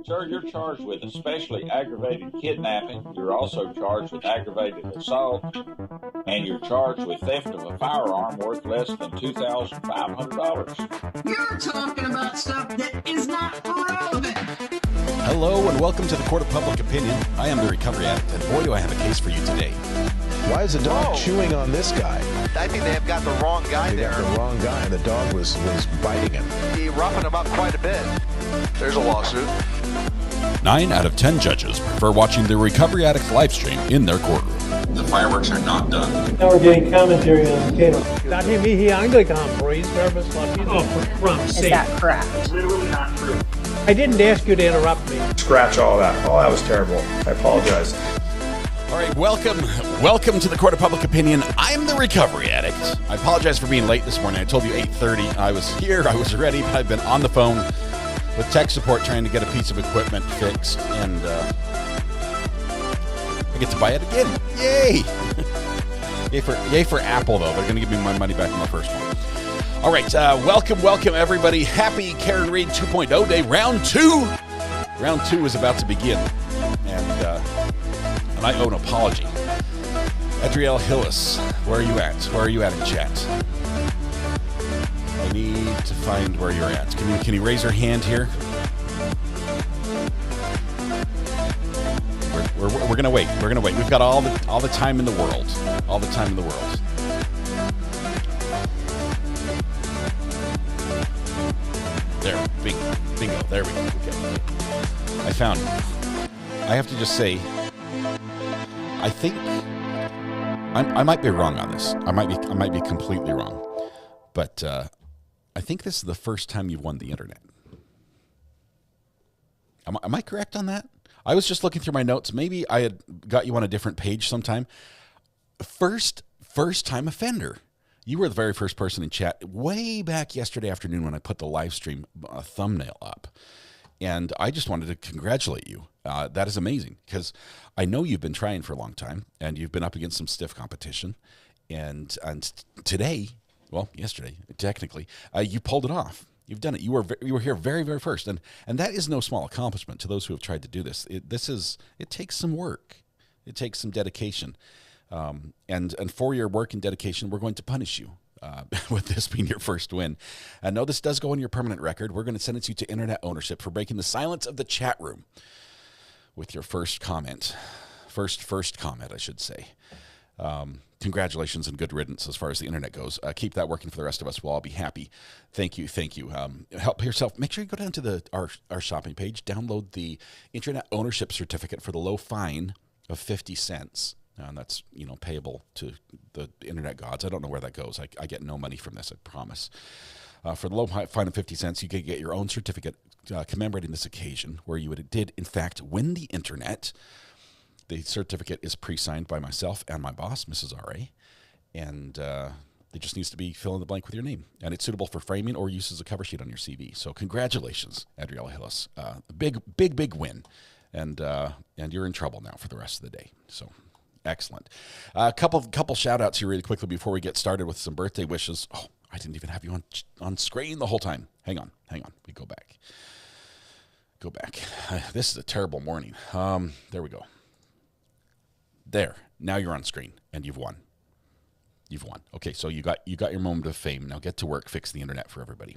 Sir, you're charged with especially aggravated kidnapping. You're also charged with aggravated assault, and you're charged with theft of a firearm worth less than $2,500. You're talking about stuff that is not relevant. Hello and welcome to the Court of Public Opinion. I am the Recovery Addict, and boy, do I have a case for you today. Why is the dog chewing on this guy? I think they have got the wrong guy They there. got the wrong guy, and the dog was biting him. He roughing him up quite a bit. There's a lawsuit. 9 out of 10 judges prefer watching the Recovery Addict live stream in their courtroom. The fireworks are not done. Now we're getting commentary on the case. Dati mihi Anglican priest, Verbus Latin. Oh, for crumb's sake. Is that correct? Literally not true. I didn't ask you to interrupt me. Scratch all that. Oh, that was terrible. I apologize. All right, welcome to the Court of Public Opinion. I'm the Recovery Addict. I apologize for being late this morning. I told you 8:30. I was here, I was ready, but I've been on the phone with tech support trying to get a piece of equipment fixed, and I get to buy it again. Yay! Yay for Apple, though. They're going to give me my money back on the first one. All right, welcome, everybody. Happy Karen Reed 2.0 day, round two. Round two is about to begin, and I owe an apology. Adrielle Hillis, where are you at? Where are you at in chat? I need to find where you're at. Can you raise your hand here? We're gonna wait. We're gonna wait. We've got all the time in the world. All the time in the world. There, bingo. There we go. Okay. I found it. I have to just say, I think I might be wrong on this. I might be completely wrong, but I think this is the first time you've won the internet. Am I correct on that? I was just looking through my notes. Maybe I had got you on a different page sometime. First time offender. You were the very first person in chat way back yesterday afternoon when I put the live stream thumbnail up. And I just wanted to congratulate you. That is amazing, because I know you've been trying for a long time, and you've been up against some stiff competition. And today, well, yesterday, technically, you pulled it off. You've done it. You were here very, very first, and that is no small accomplishment to those who have tried to do this. It takes some work. It takes some dedication, and for your work and dedication, we're going to punish you. With this being your first win. I know this does go on your permanent record. We're going to sentence you to internet ownership for breaking the silence of the chat room with your first comment. First comment, I should say. Congratulations and good riddance as far as the internet goes. Keep that working for the rest of us. We'll all be happy. Thank you. Help yourself. Make sure you go down to our shopping page, download the internet ownership certificate for the low fine of 50 cents. And that's, payable to the internet gods. I don't know where that goes. I get no money from this, I promise. For the low fine of 50 cents, you can get your own certificate commemorating this occasion where you did, in fact, win the internet. The certificate is pre-signed by myself and my boss, Mrs. R.A., and it just needs to be fill in the blank with your name. And it's suitable for framing or use as a cover sheet on your CV. So congratulations, Adrielle Hillis. Big win. And you're in trouble now for the rest of the day. So... excellent. A couple shout outs here really quickly before we get started with some birthday wishes. Oh, I didn't even have you on screen the whole time. Hang on. We go back. This is a terrible morning. There we go. There. Now you're on screen and you've won. Okay, so you got your moment of fame. Now get to work, fix the internet for everybody.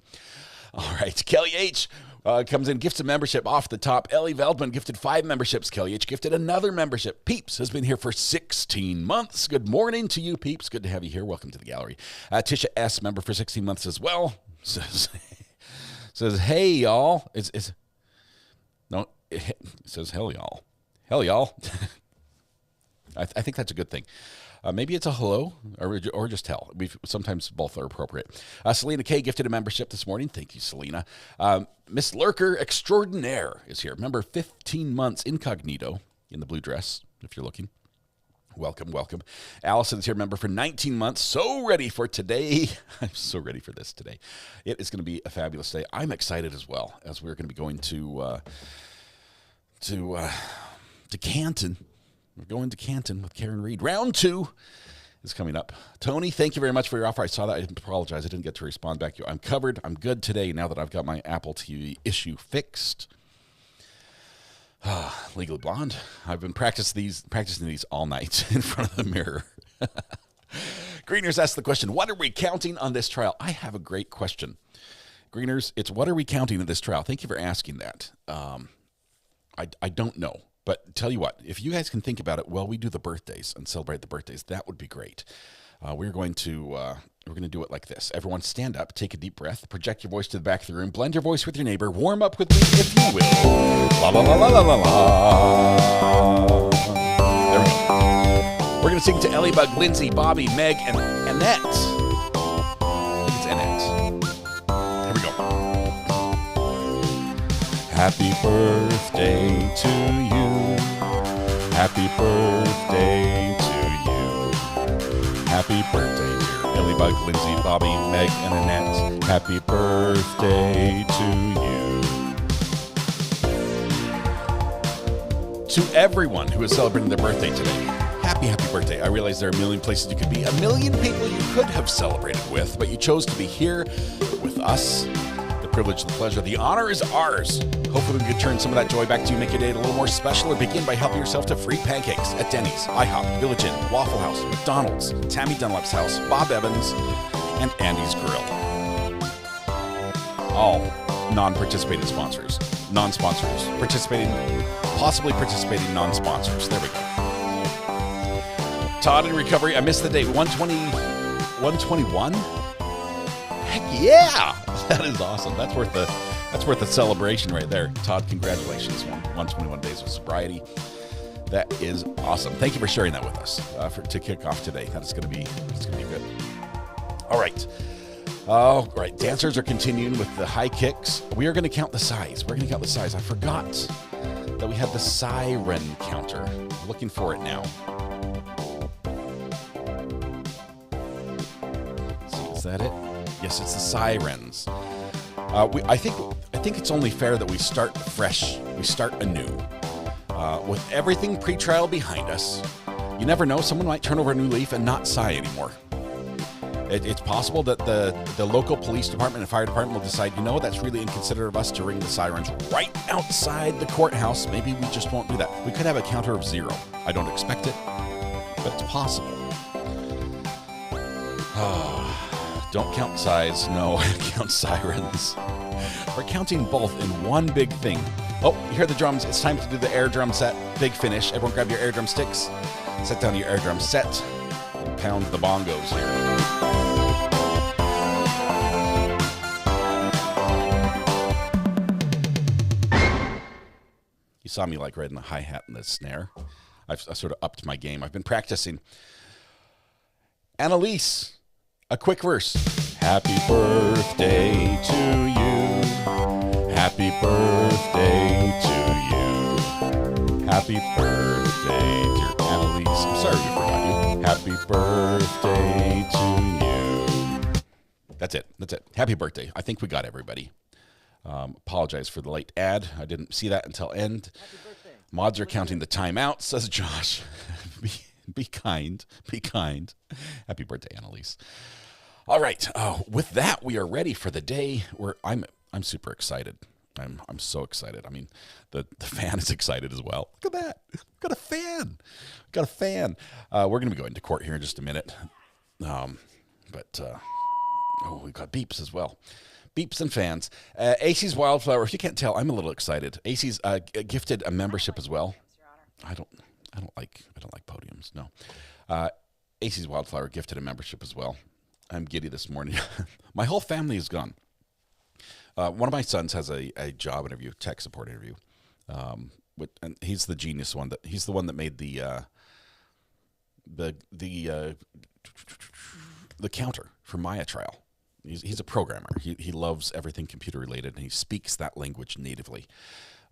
All right, Kelly H. Comes in, gifts a membership off the top. Ellie Veldman gifted 5 memberships. Kelly H. gifted another membership. Peeps has been here for 16 months. Good morning to you, Peeps. Good to have you here. Welcome to the gallery. Tisha S., member for 16 months as well. Says hey, y'all. It says hell, y'all. Hell, y'all. I think that's a good thing. Maybe it's a hello or just hell. Sometimes both are appropriate. Selena K. gifted a membership this morning. Thank you, Selena. Miss Lurker Extraordinaire is here. Member 15 months incognito in the blue dress, if you're looking. Welcome. Allison's here, member for 19 months. So ready for today. I'm so ready for this today. It is going to be a fabulous day. I'm excited as well, as we're going to be going to Canton. We're going to Canton with Karen Reed. Round 2 is coming up. Tony, thank you very much for your offer. I saw that. I apologize. I didn't get to respond back to you. I'm covered. I'm good today now that I've got my Apple TV issue fixed. Legally Blonde. I've been practicing these all night in front of the mirror. Greeners asked the question, what are we counting on this trial? I have a great question. Greeners, it's what are we counting in this trial? Thank you for asking that. I don't know. But tell you what, if you guys can think about it while we do the birthdays and celebrate the birthdays, that would be great. We're going to do it like this. Everyone stand up, take a deep breath, project your voice to the back of the room, blend your voice with your neighbor, warm up with me if you will. La la la la la la la. There we go. We're going to sing to Ellie Bug, Lindsay, Bobby, Meg, and Annette. I think it's Annette. Here we go. Happy birthday to you. Happy birthday to you. Happy birthday, dear Ellie Bug, Lindsay, Bobby, Meg, and Annette. Happy birthday to you. To everyone who is celebrating their birthday today, happy birthday. I realize there are a million places you could be, a million people you could have celebrated with, but you chose to be here with us. The privilege, the pleasure, the honor is ours. Hopefully we can turn some of that joy back to you, make your day a little more special, or begin by helping yourself to free pancakes at Denny's, IHOP, Village Inn, Waffle House, McDonald's, Tammy Dunlap's house, Bob Evans, and Andy's Grill. All non-participating sponsors. Non-sponsors. Possibly participating non-sponsors. There we go. Todd in recovery. I missed the date. 121? Heck yeah! That is awesome. That's worth the celebration right there. Todd, congratulations. 121 days of sobriety. That is awesome. Thank you for sharing that with us to kick off today. That's going to be good. All right. All right. Dancers are continuing with the high kicks. We are going to count the size. I forgot that we had the siren counter. I'm looking for it now. Is that it? Yes, it's the sirens. I think it's only fair that we start fresh. We start anew. With everything pre-trial behind us, you never know. Someone might turn over a new leaf and not sigh anymore. It's possible that the local police department and fire department will decide, that's really inconsiderate of us to ring the sirens right outside the courthouse. Maybe we just won't do that. We could have a counter of 0. I don't expect it, but it's possible. Don't count size. No, count sirens. We're counting both in one big thing. Oh, you hear the drums. It's time to do the air drum set. Big finish. Everyone grab your air drum sticks. Set down your air drum set. And pound the bongos here. You saw me like right in the hi-hat and the snare. I sort of upped my game. I've been practicing. Annalise. A quick verse. Happy birthday to you. Happy birthday to you. Happy birthday, dear Annalise. I'm sorry we forgot you. Happy birthday to you. That's it. Happy birthday. I think we got everybody. Apologize for the late ad. I didn't see that until end. Mods are counting the timeout, says Josh. Be kind. Happy birthday, Annalise. All right. With that, we are ready for the day where I'm super excited. I'm so excited. I mean, the fan is excited as well. Look at that. Got a fan. We're going to be going to court here in just a minute. We've got beeps as well. Beeps and fans. AC's Wildflower. If you can't tell, I'm a little excited. AC's gifted a membership as well. I don't like podiums. No. AC's Wildflower gifted a membership as well. I'm giddy this morning. My whole family is gone. One of my sons has a job interview, tech support interview, and he's the genius one. He's the one that made the counter for Maya trial. He's a programmer. He loves everything computer related, and he speaks that language natively.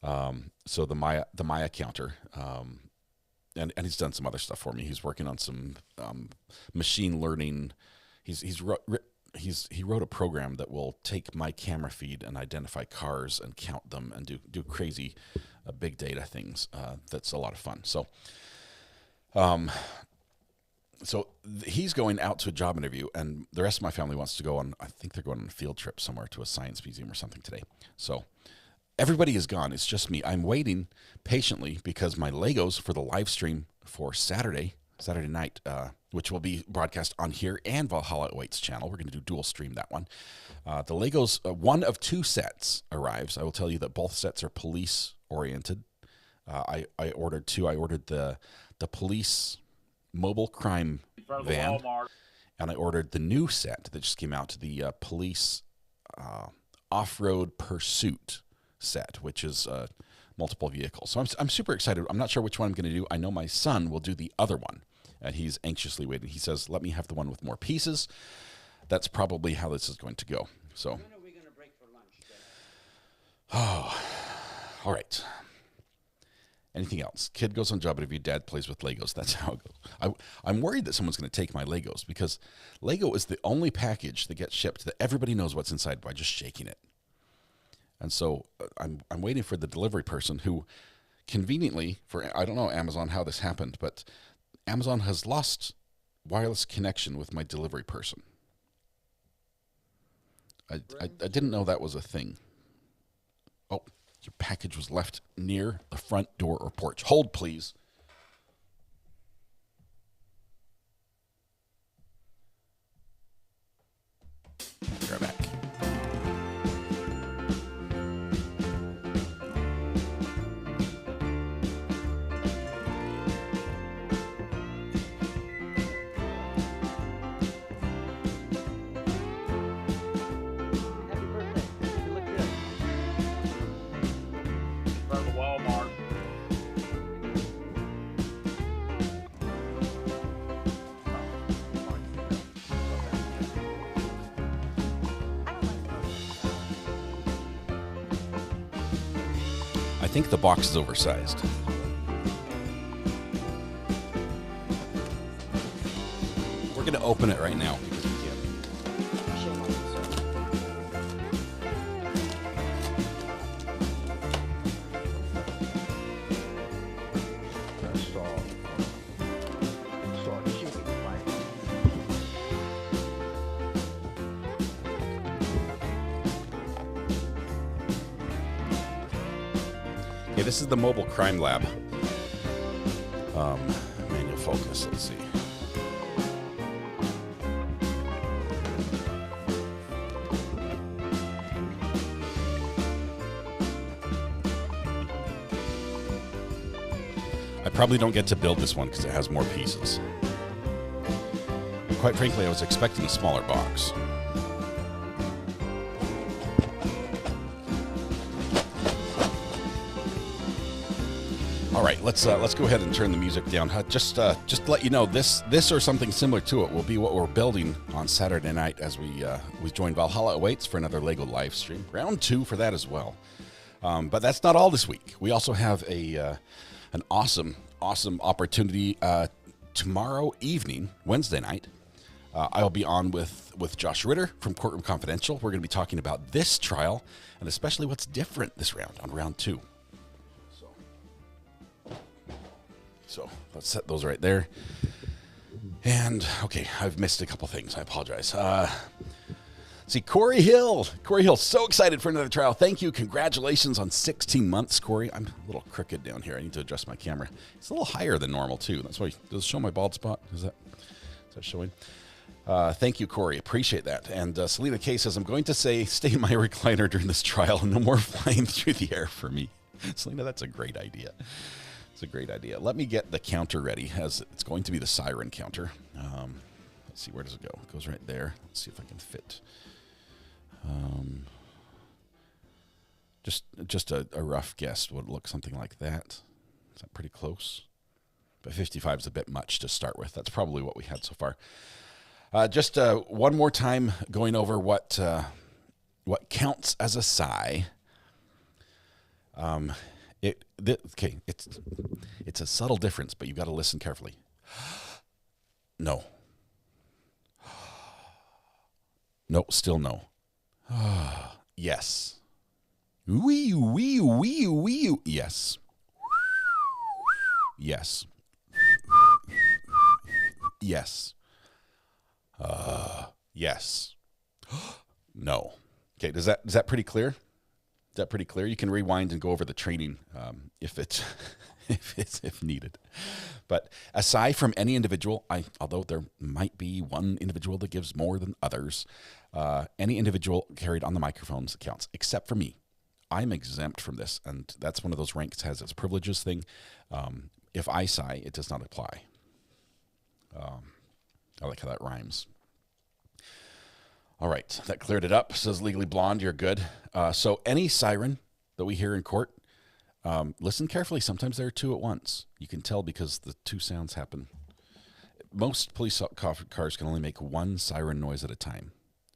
So the Maya counter. And he's done some other stuff for me. He's working on some machine learning. He wrote a program that will take my camera feed and identify cars and count them and do crazy big data things. That's a lot of fun. So he's going out to a job interview, and the rest of my family wants to go on. I think they're going on a field trip somewhere to a science museum or something today. So everybody is gone. It's just me. I'm waiting patiently because my Legos for the live stream for Saturday night, which will be broadcast on here and Valhalla Awaits channel. We're going to do dual stream that one. The Legos, one of 2 sets arrives. I will tell you that both sets are police oriented. I ordered 2. I ordered the police mobile crime van, and I ordered the new set that just came out, the police off-road pursuit set, which is multiple vehicles. So I'm super excited. I'm not sure which one I'm going to do. I know my son will do the other one, and he's anxiously waiting. He says, let me have the one with more pieces. That's probably how this is going to go. So, when are we going to break for lunch? Oh, all right. Anything else? Kid goes on job interview, dad plays with Legos. That's how it goes. I'm worried that someone's going to take my Legos because Lego is the only package that gets shipped that everybody knows what's inside by just shaking it. And so I'm waiting for the delivery person who conveniently, I don't know, Amazon, how this happened, but Amazon has lost wireless connection with my delivery person. I didn't know that was a thing. Oh, your package was left near the front door or porch. Hold, please. Be right back. I think the box is oversized. We're going to open it right now because we can. Okay, this is the Mobile Crime Lab. Manual focus, let's see. I probably don't get to build this one because it has more pieces. Quite frankly, I was expecting a smaller box. All right, let's go ahead and turn the music down. Just to let you know, this or something similar to it will be what we're building on Saturday night as we join Valhalla Awaits for another Lego live stream. Round 2 for that as well. But that's not all this week. We also have an awesome opportunity tomorrow evening, Wednesday night. I'll be on with Josh Ritter from Courtroom Confidential. We're going to be talking about this trial and especially what's different this round on round 2. So let's set those right there. And, okay, I've missed a couple things. I apologize. See, Corey Hill, so excited for another trial. Thank you. Congratulations on 16 months, Corey. I'm a little crooked down here. I need to adjust my camera. It's a little higher than normal, too. That's why, does it show my bald spot? Is that showing? Thank you, Corey. Appreciate that. And Selena K says, I'm going to say stay in my recliner during this trial and no more flying through the air for me. Selena, that's a great idea. It's a great idea. Let me get the counter ready, as it's going to be the siren counter. Let's see, where does it go? It goes right there. Let's see if I can fit. Just a rough guess would look something like that. Is that pretty close? But 55 is a bit much to start with. That's probably what we had so far. Just one more time going over what counts as a sigh. It's a subtle difference, but you've got to listen carefully. No. No, still no. Yes. Wee, wee, wee, wee. Yes. Yes. Yes. Yes. No. Okay, is that pretty clear? that pretty clear? You can rewind and go over the training if it's if needed. But aside from any individual, although there might be one individual that gives more than others, any individual carried on the microphones counts, except for me. I'm exempt from this, and that's one of those ranks has its privileges thing. If I sigh, it does not apply. I like how that rhymes. All right, that cleared it up. Says Legally Blonde, you're good. So any siren that we hear in court, listen carefully. Sometimes there are two at once. You can tell because the two sounds happen. Most police cars can only make one siren noise at a time.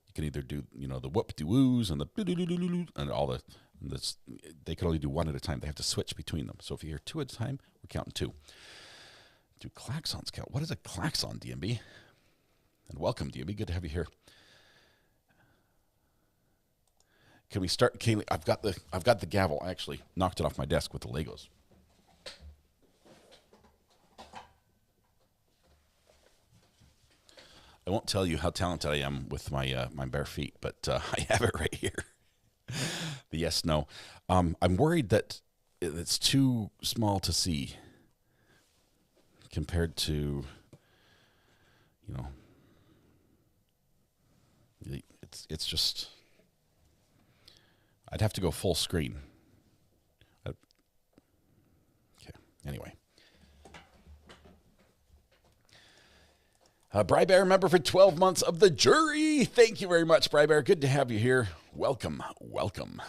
You can either do, the whoop-de-woos and the and all the. They can only do one at a time. They have to switch between them. So if you hear two at a time, we're counting two. Do klaxons count? What is a klaxon, DMB? And welcome, DMB. Good to have you here. Can we start, Kaylee? I've got the gavel. I actually knocked it off my desk with the Legos. I won't tell you how talented I am with my my bare feet, but I have it right here. The yes, no. I'm worried that it's too small to see compared to, it's just, I'd have to go full screen. Okay, anyway. Brybear member for 12 months of the jury. Thank you very much, Brybear. Good to have you here. Welcome, welcome.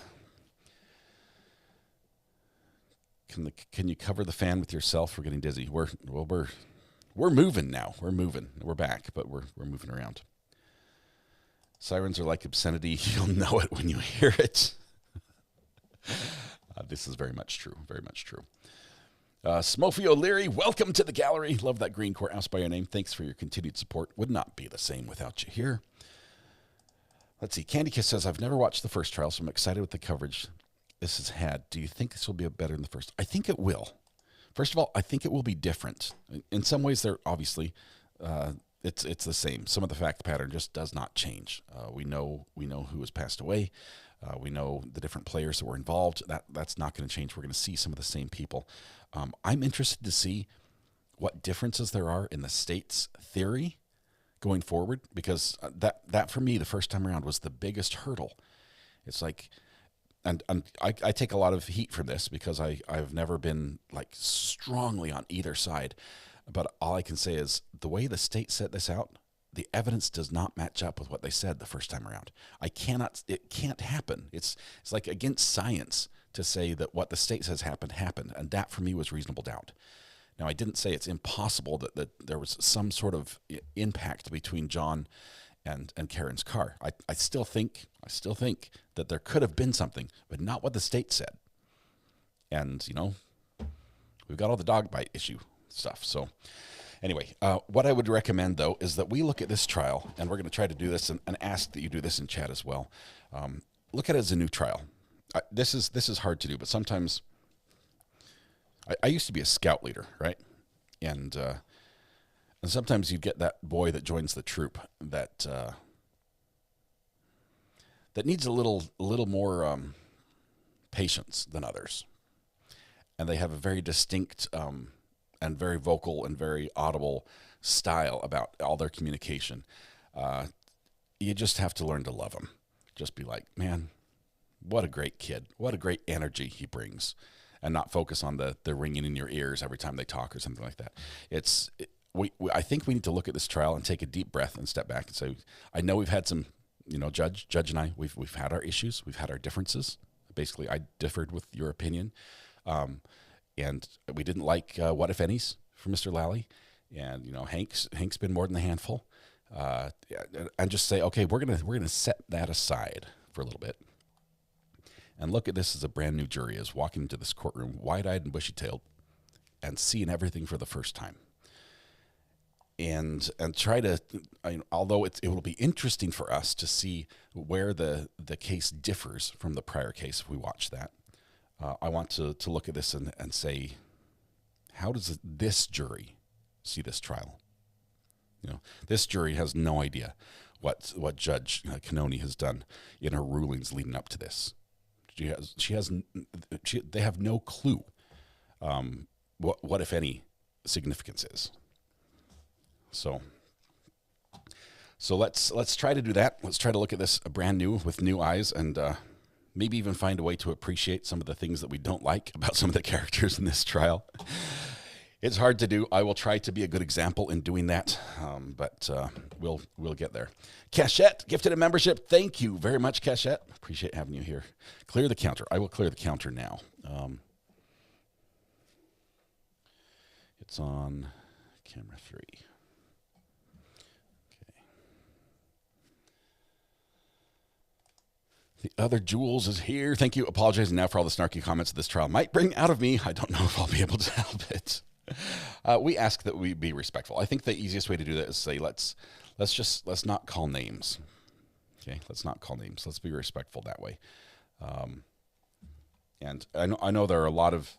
Can you cover the fan with yourself? We're getting dizzy. We're moving now. We're moving. We're back, but we're moving around. Sirens are like obscenity. You'll know it when you hear it. This is very much true. Very much true. Smokey O'Leary, welcome to the gallery. Love that green courthouse by your name. Thanks for your continued support. Would not be the same without you here. Let's see. Candy Kiss says, I've never watched the first trial, so I'm excited with the coverage this has had. Do you think this will be better than the first? I think it will. First of all, I think it will be different. In some ways, they're obviously, it's the same. Some of the fact pattern just does not change. We know who has passed away. We know the different players that were involved. That's not going to change. We're going to see some of the same people. I'm interested to see what differences there are in the state's theory going forward, because that for me, the first time around, was the biggest hurdle. It's like, and I take a lot of heat from this because I've never been like strongly on either side. But all I can say is the way the state set this out, the evidence does not match up with what they said the first time around. It can't happen. It's like against science to say that what the state says happened. And that for me was reasonable doubt. Now, I didn't say it's impossible that there was some sort of impact between John and Karen's car. I still think that there could have been something, but not what the state said. And, we've got all the dog bite issue stuff. So anyway, what I would recommend, though, is that we look at this trial, and we're going to try to do this and ask that you do this in chat as well. Look at it as a new trial. This is hard to do, but sometimes I used to be a scout leader, right? And sometimes you get that boy that joins the troop that needs a little more patience than others, and they have a very distinct and very vocal and very audible style about all their communication. You just have to learn to love them. Just be like, man, what a great kid. What a great energy he brings. And not focus on the ringing in your ears every time they talk or something like that. I think we need to look at this trial and take a deep breath and step back and say, I know we've had some, Judge and I, we've had our issues. We've had our differences. Basically, I differed with your opinion. And we didn't like what if any's from Mr. Lally. And, Hank's been more than a handful. And just say, okay, we're gonna set that aside for a little bit and look at this as a brand new jury is walking into this courtroom wide-eyed and bushy-tailed and seeing everything for the first time. And try to, although it will be interesting for us to see where the case differs from the prior case if we watch that. I want to look at this and say, how does this jury see this trial? This jury has no idea what Judge Cannoni has done in her rulings leading up to this. They have no clue what if any significance is. So let's try to do that. Let's try to look at this brand new with new eyes, and maybe even find a way to appreciate some of the things that we don't like about some of the characters in this trial. It's hard to do. I will try to be a good example in doing that, but we'll get there. Cachette gifted a membership. Thank you very much, Cachette. Appreciate having you here. Clear the counter. I will clear the counter now. It's on camera 3. Okay. The other Jules is here. Thank you. Apologizing now for all the snarky comments this trial might bring out of me. I don't know if I'll be able to help it. We ask that we be respectful. I think the easiest way to do that is say, let's not call names. Okay, let's not call names. Let's be respectful that way. And I know there are a lot of,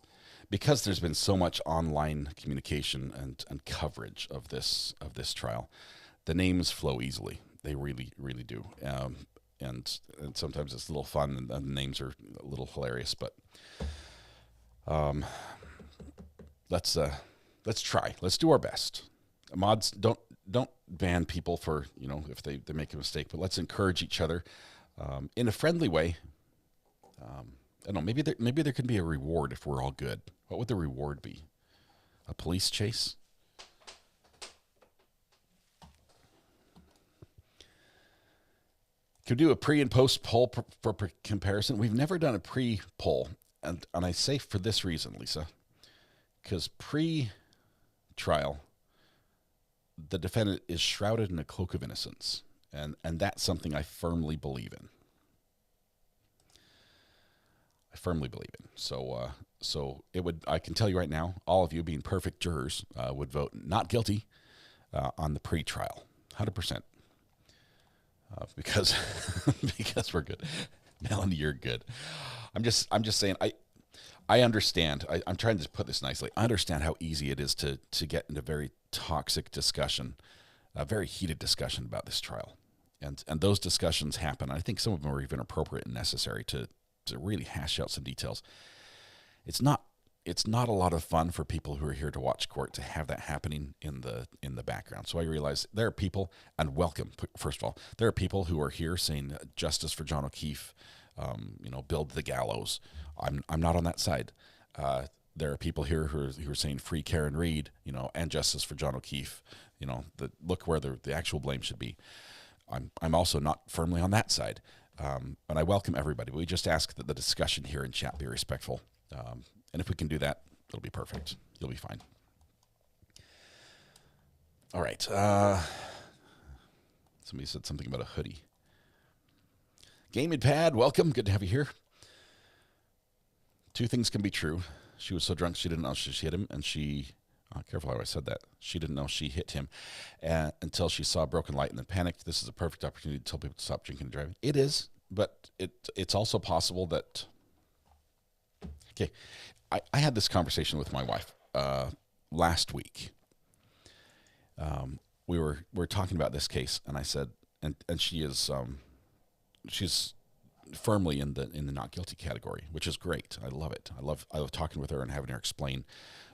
because there's been so much online communication and coverage of this trial, the names flow easily. They really, really do. And sometimes it's a little fun, and the names are a little hilarious, but let's try. Let's do our best. Mods, don't ban people for, if they make a mistake, but let's encourage each other in a friendly way. I don't know, maybe there could be a reward if we're all good. What would the reward be? A police chase? Could we do a pre and post poll for comparison? We've never done a pre-poll, and I say for this reason, Lisa, because pre-trial, the defendant is shrouded in a cloak of innocence, and that's something I firmly believe in. So it would. I can tell you right now, all of you being perfect jurors would vote not guilty on the pre-trial, 100%, because we're good. Melanie, you're good. I'm just saying. I understand. I'm trying to put this nicely. I understand how easy it is to get into very toxic discussion, a very heated discussion about this trial, and those discussions happen. I think some of them are even appropriate and necessary to really hash out some details. It's not a lot of fun for people who are here to watch court to have that happening in the background. So I realize there are people, and welcome, first of all, there are people who are here saying justice for John O'Keefe, build the gallows. I'm not on that side. There are people here who are saying free Karen Reed, and justice for John O'Keefe, look where the actual blame should be. I'm also not firmly on that side. And I welcome everybody. We just ask that the discussion here in chat be respectful. And if we can do that, it'll be perfect. You'll be fine. All right. Somebody said something about a hoodie. Gaming Pad, welcome. Good to have you here. Two things can be true. She was so drunk she didn't know she hit him, and careful how I said that. She didn't know she hit him until she saw a broken light and then panicked. This is a perfect opportunity to tell people to stop drinking and driving. It is, but it's also possible that... Okay, I had this conversation with my wife last week. We were talking about this case, and I said, and she is she's firmly in the not guilty category, which is great. I love it. I love talking with her and having her explain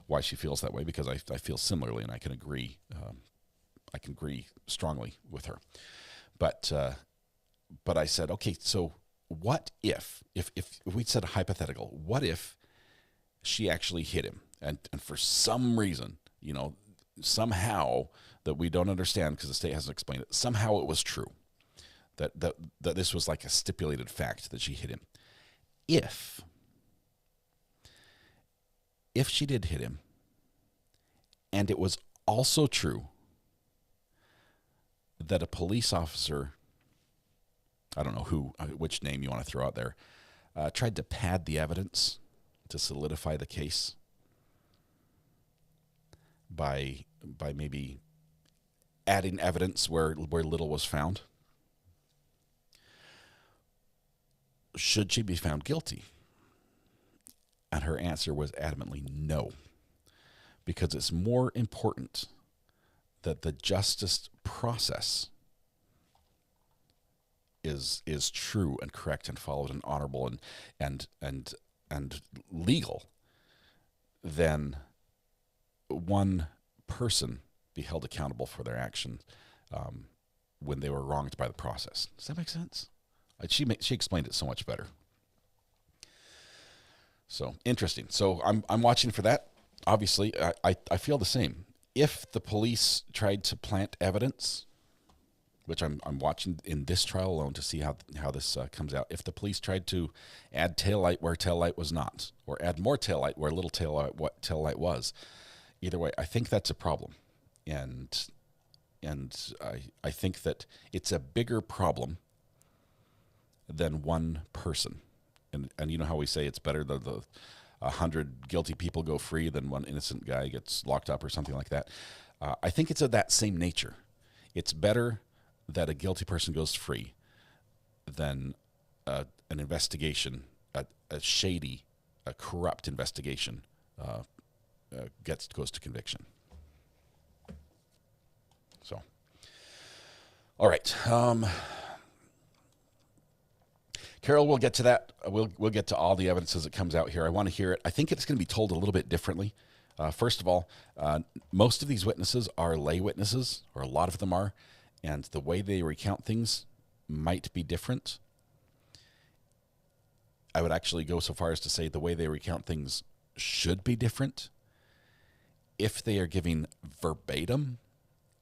why she feels that way, because I feel similarly, and I can agree. I can agree strongly with her. But I said, okay, so what if we said a hypothetical? What if she actually hit him, and for some reason, somehow that we don't understand because the state hasn't explained it, somehow it was true that this was like a stipulated fact that she hit him. If she did hit him, and it was also true that a police officer, I don't know which name you want to throw out there, tried to pad the evidence to solidify the case by maybe adding evidence where little was found, should she be found guilty? And her answer was adamantly no, because it's more important that the justice process is true and correct and followed and honorable and legal, then one person be held accountable for their action when they were wronged by the process. Does that make sense? She explained it so much better. So interesting. So I'm watching for that. Obviously, I feel the same. If the police tried to plant evidence, which I'm watching in this trial alone to see how this comes out. If the police tried to add taillight where taillight was not, or add more taillight where little taillight was, either way, I think that's a problem. And I think that it's a bigger problem than one person. And you know how we say it's better that 100 guilty people go free than one innocent guy gets locked up or something like that. I think it's of that same nature. It's better that a guilty person goes free than an investigation, a shady, a corrupt investigation goes to conviction. So, all right. Carol, we'll get to that. We'll get to all the evidence as it comes out here. I want to hear it. I think it's going to be told a little bit differently. First of all, most of these witnesses are lay witnesses, or a lot of them are, and the way they recount things might be different. I would actually go so far as to say the way they recount things should be different. If they are giving verbatim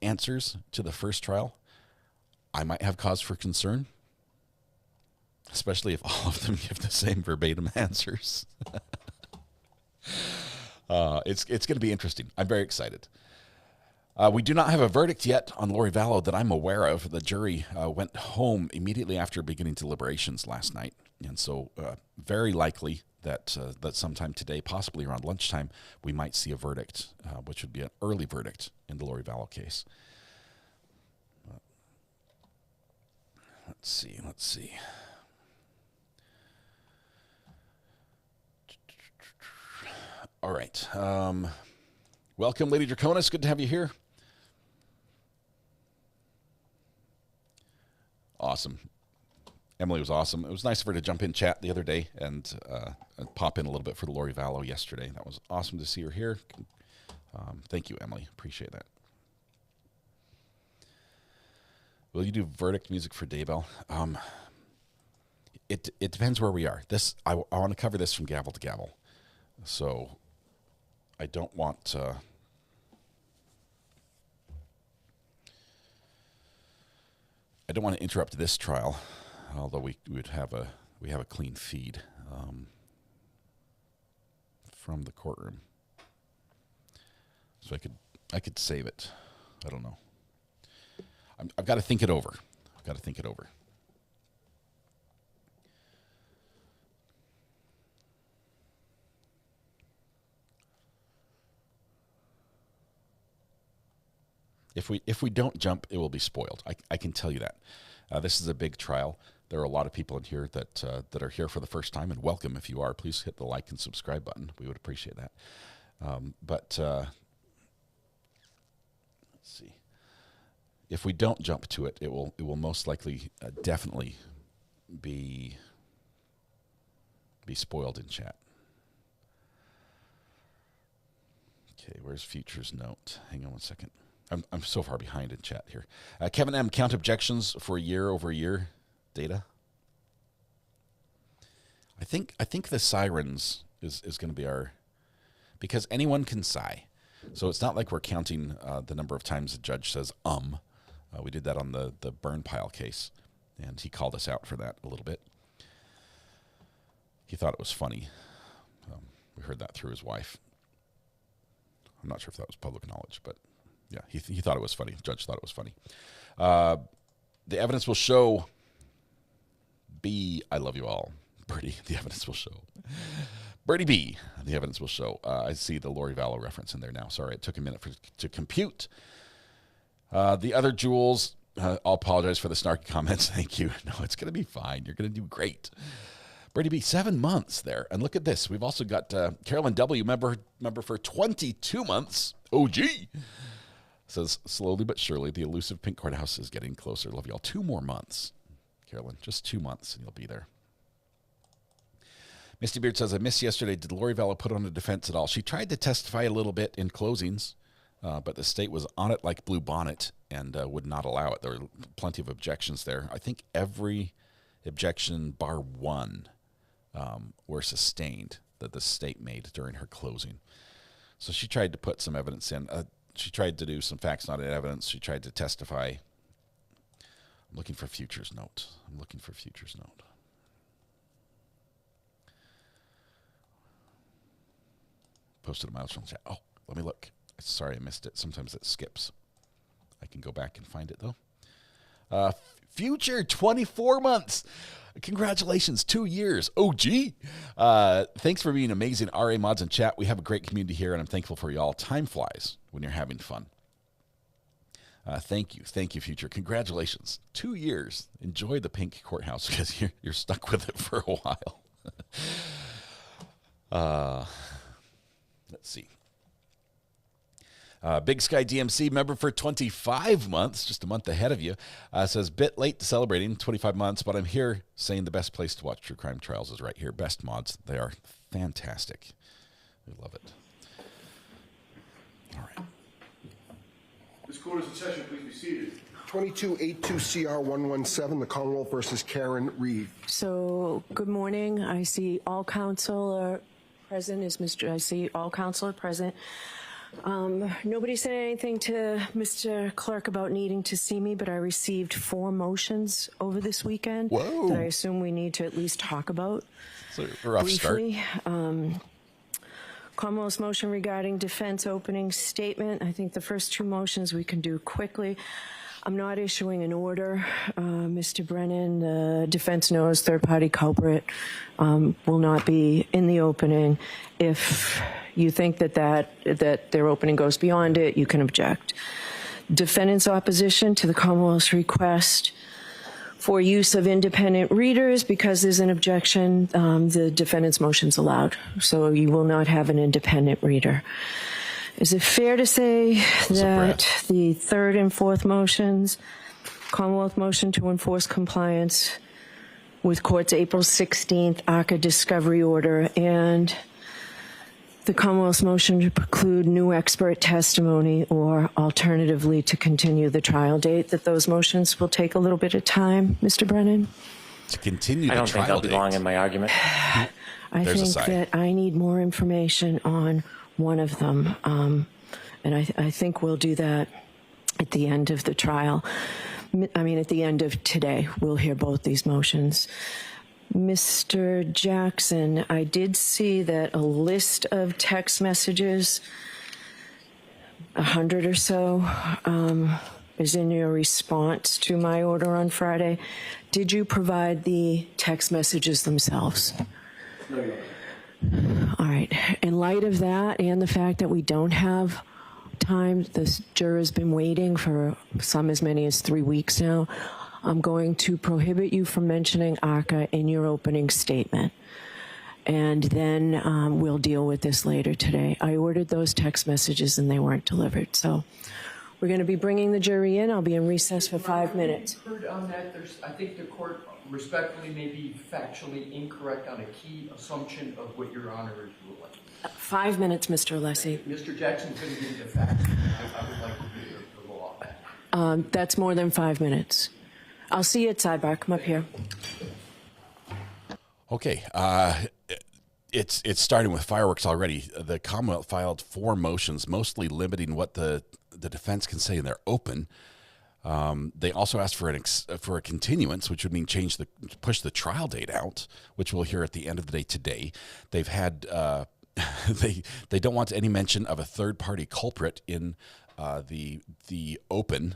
answers to the first trial, I might have cause for concern. Especially if all of them give the same verbatim answers. It's going to be interesting. I'm very excited. We do not have a verdict yet on Lori Vallow that I'm aware of. The jury went home immediately after beginning deliberations last night. And so very likely that sometime today, possibly around lunchtime, we might see a verdict, which would be an early verdict in the Lori Vallow case. Let's see. All right. Welcome, Lady Draconis. Good to have you here. Awesome. Emily was awesome. It was nice of her to jump in chat the other day and pop in a little bit for the Lori Vallow yesterday. That was awesome to see her here. Thank you, Emily. Appreciate that. Will you do verdict music for Daybell? It depends where we are. I want to cover this from gavel to gavel. So I don't want I don't want to interrupt this trial, although we have a clean feed from the courtroom. So I could save it. I don't know. I've got to think it over. If we don't jump, it will be spoiled. I can tell you that. This is a big trial. There are a lot of people in here that are here for the first time, and welcome if you are. Please hit the like and subscribe button. We would appreciate that. Let's see. If we don't jump to it, it will most likely definitely be spoiled in chat. Okay, where's Future's note? Hang on one second. I'm so far behind in chat here. Kevin M. Count objections for year-over-year data. I think the sirens is going to be our, because anyone can sigh. So it's not like we're counting the number of times the judge says we did that on the burn pile case, and he called us out for that a little bit. He thought it was funny. We heard that through his wife. I'm not sure if that was public knowledge, but yeah, he thought it was funny. The judge thought it was funny. The evidence will show B, I love you all. Birdie, the evidence will show. Birdie B, the evidence will show. I see the Lori Vallow reference in there now. Sorry, it took a minute to compute. The other Jules, I'll apologize for the snarky comments. Thank you. No, it's going to be fine. You're going to do great. Birdie B, 7 months there. And look at this. We've also got Carolyn W., member for 22 months. OG. Says, slowly but surely, the elusive pink courthouse is getting closer. Love y'all. 2 more months. Carolyn. Just 2 months and you'll be there. Misty Beard says, I missed yesterday. Did Lori Vallow put on a defense at all? She tried to testify a little bit in closings, but the state was on it like blue bonnet and would not allow it. There were plenty of objections there. I think every objection bar one were sustained that the state made during her closing. So she tried to put some evidence in. She tried to do some facts, not evidence. She tried to testify. I'm looking for Future's note. Posted a milestone chat. Oh, let me look. Sorry, I missed it. Sometimes it skips. I can go back and find it, though. Future, 24 months. Congratulations, 2 years. OG. Thanks for being amazing RA mods and chat. We have a great community here, and I'm thankful for y'all. Time flies when you're having fun. Thank you, Future. Congratulations, 2 years. Enjoy the pink courthouse because you're stuck with it for a while. Let's see. Big Sky DMC member for 25 months, just a month ahead of you, says, bit late to celebrating 25 months, but I'm here saying the best place to watch true crime trials is right here. Best mods. They are fantastic. We love it. All right. This court is in session. Please be seated. 2282CR117, the Commonwealth versus Karen Reed. So, good morning. I see all counsel are present. I see all counsel are present. Nobody said anything to Mr. Clerk about needing to see me, but I received 4 motions over this weekend that I assume we need to at least talk about. It's a rough briefly. start. Commonwealth's motion regarding defense opening statement. I think the first 2 motions we can do quickly. I'm not issuing an order, Mr. Brennan. The defense knows third-party culprit will not be in the opening. If you think that their opening goes beyond it, you can object. Defendant's opposition to the Commonwealth's request for use of independent readers, because there's an objection, the defendant's motion's allowed. So you will not have an independent reader. Is it fair to say that the 3rd and 4th motions, Commonwealth motion to enforce compliance with court's April 16th ACCA discovery order and the Commonwealth's motion to preclude new expert testimony or alternatively to continue the trial date, that those motions will take a little bit of time, Mr. Brennan? To continue the I don't trial think I'll be date. long in my argument. I think that I need more information on one of them, and I think we'll do that at the end of the trial. I mean, at the end of today, we'll hear both these motions. Mr. Jackson, I did see that a list of text messages, 100 or so, is in your response to my order on Friday. Did you provide the text messages themselves? No, Your Honor. All right. In light of that and the fact that we don't have time, this juror's been waiting for some as many as 3 weeks now, I'm going to prohibit you from mentioning ACCA in your opening statement. And then we'll deal with this later today. I ordered those text messages and they weren't delivered. So we're going to be bringing the jury in. I'll be in recess for 5 minutes. Heard on that, I think the court respectfully may be factually incorrect on a key assumption of what Your Honor is ruling. 5 minutes, Mr. Alessi. Mr. Jackson couldn't give the facts. I would like to hear the law. That's more than 5 minutes. I'll see you at sidebar. Come up here. Okay. It's starting with fireworks already. The Commonwealth filed 4 motions, mostly limiting what the defense can say in their open. They also asked for a continuance, which would mean push the trial date out, which we'll hear at the end of the day today. They've had they don't want any mention of a third party culprit in the open.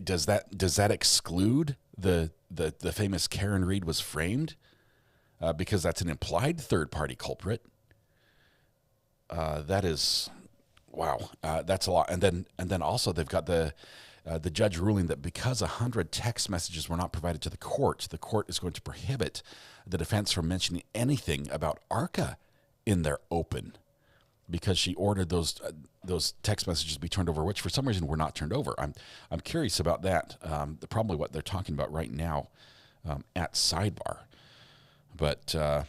Does that exclude the famous Karen Reed was framed? Because that's an implied third party culprit. That is. Wow, that's a lot. And then also they've got the judge ruling that because 100 text messages were not provided to the court is going to prohibit the defense from mentioning anything about ARCA in their open. because she ordered those text messages be turned over, which for some reason were not turned over. I'm curious about that. Probably what they're talking about right now at sidebar. But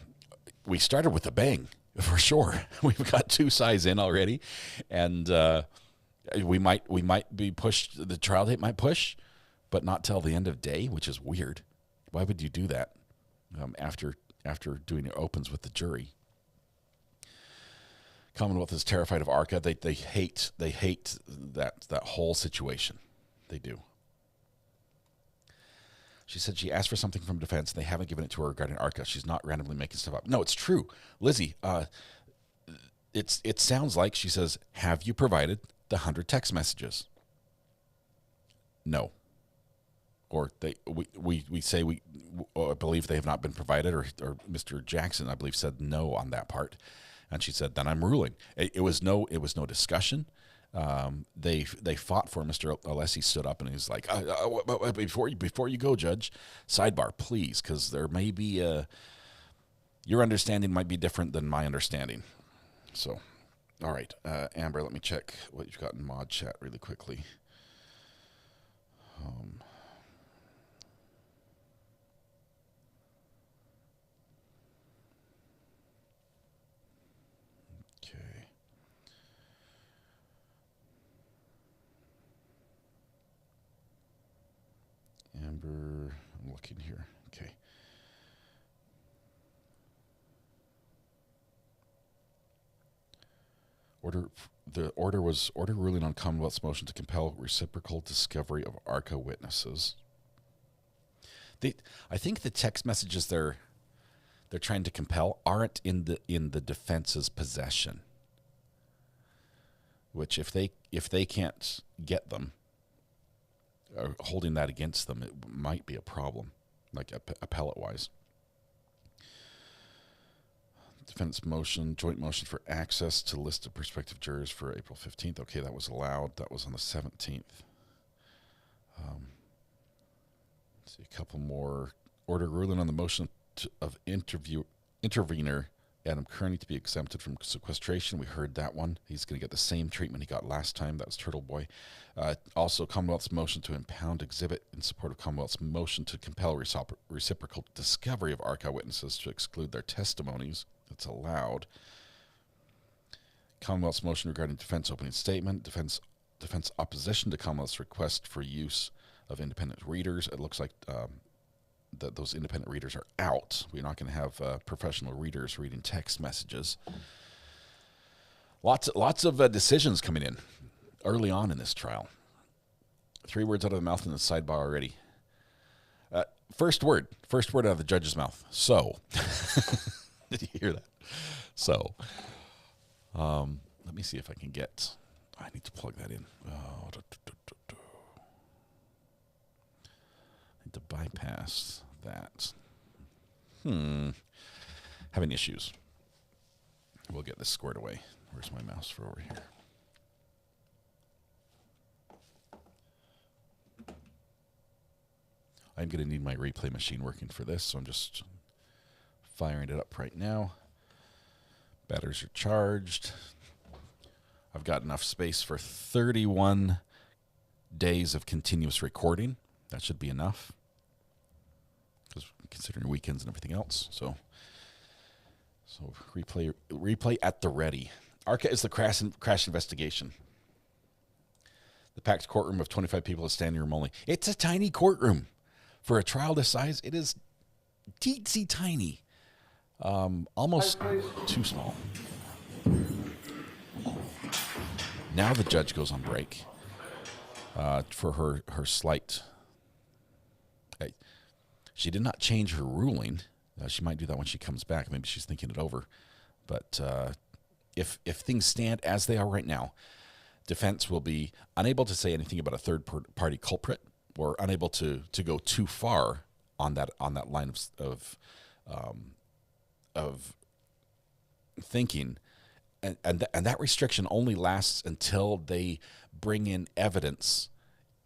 we started with a bang, for sure. We've got 2 sides in already, and we might be pushed. The trial date might push, but not till the end of day, which is weird. Why would you do that after doing your opens with the jury? Commonwealth is terrified of ARCA. They hate that whole situation. They do. She said she asked for something from defense. They haven't given it to her regarding ARCA. She's not randomly making stuff up. No, it's true. Lizzie, it sounds like she says, have you provided the 100 text messages? No. Or we say I believe they have not been provided, or Mr. Jackson, I believe, said no on that part. And she said, then I'm ruling. It was no discussion. They fought for Mr. Alessi stood up and he was like, before you go, Judge, sidebar, please, because there may be your understanding might be different than my understanding. So, all right, Amber, let me check what you've got in mod chat really quickly. Amber, I'm looking here. Okay. The order was ruling on Commonwealth's motion to compel reciprocal discovery of ARCA witnesses. I think the text messages they're trying to compel aren't in the defense's possession. Which if they can't get them, or holding that against them, it might be a problem, like appellate-wise. Defense motion, joint motion for access to list of prospective jurors for April 15th. Okay, that was allowed. That was on the 17th. Let's see, a couple more. Order ruling on the motion of intervener Adam Kearney to be exempted from sequestration. We heard that one. He's going to get the same treatment he got last time. That was Turtle Boy. Also, Commonwealth's motion to impound exhibit in support of Commonwealth's motion to compel reciprocal discovery of ARCA witnesses to exclude their testimonies. That's allowed. Commonwealth's motion regarding defense opening statement. Defense opposition to Commonwealth's request for use of independent readers. It looks like that those independent readers are out. We're not going to have professional readers reading text messages. Lots of decisions coming in early on in this trial. 3 words out of the mouth in the sidebar already. First word out of the judge's mouth. So, did you hear that? So, let me see if I can get. I need to plug that in. To bypass that. Having issues. We'll get this squared away. Where's my mouse for over here? I'm going to need my replay machine working for this, so I'm just firing it up right now. Batteries are charged. I've got enough space for 31 days of continuous recording. That should be enough, because considering weekends and everything else. So replay at the ready. ARCA is the crash investigation. The packed courtroom of 25 people is standing room only. It's a tiny courtroom. For a trial this size, it is teensy tiny. Almost too small. Now the judge goes on break for her slight. She did not change her ruling. She might do that when she comes back. Maybe she's thinking it over. But if things stand as they are right now, defense will be unable to say anything about a third-party culprit, or unable to go too far on that line of thinking, and that restriction only lasts until they bring in evidence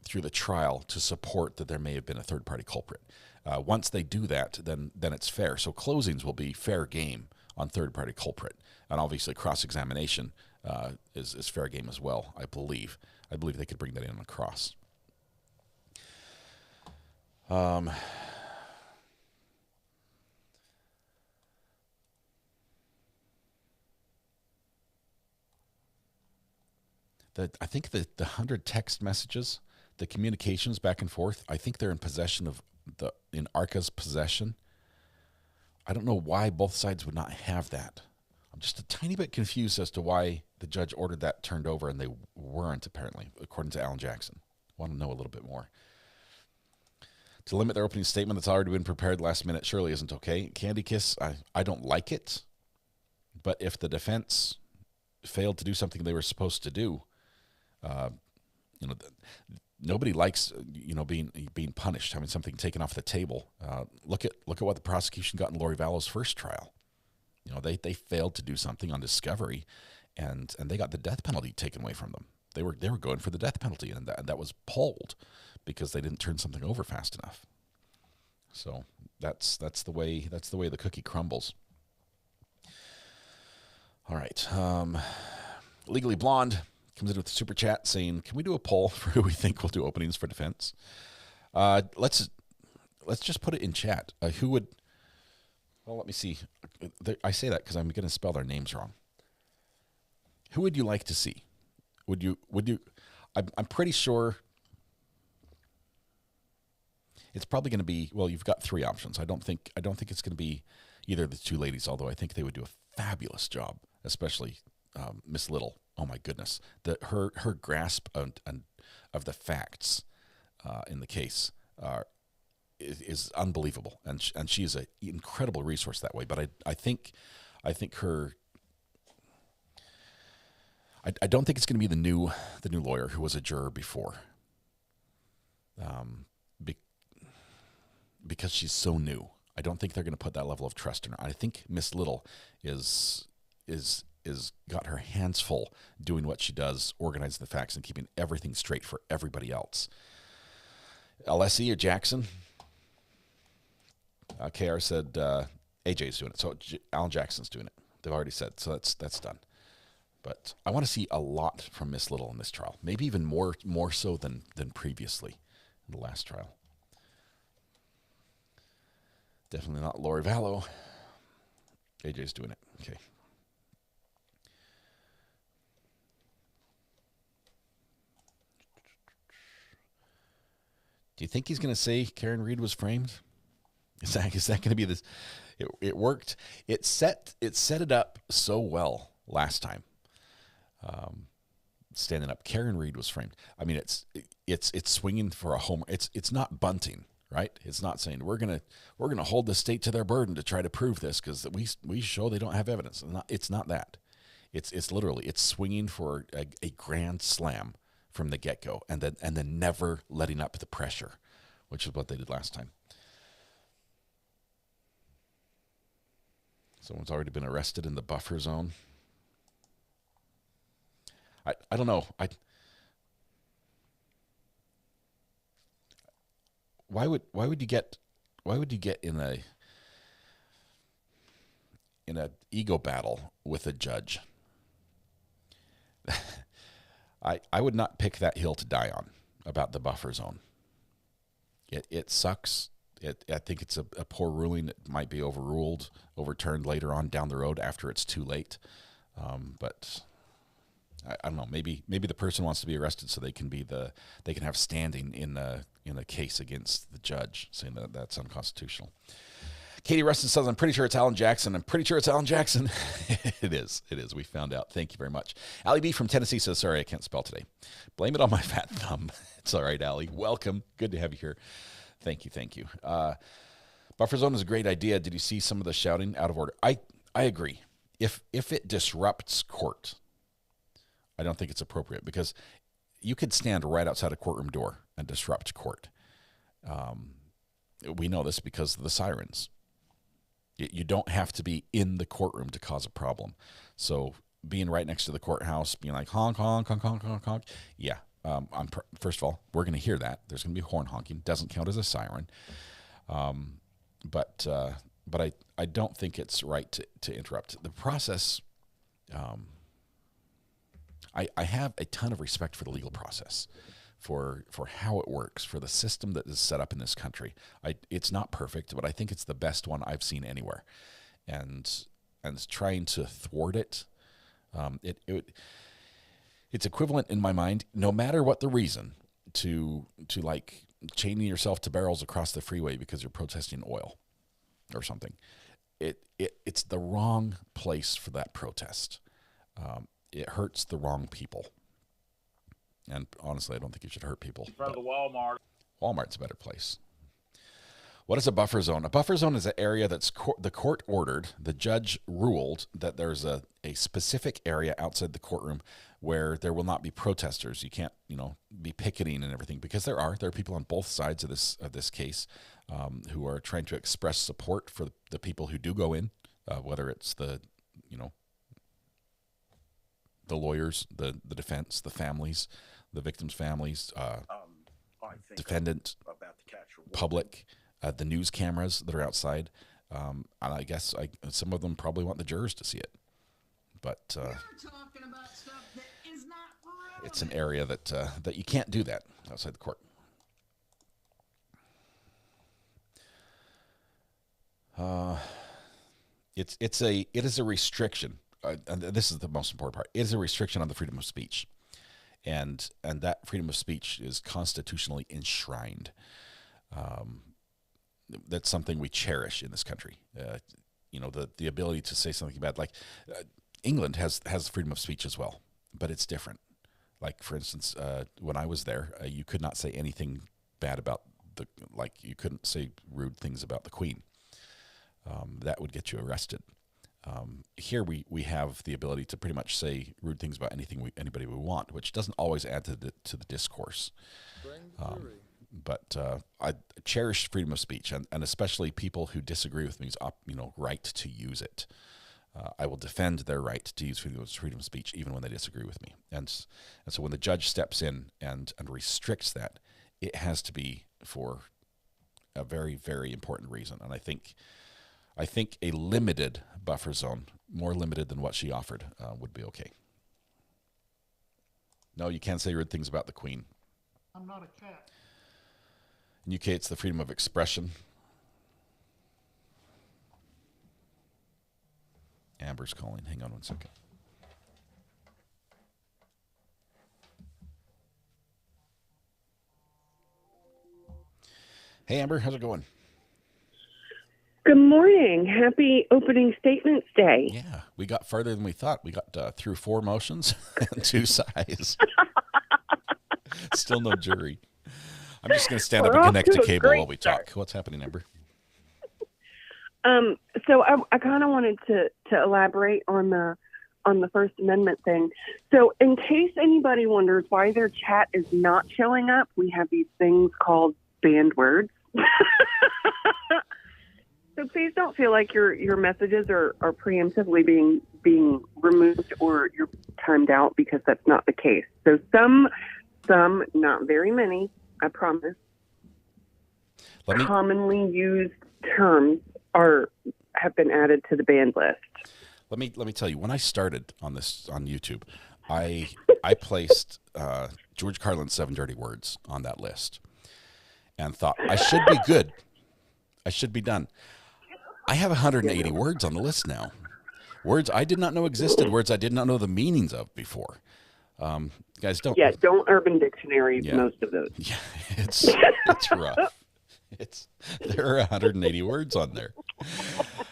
through the trial to support that there may have been a third-party culprit. Once they do that, then it's fair. So closings will be fair game on third-party culprit. And obviously cross-examination is fair game as well, I believe. I believe they could bring that in on cross. I think the 100 text messages, the communications back and forth, I think they're in possession of in ARCA's possession. I don't know why both sides would not have that. I'm just a tiny bit confused as to why the judge ordered that turned over and they weren't, apparently, according to Alan Jackson. I want to know a little bit more. To limit their opening statement that's already been prepared last minute surely isn't okay. Candy Kiss, I don't like it. But if the defense failed to do something they were supposed to do, nobody likes being punished, having something taken off the table. Look at what the prosecution got in Lori Vallow's first trial. They failed to do something on discovery, and they got the death penalty taken away from them. They were going for the death penalty, and that was pulled because they didn't turn something over fast enough. So that's the way the cookie crumbles. All right, Legally Blonde comes in with a super chat saying, "Can we do a poll for who we think will do openings for defense?" Let's just put it in chat. Who would? Well, let me see. I say that because I'm going to spell their names wrong. Who would you like to see? Would you? I'm pretty sure it's probably going to be. Well, you've got three options. I don't think it's going to be either of the two ladies. Although I think they would do a fabulous job, especially Miss Little. Oh my goodness, her grasp of the facts in the case is unbelievable, and she is an incredible resource that way. But I think her. I don't think it's going to be the new lawyer who was a juror before, because she's so new. I don't think they're going to put that level of trust in her. I think Miss Little is got her hands full doing what she does, organizing the facts and keeping everything straight for everybody else. Alessi or Jackson? KR said AJ's doing it, so Alan Jackson's doing it. They've already said, so that's done. But I want to see a lot from Miss Little in this trial, maybe even more so than previously in the last trial. Definitely not Lori Vallow. AJ's doing it. Okay. Do you think he's going to say Karen Reed was framed? Is that going to be this? It worked. It set it up so well last time. Standing up, Karen Reed was framed. I mean, it's swinging for a homer. It's not bunting, right? It's not saying we're gonna hold the state to their burden to try to prove this because we show they don't have evidence. It's not that. It's literally swinging for a grand slam from the get-go, and then never letting up the pressure, which is what they did last time. Someone's already been arrested in the buffer zone. I don't know. Why would you get in a ego battle with a judge? I would not pick that hill to die on about the buffer zone. It sucks. I think it's a poor ruling. It might be overturned later on down the road after it's too late. But I don't know. Maybe the person wants to be arrested so they can have standing in a case against the judge, saying that that's unconstitutional. Katie Rustin says, "I'm pretty sure it's Alan Jackson." I'm pretty sure it's Alan Jackson. It is. We found out. Thank you very much. Allie B from Tennessee says, "Sorry, I can't spell today. Blame it on my fat thumb." It's all right, Allie. Welcome. Good to have you here. Thank you. Buffer zone is a great idea. Did you see some of the shouting out of order? I agree. If it disrupts court, I don't think it's appropriate, because you could stand right outside a courtroom door and disrupt court. We know this because of the sirens. You don't have to be in the courtroom to cause a problem. So being right next to the courthouse, being like honk, honk, honk, honk, honk, honk. Yeah. First of all, we're going to hear that. There's going to be horn honking. Doesn't count as a siren. But but I don't think it's right to interrupt the process. I have a ton of respect for the legal process, for how it works, for the system that is set up in this country. It's not perfect, but I think it's the best one I've seen anywhere. And trying to thwart it, it's equivalent in my mind, no matter what the reason, to like chaining yourself to barrels across the freeway because you're protesting oil or something. It's the wrong place for that protest. It hurts the wrong people. And honestly, I don't think you should hurt people. In front of the Walmart. Walmart's a better place. What is a buffer zone? A buffer zone is an area that's the court ordered, the judge ruled that there's a specific area outside the courtroom where there will not be protesters. You can't, be picketing and everything, because there are people on both sides of this case who are trying to express support for the people who do go in, whether it's the lawyers, the defense, the families, the victims' families, defendant, public. The news cameras that are outside, and I guess some of them probably want the jurors to see it. But it's an area that you can't do that outside the court. It is a restriction, and this is the most important part. It is a restriction on the freedom of speech, and that freedom of speech is constitutionally enshrined. That's something we cherish in this country. The ability to say something bad. Like England has freedom of speech as well, but it's different. Like, for instance, when I was there, you could not say anything bad about you couldn't say rude things about the Queen. That would get you arrested. Here we have the ability to pretty much say rude things about anybody we want, which doesn't always add to the discourse. But I cherish freedom of speech, and especially people who disagree with me's right to use it. I will defend their right to use freedom of speech even when they disagree with me. And so when the judge steps in and restricts that, it has to be for a very, very important reason. And I think a limited buffer zone, more limited than what she offered, would be okay. No, you can't say rude things about the Queen. I'm not a cat. In UK, it's the freedom of expression. Amber's calling. Hang on one second. Hey, Amber, how's it going? Good morning. Happy opening statements day. Yeah, we got farther than we thought. We got through 4 motions and 2 sides. Still no jury. I'm just going to stand up and connect to cable while we talk. What's happening, Amber? So I kind of wanted to elaborate on the First Amendment thing. So in case anybody wonders why their chat is not showing up, we have these things called banned words. So please don't feel like your messages are preemptively being removed or you're timed out, because that's not the case. So some, not very many, I promise, commonly used terms have been added to the banned list. Let me tell you, when I started on this on YouTube, I placed George Carlin's 7 Dirty Words on that list and thought I should be good. I should be done. I have 180 words on the list now. Words I did not know existed, words I did not know the meanings of before. Guys, don't. Yeah, don't Urban Dictionary most of those. Yeah, it's rough. There are 180 words on there.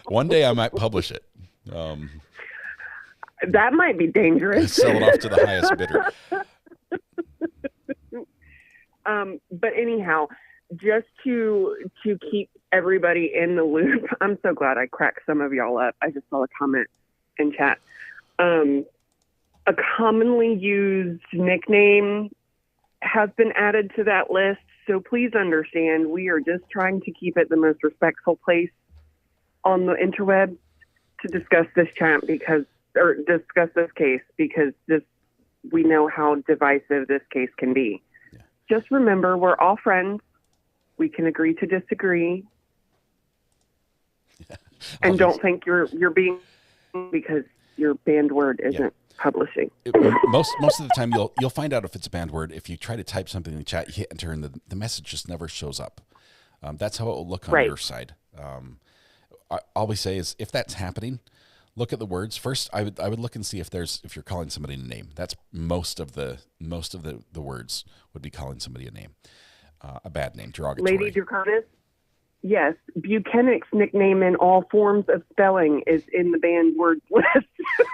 One day I might publish it. That might be dangerous. Sell it off to the highest bidder. But anyhow, just to keep everybody in the loop, I'm so glad I cracked some of y'all up. I just saw a comment in chat. A commonly used nickname has been added to that list. So please understand, we are just trying to keep it the most respectful place on the interweb to discuss this discuss this case, because we know how divisive this case can be. Yeah. Just remember, we're all friends. We can agree to disagree. Yeah. And don't think you're being because your banned word isn't publishing. Most of the time, you'll find out if it's a banned word if you try to type something in the chat, you hit enter, and the message just never shows up. That's how it will look on your side. All we say is if that's happening, look at the words first. I would look and see if you're calling somebody a name. That's most of the words would be calling somebody a name, a bad name, derogatory. Lady Draconis, yes, Buchanan's nickname in all forms of spelling is in the banned word list.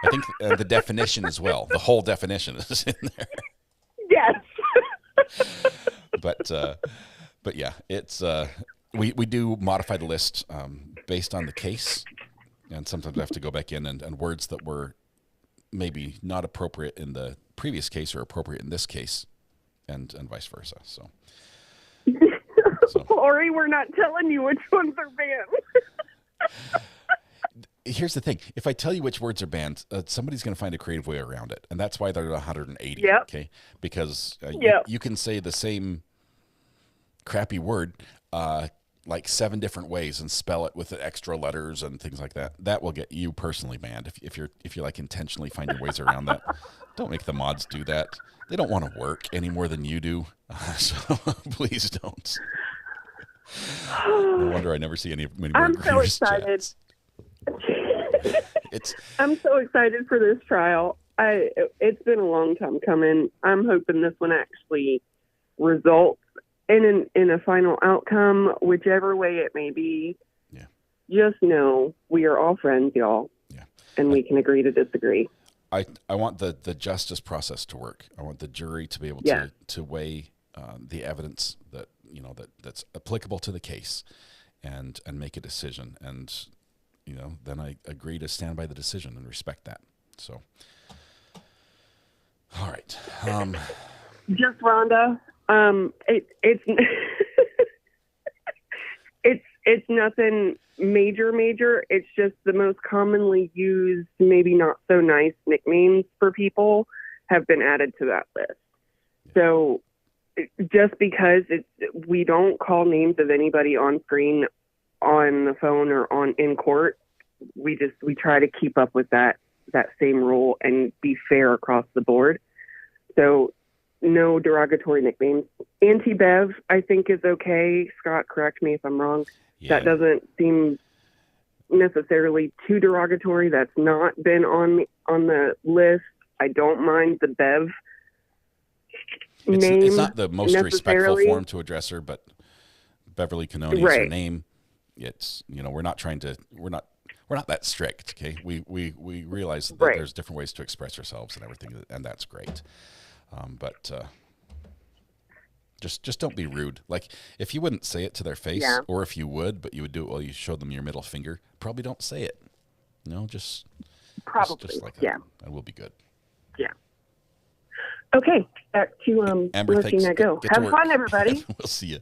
I think the definition as well. The whole definition is in there. Yes. But yeah, it's we do modify the list based on the case, and sometimes I have to go back in and words that were maybe not appropriate in the previous case are appropriate in this case, and vice versa. So. Lori, we're not telling you which ones are banned. Here's the thing. If I tell you which words are banned, somebody's going to find a creative way around it. And that's why they're at 180. Yep. Okay. Because you can say the same crappy word like 7 different ways and spell it with extra letters and things like that. That will get you personally banned if you're like intentionally finding ways around that. Don't make the mods do that. They don't want to work any more than you do. So please don't. No wonder I never see many more I'm so excited. I'm so excited for this trial. It's been a long time coming. I'm hoping this one actually results in a final outcome, whichever way it may be. Yeah. Just know we are all friends, y'all. Yeah. And we can agree to disagree. I want the justice process to work. I want the jury to be able to weigh the evidence that's applicable to the case and make a decision. And, then I agree to stand by the decision and respect that. So, all right. Just Rhonda. It's it's nothing major. It's just the most commonly used, maybe not so nice nicknames for people have been added to that list. So just because we don't call names of anybody on screen, on the phone, or in court, we try to keep up with that same rule and be fair across the board. So no derogatory nicknames. Anti-Bev, I think, is okay. Scott, correct me if I'm wrong. Yeah. That doesn't seem necessarily too derogatory. That's not been on the list. I don't mind the Bev name. It's not the most respectful form to address her, but Beverly Canoni is her name. It's we're not that strict. Okay, we realize that there's different ways to express ourselves and everything, and that's great. But just don't be rude. Like if you wouldn't say it to their face, or if you would, but you would do it while you showed them your middle finger, probably don't say it. Just like that, and we'll be good. Yeah. Okay, back to Amber, letting that go. Have fun, everybody. We'll see you.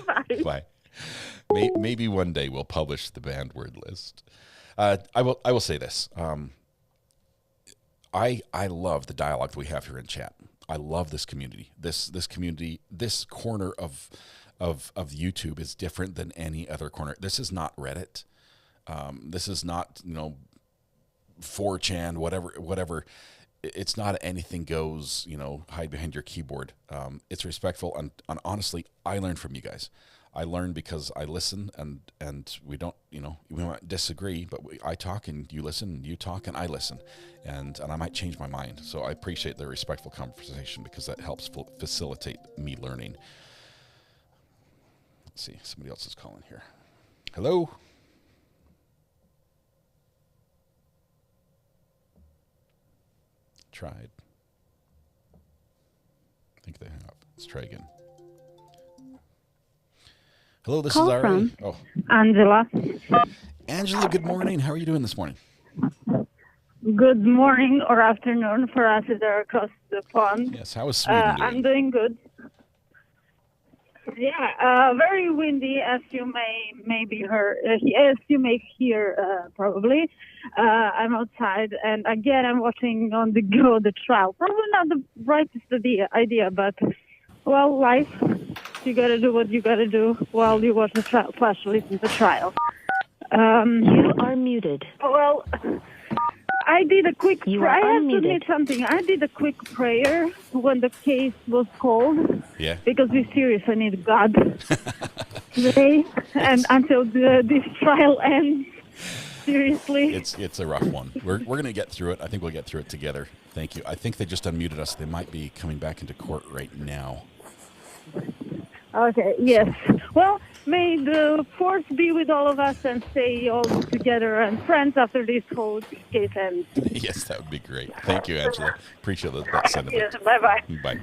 Bye. Bye. Maybe one day we'll publish the banned word list. I will say this. I love the dialogue that we have here in chat. I love this community. This community, this corner of YouTube is different than any other corner. This is not Reddit. This is not 4chan, whatever. It's not anything goes. Hide behind your keyboard. It's respectful, and honestly, I learn from you guys. I learn because I listen, and we don't, we might disagree, but I talk and you listen, and you talk and I listen, and I might change my mind. So I appreciate the respectful conversation because that helps facilitate me learning. Let's see, somebody else is calling here. Hello. Tried. I think they hung up. Let's try again. Hello, this is Ari. Angela. Angela, good morning. How are you doing this morning? Good morning or afternoon for us that are across the pond. Yes, how is Sweden doing? I'm doing good. Yeah, very windy, as you may hear, probably. I'm outside, and again, I'm watching on the go the trial. Probably not the brightest idea, but well, life. You gotta do what you gotta do while you watch the trial, especially the trial. You are muted. Well, I did a quick prayer. I have to unmuted. admit something. I did a quick prayer when the case was called. Yeah. Because we're serious. I need God today and until this trial ends. Seriously. It's a rough one. We're going to get through it. I think we'll get through it together. Thank you. I think they just unmuted us. They might be coming back into court right now. Okay, yes. Well, may the force be with all of us and stay all together and friends after this whole case ends. Yes, that would be great. Thank you, Angela. Appreciate that sentiment. Yes, bye-bye. Bye.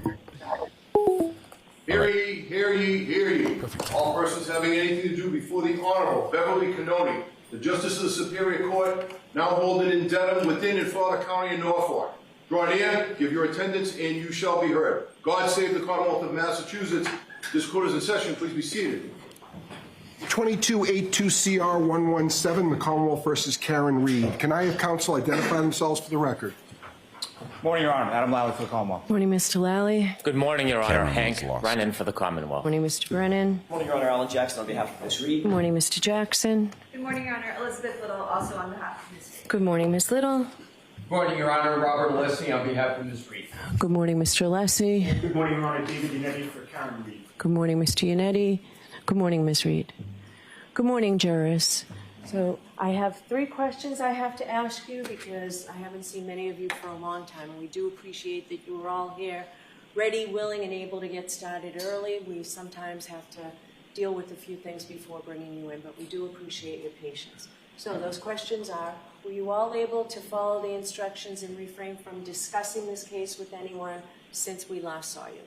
Hear ye, hear ye, hear ye. All persons having anything to do before the Honorable Beverly Cannoni, the Justice of the Superior Court, now holding in Dedham within and for the County of Norfolk. Draw near, give your attendance, and you shall be heard. God save the Commonwealth of Massachusetts. This court is in session. Please be seated. 2282CR117, the Commonwealth versus Karen Reed. Can I have counsel identify themselves for the record? Morning, Your Honor. Adam Lally for the Commonwealth. Morning, Mr. Lally. Good morning, Your Honor. Karen Hank was lost. Brennan for the Commonwealth. Morning, Mr. Brennan. Morning, Your Honor. Alan Jackson on behalf of Ms. Reed. Good morning, Mr. Jackson. Good morning, Your Honor. Elizabeth Little, also on behalf of Ms. Reed. Good morning, Ms. Little. Good morning, Your Honor. Robert Alessi on behalf of Ms. Reed. Good morning, Mr. Alessi. Good morning, Your Honor. David Yannetti for Karen Reed. Good morning, Mr. Yannetti. Good morning, Ms. Reed. Good morning, jurors. So I have 3 questions I have to ask you because I haven't seen many of you for a long time, and we do appreciate that you are all here ready, willing, and able to get started early. We sometimes have to deal with a few things before bringing you in, but we do appreciate your patience. So those questions are, were you all able to follow the instructions and refrain from discussing this case with anyone since we last saw you?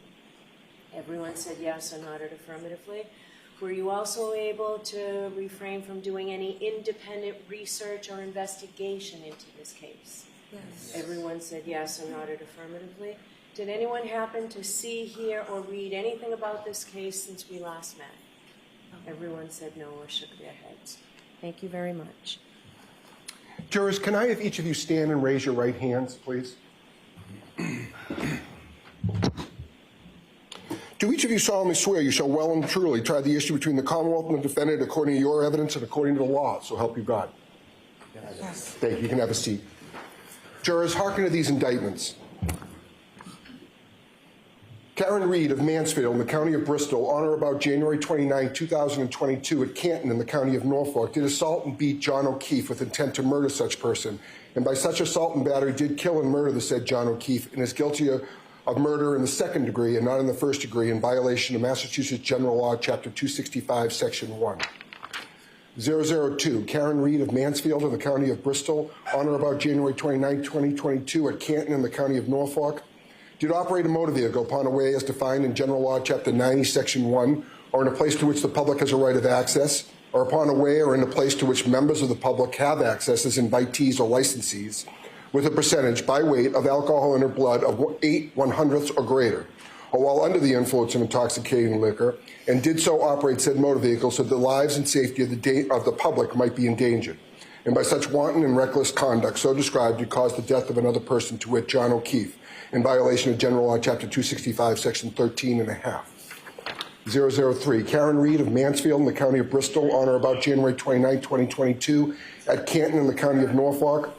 Everyone said yes or nodded affirmatively. Were you also able to refrain from doing any independent research or investigation into this case? Yes. Everyone said yes or nodded affirmatively. Did anyone happen to see, hear, or read anything about this case since we last met? Everyone said no or shook their heads. Thank you very much. Jurors, can I have each of you stand and raise your right hands, please? Do each of you solemnly swear you shall well and truly try the issue between the Commonwealth and the defendant according to your evidence and according to the law, so help you God? Yes. Thank you. You can have a seat. Jurors, hearken to these indictments. Karen Reed of Mansfield in the County of Bristol, on or about January 29, 2022 at Canton in the County of Norfolk, did assault and beat John O'Keefe with intent to murder such person, and by such assault and battery did kill and murder the said John O'Keefe, and is guilty of murder in the 2nd degree and not in the 1st degree in violation of Massachusetts General Law, Chapter 265, Section 1. 002, Karen Reed of Mansfield in the County of Bristol, on or about January 29, 2022 at Canton in the County of Norfolk, did operate a motor vehicle upon a way as defined in General Law, Chapter 90, Section 1, or in a place to which the public has a right of access, or upon a way or in a place to which members of the public have access as invitees or licensees, with a percentage by weight of alcohol in her blood of 8/100ths or greater, or while under the influence of intoxicating liquor, and did so operate said motor vehicle so that the lives and safety of the public might be endangered, and by such wanton and reckless conduct so described to cause the death of another person, to wit, John O'Keefe, in violation of General Law, Chapter 265, Section 13.5. 003, Karen Reed of Mansfield in the County of Bristol, on or about January 29, 2022 at Canton in the County of Norfolk,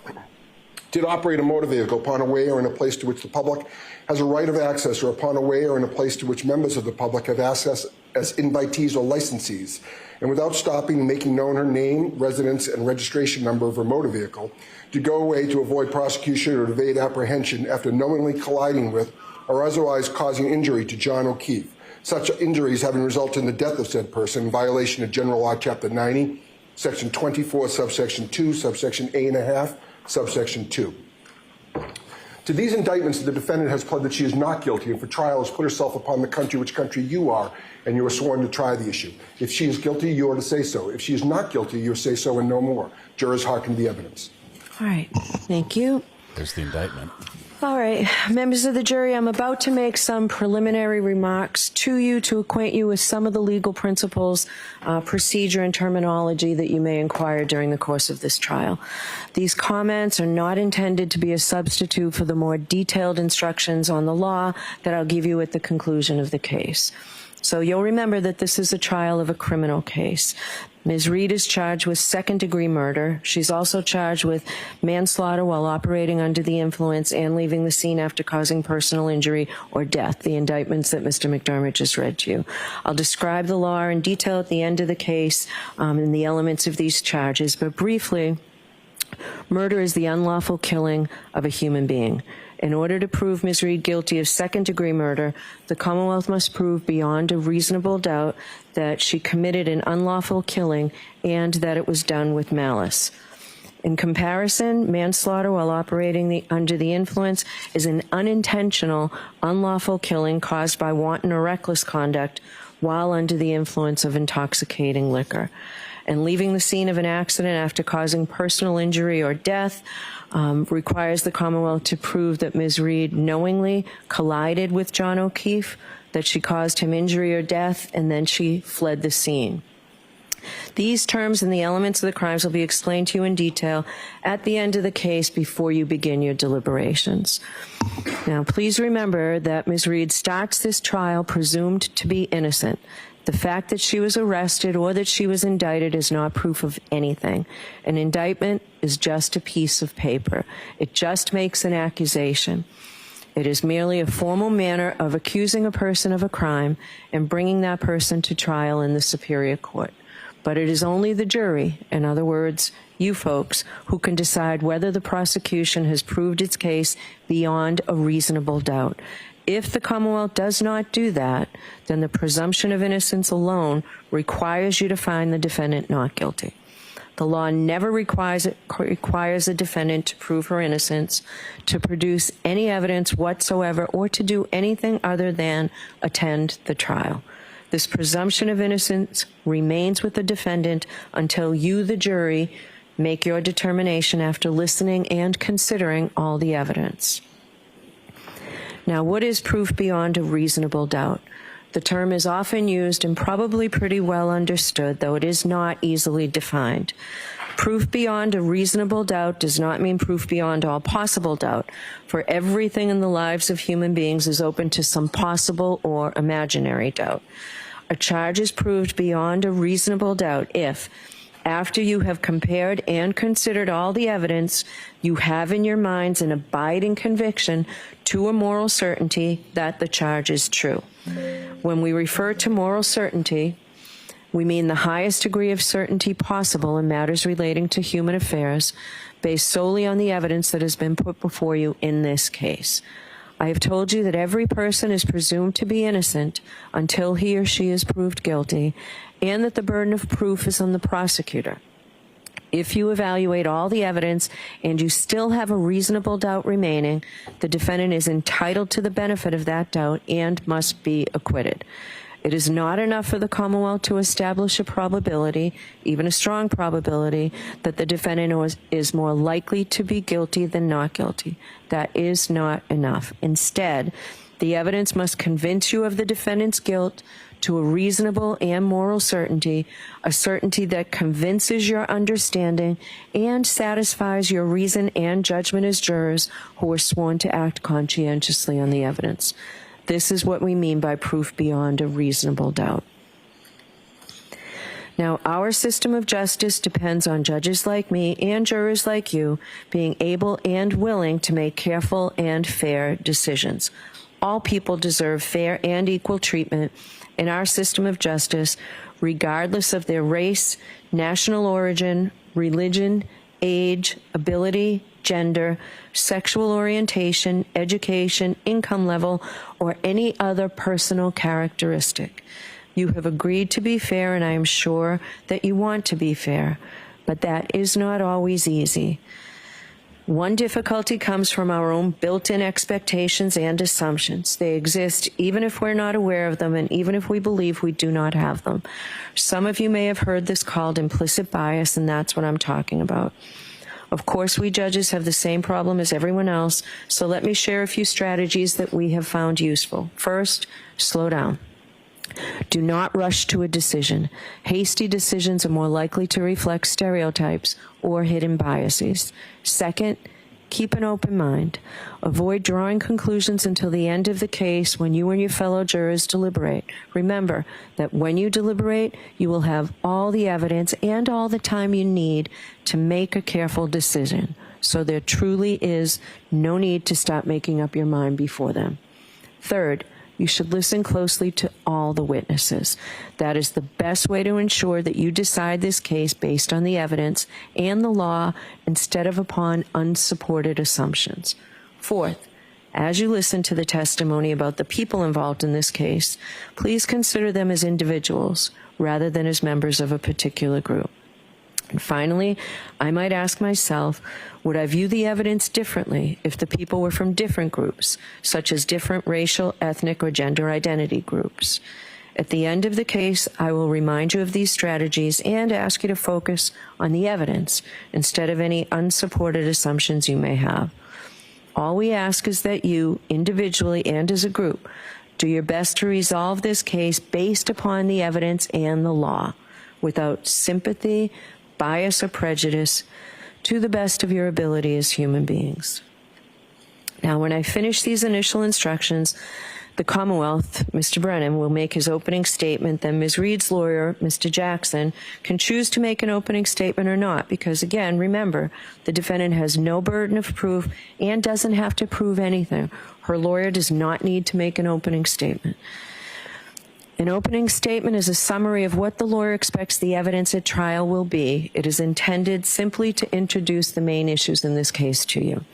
did operate a motor vehicle upon a way or in a place to which the public has a right of access, or upon a way or in a place to which members of the public have access as invitees or licensees, and without stopping and making known her name, residence, and registration number of her motor vehicle, to go away to avoid prosecution or evade apprehension after knowingly colliding with or otherwise causing injury to John O'Keefe, such injuries having resulted in the death of said person in violation of General Law, Chapter 90, Section 24, Subsection 2, Subsection A.5, Subsection 2. To these indictments, the defendant has pled that she is not guilty and for trial has put herself upon the country which country you are, and you are sworn to try the issue. If she is guilty, you are to say so. If she is not guilty, you say so and no more. Jurors, hearken to the evidence. All right. Thank you. There's the indictment. All right, members of the jury, I'm about to make some preliminary remarks to you to acquaint you with some of the legal principles, procedure, and terminology that you may inquire during the course of this trial. These comments are not intended to be a substitute for the more detailed instructions on the law that I'll give you at the conclusion of the case. So you'll remember that this is a trial of a criminal case. Ms. Reed is charged with second-degree murder. She's also charged with manslaughter while operating under the influence and leaving the scene after causing personal injury or death, the indictments that Mr. McDermott just read to you. I'll describe the law in detail at the end of the case and the elements of these charges, but briefly, murder is the unlawful killing of a human being. In order to prove Ms. Reed guilty of second-degree murder, the Commonwealth must prove beyond a reasonable doubt that she committed an unlawful killing and that it was done with malice. In comparison, manslaughter while operating under the influence is an unintentional, unlawful killing caused by wanton or reckless conduct while under the influence of intoxicating liquor. And leaving the scene of an accident after causing personal injury or death requires the Commonwealth to prove that Ms. Reed knowingly collided with John O'Keefe, that she caused him injury or death, and then she fled the scene. These terms and the elements of the crimes will be explained to you in detail at the end of the case before you begin your deliberations. Now, please remember that Ms. Reed starts this trial presumed to be innocent. The fact that she was arrested or that she was indicted is not proof of anything. An indictment is just a piece of paper. It just makes an accusation. It is merely a formal manner of accusing a person of a crime and bringing that person to trial in the Superior Court. But it is only the jury, in other words, you folks, who can decide whether the prosecution has proved its case beyond a reasonable doubt. If the Commonwealth does not do that, then the presumption of innocence alone requires you to find the defendant not guilty. The law never requires a defendant to prove her innocence, to produce any evidence whatsoever, or to do anything other than attend the trial. This presumption of innocence remains with the defendant until you, the jury, make your determination after listening and considering all the evidence. Now, what is proof beyond a reasonable doubt? The term is often used and probably pretty well understood, though it is not easily defined. Proof beyond a reasonable doubt does not mean proof beyond all possible doubt, for everything in the lives of human beings is open to some possible or imaginary doubt. A charge is proved beyond a reasonable doubt if, after you have compared and considered all the evidence, you have in your minds an abiding conviction to a moral certainty that the charge is true. When we refer to moral certainty, we mean the highest degree of certainty possible in matters relating to human affairs, based solely on the evidence that has been put before you in this case. I have told you that every person is presumed to be innocent until he or she is proved guilty, and that the burden of proof is on the prosecutor. If you evaluate all the evidence and you still have a reasonable doubt remaining, the defendant is entitled to the benefit of that doubt and must be acquitted. It is not enough for the Commonwealth to establish a probability, even a strong probability, that the defendant is more likely to be guilty than not guilty. That is not enough. Instead, the evidence must convince you of the defendant's guilt to a reasonable and moral certainty, a certainty that convinces your understanding and satisfies your reason and judgment as jurors who are sworn to act conscientiously on the evidence. This is what we mean by proof beyond a reasonable doubt. Now, our system of justice depends on judges like me and jurors like you being able and willing to make careful and fair decisions. All people deserve fair and equal treatment in our system of justice, regardless of their race, national origin, religion, age, ability, gender, sexual orientation, education, income level, or any other personal characteristic. You have agreed to be fair, and I am sure that you want to be fair, but that is not always easy. One difficulty comes from our own built-in expectations and assumptions. They exist even if we're not aware of them and even if we believe we do not have them. Some of you may have heard this called implicit bias, and that's what I'm talking about. Of course, we judges have the same problem as everyone else, so let me share a few strategies that we have found useful. First, slow down. Do not rush to a decision. Hasty decisions are more likely to reflect stereotypes or hidden biases. Second, Keep an open mind. Avoid drawing conclusions until the end of the case when you and your fellow jurors deliberate. Remember that when you deliberate, you will have all the evidence and all the time you need to make a careful decision. So there truly is no need to stop making up your mind before then. Third, you should listen closely to all the witnesses. That is the best way to ensure that you decide this case based on the evidence and the law instead of upon unsupported assumptions. Fourth, as you listen to the testimony about the people involved in this case, please consider them as individuals rather than as members of a particular group. And finally, I might ask myself, would I view the evidence differently if the people were from different groups, such as different racial, ethnic, or gender identity groups? At the end of the case, I will remind you of these strategies and ask you to focus on the evidence instead of any unsupported assumptions you may have. All we ask is that you, individually and as a group, do your best to resolve this case based upon the evidence and the law, without sympathy, bias, or prejudice, to the best of your ability as human beings. Now, when I finish these initial instructions, the Commonwealth, Mr. Brennan, will make his opening statement, then Ms. Reed's lawyer, Mr. Jackson, can choose to make an opening statement or not, because again, remember, the defendant has no burden of proof and doesn't have to prove anything. Her lawyer does not need to make an opening statement. An opening statement is a summary of what the lawyer expects the evidence at trial will be. It is intended simply to introduce the main issues in this case to you.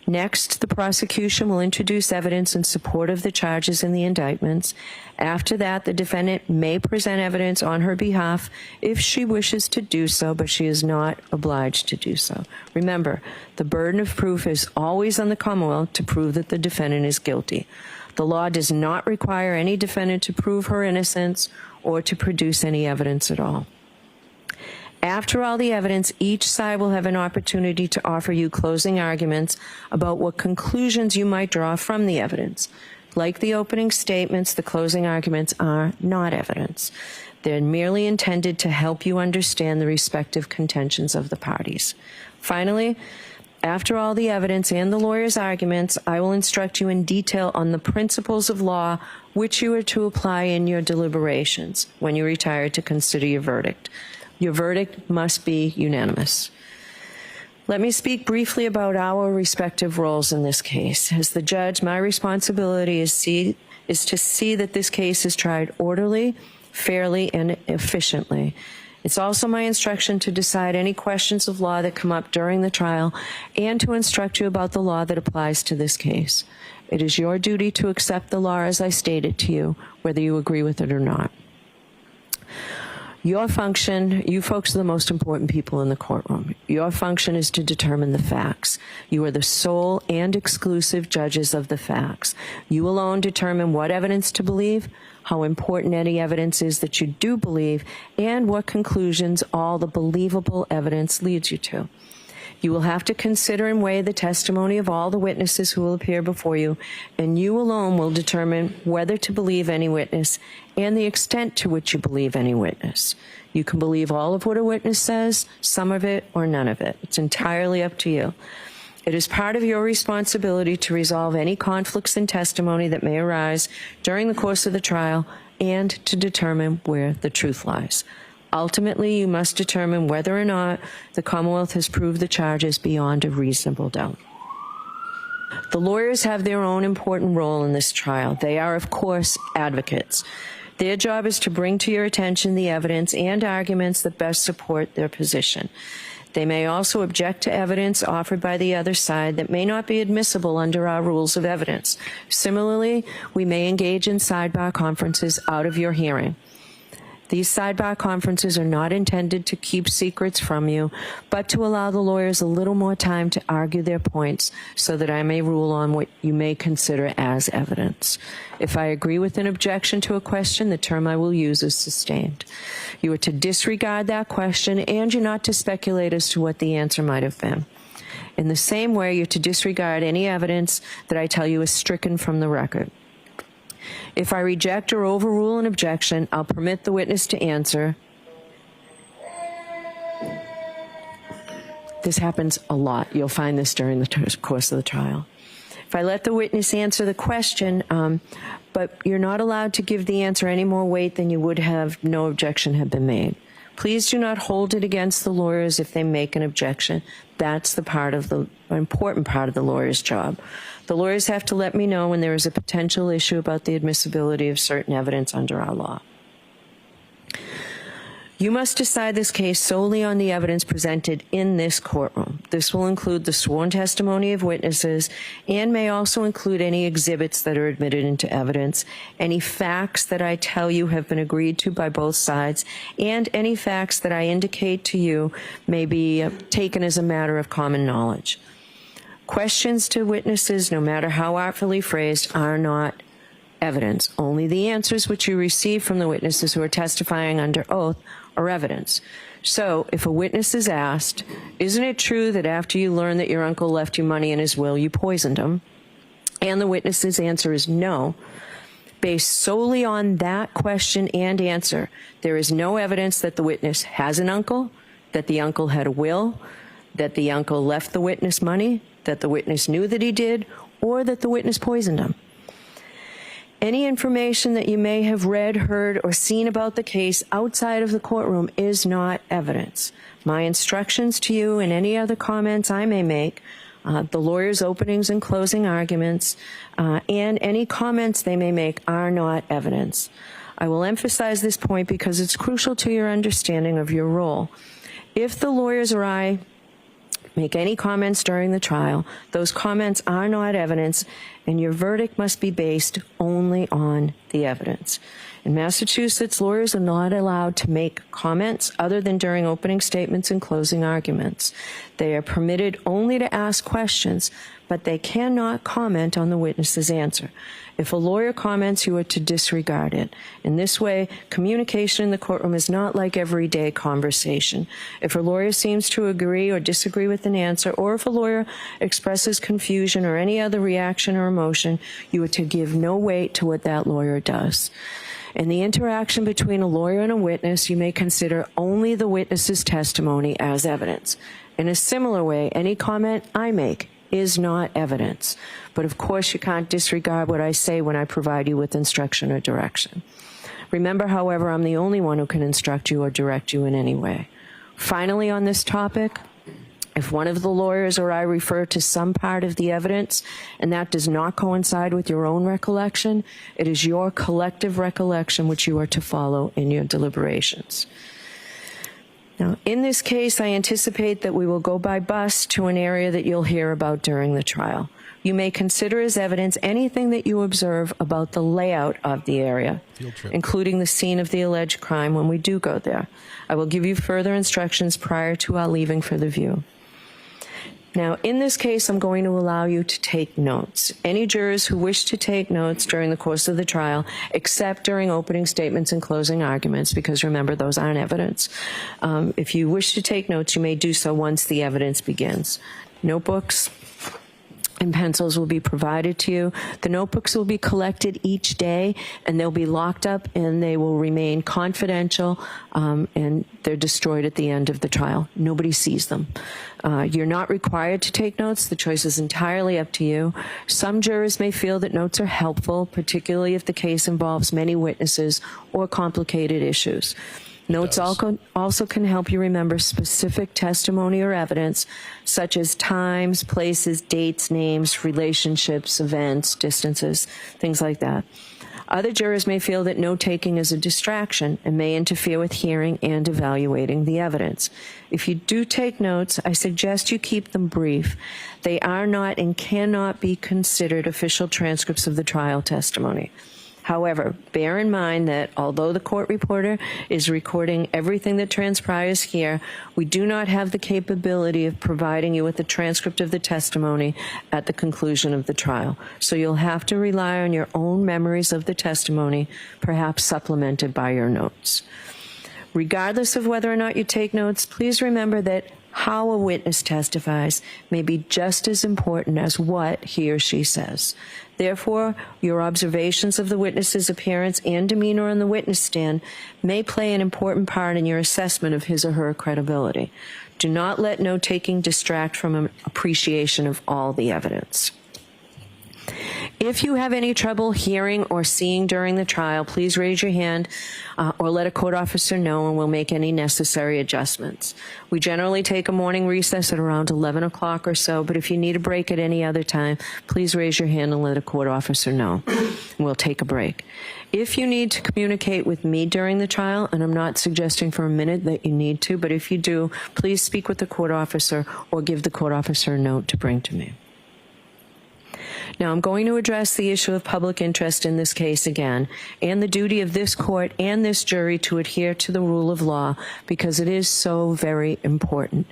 Next, the prosecution will introduce evidence in support of the charges in the indictments. After that, the defendant may present evidence on her behalf if she wishes to do so, but she is not obliged to do so. Remember, the burden of proof is always on the Commonwealth to prove that the defendant is guilty. The law does not require any defendant to prove her innocence or to produce any evidence at all. After all the evidence, each side will have an opportunity to offer you closing arguments about what conclusions you might draw from the evidence. Like the opening statements, the closing arguments are not evidence. They're merely intended to help you understand the respective contentions of the parties. Finally, after all the evidence and the lawyer's arguments, I will instruct you in detail on the principles of law which you are to apply in your deliberations when you retire to consider your verdict. Your verdict must be unanimous. Let me speak briefly about our respective roles in this case. As the judge, my responsibility is to see that this case is tried orderly, fairly, and efficiently. It's also my instruction to decide any questions of law that come up during the trial and to instruct you about the law that applies to this case. It is your duty to accept the law as I stated to you, whether you agree with it or not. Your function, you folks are the most important people in the courtroom. Your function is to determine the facts. You are the sole and exclusive judges of the facts. You alone determine what evidence to believe, how important any evidence is that you do believe, and what conclusions all the believable evidence leads you to. You will have to consider and weigh the testimony of all the witnesses who will appear before you, and you alone will determine whether to believe any witness and the extent to which you believe any witness. You can believe all of what a witness says, some of it, or none of it. It's entirely up to you. It is part of your responsibility to resolve any conflicts in testimony that may arise during the course of the trial and to determine where the truth lies. Ultimately, you must determine whether or not the Commonwealth has proved the charges beyond a reasonable doubt. The lawyers have their own important role in this trial. They are, of course, advocates. Their job is to bring to your attention the evidence and arguments that best support their position. They may also object to evidence offered by the other side that may not be admissible under our rules of evidence. Similarly, we may engage in sidebar conferences out of your hearing. These sidebar conferences are not intended to keep secrets from you, but to allow the lawyers a little more time to argue their points so that I may rule on what you may consider as evidence. If I agree with an objection to a question, the term I will use is sustained. You are to disregard that question, and you're not to speculate as to what the answer might have been. In the same way, you're to disregard any evidence that I tell you is stricken from the record. If I reject or overrule an objection, I'll permit the witness to answer. This happens a lot. You'll find this during the course of the trial. If I let the witness answer the question, but you're not allowed to give the answer any more weight than you would have no objection had been made. Please do not hold it against the lawyers if they make an objection. That's the important part of the lawyer's job. The lawyers have to let me know when there is a potential issue about the admissibility of certain evidence under our law. You must decide this case solely on the evidence presented in this courtroom. This will include the sworn testimony of witnesses and may also include any exhibits that are admitted into evidence, any facts that I tell you have been agreed to by both sides, and any facts that I indicate to you may be taken as a matter of common knowledge. Questions to witnesses, no matter how artfully phrased, are not evidence. Only the answers which you receive from the witnesses who are testifying under oath are evidence. So if a witness is asked, isn't it true that after you learned that your uncle left you money in his will, you poisoned him? And the witness's answer is no. Based solely on that question and answer, there is no evidence that the witness has an uncle, that the uncle had a will, that the uncle left the witness money, that the witness knew that he did, or that the witness poisoned him. Any information that you may have read, heard, or seen about the case outside of the courtroom is not evidence. My instructions to you and any other comments I may make, the lawyer's openings and closing arguments, and any comments they may make are not evidence. I will emphasize this point because it's crucial to your understanding of your role. If the lawyers or I make any comments during the trial, those comments are not evidence, and your verdict must be based only on the evidence. In Massachusetts, lawyers are not allowed to make comments other than during opening statements and closing arguments. They are permitted only to ask questions, but they cannot comment on the witness's answer. If a lawyer comments, you are to disregard it. In this way, communication in the courtroom is not like everyday conversation. If a lawyer seems to agree or disagree with an answer, or if a lawyer expresses confusion or any other reaction or emotion, you are to give no weight to what that lawyer does. In the interaction between a lawyer and a witness, you may consider only the witness's testimony as evidence. In a similar way, any comment I make is not evidence. But of course, you can't disregard what I say when I provide you with instruction or direction. Remember, however, I'm the only one who can instruct you or direct you in any way. Finally, on this topic, if one of the lawyers or I refer to some part of the evidence and that does not coincide with your own recollection, it is your collective recollection which you are to follow in your deliberations. Now, in this case, I anticipate that we will go by bus to an area that you'll hear about during the trial. You may consider as evidence anything that you observe about the layout of the area, including the scene of the alleged crime when we do go there. I will give you further instructions prior to our leaving for the view. Now, in this case, I'm going to allow you to take notes. Any jurors who wish to take notes during the course of the trial, except during opening statements and closing arguments, because remember, those aren't evidence. If you wish to take notes, you may do so once the evidence begins. Notebooks and pencils will be provided to you. The notebooks will be collected each day, and they'll be locked up, and they will remain confidential, and they're destroyed at the end of the trial. Nobody sees them. You're not required to take notes. The choice is entirely up to you. Some jurors may feel that notes are helpful, particularly if the case involves many witnesses or complicated issues. Notes also can help you remember specific testimony or evidence, such as times, places, dates, names, relationships, events, distances, things like that. Other jurors may feel that note-taking is a distraction and may interfere with hearing and evaluating the evidence. If you do take notes, I suggest you keep them brief. They are not and cannot be considered official transcripts of the trial testimony. However, bear in mind that although the court reporter is recording everything that transpires here, we do not have the capability of providing you with a transcript of the testimony at the conclusion of the trial. So you'll have to rely on your own memories of the testimony, perhaps supplemented by your notes. Regardless of whether or not you take notes, please remember that how a witness testifies may be just as important as what he or she says. Therefore, your observations of the witness's appearance and demeanor on the witness stand may play an important part in your assessment of his or her credibility. Do not let note-taking distract from an appreciation of all the evidence. If you have any trouble hearing or seeing during the trial, please raise your hand or let a court officer know, and we'll make any necessary adjustments. We generally take a morning recess at around 11 o'clock or so, but if you need a break at any other time, please raise your hand and let a court officer know. We'll take a break. If you need to communicate with me during the trial, and I'm not suggesting for a minute that you need to, but if you do, please speak with the court officer or give the court officer a note to bring to me. Now, I'm going to address the issue of public interest in this case again, and the duty of this court and this jury to adhere to the rule of law, because it is so very important.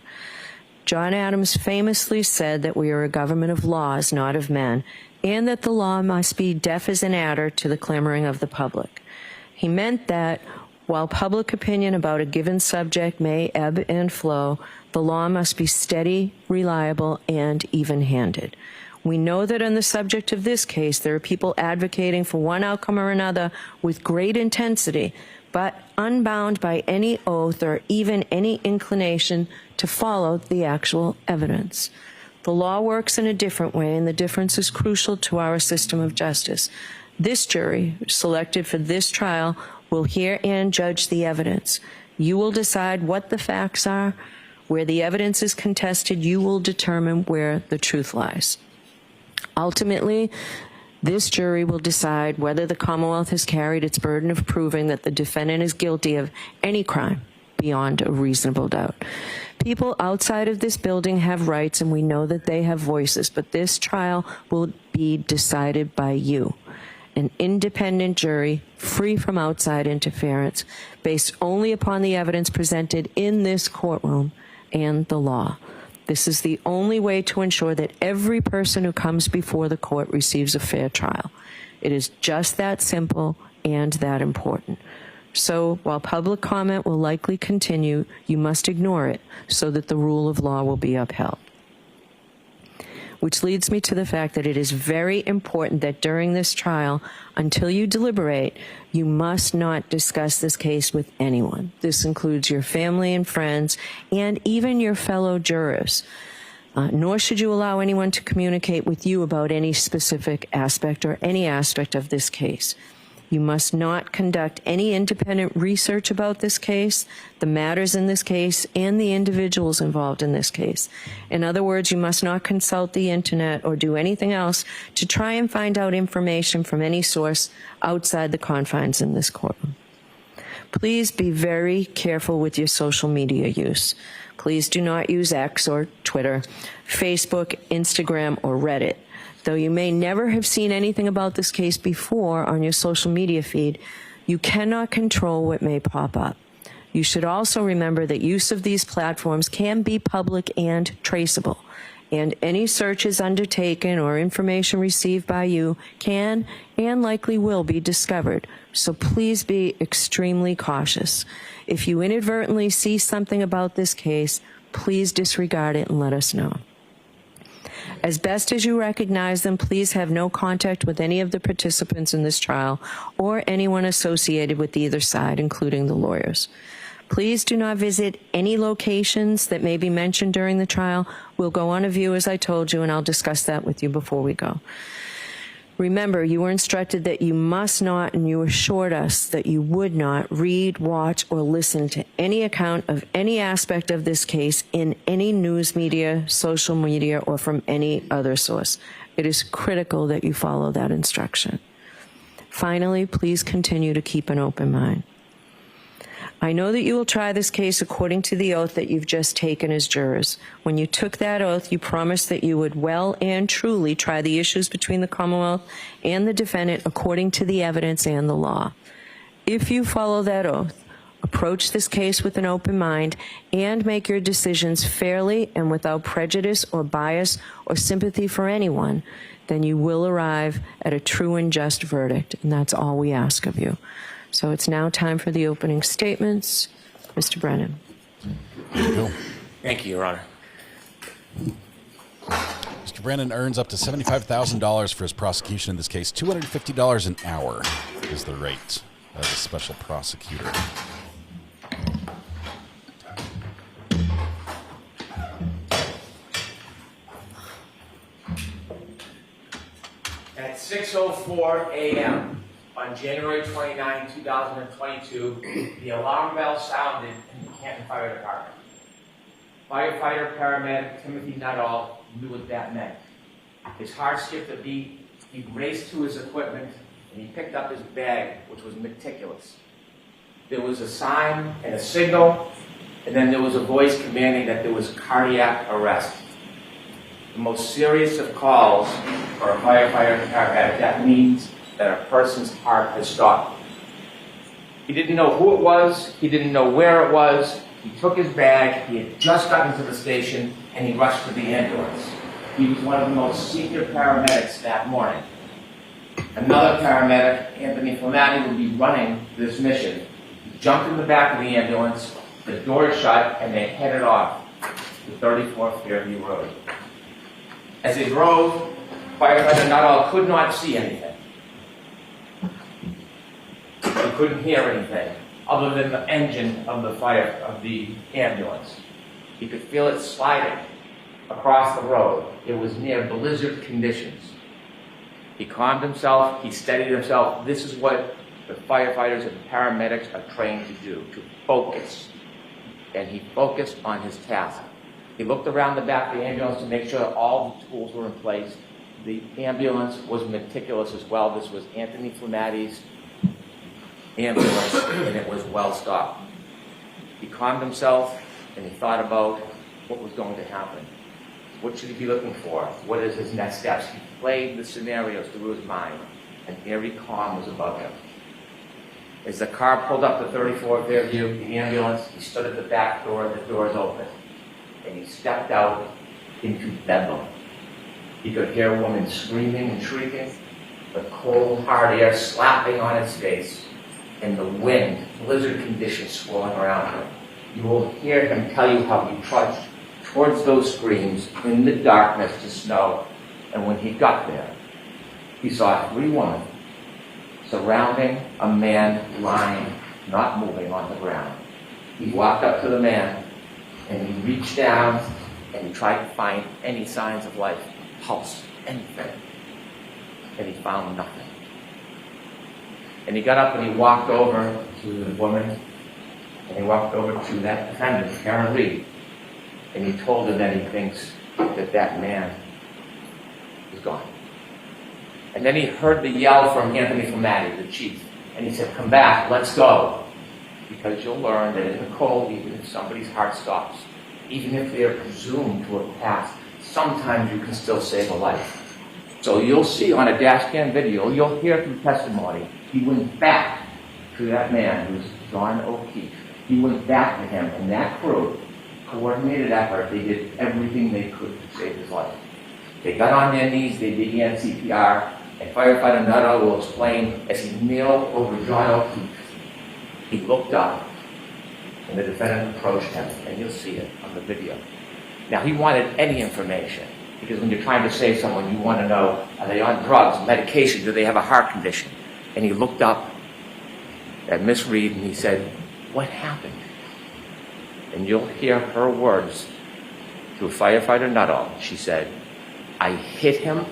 John Adams famously said that we are a government of laws, not of men, and that the law must be deaf as an adder to the clamoring of the public. He meant that while public opinion about a given subject may ebb and flow, the law must be steady, reliable, and even-handed. We know that on the subject of this case, there are people advocating for one outcome or another with great intensity, but unbound by any oath or even any inclination to follow the actual evidence. The law works in a different way, and the difference is crucial to our system of justice. This jury, selected for this trial, will hear and judge the evidence. You will decide what the facts are. Where the evidence is contested, you will determine where the truth lies. Ultimately, this jury will decide whether the Commonwealth has carried its burden of proving that the defendant is guilty of any crime beyond a reasonable doubt. People outside of this building have rights, and we know that they have voices, but this trial will be decided by you, an independent jury, free from outside interference, based only upon the evidence presented in this courtroom and the law. This is the only way to ensure that every person who comes before the court receives a fair trial. It is just that simple and that important. So while public comment will likely continue, you must ignore it so that the rule of law will be upheld. Which leads me to the fact that it is very important that during this trial, until you deliberate, you must not discuss this case with anyone. This includes your family and friends, and even your fellow jurors. Nor should you allow anyone to communicate with you about any specific aspect or any aspect of this case. You must not conduct any independent research about this case, the matters in this case, and the individuals involved in this case. In other words, you must not consult the internet or do anything else to try and find out information from any source outside the confines in this courtroom. Please be very careful with your social media use. Please do not use X or Twitter, Facebook, Instagram, or Reddit. Though you may never have seen anything about this case before on your social media feed, you cannot control what may pop up. You should also remember that use of these platforms can be public and traceable, and any searches undertaken or information received by you can and likely will be discovered. So please be extremely cautious. If you inadvertently see something about this case, please disregard it and let us know. As best as you recognize them, please have no contact with any of the participants in this trial or anyone associated with either side, including the lawyers. Please do not visit any locations that may be mentioned during the trial. We'll go on a view, as I told you, and I'll discuss that with you before we go. Remember, you were instructed that you must not, and you assured us that you would not read, watch, or listen to any account of any aspect of this case in any news media, social media, or from any other source. It is critical that you follow that instruction. Finally, please continue to keep an open mind. I know that you will try this case according to the oath that you've just taken as jurors. When you took that oath, you promised that you would well and truly try the issues between the Commonwealth and the defendant according to the evidence and the law. If you follow that oath, approach this case with an open mind, and make your decisions fairly and without prejudice or bias or sympathy for anyone, then you will arrive at a true and just verdict, and that's all we ask of you. So it's now time for the opening statements. Mr. Brennan. Thank you, Your Honor. Mr. Brennan earns up to $75,000 for his prosecution in this case. $250 an hour is the rate as a special prosecutor. At 6:04 a.m. on January 29, 2022, the alarm bell sounded in the Canton Fire Department. Firefighter paramedic Timothy Nuttall knew what that meant. His heart skipped a beat, he raced to his equipment, and he picked up his bag, which was meticulous. There was a sign and a signal, and then there was a voice commanding that there was cardiac arrest. The most serious of calls for a firefighter paramedic, that means that a person's heart has stopped. He didn't know who it was, he didn't know where it was, he took his bag, he had just gotten to the station, and he rushed to the ambulance. He was one of the most senior paramedics that morning. Another paramedic, Anthony Flamati, would be running this mission. He jumped in the back of the ambulance, the door shut, and they headed off to 34 Fairview Road. As they drove, firefighter Nuttall could not see anything. He couldn't hear anything other than the engine of the ambulance. He could feel it sliding across the road. It was near blizzard conditions. He calmed himself, he steadied himself. This is what the firefighters and paramedics are trained to do, to focus. And he focused on his task. He looked around the back of the ambulance to make sure all the tools were in place. The ambulance was meticulous as well. This was Anthony Flamati's ambulance, and it was well stocked. He calmed himself, and he thought about what was going to happen. What should he be looking for? What is his next steps? He played the scenarios through his mind, and eerie calm was above him. As the car pulled up to 34 Fairview, the ambulance, he stood at the back door, the doors open, and he stepped out into bedlam. He could hear a woman screaming and shrieking, the cold, hard air slapping on his face, and the wind, blizzard conditions swirling around him. You will hear him tell you how he trudged towards those screams in the darkness to snow, and when he got there, he saw 3 women surrounding a man lying, not moving on the ground. He walked up to the man, and he reached down, and he tried to find any signs of life, pulse, anything, and he found nothing. And he got up and he walked over to the woman, and he walked over to that defendant, Karen Reed, and he told her that he thinks that that man is gone. And then he heard the yell from Anthony Flamati, the chief, and he said, "Come back, let's go." Because you'll learn that in the cold, even if somebody's heart stops, even if they are presumed to have passed, sometimes you can still save a life. So you'll see on a dash cam video, you'll hear through testimony, he went back to that man, who's John O'Keefe. He went back to him, and that crew, coordinated effort, they did everything they could to save his life. They got on their knees, they began CPR, and firefighter Nuttall will explain as he kneeled over John O'Keefe. He looked up, and the defendant approached him, and you'll see it on the video. Now, he wanted any information, because when you're trying to save someone, you want to know, are they on drugs, medication, do they have a heart condition? And he looked up at Miss Reed, and he said, "What happened?" And you'll hear her words to firefighter Nuttall. She said, "I hit him,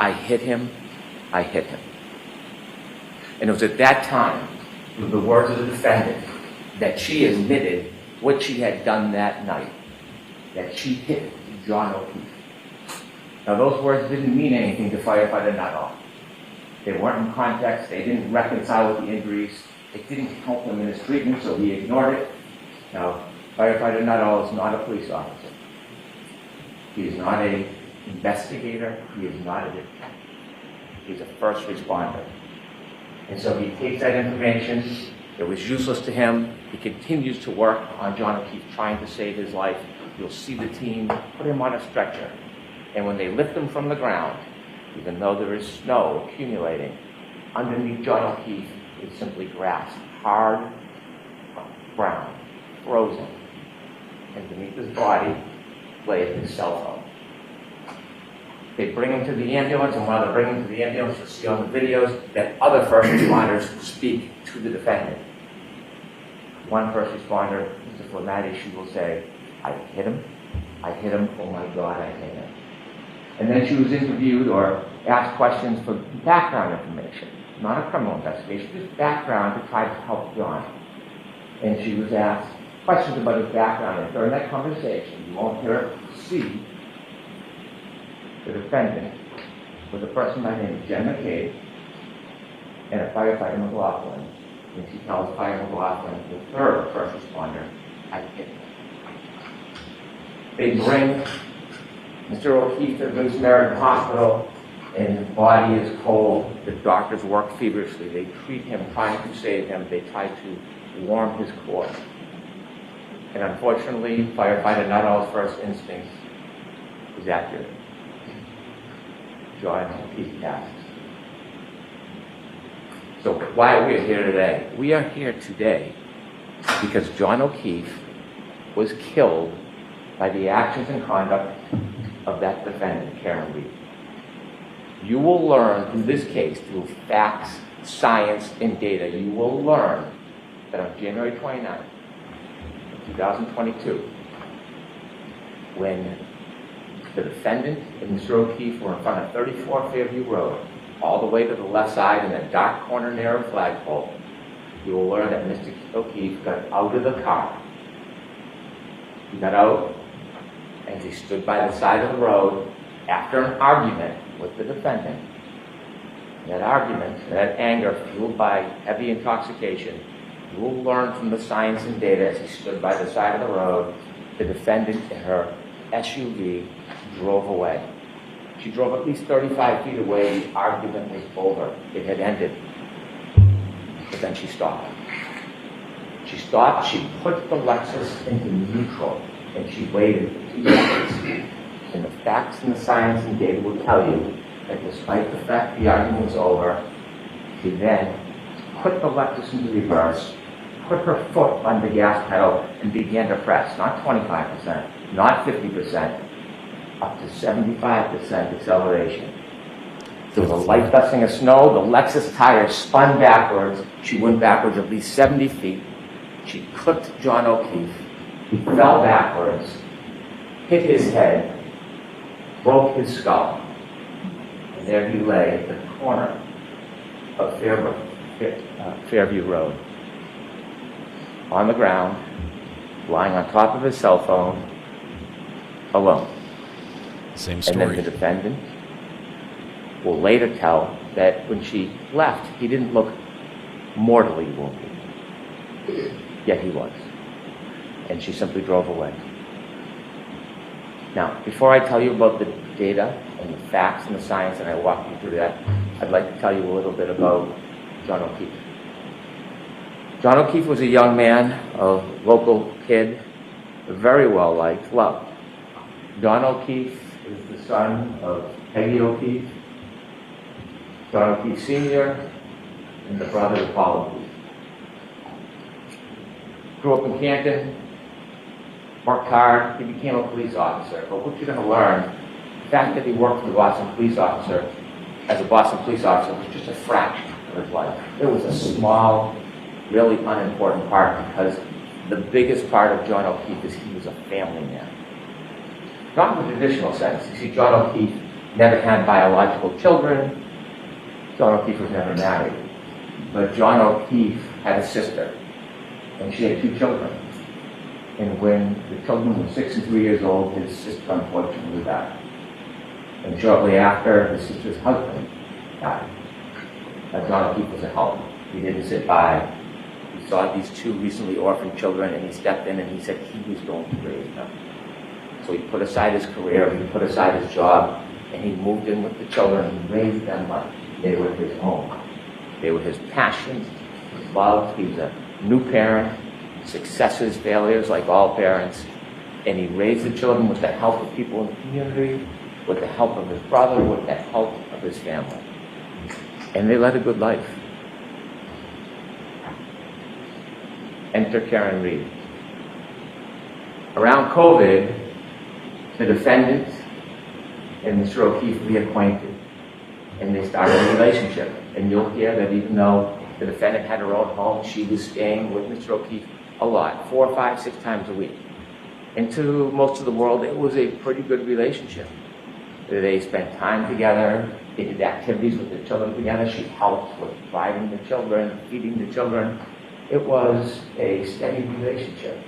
I hit him, I hit him." And it was at that time, with the words of the defendant, that she admitted what she had done that night, that she hit John O'Keefe. Now those words didn't mean anything to firefighter Nuttall. They weren't in context, they didn't reconcile with the injuries, it didn't help him in his treatment, so he ignored it. Now, firefighter Nuttall is not a police officer. He is not an investigator, he is not a detective. He's a first responder. And so he takes that information, it was useless to him, he continues to work on John O'Keefe trying to save his life. You'll see the team put him on a stretcher, and when they lift him from the ground, even though there is snow accumulating, underneath John O'Keefe is simply grass, hard, brown, frozen, and beneath his body lay his cell phone. They bring him to the ambulance, and while they bring him to the ambulance, you'll see on the videos that other first responders speak to the defendant. One first responder, Mr. Flamati, she will say, "I hit him, oh my God, I hit him." And then she was interviewed or asked questions for background information, not a criminal investigation, just background to try to help John. And she was asked questions about his background. And during that conversation, you won't hear her see the defendant was a person by the name of Jen McCabe and a firefighter McLaughlin. And she tells Fire McLaughlin, the third first responder, had hit him. They bring Mr. O'Keefe to the Good Samaritan Hospital, and his body is cold. The doctors work feverishly. They treat him, trying to save him. They try to warm his core. And unfortunately, firefighter Nuttall's first instinct was accurate. John O'Keefe passed. So why are we here today? We are here today because John O'Keefe was killed by the actions and conduct of that defendant, Karen Reed. You will learn through this case, through facts, science, and data, you will learn that on January 29th, 2022, when the defendant and Mr. O'Keefe were in front of 34 Fairview Road, all the way to the left side in that dark corner near a flagpole, you will learn that Mr. O'Keefe got out of the car. He got out and he stood by the side of the road after an argument with the defendant. That argument, that anger fueled by heavy intoxication, you will learn from the science and data as he stood by the side of the road, the defendant in her SUV drove away. She drove at least 35 feet away. The argument was over. It had ended. But then she stopped. She stopped. She put the Lexus into neutral, and she waited 2 seconds. And the facts and the science and data will tell you that despite the fact the argument was over, she then put the Lexus into reverse, put her foot on the gas pedal, and began to press, not 25%, not 50%, up to 75% acceleration. There was a light dusting of snow. The Lexus tire spun backwards. She went backwards at least 70 feet. She clipped John O'Keefe. He fell backwards, hit his head, broke his skull. And there he lay at the corner of Fairview Road, on the ground, lying on top of his cell phone, alone. Same story. And then the defendant will later tell that when she left, he didn't look mortally wounded. Yet he was. And she simply drove away. Now, before I tell you about the data and the facts and the science, and I walk you through that, I'd like to tell you a little bit about John O'Keefe. John O'Keefe was a young man, a local kid, very well liked, loved. John O'Keefe is the son of Peggy O'Keefe, John O'Keefe Sr., and the brother of Paul O'Keefe. Grew up in Canton, worked hard, he became a police officer. But what you're going to learn, the fact that he worked for the Boston police officer, as a Boston police officer, was just a fraction of his life. It was a small, really unimportant part, because the biggest part of John O'Keefe is he was a family man. Not in the traditional sense. You see, John O'Keefe never had biological children. John O'Keefe was never married. But John O'Keefe had a sister, and she had 2 children. And when the children were 6 and 3 years old, his sister unfortunately died. And shortly after, his sister's husband died. Now, John O'Keefe was a helper. He didn't sit by. He saw these 2 recently orphaned children, and he stepped in and he said he was going to raise them. So he put aside his career, he put aside his job, and he moved in with the children and raised them like they were his own. They were his passions, his love. He was a new parent, successes, failures, like all parents. And he raised the children with the help of people in the community, with the help of his brother, with the help of his family. And they led a good life. Enter Karen Reed. Around COVID, the defendant and Mr. O'Keefe reacquainted, and they started a relationship. And you'll hear that even though the defendant had her own home, she was staying with Mr. O'Keefe a lot, 4, 5, 6 times a week. And to most of the world, it was a pretty good relationship. They spent time together. They did activities with the children together. She helped with driving the children, feeding the children. It was a steady relationship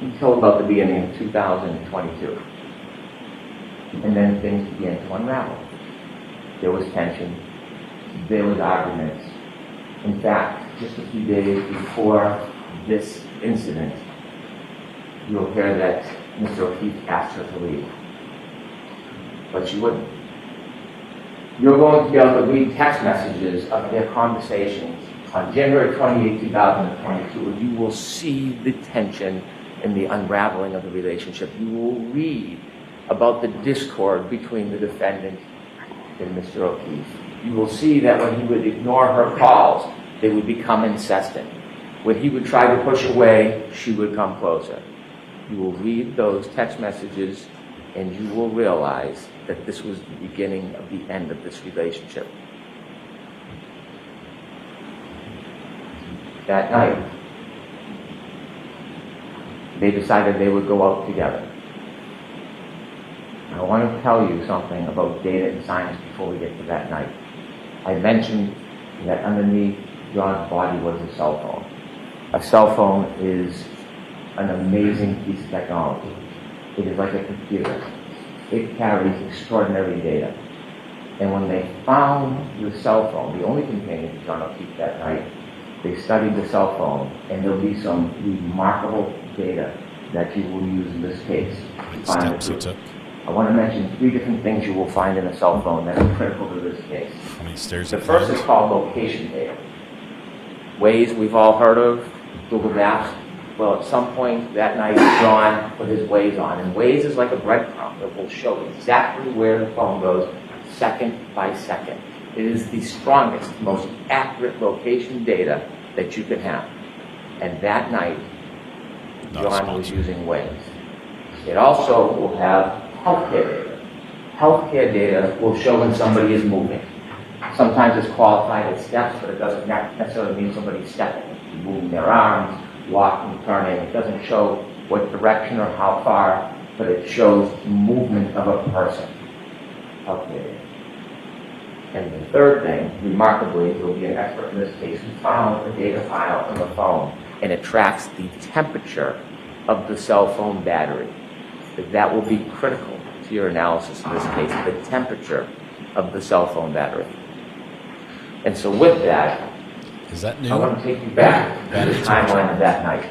until about the beginning of 2022. And then things began to unravel. There was tension. There was arguments. In fact, just a few days before this incident, you'll hear that Mr. O'Keefe asked her to leave. But she wouldn't. You're going to be able to read text messages of their conversations on January 28, 2022, and you will see the tension and the unraveling of the relationship. You will read about the discord between the defendant and Mr. O'Keefe. You will see that when he would ignore her calls, they would become incessant. When he would try to push away, she would come closer. You will read those text messages and you will realize that this was the beginning of the end of this relationship. That night, they decided they would go out together. I want to tell you something about data and science before we get to that night. I mentioned that underneath John's body was a cell phone. A cell phone is an amazing piece of technology. It is like a computer. It carries extraordinary data. And when they found the cell phone, the only companion to John O'Keefe that night, they studied the cell phone, and there'll be some remarkable data that you will use in this case to find the truth. I want to mention 3 different things you will find in a cell phone that are critical to this case. The first is called location data. Waze we've all heard of, Google Maps. Well, at some point that night, John put his Waze on, and Waze is like a breadcrumb that will show exactly where the phone goes, second by second. It is the strongest, most accurate location data that you can have. And that night, John was using Waze. It also will have healthcare data. Healthcare data will show when somebody is moving. Sometimes it's qualified as steps, but it doesn't necessarily mean somebody's stepping. Moving their arms, walking, turning. It doesn't show what direction or how far, but it shows movement of a person. Healthcare data. And the third thing, remarkably, will be an expert in this case, who found a data file on the phone, and it tracks the temperature of the cell phone battery. That will be critical to your analysis in this case, the temperature of the cell phone battery. And so with that, I want to take you back to the timeline of that night.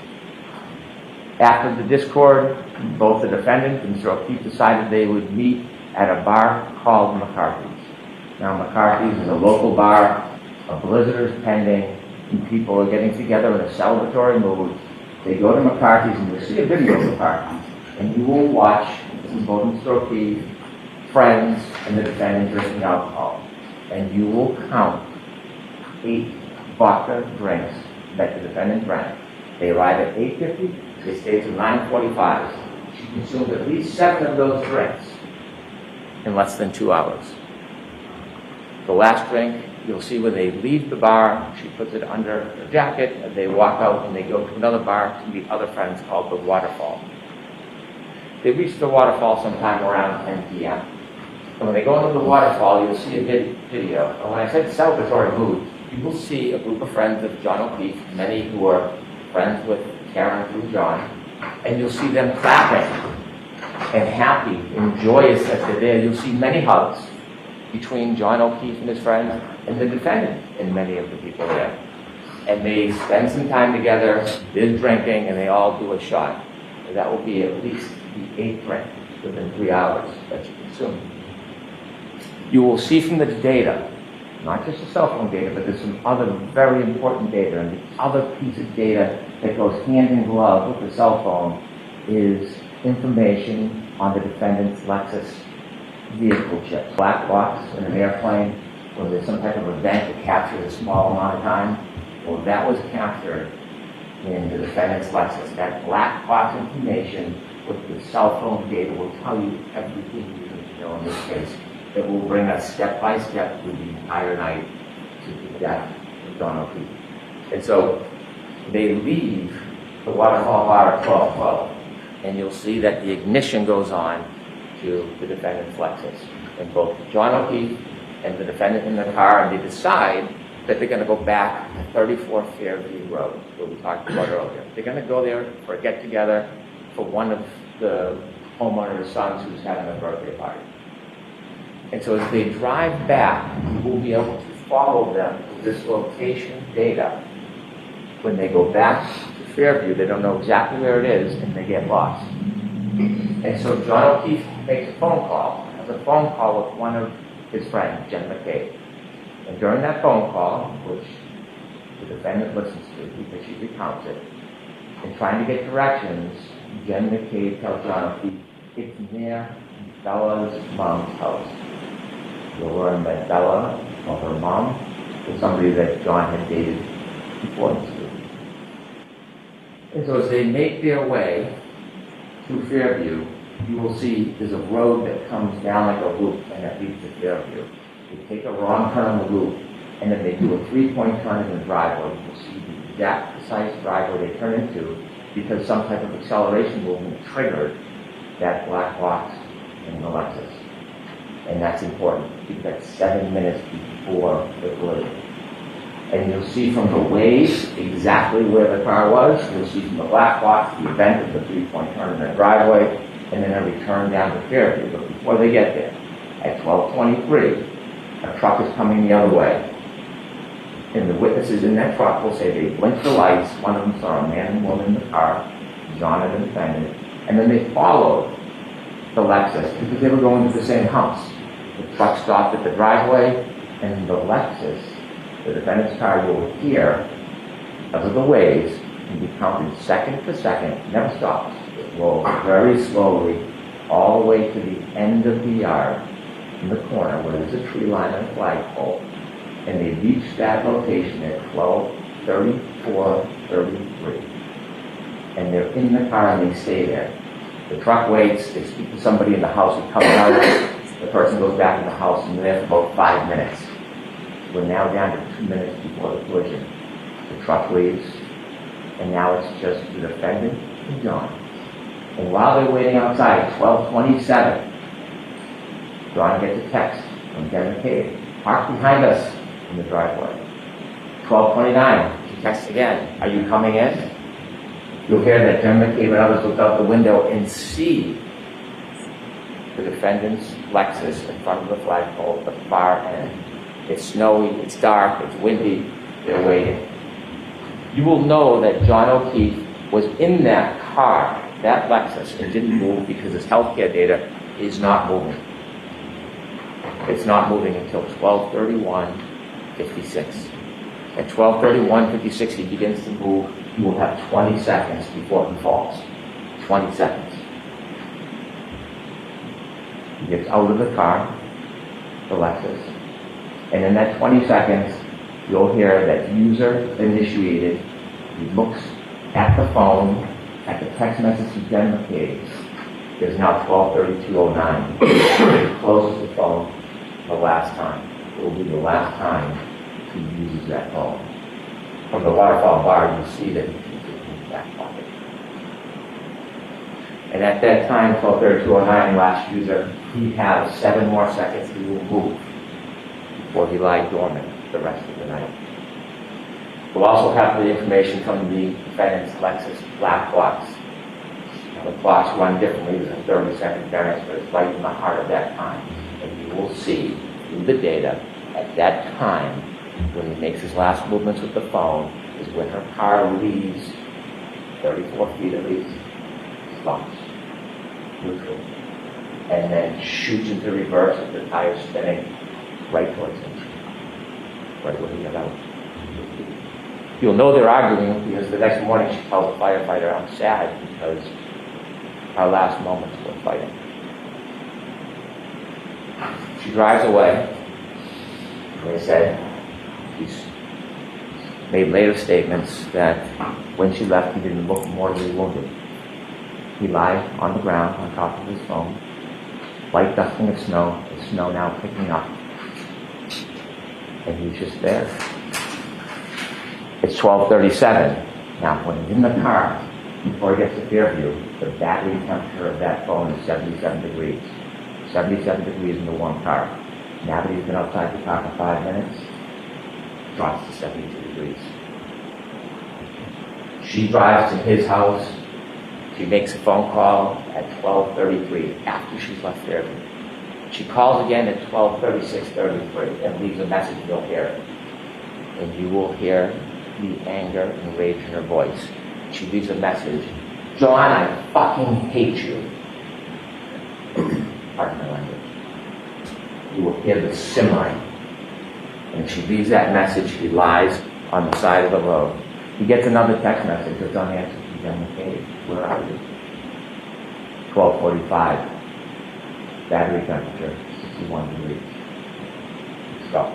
After the discord, both the defendant and Mr. O'Keefe decided they would meet at a bar called McCarthy's. Now, McCarthy's is a local bar, a blizzard is pending, and people are getting together in a celebratory mood. They go to McCarthy's, and you'll see a video of McCarthy's, and you will watch both Mr. O'Keefe, friends, and the defendant drinking alcohol. And you will count 8 vodka drinks that the defendant drank. They arrived at 8:50, they stayed till 9:45. She consumed at least 7 of those drinks in less than 2 hours. The last drink, you'll see when they leave the bar, she puts it under her jacket, and they walk out and they go to another bar to meet other friends called the Waterfall. They reach the Waterfall sometime around 10 p.m. And when they go into the Waterfall, you'll see a video. And when I said celebratory mood, you will see a group of friends of John O'Keefe, many who are friends with Karen through John, and you'll see them clapping and happy and joyous as they're there. You'll see many hugs between John O'Keefe and his friends and the defendant and many of the people there. And they spend some time together, they're drinking, and they all do a shot. And that will be at least the 8th drink within 3 hours that you consume. You will see from the data, not just the cell phone data, but there's some other very important data. And the other piece of data that goes hand in glove with the cell phone is information on the defendant's Lexus vehicle chip. Black box in an airplane, or there's some type of event that captures a small amount of time. Well, that was captured in the defendant's Lexus. That black box information with the cell phone data will tell you everything you need to know in this case. It will bring us step by step through the entire night to the death of John O'Keefe. And so they leave the Waterfall Bar at 12:12, and you'll see that the ignition goes on to the defendant's Lexus. And both John O'Keefe and the defendant in the car, and they decide that they're going to go back to 34 Fairview Road, where we talked about earlier. They're going to go there for a get-together for one of the homeowner's sons who's having a birthday party. And so as they drive back, we'll be able to follow them with this location data. When they go back to Fairview, they don't know exactly where it is, and they get lost. And so John O'Keefe makes a phone call, has a phone call with one of his friends, Jen McCabe. And during that phone call, which the defendant listens to because she recounts it, in trying to get directions, Jen McCabe tells John O'Keefe, it's near Bella's mom's house. You'll learn that Bella, or her mom, was somebody that John had dated before this week. And so as they make their way through Fairview, you will see there's a road that comes down like a loop and that leads to Fairview. They take a wrong turn on the loop, and then they do a three-point turn in the driveway. You'll see the exact precise driveway they turn into because some type of acceleration movement triggered that black box in the Lexus. And that's important because that's 7 minutes before the collision. And you'll see from the waves exactly where the car was. You'll see from the black box the event of the three-point turn in the driveway, and then a return down to Fairview. But before they get there, at 12:23, a truck is coming the other way. And the witnesses in that truck will say they blinked the lights. One of them saw a man and woman in the car, John and the defendant, and then they followed the Lexus because they were going to the same house. The truck stopped at the driveway, and the Lexus, the defendant's car, you will hear, because of the waves, can be counted second to second, never stops. It rolls very slowly all the way to the end of the yard in the corner where there's a tree line and a flagpole. And they reach that location at 12:34:33. And they're in the car and they stay there. The truck waits, they speak to somebody in the house who comes out, the person goes back in the house and they're there for about 5 minutes. We're now down to 2 minutes before the collision. The truck leaves, and now it's just the defendant and John. And while they're waiting outside at 12:27, John gets a text from Jen McCabe. Park behind us in the driveway. 12:29, she texts again. Are you coming in? You'll hear that Jen McCabe and others look out the window and see the defendant's Lexus in front of the flagpole at the far end. It's snowy, it's dark, it's windy, they're waiting. You will know that John O'Keefe was in that car, that Lexus, and didn't move because his healthcare data is not moving. It's not moving until 12:31:56. At 12:31:56, he begins to move. He will have 20 seconds before he falls. 20 seconds. He gets out of the car, the Lexus, and in that 20 seconds, you'll hear that user initiated. He looks at the phone, at the text message he Jen McCabe. It's now 12:32:09. He closes the phone the last time. It will be the last time he uses that phone. From the waterfall bar, you'll see that he keeps it in his back pocket. And at that time, 12:32:09, last user, he has 7 more seconds he will move before he lies dormant the rest of the night. We'll also have the information from the defendant's Lexus black box. Now, the clocks run differently. There's a 30-second variance, but it's right in the heart of that time. And you will see through the data at that time, when he makes his last movements with the phone, is when her car leaves 34 feet at least, stops, neutral, and then shoots into reverse with the tires spinning right towards him, right where he got out. You'll know they're arguing because the next morning she tells the firefighter, I'm sad because our last moments were fighting. She drives away. They said she's made later statements that when she left, he didn't look mortally wounded. He lied on the ground on top of his phone, light dusting of snow, the snow now picking up, and he's just there. It's 12:37. Now, when he's in the car, before he gets to Fairview, the battery temperature of that phone is 77 degrees. 77 degrees in the warm car. Now that he's been outside the car for 5 minutes, drops to 72 degrees. She drives to his house. She makes a phone call at 12:33 after she's left therapy. She calls again at 12:36:33 and leaves a message. You'll hear it. And you will hear the anger and rage in her voice. She leaves a message. John, I fucking hate you. Pardon my language. You will hear the simmering. And she leaves that message. He lies on the side of the road. He gets another text message that's unanswered from Jen McCabe. Where are you? 12:45. Battery temperature, 61 degrees. Stop.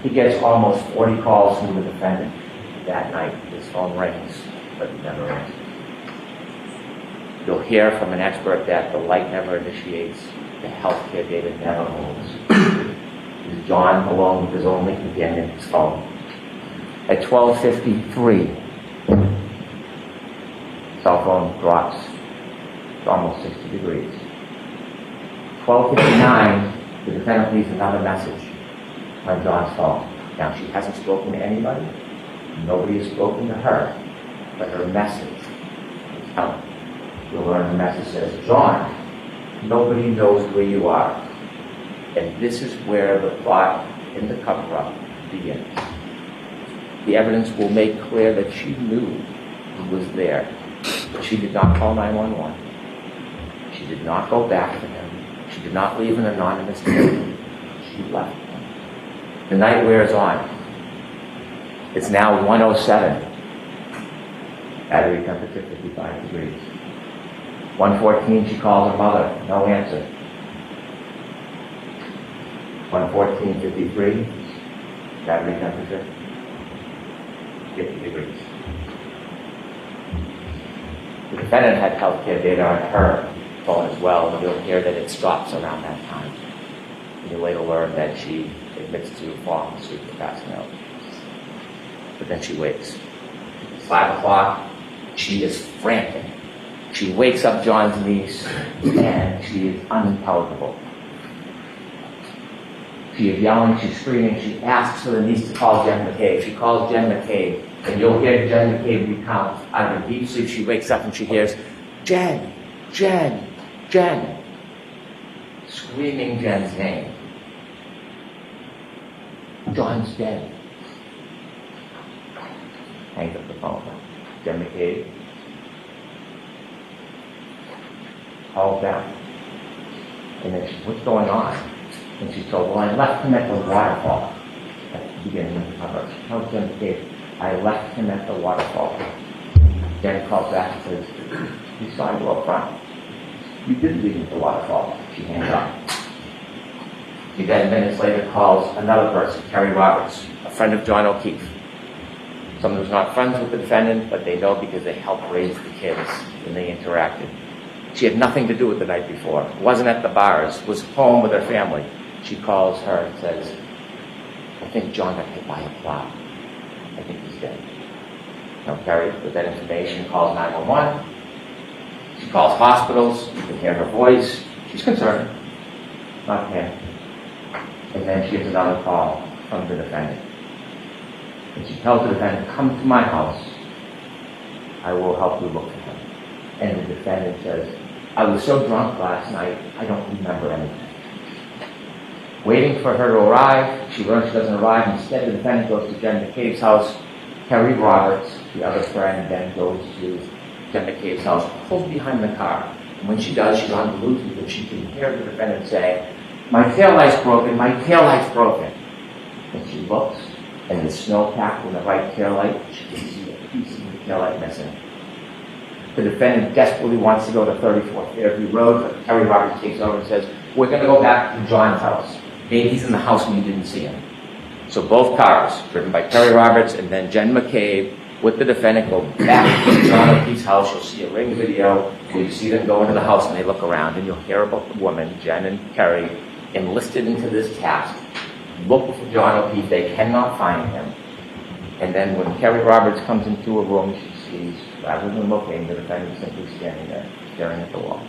He gets almost 40 calls from the defendant that night. His phone rings, but he never answers. You'll hear from an expert that the light never initiates, the healthcare data never moves. Is John alone with his only companion, his phone? At 12:53, cell phone drops to almost 60 degrees. 12:59, the defendant leaves another message on John's phone. Now, she hasn't spoken to anybody. Nobody has spoken to her. But her message is out. You'll learn the message says, John, nobody knows where you are. And this is where the plot and the cover-up begins. The evidence will make clear that she knew he was there. But she did not call 911. She did not go back to him. She did not leave an anonymous tip. She left him. The night wears on. It's now 1:07. Battery temperature 55 degrees. 1:14, she calls her mother. No answer. 1:14:53. Battery temperature 50 degrees. The defendant had healthcare data on her phone as well, and you'll hear that it stops around that time. And you later learn that she admits to falling asleep and passing out. But then she wakes. It's 5 o'clock. She is frantic. She wakes up John's niece, and she is unintelligible. She is yelling, she's screaming, she asks for the niece to call Jen McCabe. She calls Jen McCabe, and you'll hear Jen McCabe recount. Out of her deep sleep, she wakes up and she hears, Jen, Jen, Jen, screaming Jen's name. John's dead. Hangs up the phone. Jen McCabe calls back. And then she says, what's going on? And she's told, well, I left him at the waterfall at the beginning of the cover. She tells Jen McCabe, I left him at the waterfall. Jen calls back and says, you saw you up front. You did leave him at the waterfall. She hangs up. She then minutes later calls another person, Terry Roberts, a friend of John O'Keefe. Someone who's not friends with the defendant, but they know because they helped raise the kids and they interacted. She had nothing to do with the night before, wasn't at the bars, was home with her family. She calls her and says, I think John got hit by a plow. I think he's dead. Now Terry, with that information, calls 911. She calls hospitals. You can hear her voice. She's concerned, not panicked. And then she gets another call from the defendant. And she tells the defendant, come to my house. I will help you look for him. And the defendant says, I was so drunk last night, I don't remember anything. Waiting for her to arrive, she learns she doesn't arrive. Instead, the defendant goes to Jen McCabe's house. Terry Roberts, the other friend, then goes to Jen McCabe's house, pulls behind the car. And when she does, she's on Bluetooth, and she can hear the defendant say, my taillight's broken, my taillight's broken. And she looks, and the snowpack in the right taillight, she can see a piece of the taillight missing. The defendant desperately wants to go to 34th Fairview Road, but Terry Roberts takes over and says, we're going to go back to John's house. Maybe he's in the house and you didn't see him. So both cars, driven by Terry Roberts and then Jen McCabe, with the defendant, go back to John O'Keefe's house. You'll see a ring video where you see them go into the house and they look around, and you'll hear about the woman, Jen and Terry, enlisted into this task. Look for John O'Keefe. They cannot find him. And then when Terry Roberts comes into a room, she sees, rather than looking, the defendant simply standing there, staring at the wall.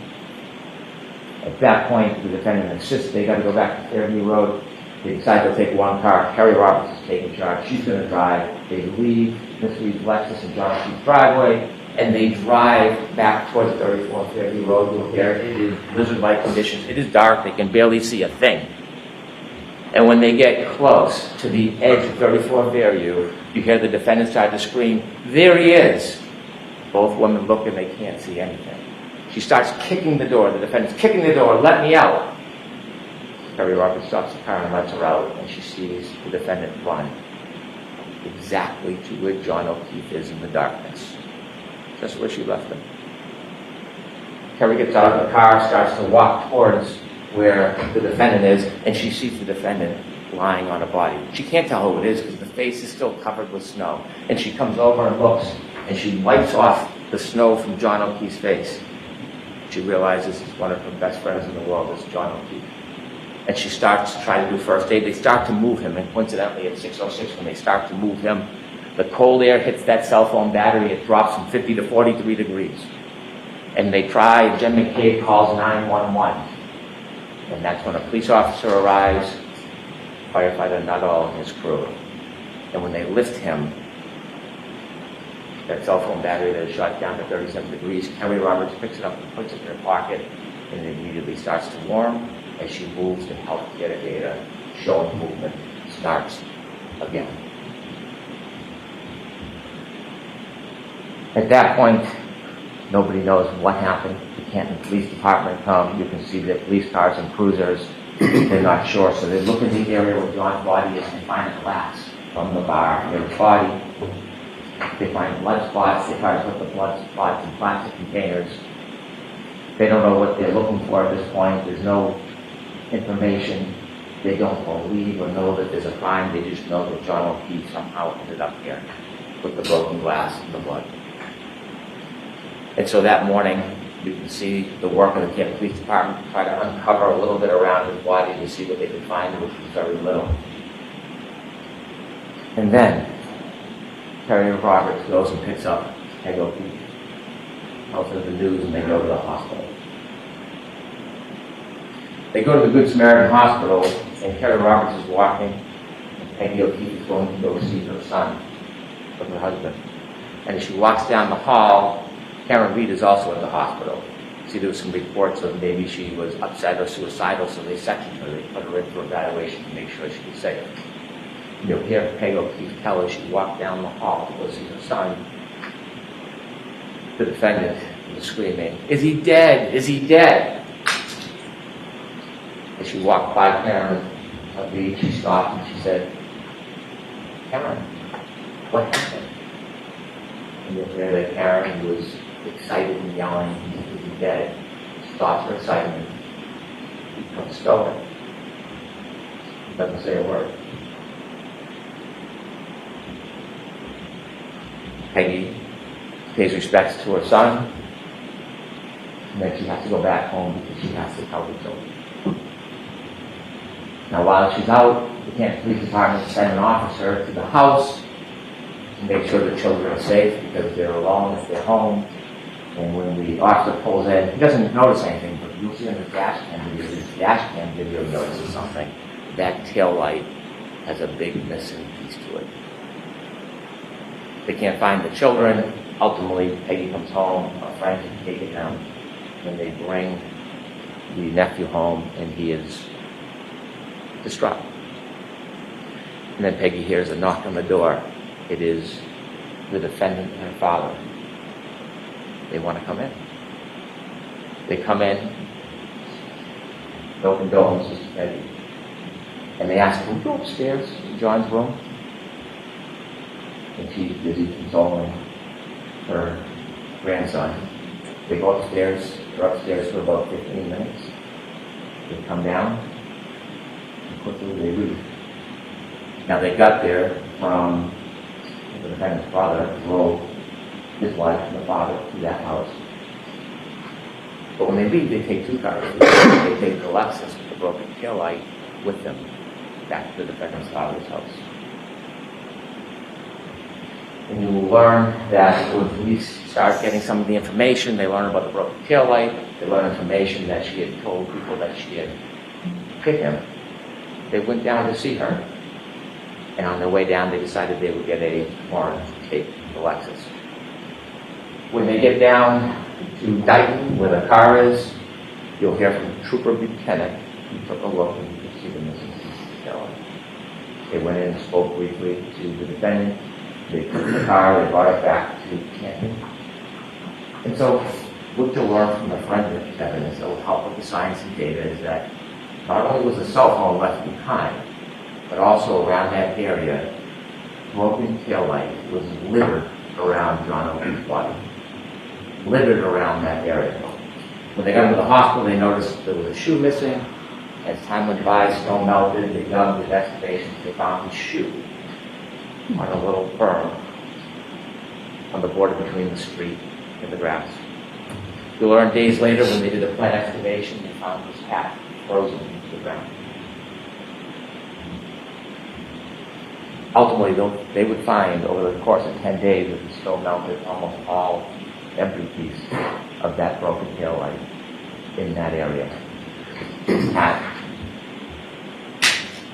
At that point, the defendant insists they got to go back to Fairview Road. They decide they'll take one car. Carrie Roberts is taking charge. She's going to drive. They leave Miss Reed's Lexus and John Keith's driveway, and they drive back towards 34 Fairview Road. You'll hear it is blizzard-like conditions. It is dark. They can barely see a thing. And when they get close to the edge of 34 Fairview, you hear the defendant start to scream, "There he is!" Both women look and they can't see anything. She starts kicking the door. The defendant's kicking the door. "Let me out!" Carrie Roberts stops the car and lets her out, and she sees the defendant run exactly to where John O'Keefe is in the darkness, just where she left him. Carrie gets out of the car, starts to walk towards where the defendant is, and she sees the defendant lying on a body. She can't tell who it is because the face is still covered with snow. And she comes over and looks, and she wipes off the snow from John O'Keefe's face. She realizes it's one of her best friends in the world is John O'Keefe. And she starts to try to do first aid. They start to move him, and coincidentally at 6:06 when they start to move him, the cold air hits that cell phone battery. It drops from 50 to 43 degrees. And they try, Jen McCabe calls 911. And that's when a police officer arrives, firefighter Nuttall and his crew. And when they lift him, that cell phone battery that is shot down to 37 degrees, Carrie Roberts picks it up and puts it in her pocket, and it immediately starts to warm as she moves the healthcare data showing movement starts again. At that point, nobody knows what happened. The Canton Police Department come. You can see the police cars and cruisers. They're not sure, so they look in the area where John's body is and find a glass from the bar near his body. They find blood spots. They try to put the blood spots in plastic containers. They don't know what they're looking for at this point. There's no information. They don't believe or know that there's a crime. They just know that John O'Keefe somehow ended up here with the broken glass and the blood. And so that morning, you can see the work of the Canton Police Department try to uncover a little bit around his body to see what they could find, which was very little. And then, Carrie Roberts goes and picks up Peg O'Keefe, tells her the news, and they go to the hospital. They go to the Good Samaritan Hospital, and Carrie Roberts is walking, and Peggy O'Keefe is going to go see her son, with her husband. And as she walks down the hall, Karen Reed is also at the hospital. See, there was some reports of maybe she was upset or suicidal, so they sectioned her. They put her in for evaluation to make sure she was safe. And you'll hear Peg O'Keefe tell her she walked down the hall to go see her son. The defendant was screaming, "Is he dead? Is he dead?" As she walked by Karen Reed, she stopped and she said, "Karen, what happened?" And you'll hear that Karen was excited and yelling, "Is he dead?" She stops her excitement. He becomes stoic. He doesn't say a word. Peggy pays respects to her son, and then she has to go back home because she has to tell the children. Now, while she's out, the Canton Police Department sent an officer to the house to make sure the children are safe because they're alone if they're home. And when the officer pulls in, he doesn't notice anything, but you'll see in the dash cam video notices something. That tail light has a big missing piece to it. They can't find the children. Ultimately, Peggy comes home. A friend can take it down. And they bring the nephew home, and he is distraught. And then Peggy hears a knock on the door. It is the defendant and her father. They want to come in. They come in, no condolences to Peggy. And they ask, "Can we go upstairs to John's room?" And she's busy consoling her grandson. They go upstairs. They're upstairs for about 15 minutes. They come down, and quickly they leave. Now they got there from the defendant's father, drove his wife and the father to that house. But when they leave, they take two cars. They take the Lexus with the broken tail light with them back to the defendant's father's house. And you will learn that when police start getting some of the information, they learn about the broken tail light. they learned information that she had told people that she had hit him. They went down to see her. And on their way down, they decided they would get a warrant to take the Lexus. When they get down to Dighton, where the car is, you'll hear from Trooper Buchanan. He took a look and you can see the missing detail. They went in and spoke briefly to the defendant. They took the car, they brought it back to Canton. And so what you'll learn from the forensic evidence that will help with the science and data is that not only was the cell phone left behind, but also around that area, broken taillight was littered around John Oakey's body. Littered around that area. When they got into the hospital, they noticed there was a shoe missing. As time went by, snow melted, they dug with excavations, they found his shoe on a little berm on the border between the street and the grass. You'll learn days later when they did a plant excavation, they found his hat frozen into the ground. Ultimately, they would find over the course of 10 days that the snow melted almost all every piece of that broken tail light in that area. His hat,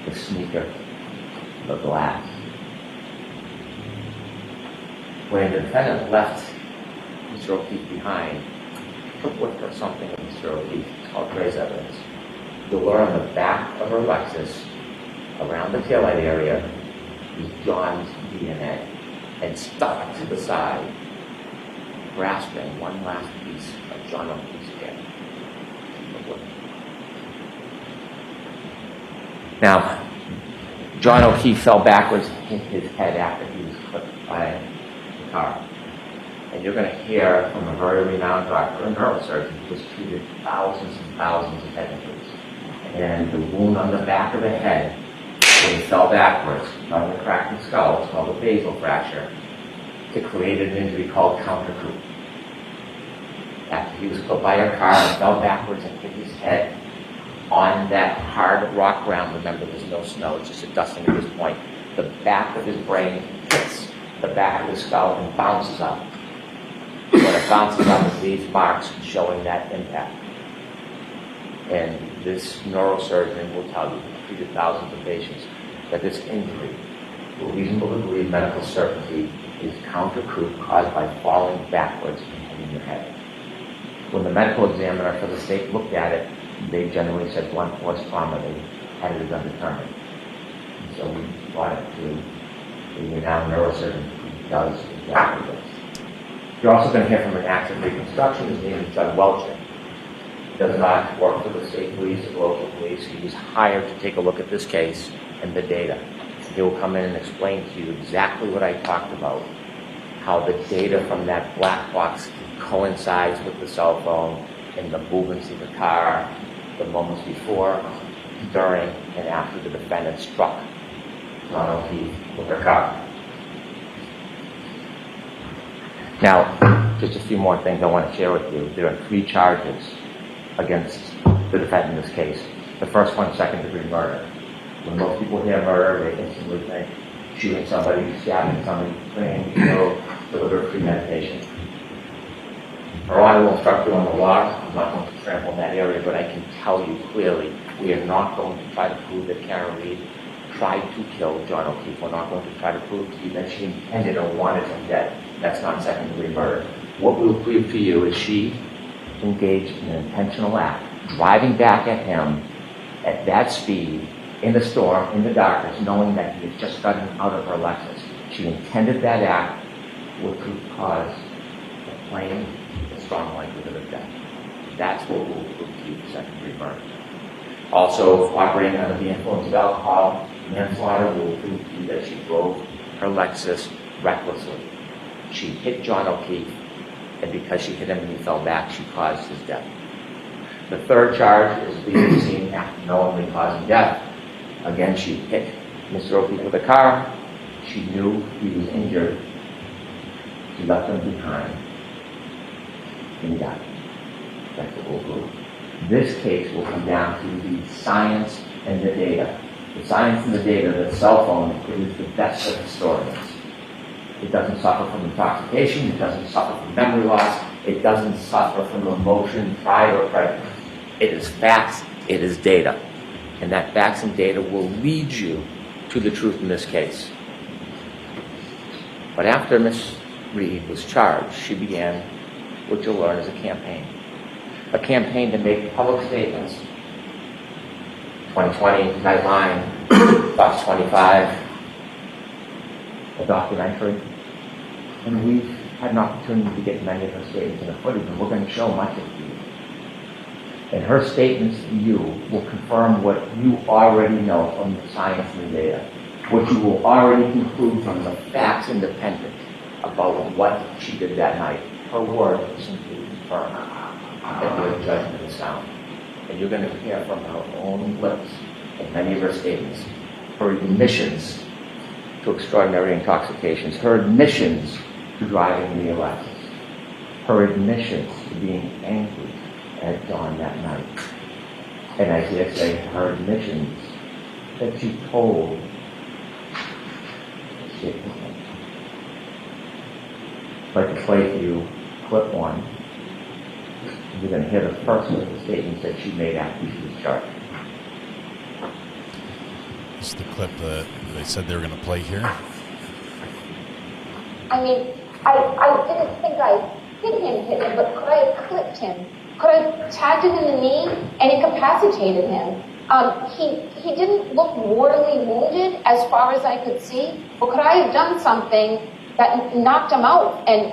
the sneaker, the glass. When the defendant left Mr. O'Keefe behind, he took with her something of Mr. O'Keefe. It's called trace evidence. You'll learn on the back of her Lexus, around the taillight area, was John's DNA, and stuck to the side, grasping one last piece of John O'Keefe's hair. Now, John O'Keefe fell backwards and hit his head after he was clipped by the car. And you're going to hear from a very renowned doctor, a neurosurgeon, who has treated thousands and thousands of head injuries. And the wound on the back of the head, when he fell backwards, not the cracked skull, it's called a basal fracture, it created an injury called counter-coup. After he was clipped by a car and fell backwards and hit his head on that hard rock ground, remember there's no snow, it's just a dusting at this point, the back of his brain hits the back of his skull and bounces up. When it bounces up, it leaves marks showing that impact. And this neurosurgeon will tell you, he treated thousands of patients, that this injury, to a reasonable degree of medical certainty, is counter-coup caused by falling backwards and hitting your head. When the medical examiner for the state looked at it, they generally said blunt force trauma. They had it as undetermined. And so we brought it to the renowned neurosurgeon who does exactly this. You're also going to hear from an accident reconstruction. His name is Judd Welcher. He does not work for the state police or local police. He was hired to take a look at this case and the data. He will come in and explain to you exactly what I talked about, how the data from that black box coincides with the cell phone and the movements of the car, the moments before, during, and after the defendant struck John O'Keefe with her car. Now, just a few more things I want to share with you. There are 3 charges against the defendant in this case. The first one, second-degree murder. When most people hear murder, they instantly think shooting somebody, stabbing somebody, killing, deliberate premeditation. I will instruct you on the law. I'm not going to trample in that area, but I can tell you clearly, we are not going to try to prove that Karen Reed tried to kill John O'Keefe. We're not going to try to prove to you that she intended or wanted him dead. That's not second-degree murder. What we will prove to you is she engaged in an intentional act, driving back at him at that speed, in the storm, in the darkness, knowing that he had just gotten out of her Lexus. She intended that act, which would cause a plain and strong likelihood of death. That's what we'll prove to you for second-degree murder. Also, operating under the influence of alcohol, manslaughter will prove to you that she drove her Lexus recklessly. She hit John O'Keefe, and because she hit him and he fell back, she caused his death. The third charge is leaving the scene after knowingly causing death. Again, she hit Mr. O'Keefe with a car. She knew he was injured. She left him behind. And he died. That's what we'll prove. This case will come down to the science and the data. The science and the data, the cell phone is the best of historians. It doesn't suffer from intoxication. It doesn't suffer from memory loss. It doesn't suffer from emotion, pride, or prejudice. It is facts, it is data. And that facts and data will lead you to the truth in this case. But after Ms. Reed was charged, she began what you'll learn as a campaign. A campaign to make public statements. 2020 guideline, Box 25, a documentary. And we've had an opportunity to get many of her statements in the footage, and we're going to show much of these. And her statements to you will confirm what you already know from the science and the data, what you will already conclude from the facts independent about what she did that night. Her word will simply confirm that your judgment is sound. And you're going to hear from her own lips in many of her statements, her admissions to extraordinary intoxications, her admissions to driving the Alexis, her admissions to being angry at dawn that night. And as I say, her admissions that she told I'd like to play for you clip one. You're going to hear the first of the statements that she made after she was charged. This is the clip that they said they were going to play here. I mean, I didn't think I hit him, but could I have clipped him? Could I have tagged him in the knee and incapacitated him? He didn't look mortally wounded as far as I could see, but could I have done something that knocked him out and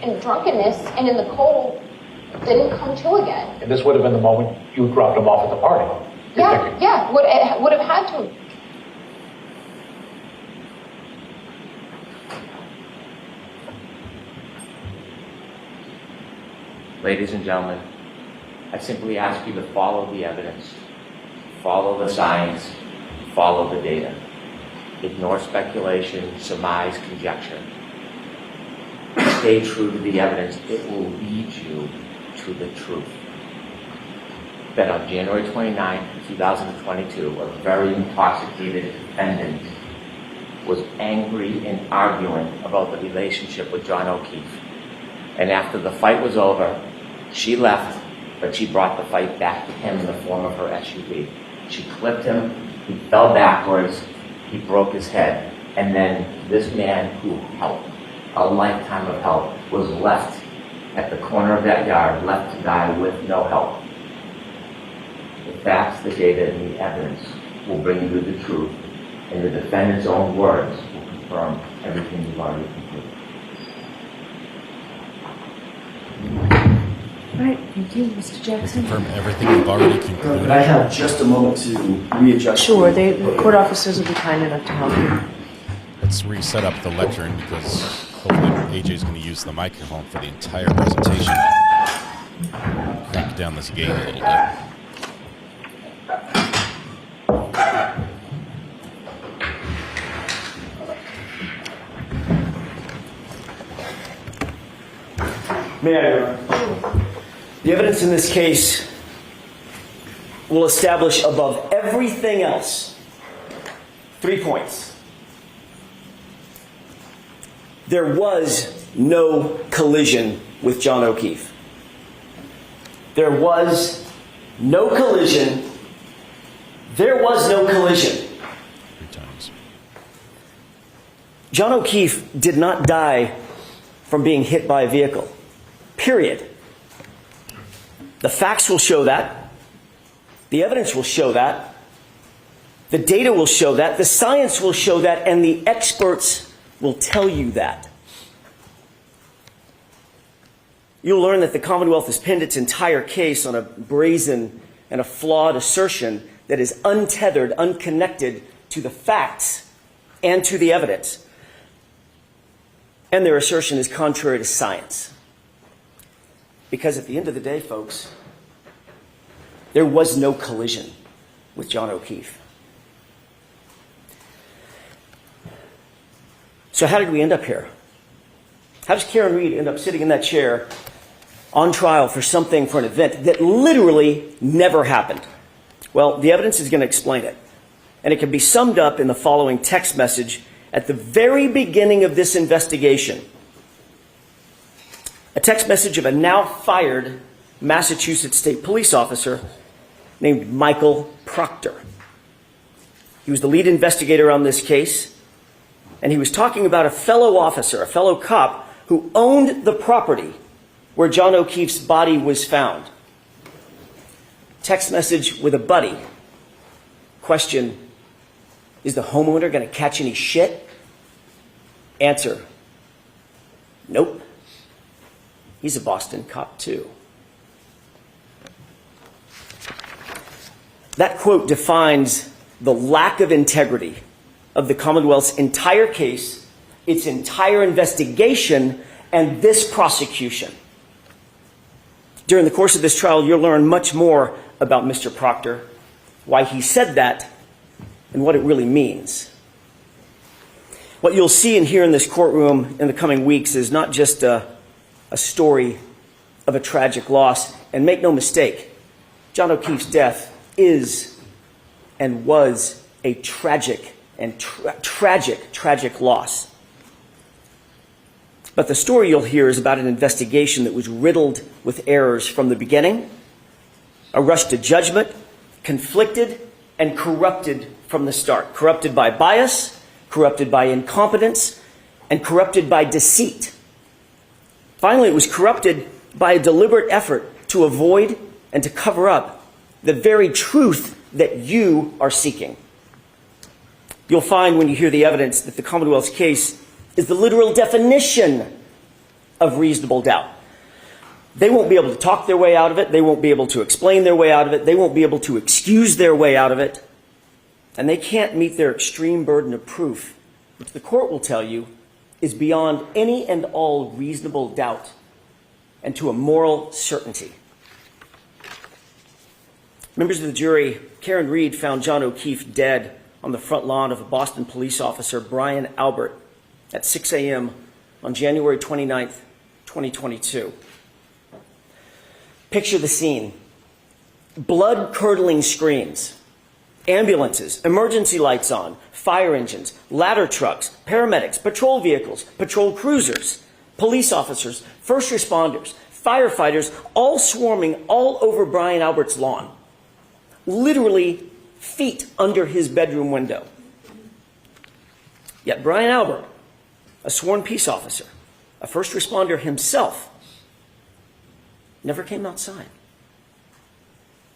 in drunkenness and in the cold didn't come to again? And this would have been the moment you dropped him off at the party. Yeah, would have had to. Ladies and gentlemen, I simply ask you to follow the evidence, follow the science, follow the data. Ignore speculation, surmise, conjecture. Stay true to the evidence. It will lead you to the truth. That on January 29, 2022, a very intoxicated defendant was angry and arguing about the relationship with John O'Keefe. And after the fight was over, she left, but she brought the fight back to him in the form of her SUV. She clipped him, he fell backwards, he broke his head, and then this man who helped, a lifetime of help, was left at the corner of that yard, left to die with no help. The facts, the data, and the evidence will bring you the truth, and the defendant's own words will confirm everything you've already concluded. All right, thank you, Mr. Jackson. Confirm everything you've already concluded. Could I have just a moment to readjust? Sure, the court officers will be kind enough to help you. Let's reset up the lectern because hopefully AJ's going to use the microphone for the entire presentation. Crank down this gain a little bit. May I? The evidence in this case will establish above everything else 3 points. There was no collision with John O'Keefe. There was no collision. There was no collision. 3 times. John O'Keefe did not die from being hit by a vehicle. Period. The facts will show that. The evidence will show that. The data will show that. The science will show that. And the experts will tell you that. You'll learn that the Commonwealth has pinned its entire case on a brazen and a flawed assertion that is untethered, unconnected to the facts and to the evidence. And their assertion is contrary to science. Because at the end of the day, folks, there was no collision with John O'Keefe. So how did we end up here? How does Karen Reed end up sitting in that chair on trial for something, for an event that literally never happened? Well, the evidence is going to explain it. And it can be summed up in the following text message at the very beginning of this investigation. a text message of a now fired Massachusetts State Police officer named Michael Proctor. He was the lead investigator on this case, and he was talking about a fellow officer, a fellow cop, who owned the property where John O'Keefe's body was found. Text message with a buddy. Question, is the homeowner going to catch any shit? Answer, nope. He's a Boston cop too. That quote defines the lack of integrity of the Commonwealth's entire case, its entire investigation, and this prosecution. During the course of this trial, you'll learn much more about Mr. Proctor, why he said that, and what it really means. What you'll see and hear in this courtroom in the coming weeks is not just a story of a tragic loss. And make no mistake, John O'Keefe's death is and was a tragic loss. But the story you'll hear is about an investigation that was riddled with errors from the beginning, a rush to judgment, conflicted and corrupted from the start. Corrupted by bias, corrupted by incompetence, and corrupted by deceit. Finally, it was corrupted by a deliberate effort to avoid and to cover up the very truth that you are seeking. You'll find when you hear the evidence that the Commonwealth's case is the literal definition of reasonable doubt. They won't be able to talk their way out of it. They won't be able to explain their way out of it. They won't be able to excuse their way out of it. And they can't meet their extreme burden of proof, which the court will tell you is beyond any and all reasonable doubt and to a moral certainty. Members of the jury, Karen Reed found John O'Keefe dead on the front lawn of a Boston police officer, Brian Albert, at 6 a.m. on January 29th, 2022. Picture the scene. Blood-curdling screams, ambulances, emergency lights on, fire engines, ladder trucks, paramedics, patrol vehicles, patrol cruisers, police officers, first responders, firefighters, all swarming all over Brian Albert's lawn. Literally feet under his bedroom window. Yet Brian Albert, a sworn peace officer, a first responder himself, never came outside.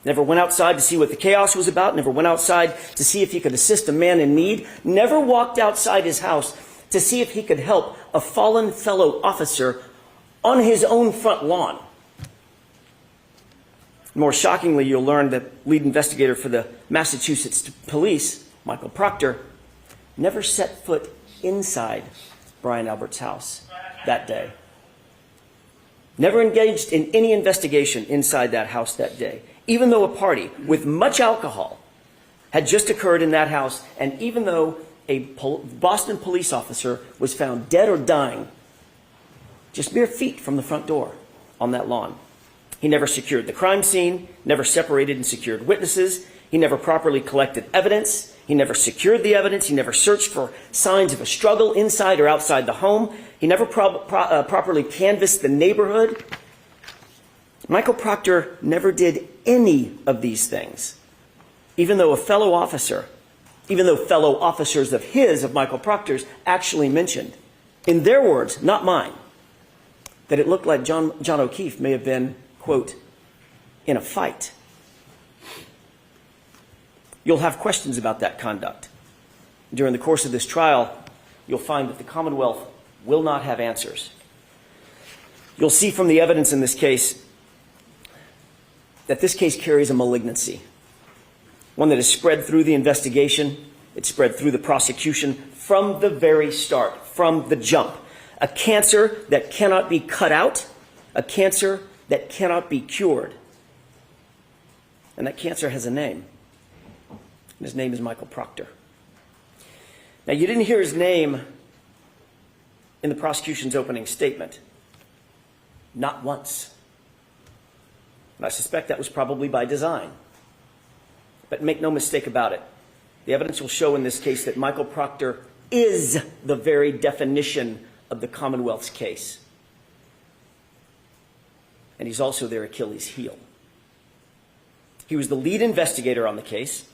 Never went outside to see what the chaos was about, never went outside to see if he could assist a man in need, never walked outside his house to see if he could help a fallen fellow officer on his own front lawn. More shockingly, you'll learn that lead investigator for the Massachusetts Police, Michael Proctor, never set foot inside Brian Albert's house that day. Never engaged in any investigation inside that house that day, even though a party with much alcohol had just occurred in that house, and even though a Boston police officer was found dead or dying just mere feet from the front door on that lawn. He never secured the crime scene, never separated and secured witnesses. He never properly collected evidence. He never secured the evidence. He never searched for signs of a struggle inside or outside the home. He never properly canvassed the neighborhood. Michael Proctor never did any of these things, even though fellow officers of Michael Proctor's actually mentioned, in their words, not mine, that it looked like John O'Keefe may have been, quote, in a fight. You'll have questions about that conduct. During the course of this trial, you'll find that the Commonwealth will not have answers. You'll see from the evidence in this case that this case carries a malignancy, one that is spread through the investigation, it's spread through the prosecution from the very start, from the jump. A cancer that cannot be cut out, a cancer that cannot be cured. And that cancer has a name. And his name is Michael Proctor. Now, you didn't hear his name in the prosecution's opening statement. Not once. And I suspect that was probably by design. But make no mistake about it. The evidence will show in this case that Michael Proctor is the very definition of the Commonwealth's case. and he's also their Achilles heel. He was the lead investigator on the case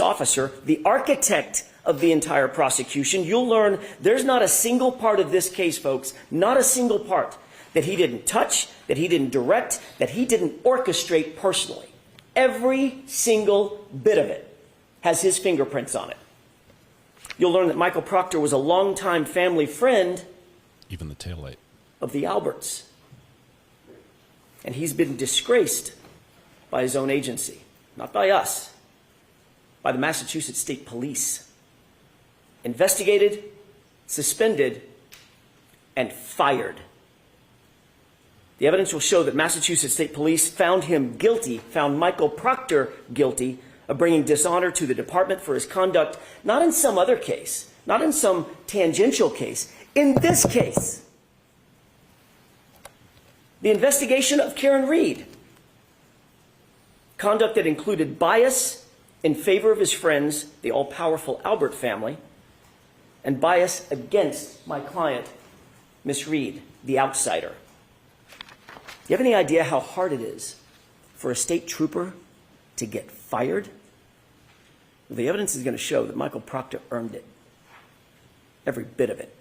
officer, the architect of the entire prosecution. You'll learn there's not a single part of this case, folks, not a single part that he didn't touch, that he didn't direct, that he didn't orchestrate personally. Every single bit of it has his fingerprints on it. You'll learn that Michael Proctor was a longtime family friend, even the taillight, of the Alberts. And he's been disgraced by his own agency, not by us, by the Massachusetts State Police. Investigated, suspended, and fired. The evidence will show that Massachusetts State Police found him guilty, found Michael Proctor guilty of bringing dishonor to the department for his conduct, not in some other case, not in some tangential case, in this case. The investigation of Karen Reed. Conduct that included bias in favor of his friends, the all-powerful Albert family, and bias against my client, Miss Reed, the outsider. Do you have any idea how hard it is for a state trooper to get fired? Well, the evidence is going to show that Michael Proctor earned it. Every bit of it.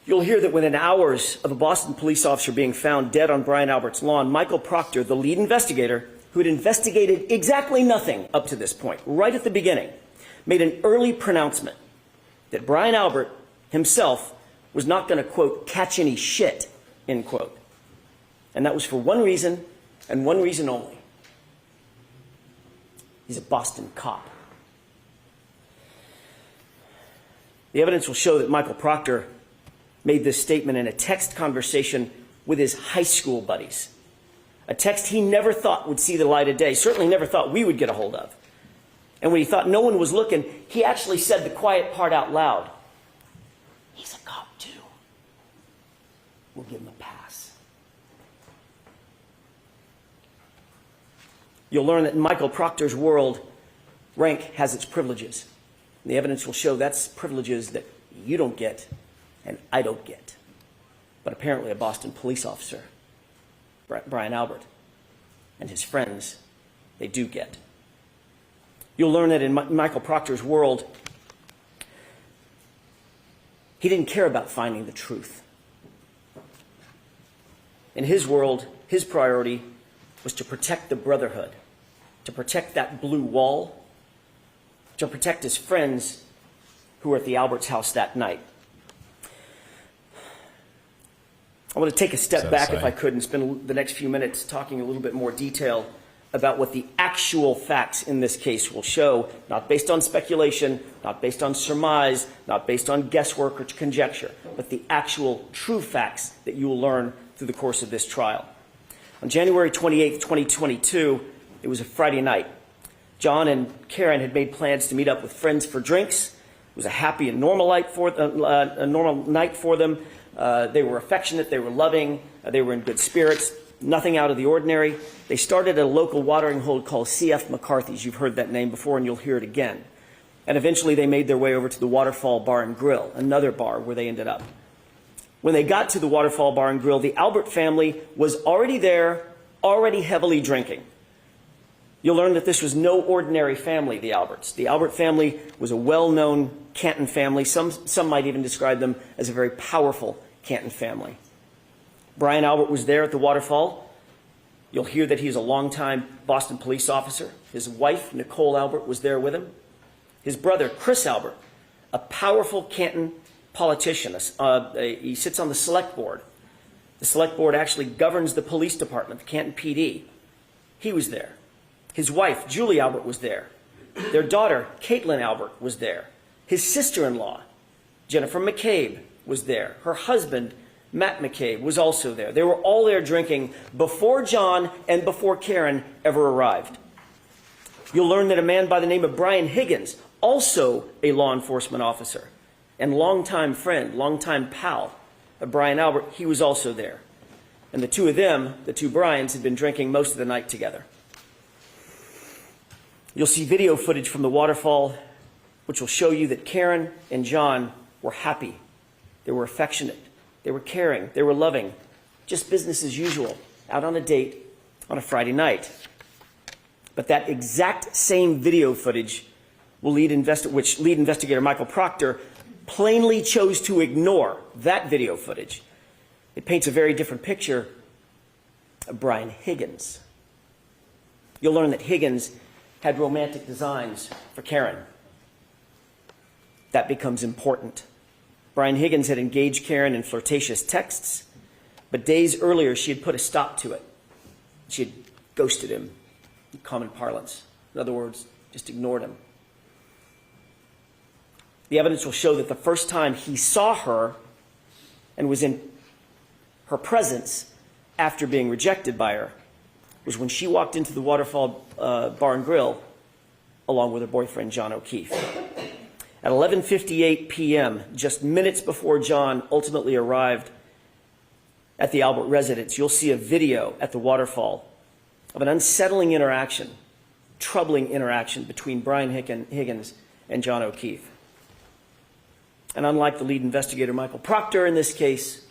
You'll hear that within hours of a Boston police officer being found dead on Brian Albert's lawn, Michael Proctor, the lead investigator, who had investigated exactly nothing up to this point, right at the beginning, made an early pronouncement that Brian Albert himself was not going to, quote, catch any shit, end quote. And that was for one reason, and one reason only. He's a Boston cop. The evidence will show that Michael Proctor made this statement in a text conversation with his high school buddies. A text he never thought would see the light of day, certainly never thought we would get a hold of. And when he thought no one was looking, he actually said the quiet part out loud. He's a cop too. We'll give him a pass. You'll learn that in Michael Proctor's world, rank has its privileges. And the evidence will show that's privileges that you don't get and I don't get. But apparently a Boston police officer, Brian Albert, and his friends, they do get. You'll learn that in Michael Proctor's world, he didn't care about finding the truth. In his world, his priority was to protect the brotherhood, to protect that blue wall, to protect his friends who were at the Alberts' house that night. I want to take a step back, if I could, and spend the next few minutes talking a little bit more detail about what the actual facts in this case will show, not based on speculation, not based on surmise, not based on guesswork or conjecture, but the actual true facts that you will learn through the course of this trial. On January 28th, 2022, it was a Friday night. John and Karen had made plans to meet up with friends for drinks. It was a happy and normal night for them. They were affectionate, they were loving, they were in good spirits, nothing out of the ordinary. They started at a local watering hole called C.F. McCarthy's. You've heard that name before and you'll hear it again. And eventually they made their way over to the Waterfall Bar and Grill, another bar where they ended up. When they got to the Waterfall Bar and Grill, the Albert family was already there, already heavily drinking. You'll learn that this was no ordinary family, the Alberts. The Albert family was a well-known Canton family. Some might even describe them as a very powerful Canton family. Brian Albert was there at the waterfall. You'll hear that he's a longtime Boston police officer. His wife, Nicole Albert, was there with him. His brother, Chris Albert, a powerful Canton politician. He sits on the select board. The select board actually governs the police department, the Canton PD. He was there. His wife, Julie Albert, was there. Their daughter, Caitlin Albert, was there. His sister-in-law, Jennifer McCabe, was there. Her husband, Matt McCabe, was also there. They were all there drinking before John and before Karen ever arrived. You'll learn that a man by the name of Brian Higgins, also a law enforcement officer and longtime friend, longtime pal of Brian Albert, he was also there. And the two of them, the two Bryans, had been drinking most of the night together. You'll see video footage from the waterfall, which will show you that Karen and John were happy. They were affectionate. They were caring. They were loving, just business as usual, out on a date on a Friday night. But that exact same video footage which lead investigator Michael Proctor plainly chose to ignore that video footage. It paints a very different picture of Brian Higgins. You'll learn that Higgins had romantic designs for Karen. That becomes important. Brian Higgins had engaged Karen in flirtatious texts, but days earlier she had put a stop to it. She had ghosted him, in common parlance. In other words, just ignored him. The evidence will show that the first time he saw her and was in her presence after being rejected by her was when she walked into the Waterfall Bar and Grill along with her boyfriend, John O'Keefe. At 11:58 p.m., just minutes before John ultimately arrived at the Albert residence, you'll see a video at the Waterfall of an unsettling interaction, troubling interaction between Brian Higgins and John O'Keefe. And unlike the lead investigator, Michael Proctor, in this case,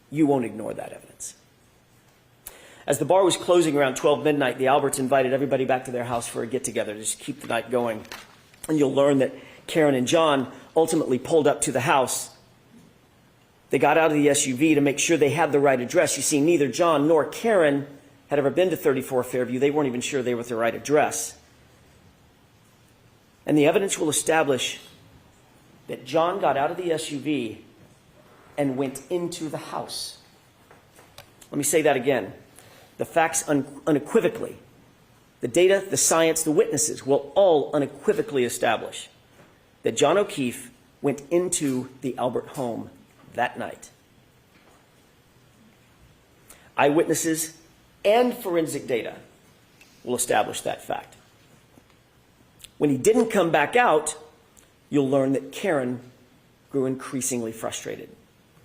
you won't ignore that evidence. As the bar was closing around 12 midnight, the Alberts invited everybody back to their house for a get-together to just keep the night going. And you'll learn that Karen and John ultimately pulled up to the house. They got out of the SUV to make sure they had the right address. You see, neither John nor Karen had ever been to 34 Fairview. They weren't even sure they were at the right address. And the evidence will establish that John got out of the SUV and went into the house. Let me say that again. The facts unequivocally, the data, the science, the witnesses will all unequivocally establish that John O'Keefe went into the Albert home that night. Eyewitnesses and forensic data will establish that fact. When he didn't come back out, you'll learn that Karen grew increasingly frustrated.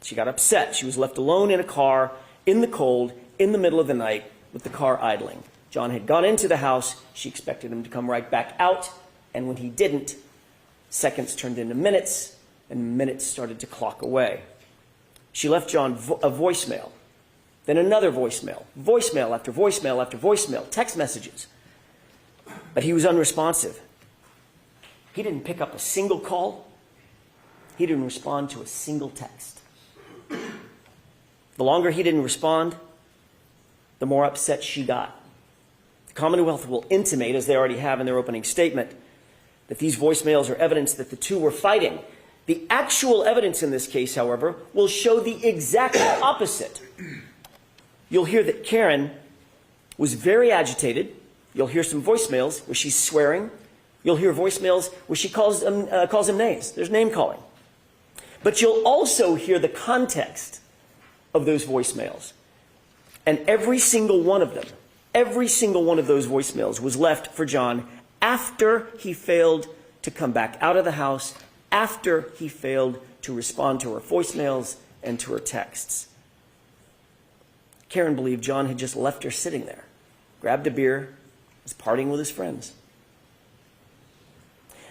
She got upset. She was left alone in a car, in the cold, in the middle of the night, with the car idling. John had gone into the house. She expected him to come right back out, and when he didn't, seconds turned into minutes, and minutes started to clock away. She left John a voicemail, then another voicemail, voicemail after voicemail after voicemail, text messages. But he was unresponsive. He didn't pick up a single call. He didn't respond to a single text. The longer he didn't respond, the more upset she got. The Commonwealth will intimate, as they already have in their opening statement, that these voicemails are evidence that the two were fighting. The actual evidence in this case, however, will show the exact opposite. You'll hear that Karen was very agitated. You'll hear some voicemails where she's swearing. You'll hear voicemails where she calls him names. There's name calling. But you'll also hear the context of those voicemails. And every single one of them, every single one of those voicemails was left for John after he failed to come back out of the house, after he failed to respond to her voicemails and to her texts. Karen believed John had just left her sitting there, grabbed a beer, was partying with his friends.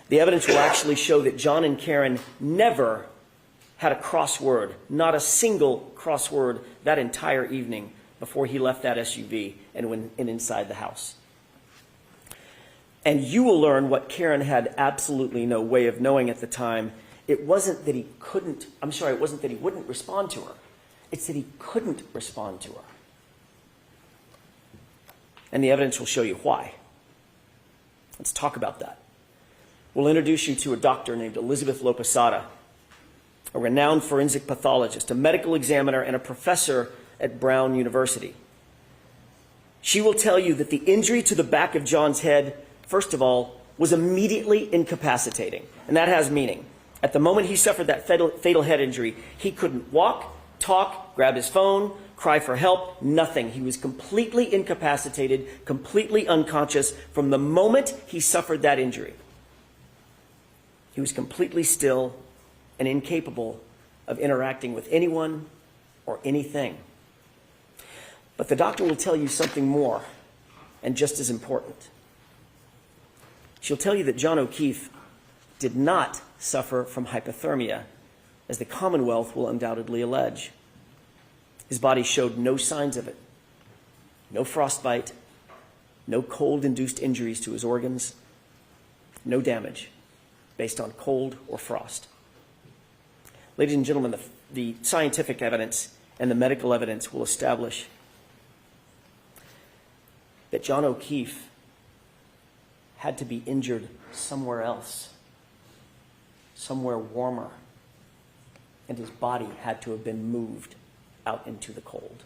The evidence will actually show that John and Karen never had a crossword, not a single crossword that entire evening before he left that SUV and went inside the house. And you will learn what Karen had absolutely no way of knowing at the time. It wasn't that he wouldn't respond to her. It's that he couldn't respond to her. And the evidence will show you why. Let's talk about that. We'll introduce you to a doctor named Elizabeth Lopesada, a renowned forensic pathologist, a medical examiner, and a professor at Brown University. She will tell you that the injury to the back of John's head, first of all, was immediately incapacitating. And that has meaning. At the moment he suffered that fatal head injury, he couldn't walk, talk, grab his phone, cry for help, nothing. He was completely incapacitated, completely unconscious from the moment he suffered that injury. He was completely still and incapable of interacting with anyone or anything. But the doctor will tell you something more, and just as important. She'll tell you that John O'Keefe did not suffer from hypothermia, as the Commonwealth will undoubtedly allege. His body showed no signs of it. No frostbite, no cold-induced injuries to his organs, no damage based on cold or frost. Ladies and gentlemen, the scientific evidence and the medical evidence will establish that John O'Keefe had to be injured somewhere else, somewhere warmer, and his body had to have been moved out into the cold.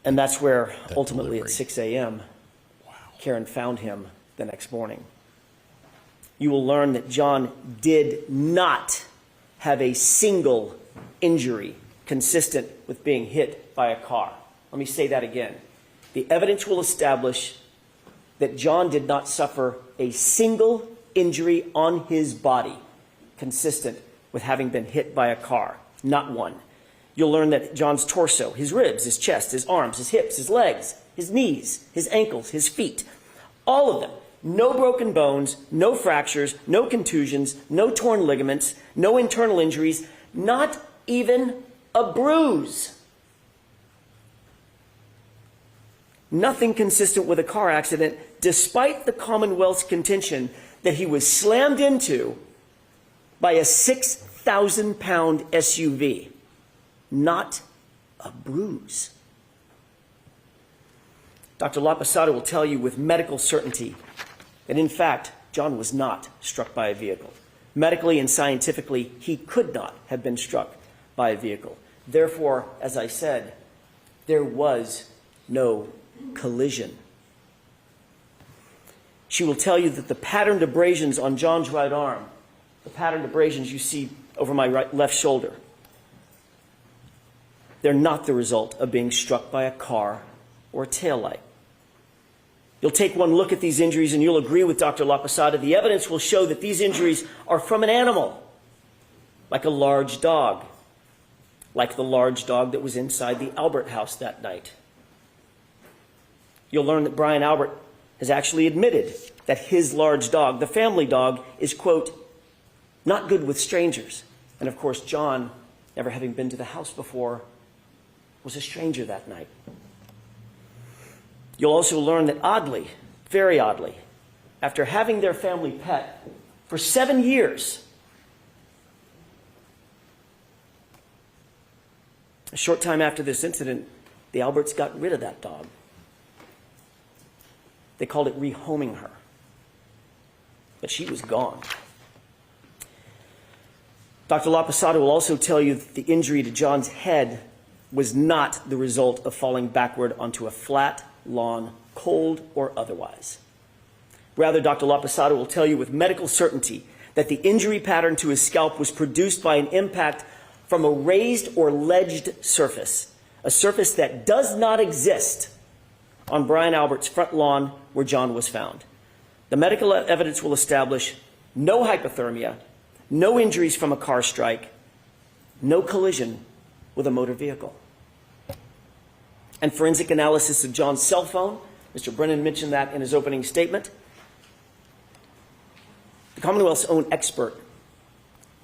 And that's where, ultimately, at 6 a.m., Karen found him the next morning. You will learn that John did not have a single injury consistent with being hit by a car. Let me say that again. The evidence will establish that John did not suffer a single injury on his body consistent with having been hit by a car. Not one. You'll learn that John's torso, his ribs, his chest, his arms, his hips, his legs, his knees, his ankles, his feet, all of them, no broken bones, no fractures, no contusions, no torn ligaments, no internal injuries, not even a bruise. Nothing consistent with a car accident, despite the Commonwealth's contention that he was slammed into by a 6,000-pound SUV. Not a bruise. Dr. LaPosada will tell you with medical certainty that, in fact, John was not struck by a vehicle. Medically and scientifically, he could not have been struck by a vehicle. Therefore, as I said, there was no collision. She will tell you that the patterned abrasions on John's right arm, the patterned abrasions you see over my left shoulder, they're not the result of being struck by a car or a taillight. You'll take one look at these injuries and you'll agree with Dr. LaPosada. The evidence will show that these injuries are from an animal, like a large dog, like the large dog that was inside the Albert house that night. You'll learn that Brian Albert has actually admitted that his large dog, the family dog, is, quote, not good with strangers. And of course, John, never having been to the house before, was a stranger that night. You'll also learn that oddly, very oddly, after having their family pet for 7 years, a short time after this incident, the Alberts got rid of that dog. They called it rehoming her. But she was gone. Dr. LaPosada will also tell you that the injury to John's head was not the result of falling backward onto a flat lawn, cold or otherwise. Rather, Dr. LaPosada will tell you with medical certainty that the injury pattern to his scalp was produced by an impact from a raised or ledged surface, a surface that does not exist on Brian Albert's front lawn where John was found. The medical evidence will establish no hypothermia, no injuries from a car strike, no collision with a motor vehicle. And forensic analysis of John's cell phone, Mr. Brennan mentioned that in his opening statement. The Commonwealth's own expert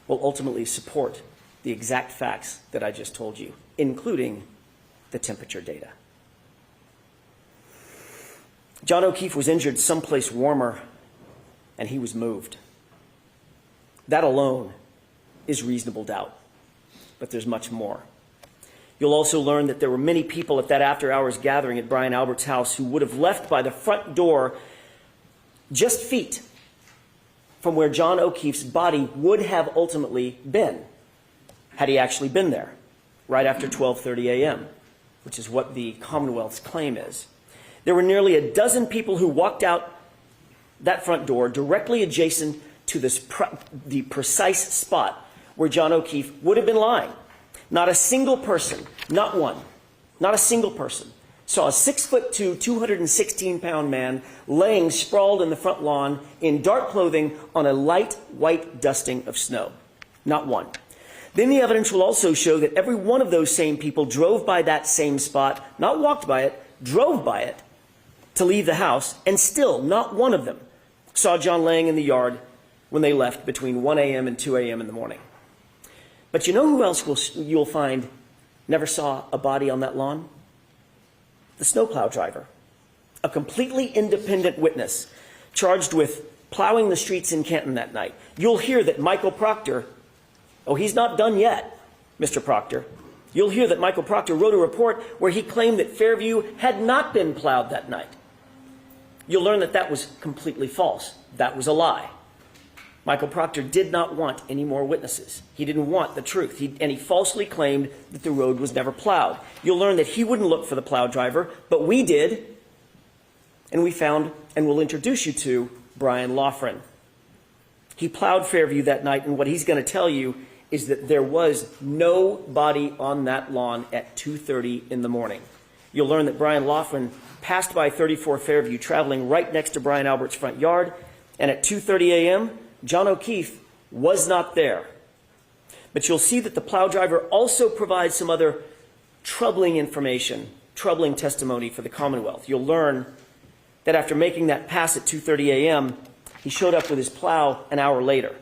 will ultimately support the exact facts that I just told you, including the temperature data. John O'Keefe was injured someplace warmer, and he was moved. That alone is reasonable doubt, but there's much more. You'll also learn that there were many people at that after-hours gathering at Brian Albert's house who would have left by the front door just feet from where John O'Keefe's body would have ultimately been, had he actually been there, right after 12:30 a.m., which is what the Commonwealth's claim is. There were nearly a dozen people who walked out that front door directly adjacent to the precise spot where John O'Keefe would have been lying. Not a single person, not one, not a single person, saw a 6'2", 216-pound man laying sprawled in the front lawn in dark clothing on a light white dusting of snow. Not one. Then the evidence will also show that every one of those same people drove by that same spot, not walked by it, drove by it to leave the house, and still not one of them saw John laying in the yard when they left between 1 a.m. and 2 a.m. in the morning. But you know who else you'll find never saw a body on that lawn? The snowplow driver, a completely independent witness charged with plowing the streets in Canton that night. You'll hear that Michael Proctor, oh, he's not done yet, Mr. Proctor. You'll hear that Michael Proctor wrote a report where he claimed that Fairview had not been plowed that night. You'll learn that that was completely false. That was a lie. Michael Proctor did not want any more witnesses. He didn't want the truth, and he falsely claimed that the road was never plowed. You'll learn that he wouldn't look for the plow driver, but we did, and we found, and we'll introduce you to, Brian Loughran. He plowed Fairview that night, and what he's going to tell you is that there was no body on that lawn at 2:30 in the morning. You'll learn that Brian Loughran passed by 34 Fairview, traveling right next to Brian Albert's front yard, and at 2:30 a.m., John O'Keefe was not there. But you'll see that the plow driver also provides some other troubling information, troubling testimony for the Commonwealth. You'll learn that after making that pass at 2:30 a.m., he showed up with his plow an hour later.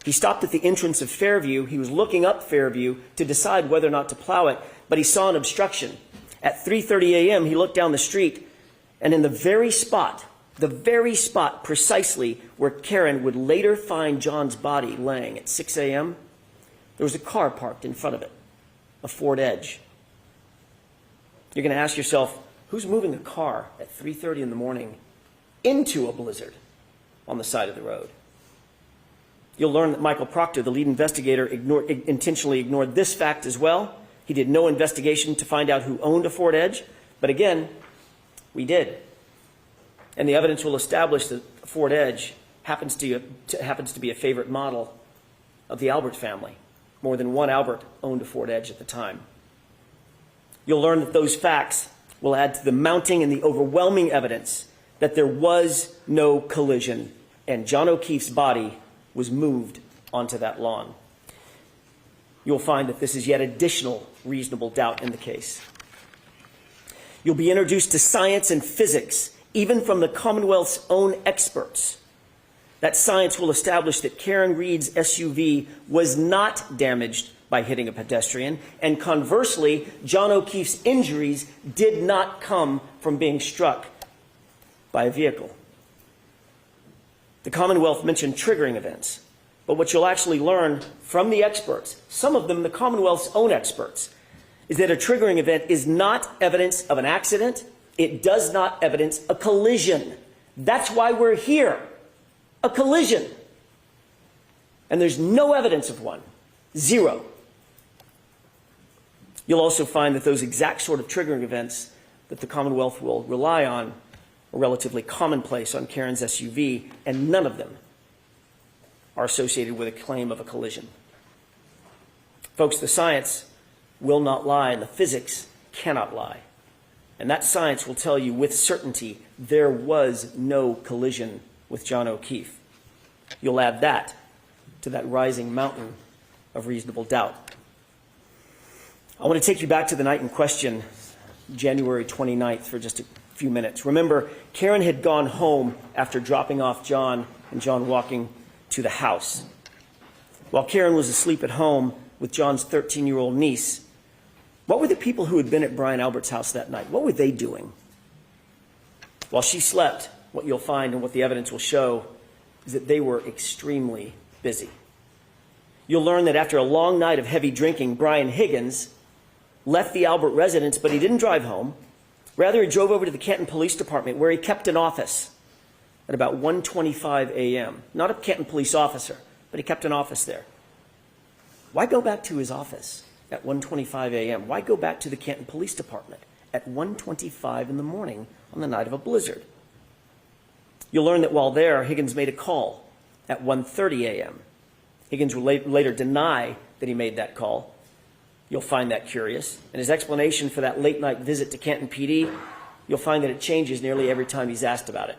He stopped at the entrance of Fairview. He was looking up Fairview to decide whether or not to plow it, but he saw an obstruction. At 3:30 a.m., he looked down the street, and in the very spot precisely where Karen would later find John's body laying at 6 a.m., there was a car parked in front of it, a Ford Edge. You're going to ask yourself, who's moving a car at 3:30 in the morning into a blizzard on the side of the road? You'll learn that Michael Proctor, the lead investigator, intentionally ignored this fact as well. He did no investigation to find out who owned a Ford Edge, but again, we did. And the evidence will establish that Ford Edge happens to be a favorite model of the Albert family. More than one Albert owned a Ford Edge at the time. You'll learn that those facts will add to the mounting and the overwhelming evidence that there was no collision and John O'Keefe's body was moved onto that lawn. You'll find that this is yet additional reasonable doubt in the case. You'll be introduced to science and physics, even from the Commonwealth's own experts. That science will establish that Karen Reed's SUV was not damaged by hitting a pedestrian, and conversely, John O'Keefe's injuries did not come from being struck by a vehicle. The Commonwealth mentioned triggering events, but what you'll actually learn from the experts, some of them the Commonwealth's own experts, is that a triggering event is not evidence of an accident. It does not evidence a collision. That's why we're here. A collision. And there's no evidence of one. Zero. You'll also find that those exact sort of triggering events that the Commonwealth will rely on are relatively commonplace on Karen's SUV, and none of them are associated with a claim of a collision. Folks, the science will not lie, and the physics cannot lie. And that science will tell you with certainty there was no collision with John O'Keefe. You'll add that to that rising mountain of reasonable doubt. I want to take you back to the night in question, January 29th, for just a few minutes. Remember, Karen had gone home after dropping off John and John walking to the house. While Karen was asleep at home with John's 13-year-old niece, what were the people who had been at Brian Albert's house that night? What were they doing? While she slept, what you'll find and what the evidence will show is that they were extremely busy. You'll learn that after a long night of heavy drinking, Brian Higgins left the Albert residence, but he didn't drive home. Rather, he drove over to the Canton Police Department, where he kept an office at about 1:25 a.m. Not a Canton police officer, but he kept an office there. Why go back to his office at 1:25 a.m.? Why go back to the Canton Police Department at 1:25 in the morning on the night of a blizzard? You'll learn that while there, Higgins made a call at 1:30 a.m. Higgins will later deny that he made that call. You'll find that curious. And his explanation for that late-night visit to Canton PD, you'll find that it changes nearly every time he's asked about it.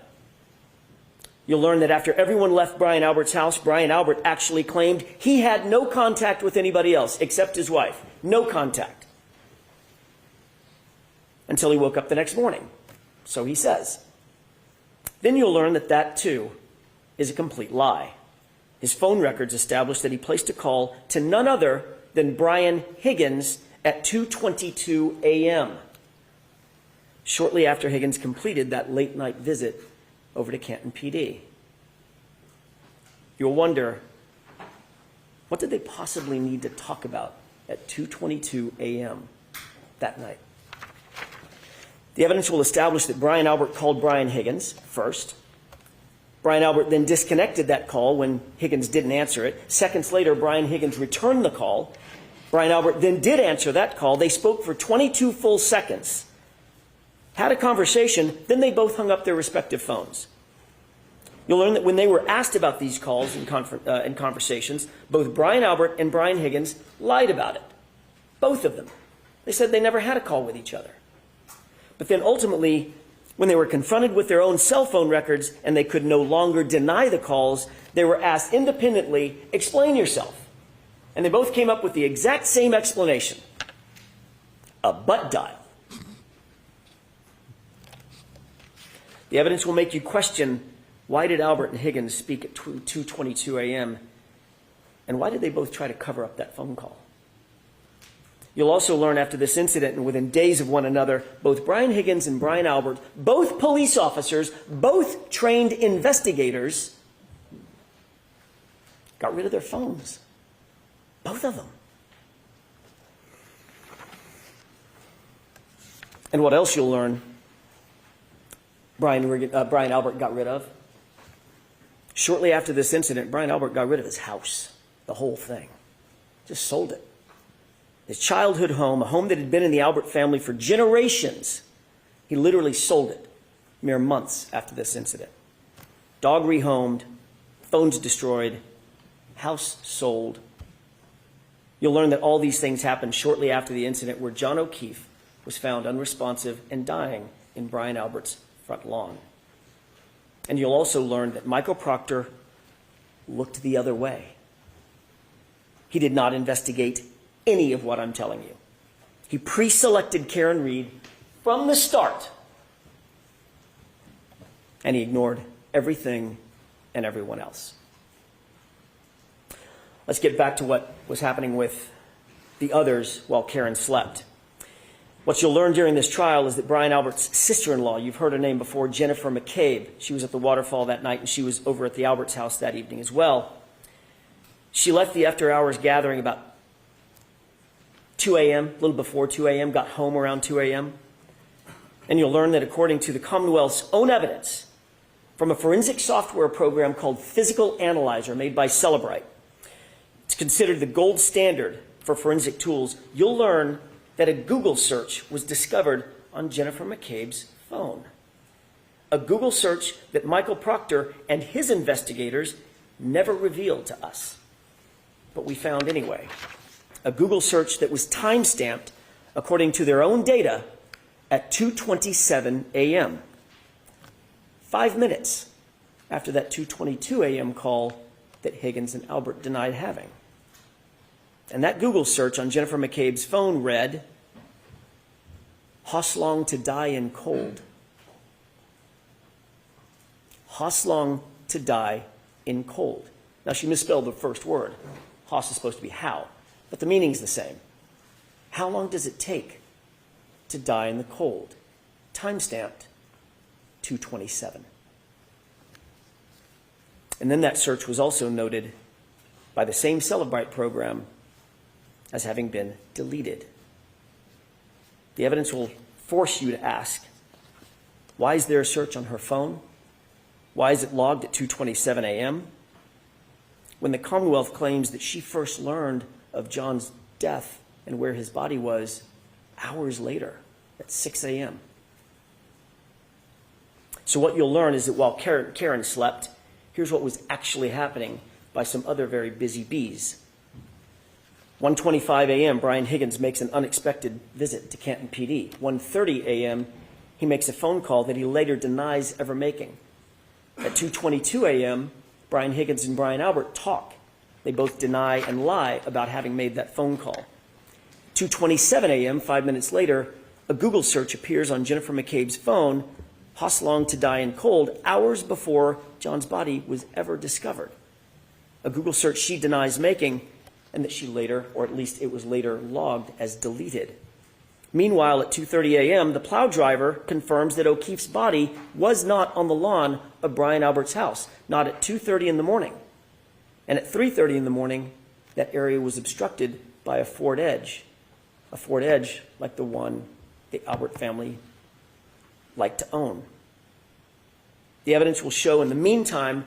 You'll learn that after everyone left Brian Albert's house, Brian Albert actually claimed he had no contact with anybody else except his wife. No contact. Until he woke up the next morning. So he says. Then you'll learn that that, too, is a complete lie. His phone records established that he placed a call to none other than Brian Higgins at 2:22 a.m., shortly after Higgins completed that late-night visit over to Canton PD. You'll wonder, what did they possibly need to talk about at 2:22 a.m. that night? The evidence will establish that Brian Albert called Brian Higgins first. Brian Albert then disconnected that call when Higgins didn't answer it. Seconds later, Brian Higgins returned the call. Brian Albert then did answer that call. They spoke for 22 full seconds, had a conversation, then they both hung up their respective phones. You'll learn that when they were asked about these calls and conversations, both Brian Albert and Brian Higgins lied about it. Both of them. They said they never had a call with each other. But then ultimately, when they were confronted with their own cell phone records and they could no longer deny the calls, they were asked independently, explain yourself. And they both came up with the exact same explanation. A butt dial. The evidence will make you question, why did Albert and Higgins speak at 2:22 a.m. and why did they both try to cover up that phone call? You'll also learn after this incident and within days of one another, both Brian Higgins and Brian Albert, both police officers, both trained investigators, got rid of their phones. Both of them. And what else you'll learn Brian Albert got rid of? Shortly after this incident, Brian Albert got rid of his house, the whole thing. Just sold it. His childhood home, a home that had been in the Albert family for generations, he literally sold it mere months after this incident. Dog rehomed, phones destroyed, house sold. You'll learn that all these things happened shortly after the incident where John O'Keefe was found unresponsive and dying in Brian Albert's front lawn. And you'll also learn that Michael Proctor looked the other way. He did not investigate any of what I'm telling you. He pre-selected Karen Reed from the start, and he ignored everything and everyone else. Let's get back to what was happening with the others while Karen slept. What you'll learn during this trial is that Brian Albert's sister-in-law, you've heard her name before, Jennifer McCabe, she was at the waterfall that night and she was over at the Alberts' house that evening as well. She left the after-hours gathering about 2 a.m., a little before 2 a.m., got home around 2 a.m. And you'll learn that according to the Commonwealth's own evidence from a forensic software program called Physical Analyzer made by Celebrite, it's considered the gold standard for forensic tools, you'll learn that a Google search was discovered on Jennifer McCabe's phone. A Google search that Michael Proctor and his investigators never revealed to us, but we found anyway. A Google search that was time-stamped, according to their own data, at 2:27 a.m. 5 minutes after that 2:22 a.m. call that Higgins and Albert denied having. And that Google search on Jennifer McCabe's phone read, "Hoslong to die in cold." Hoslong to die in cold. Now, she misspelled the first word. Hos is supposed to be how, but the meaning's the same. How long does it take to die in the cold? Time-stamped 2:27. And then that search was also noted by the same Celebrite program as having been deleted. The evidence will force you to ask, why is there a search on her phone? Why is it logged at 2:27 a.m.? When the Commonwealth claims that she first learned of John's death and where his body was hours later at 6 a.m. So what you'll learn is that while Karen slept, here's what was actually happening by some other very busy bees. 1:25 a.m., Brian Higgins makes an unexpected visit to Canton PD. 1:30 a.m., he makes a phone call that he later denies ever making. At 2:22 a.m., Brian Higgins and Brian Albert talk. They both deny and lie about having made that phone call. 2:27 a.m., 5 minutes later, a Google search appears on Jennifer McCabe's phone, Hoslong to die in cold, hours before John's body was ever discovered. a Google search she denies making, and that she later, or at least it was later logged as deleted. Meanwhile, at 2:30 a.m., the plow driver confirms that O'Keefe's body was not on the lawn of Brian Albert's house, not at 2:30 in the morning. And at 3:30 in the morning, that area was obstructed by a Ford Edge like the one the Albert family liked to own. The evidence will show in the meantime,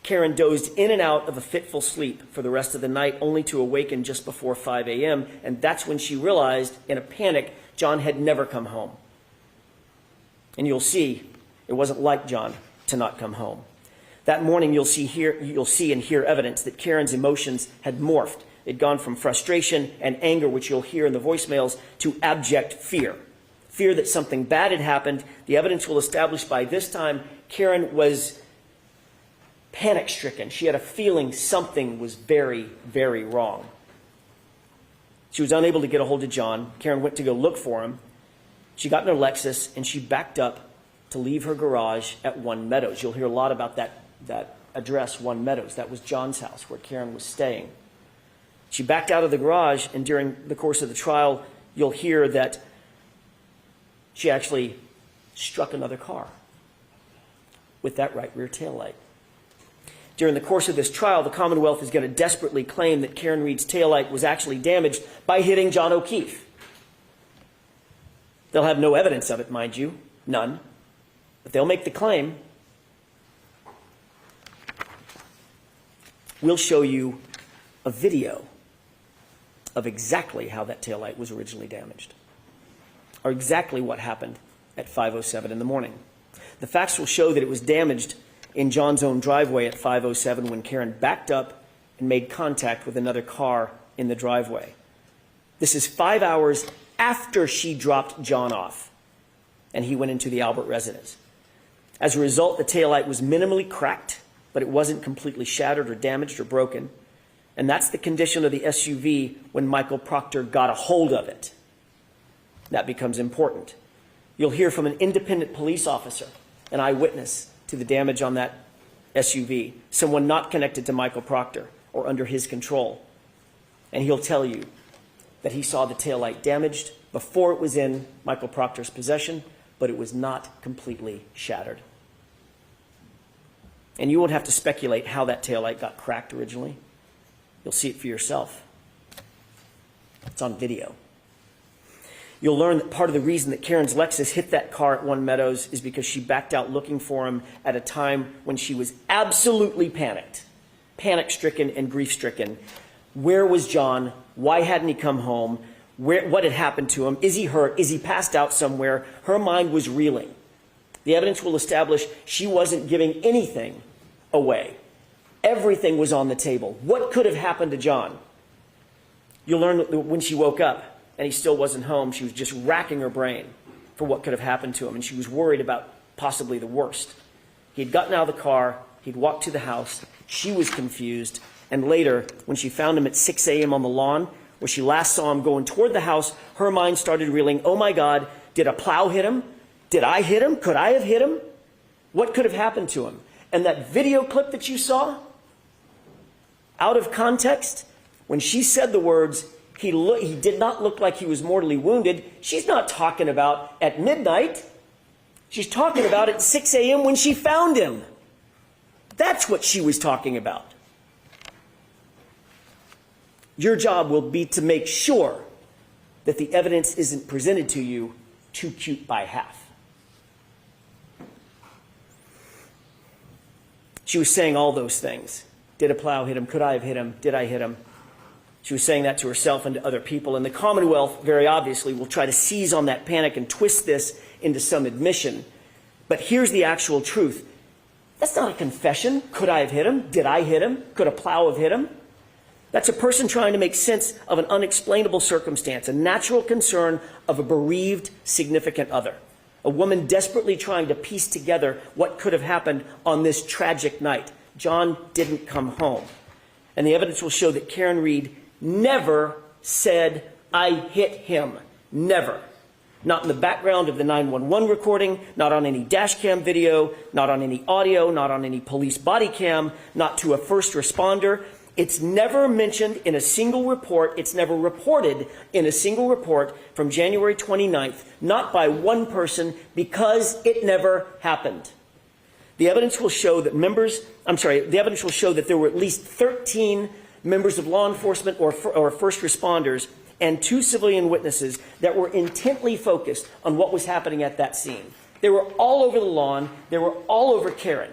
Karen dozed in and out of a fitful sleep for the rest of the night, only to awaken just before 5 a.m., and that's when she realized, in a panic, John had never come home. And you'll see, it wasn't like John to not come home. That morning, you'll see and hear evidence that Karen's emotions had morphed. It'd gone from frustration and anger, which you'll hear in the voicemails, to abject fear. Fear that something bad had happened. The evidence will establish by this time Karen was panic-stricken. She had a feeling something was very, very wrong. She was unable to get a hold of John. Karen went to go look for him. She got in her Lexus and she backed up to leave her garage at One Meadows. You'll hear a lot about that address, One Meadows. That was John's house where Karen was staying. She backed out of the garage, and during the course of the trial, you'll hear that she actually struck another car with that right rear taillight. During the course of this trial, the Commonwealth is going to desperately claim that Karen Reed's taillight was actually damaged by hitting John O'Keefe. They'll have no evidence of it, mind you, none. But they'll make the claim. We'll show you a video of exactly how that taillight was originally damaged, or exactly what happened at 5:07 in the morning. The facts will show that it was damaged in John's own driveway at 5:07 when Karen backed up and made contact with another car in the driveway. This is 5 hours after she dropped John off and he went into the Albert residence. As a result, the taillight was minimally cracked, but it wasn't completely shattered or damaged or broken. And that's the condition of the SUV when Michael Proctor got a hold of it. That becomes important. You'll hear from an independent police officer, an eyewitness to the damage on that SUV, someone not connected to Michael Proctor or under his control. And he'll tell you that he saw the taillight damaged before it was in Michael Proctor's possession, but it was not completely shattered. And you won't have to speculate how that taillight got cracked originally. You'll see it for yourself. It's on video. You'll learn that part of the reason that Karen's Lexus hit that car at One Meadows is because she backed out looking for him at a time when she was absolutely panic-stricken and grief-stricken. Where was John? Why hadn't he come home? What had happened to him? Is he hurt? Is he passed out somewhere? Her mind was reeling. The evidence will establish she wasn't giving anything away. Everything was on the table. What could have happened to John? You'll learn that when she woke up and he still wasn't home, she was just racking her brain for what could have happened to him, and she was worried about possibly the worst. He had gotten out of the car, he'd walked to the house, she was confused, and later, when she found him at 6 a.m. on the lawn, where she last saw him going toward the house, her mind started reeling, oh my God, did a plow hit him? Did I hit him? Could I have hit him? What could have happened to him? And that video clip that you saw, out of context, when she said the words, he did not look like he was mortally wounded, she's not talking about at midnight. She's talking about at 6 a.m. when she found him. That's what she was talking about. Your job will be to make sure that the evidence isn't presented to you too cute by half. She was saying all those things. Did a plow hit him? Could I have hit him? Did I hit him? She was saying that to herself and to other people. And the Commonwealth, very obviously, will try to seize on that panic and twist this into some admission. But here's the actual truth. That's not a confession. Could I have hit him? Did I hit him? Could a plow have hit him? That's a person trying to make sense of an unexplainable circumstance, a natural concern of a bereaved significant other. A woman desperately trying to piece together what could have happened on this tragic night. John didn't come home. And the evidence will show that Karen Reed never said, I hit him. Never. Not in the background of the 911 recording, not on any dash cam video, not on any audio, not on any police body cam, not to a first responder. It's never mentioned in a single report. It's never reported in a single report from January 29th, not by one person, because it never happened. The evidence will show that the evidence will show that there were at least 13 members of law enforcement or first responders and 2 civilian witnesses that were intently focused on what was happening at that scene. They were all over the lawn. They were all over Karen.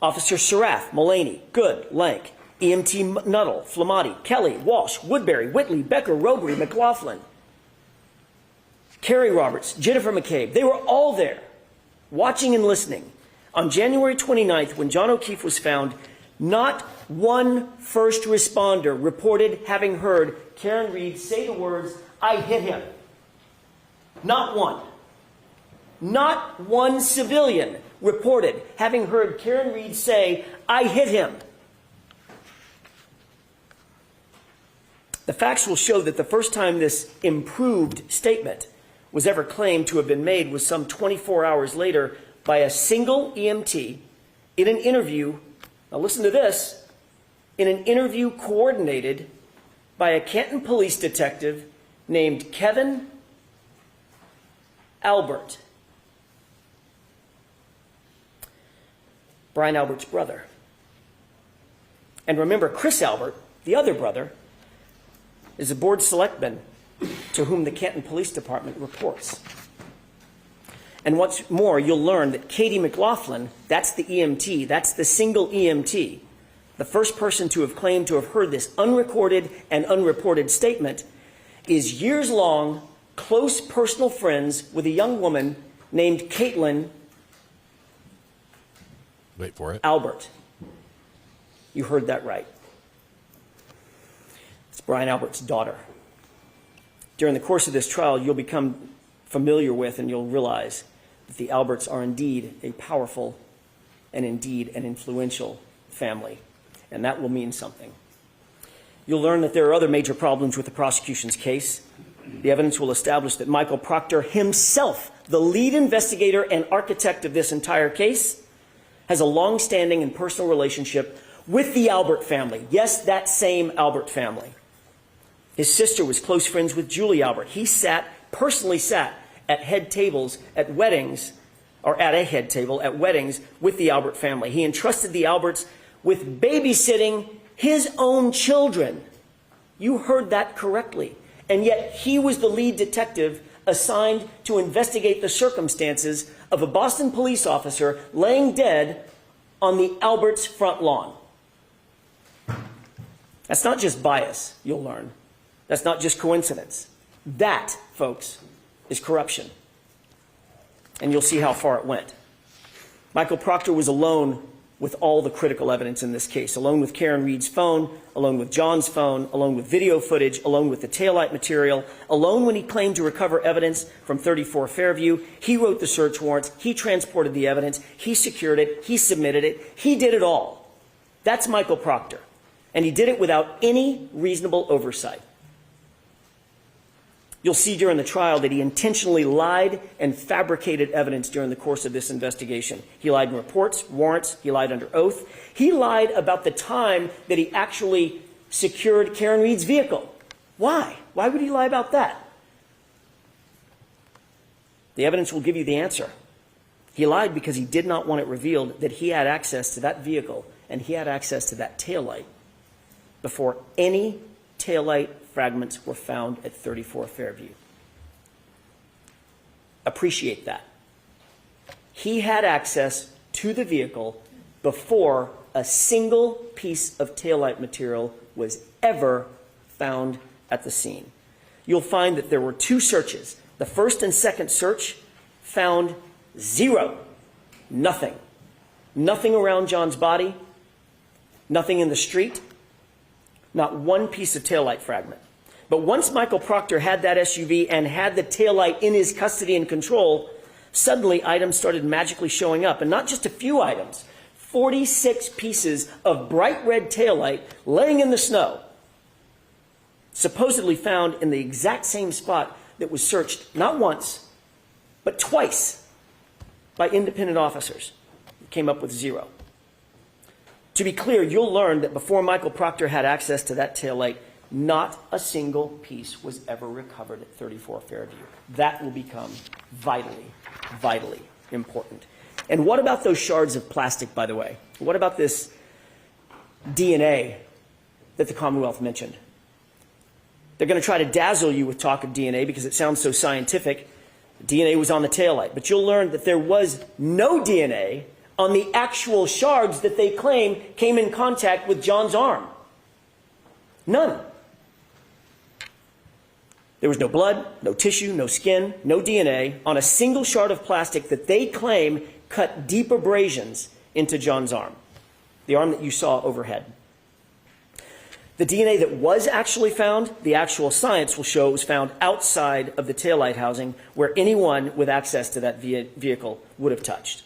Officer Sarath, Mullaney, Good, Lank, EMT Nuttall, Flamati, Kelly, Walsh, Woodbury, Whitley, Becker, Robery, McLaughlin, Carrie Roberts, Jennifer McCabe. They were all there, watching and listening. On January 29th, when John O'Keefe was found, not one first responder reported having heard Karen Reed say the words, "I hit him." Not one. Not one civilian reported having heard Karen Reed say, "I hit him." The facts will show that the first time this improved statement was ever claimed to have been made was some 24 hours later by a single EMT in an interview. Now listen to this. In an interview coordinated by a Canton police detective named Kevin Albert. Brian Albert's brother. And remember, Chris Albert, the other brother, is a board selectman to whom the Canton Police Department reports. And what's more, you'll learn that Katie McLaughlin, that's the EMT, that's the single EMT, the first person to have claimed to have heard this unrecorded and unreported statement, is years-long close personal friends with a young woman named Caitlin Wait for it. Albert. You heard that right. It's Brian Albert's daughter. During the course of this trial, you'll become familiar with and you'll realize that the Alberts are indeed a powerful and indeed an influential family. And that will mean something. You'll learn that there are other major problems with the prosecution's case. The evidence will establish that Michael Proctor himself, the lead investigator and architect of this entire case, has a long-standing and personal relationship with the Albert family. Yes, that same Albert family. His sister was close friends with Julie Albert. He personally sat at head tables at weddings, or at a head table at weddings with the Albert family. He entrusted the Alberts with babysitting his own children. You heard that correctly. And yet he was the lead detective assigned to investigate the circumstances of a Boston police officer laying dead on the Alberts' front lawn. That's not just bias, you'll learn. That's not just coincidence. That, folks, is corruption. And you'll see how far it went. Michael Proctor was alone with all the critical evidence in this case, alone with Karen Reed's phone, alone with John's phone, alone with video footage, alone with the taillight material, alone when he claimed to recover evidence from 34 Fairview. He wrote the search warrants. He transported the evidence. He secured it. He submitted it. He did it all. That's Michael Proctor. And he did it without any reasonable oversight. You'll see during the trial that he intentionally lied and fabricated evidence during the course of this investigation. He lied in reports, warrants, he lied under oath. He lied about the time that he actually secured Karen Reed's vehicle. Why? Why would he lie about that? The evidence will give you the answer. He lied because he did not want it revealed that he had access to that vehicle and he had access to that taillight before any taillight fragments were found at 34 Fairview. Appreciate that. He had access to the vehicle before a single piece of taillight material was ever found at the scene. You'll find that there were 2 searches. The first and second search found 0. Nothing. Nothing around John's body. Nothing in the street. Not one piece of taillight fragment. But once Michael Proctor had that SUV and had the taillight in his custody and control, suddenly items started magically showing up. And not just a few items. 46 pieces of bright red taillight laying in the snow, supposedly found in the exact same spot that was searched not once, but twice by independent officers. It came up with 0. To be clear, you'll learn that before Michael Proctor had access to that taillight, not a single piece was ever recovered at 34 Fairview. That will become vitally, vitally important. And what about those shards of plastic, by the way? What about this DNA that the Commonwealth mentioned? They're going to try to dazzle you with talk of DNA because it sounds so scientific. DNA was on the taillight. But you'll learn that there was no DNA on the actual shards that they claim came in contact with John's arm. None. There was no blood, no tissue, no skin, no DNA on a single shard of plastic that they claim cut deep abrasions into John's arm, the arm that you saw overhead. The DNA that was actually found, the actual science will show, was found outside of the taillight housing where anyone with access to that vehicle would have touched.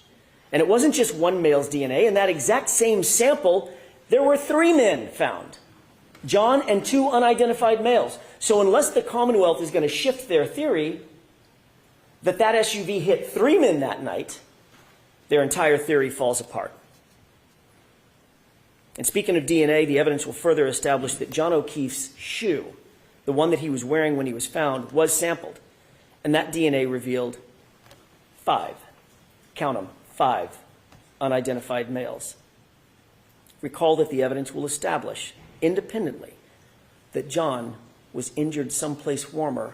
And it wasn't just one male's DNA. In that exact same sample, there were 3 men found, John and 2 unidentified males. So unless the Commonwealth is going to shift their theory that that SUV hit 3 men that night, their entire theory falls apart. And speaking of DNA, the evidence will further establish that John O'Keefe's shoe, the one that he was wearing when he was found, was sampled. And that DNA revealed 5, count them, 5 unidentified males. Recall that the evidence will establish independently that John was injured someplace warmer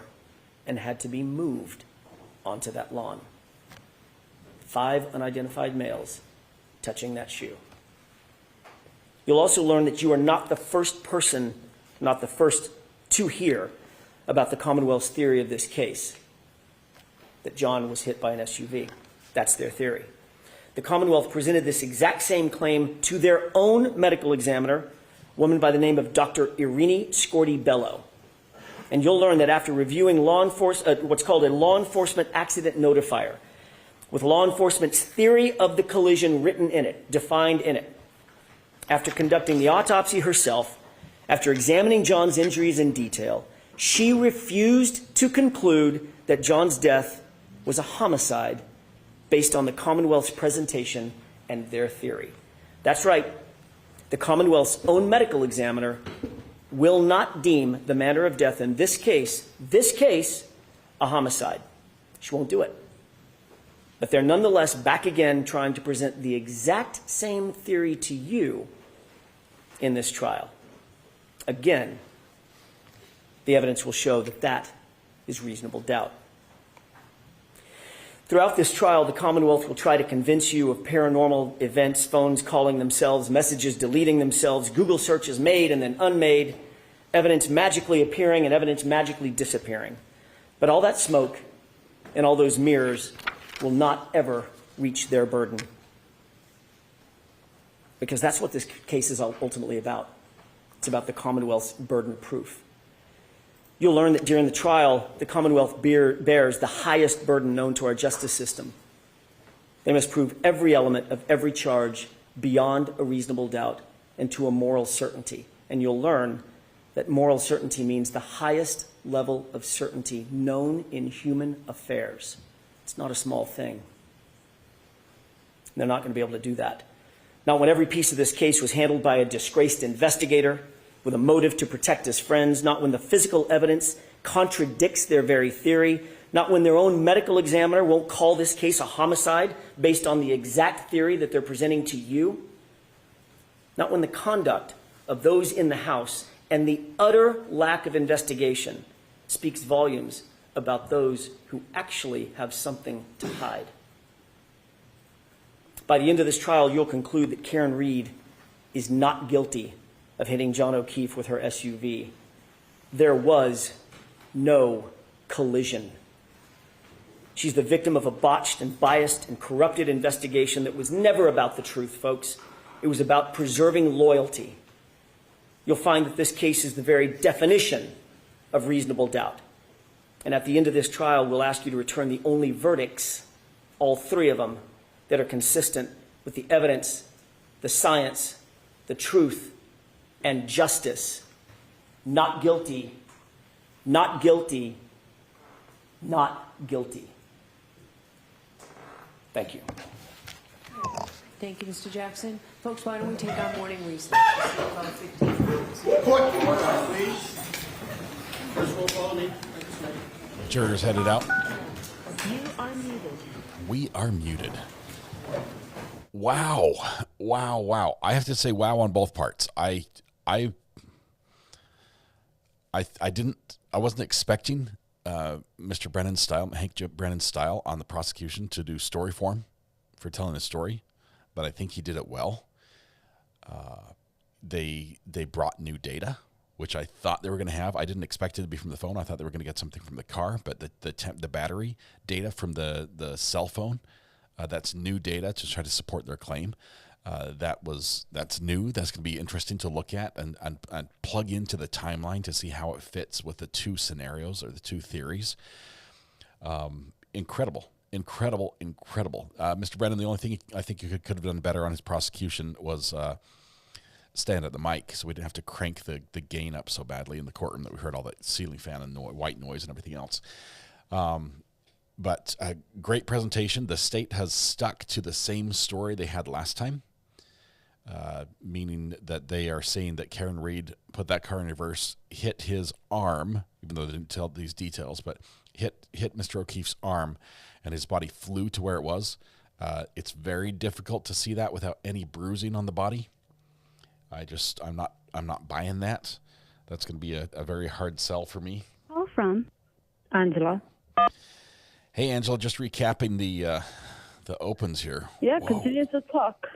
and had to be moved onto that lawn. 5 unidentified males touching that shoe. You'll also learn that you are not the first person, not the first to hear about the Commonwealth's theory of this case, that John was hit by an SUV. That's their theory. The Commonwealth presented this exact same claim to their own medical examiner, a woman by the name of Dr. Irini Scorti-Bello. And you'll learn that after reviewing what's called a law enforcement accident notifier, with law enforcement's theory of the collision written in it, defined in it, after conducting the autopsy herself, after examining John's injuries in detail, she refused to conclude that John's death was a homicide based on the Commonwealth's presentation and their theory. That's right. The Commonwealth's own medical examiner will not deem the manner of death in this case, a homicide. She won't do it. But they're nonetheless back again trying to present the exact same theory to you in this trial. Again, the evidence will show that that is reasonable doubt. Throughout this trial, the Commonwealth will try to convince you of paranormal events, phones calling themselves, messages deleting themselves, Google searches made and then unmade, evidence magically appearing and evidence magically disappearing. But all that smoke and all those mirrors will not ever reach their burden. Because that's what this case is ultimately about. It's about the Commonwealth's burden proof. You'll learn that during the trial, the Commonwealth bears the highest burden known to our justice system. They must prove every element of every charge beyond a reasonable doubt and to a moral certainty. And you'll learn that moral certainty means the highest level of certainty known in human affairs. It's not a small thing. They're not going to be able to do that. Not when every piece of this case was handled by a disgraced investigator with a motive to protect his friends, not when the physical evidence contradicts their very theory, not when their own medical examiner won't call this case a homicide based on the exact theory that they're presenting to you, not when the conduct of those in the House and the utter lack of investigation speaks volumes about those who actually have something to hide. By the end of this trial, you'll conclude that Karen Reed is not guilty of hitting John O'Keefe with her SUV. There was no collision. She's the victim of a botched and biased and corrupted investigation that was never about the truth, folks. It was about preserving loyalty. You'll find that this case is the very definition of reasonable doubt. And at the end of this trial, we'll ask you to return the only verdicts, all 3 of them, that are consistent with the evidence, the science, the truth, and justice. Not guilty, not guilty, not guilty. Thank you. Thank you, Mr. Jackson. Folks, why don't we take our morning recess? Court, please. First roll call, Lee. Jurors headed out. You are muted. We are muted. Wow. I have to say wow on both parts. I wasn't expecting Mr. Brennan's style, Hank Brennan's style on the prosecution to do story form for telling a story, but I think he did it well. They brought new data, which I thought they were going to have. I didn't expect it to be from the phone. I thought they were going to get something from the car, but the battery data from the cell phone, that's new data to try to support their claim. That's new. That's going to be interesting to look at and plug into the timeline to see how it fits with the two scenarios or the two theories. Incredible. Mr. Brennan, the only thing I think you could have done better on his prosecution was stand at the mic so we didn't have to crank the gain up so badly in the courtroom that we heard all that ceiling fan and white noise and everything else. But a great presentation. The state has stuck to the same story they had last time, meaning that they are saying that Karen Reed put that car in reverse, hit his arm, even though they didn't tell these details, but hit Mr. O'Keefe's arm, and his body flew to where it was. It's very difficult to see that without any bruising on the body. I'm not buying that. That's going to be a very hard sell for me. Call from Angela. Hey, Angela, just recapping the opens here. Yeah, Whoa. continue to talk.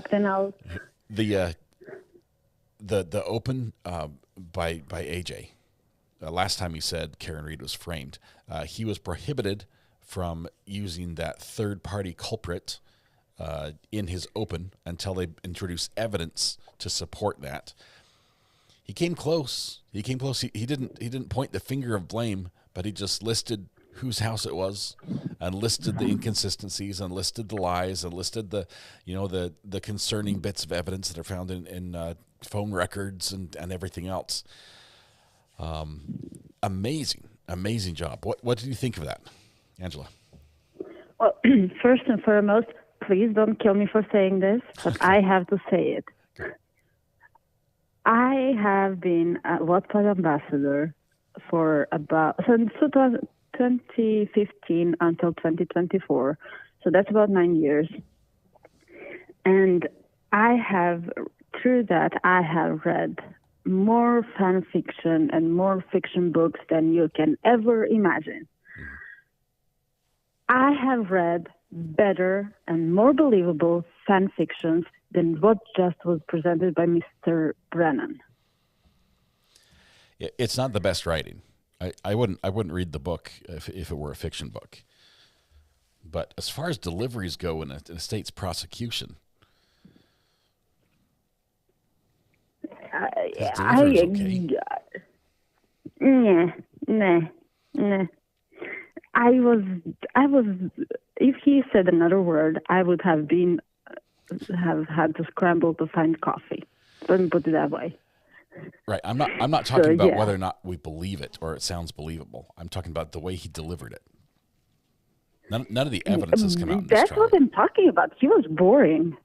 Then I'll. The open by AJ. Last time he said Karen Reed was framed. He was prohibited from using that third-party culprit in his open until they introduced evidence to support that. He came close. He didn't point the finger of blame, but he just listed whose house it was and listed the inconsistencies and listed the lies and listed the concerning bits of evidence that are found in phone records and everything else. Amazing job. What did you think of that, Angela? Well, first and foremost, please don't kill me for saying this, but I have to say it. I have been a WhatsApp ambassador for since 2015 until 2024, so that's about 9 years. And through that, I have read more fan fiction and more fiction books than you can ever imagine. I have read better and more believable fan fictions than what just was presented by Mr. Brennan. It's not the best writing. I wouldn't read the book if it were a fiction book. But as far as deliveries go in a state's prosecution, okay. I was. If he said another word, I would have had to scramble to find coffee. Let me put it that way. Right. I'm not talking about whether or not we believe it or it sounds believable. I'm talking about the way he delivered it. None of the evidence has come out in this That's trial. what I'm talking about. He was boring.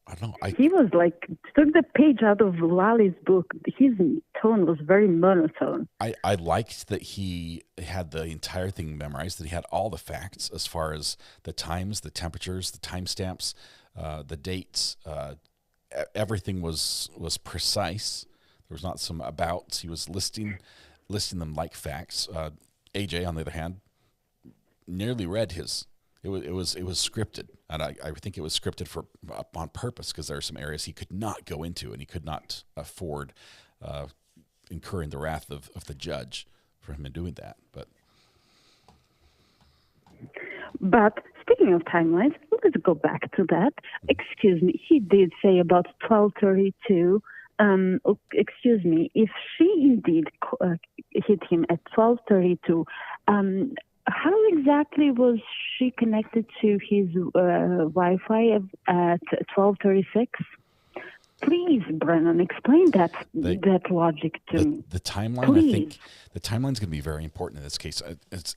I don't know. He was like, took the page out of Lali's book. His tone was very monotone. I liked that he had the entire thing memorized, that he had all the facts as far as the times, the temperatures, the timestamps, the dates. Everything was precise. There was not some abouts. He was listing them like facts. AJ, on the other hand, nearly read his. It was scripted, and I think it was scripted on purpose because there are some areas he could not go into, and he could not afford incurring the wrath of the judge for him in doing that. But speaking of timelines, let's go back to that. Excuse me, he did say about 12:32. Excuse me, if she indeed hit him at 12:32, how exactly was she connected to his Wi-Fi at 12:36? Please, Brennan, explain that logic to me. The timeline, Please. I think the timeline's going to be very important in this case.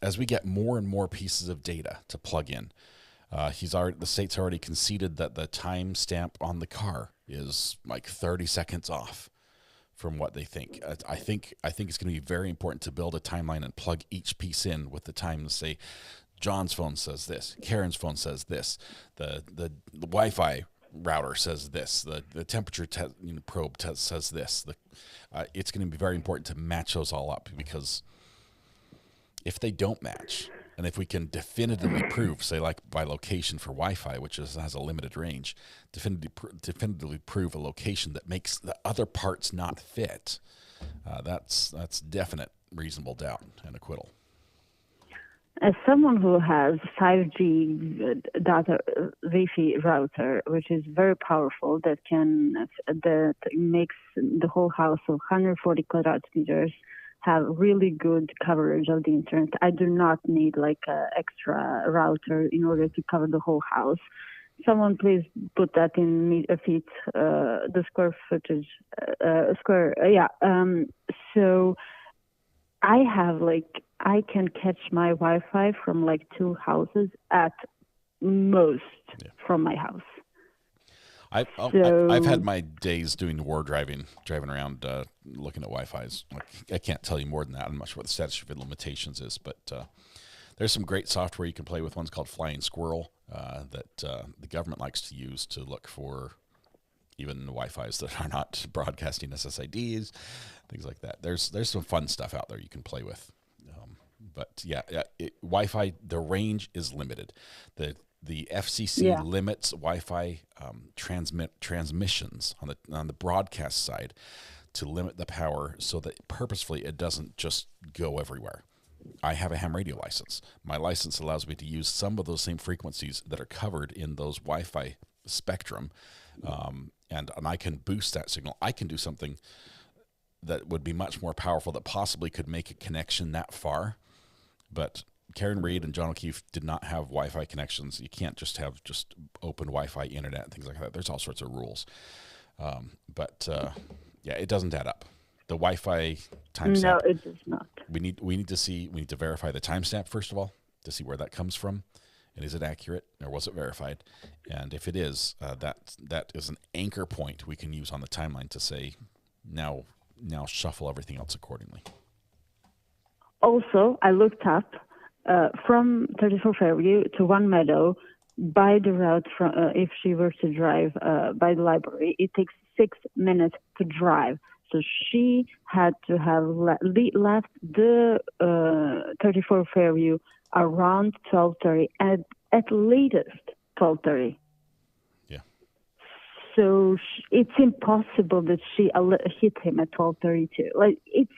As we get more and more pieces of data to plug in, the state's already conceded that the time stamp on the car is like 30 seconds off from what they think. I think it's going to be very important to build a timeline and plug each piece in with the time to say, John's phone says this, Karen's phone says this, the Wi-Fi router says this, the temperature probe says this. It's going to be very important to match those all up, because if they don't match, and if we can definitively prove, say like by location for Wi-Fi, which has a limited range, definitively prove a location that makes the other parts not fit, that's definite reasonable doubt and acquittal. As someone who has 5G data Wi-Fi router, which is very powerful, that makes the whole house of 140 quadrat meters have really good coverage of the internet. I do not need like an extra router in order to cover the whole house. Someone please put that in feet, the square footage, so I can catch my Wi-Fi from like 2 houses at most from my house. I've had my days doing war driving around looking at Wi-Fi's. I can't tell you more than that. I'm not sure what the statute of limitations is, but there's some great software you can play with. One's called Flying Squirrel that the government likes to use to look for even Wi-Fi's that are not broadcasting SSIDs, things like that. There's some fun stuff out there you can play with. But Wi-Fi, the range is limited. The FCC limits Wi-Fi transmissions on the broadcast side to limit the power so that purposefully it doesn't just go everywhere. I have a ham radio license. My license allows me to use some of those same frequencies that are covered in those Wi-Fi spectrum, and I can boost that signal. I can do something that would be much more powerful that possibly could make a connection that far. But Karen Reid and John O'Keefe did not have Wi-Fi connections. You can't just have open Wi-Fi internet and things like that. There's all sorts of rules. It doesn't add up. The Wi-Fi timestamp. No, it does not. We need to verify the timestamp first of all to see where that comes from, and is it accurate or was it verified? And if it is, that is an anchor point we can use on the timeline to say now shuffle everything else accordingly. Also, I looked up from 34 Fairview to One Meadow by the route from if she were to drive by the library, it takes 6 minutes to drive. So she had to have left the 34 Fairview around 12:30, at latest 12:30. Yeah. So it's impossible that she hit him at 12:32. Like, it's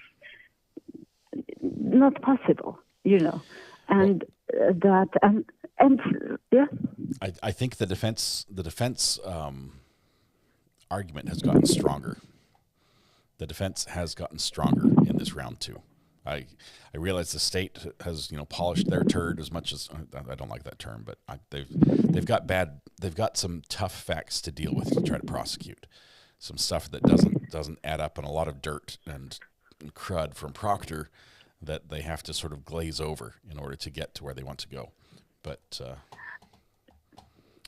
not possible, and yeah. I think the defense argument has gotten stronger. The defense has gotten stronger in this round two. I realize the state has polished their turd as much as I don't like that term, but they've got some tough facts to deal with to try to prosecute, some stuff that doesn't add up, and a lot of dirt and crud from Proctor that they have to sort of glaze over in order to get to where they want to go. But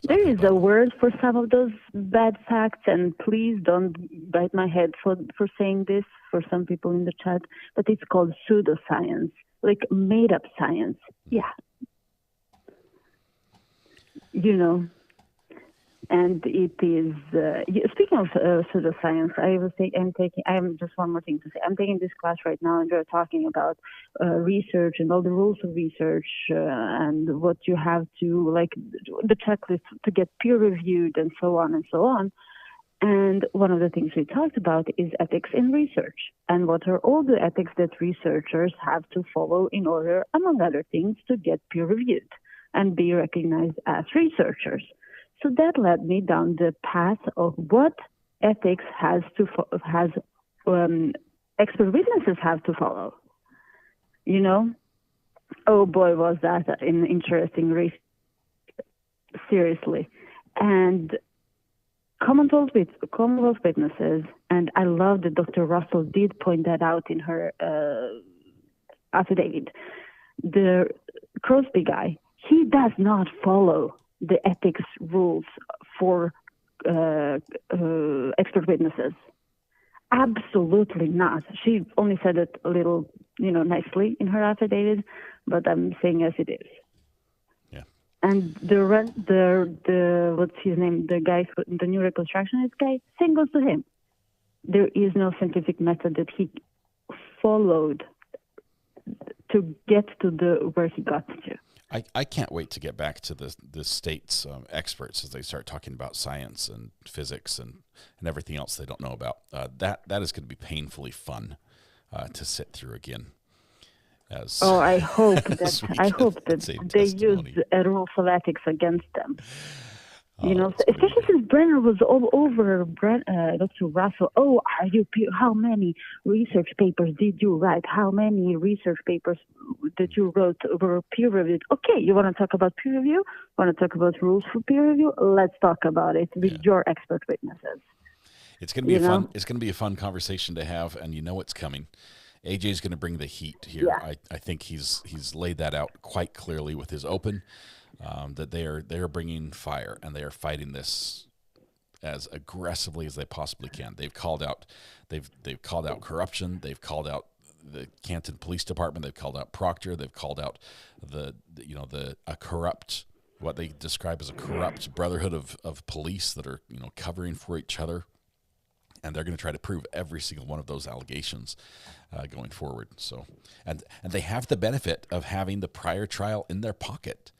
there is a word for some of those bad facts, and please don't bite my head for saying this for some people in the chat, but it's called pseudoscience, like made-up science. Yeah. And it is, speaking of pseudoscience, just one more thing to say. I'm taking this class right now, and they're talking about research and all the rules of research and what you have to, like, the checklist to get peer-reviewed and so on and so on. And one of the things we talked about is ethics in research. And what are all the ethics that researchers have to follow in order, among other things, to get peer-reviewed and be recognized as researchers. So that led me down the path of what ethics expert witnesses have to follow. Oh boy, was that an interesting research. Seriously. And Commonwealth witnesses, and I love that Dr. Russell did point that out in her affidavit. The Crosby guy, he does not follow the ethics rules for expert witnesses. Absolutely not. She only said it a little, nicely in her affidavit, but I'm saying as it is. Yeah. And the what's his name? The guy, the new reconstructionist guy, same goes to him. There is no scientific method that he followed to get to where he got to. I can't wait to get back to the state's experts as they start talking about science and physics and everything else they don't know about. That is going to be painfully fun to sit through again. I hope that they use the rules of ethics against them. Especially since Brenner was all over Dr. Russell. How many research papers did you write? How many research papers that you wrote were peer-reviewed? Okay, you want to talk about peer review? Want to talk about rules for peer review? Let's talk about it with your expert witnesses. It's going to be fun. It's going to be a fun conversation to have, and it's coming. AJ's going to bring the heat here. Yeah. I think he's laid that out quite clearly with his open. That they are bringing fire, and they are fighting this as aggressively as they possibly can. They've called out corruption. They've called out the Canton Police Department. They've called out Proctor. They've called out a corrupt, what they describe as a corrupt brotherhood of police that are covering for each other, and they're going to try to prove every single one of those allegations going forward. So, and they have the benefit of having the prior trial in their pocket.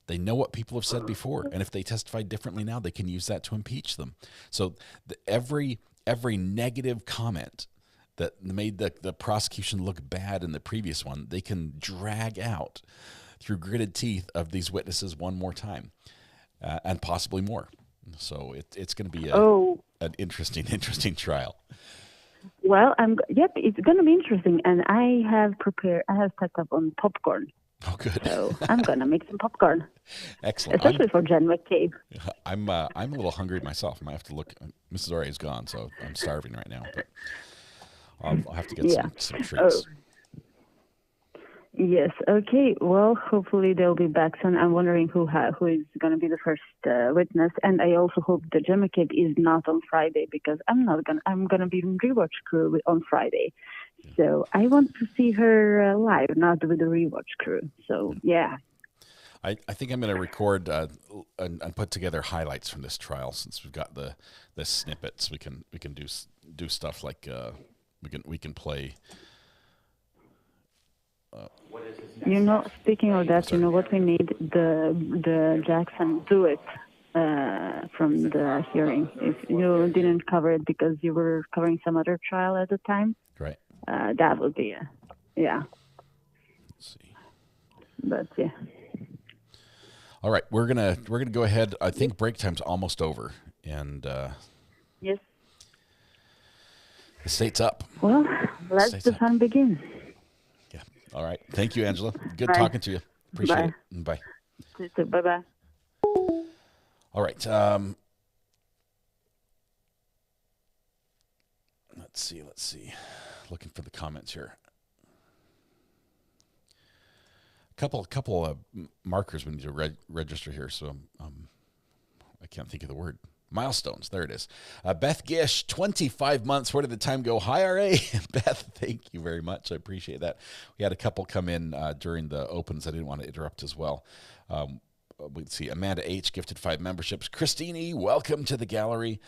They know what people have said before, and if they testify differently now, they can use that to impeach them. So every negative comment that made the prosecution look bad in the previous one, they can drag out through gritted teeth of these witnesses one more time, and possibly more. So it's going to be an interesting trial. Well, it's going to be interesting, and I have stacked up on popcorn. Oh, good. So I'm going to make some popcorn. Excellent. Especially for Jen McCabe. I'm a little hungry myself. I might have to look. Mrs. Ori is gone, so I'm starving right now. But I'll have to get some treats. Yes. Okay. Well, hopefully they'll be back soon. I'm wondering who is going to be the first witness, and I also hope that Jen McCabe is not on Friday, because I'm going to be in rewatch crew on Friday. So I want to see her live, not with the rewatch crew. So yeah. I think I'm going to record and put together highlights from this trial, since we've got the snippets. We can do stuff like we can play. Speaking of that, what we need, the Jackson do it from the hearing. If you didn't cover it because you were covering some other trial at the time, right? That would be yeah. Let's see. But yeah. All right, we're gonna go ahead. I think break time's almost over, and yes, the state's up. Well, let the fun begin. Yeah. All right. Thank you, Angela. Good talking to you. Appreciate it. Bye. Bye. All right. Let's see. Looking for the comments here. Couple of markers we need to register here. So I can't think of the word. Milestones. There it is. Beth Gish, 25 months. Where did the time go? Hi, RA. Beth, thank you very much. I appreciate that. We had a couple come in during the opens. I didn't want to interrupt as well. Let's see. Amanda H. gifted 5 memberships. Christine E., welcome to the gallery.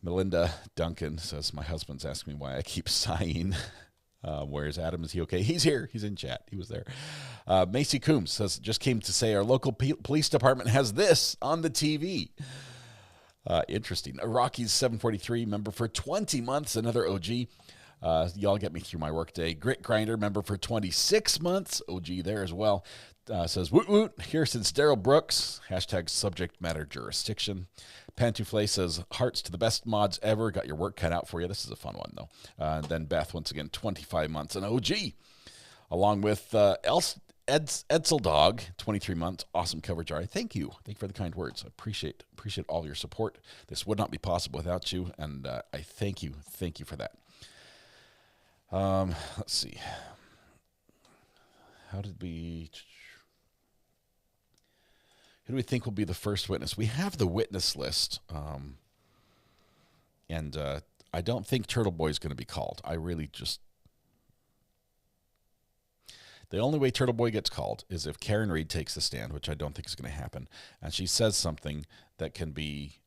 Melinda Duncan says, my husband's asking me why I keep sighing. Where's Adam? Is he okay? He's here. He's in chat. He was there. Macy Coombs says, just came to say our local police department has this on the TV. Interesting. Rocky's 743, member for 20 months, another OG. Y'all get me through my workday. Grit Grinder, member for 26 months, OG there as well. Says, woot woot, here since Daryl Brooks, hashtag subject matter jurisdiction. Pantuflay says, hearts to the best mods ever. Got your work cut out for you. This is a fun one, though. And then Beth, once again, 25 months, an OG. Along with Edsel Dog, 23 months, awesome coverage, Ari. Thank you. Thank you for the kind words. I appreciate all your support. This would not be possible without you, and I thank you for that. Let's see. Who do we think will be the first witness? We have the witness list, and I don't think Turtle Boy is going to be called. I really just... The only way Turtle Boy gets called is if Karen Reed takes the stand, which I don't think is going to happen, and she says something that can be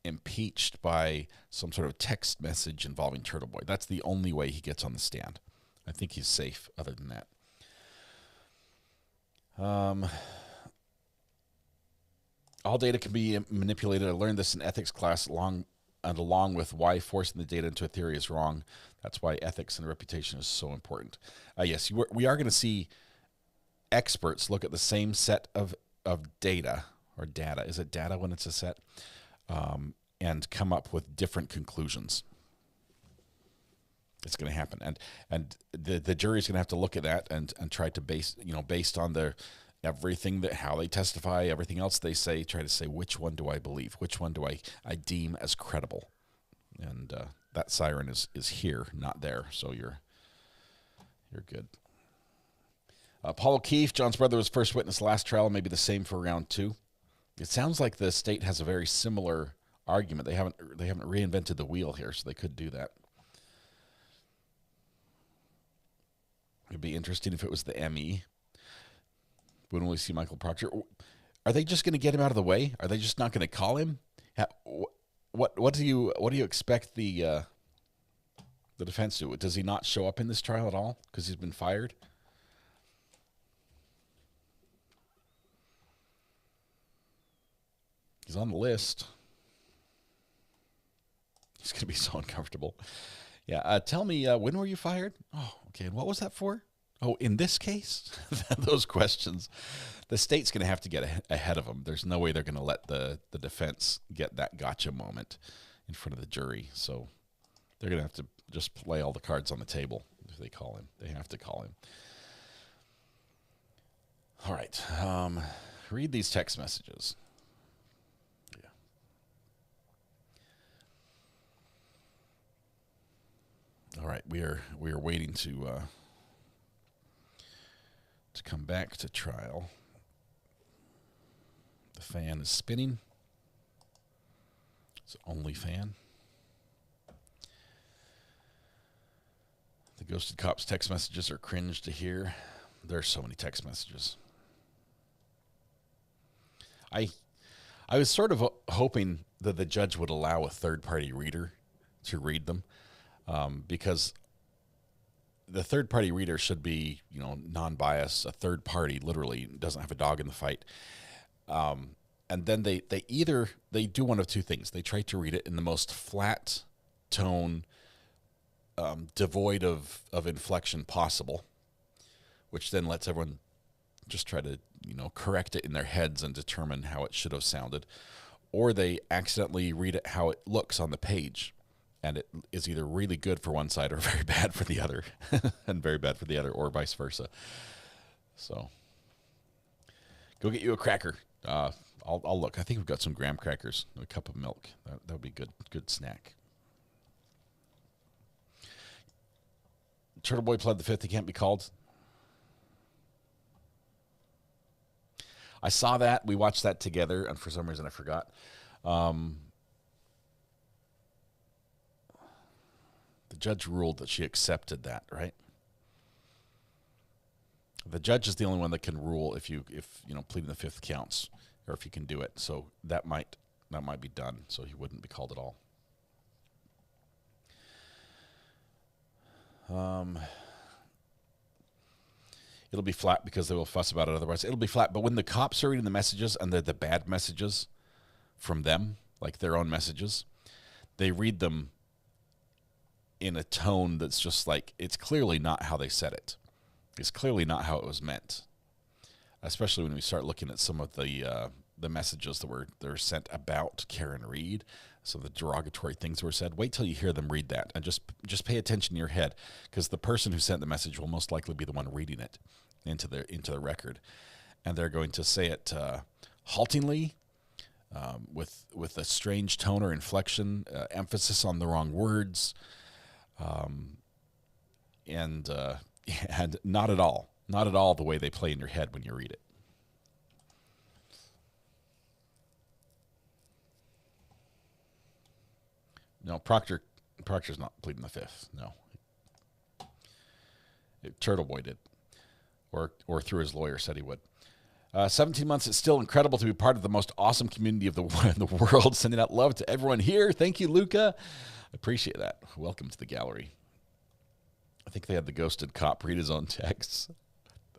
impeached by some sort of text message involving Turtle Boy. That's the only way he gets on the stand. I think he's safe other than that. All data can be manipulated. I learned this in ethics class along with why forcing the data into a theory is wrong. That's why ethics and reputation is so important. Yes, we are going to see experts look at the same set of data, or data. Is it data when it's a set? And come up with different conclusions. It's going to happen. And the jury's going to have to look at that and try to based on their everything, that how they testify, everything else they say, try to say, which one do I believe? Which one do I deem as credible? And that siren is here, not there. So you're good. Paul O'Keefe, John's brother, was first witness last trial, maybe the same for round 2. It sounds like the state has a very similar argument. They haven't reinvented the wheel here, so they could do that. It'd be interesting if it was the ME. When will we see Michael Proctor? Are they just going to get him out of the way? Are they just not going to call him? What do you expect the defense to do? Does he not show up in this trial at all because he's been fired? He's on the list. He's going to be so uncomfortable. Yeah, tell me, when were you fired? Oh, okay, and what was that for? Oh, in this case? Those questions. The state's going to have to get ahead of them. There's no way they're going to let the defense get that gotcha moment in front of the jury. So they're going to have to just lay all the cards on the table if they call him. They have to call him. All right. Read these text messages. Yeah. All right. We are waiting to come back to trial. The fan is spinning. It's the only fan. The ghosted cops text messages are cringe to hear. There are so many text messages. I was sort of hoping that the judge would allow a third-party reader to read them, because the third-party reader should be, non-biased. A third party literally doesn't have a dog in the fight. And then they do one of two things. They try to read it in the most flat tone, devoid of inflection possible, which then lets everyone just try to, correct it in their heads and determine how it should have sounded. Or they accidentally read it how it looks on the page, and it is either really good for one side or very bad for the other, and very bad for the other, or vice versa. So, go get you a cracker. I'll look. I think we've got some graham crackers, a cup of milk. That would be good snack. Turtle Boy pled the fifth. He can't be called. I saw that. We watched that together, and for some reason I forgot. The judge ruled that she accepted that, right? The judge is the only one that can rule if pleading the fifth counts, or if you can do it. So that might be done. So he wouldn't be called at all. It'll be flat because they will fuss about it otherwise. It'll be flat, but when the cops are reading the messages and they're the bad messages from them, like their own messages, they read them in a tone that's just like, it's clearly not how they said it. It's clearly not how it was meant. Especially when we start looking at some of the the messages that were sent about Karen Reed, so the derogatory things were said. Wait till you hear them read that, and just pay attention in your head, because the person who sent the message will most likely be the one reading it into the record, and they're going to say it haltingly, with a strange tone or inflection, emphasis on the wrong words, and not at all the way they play in your head when you read it. No, Proctor's not pleading the fifth. No, Turtle Boy did, or through his lawyer said he would. 17 months. It's still incredible to be part of the most awesome community of the world. Sending out love to everyone here. Thank you, Luca. Appreciate that. Welcome to the gallery. I think they had the ghosted cop read his own texts.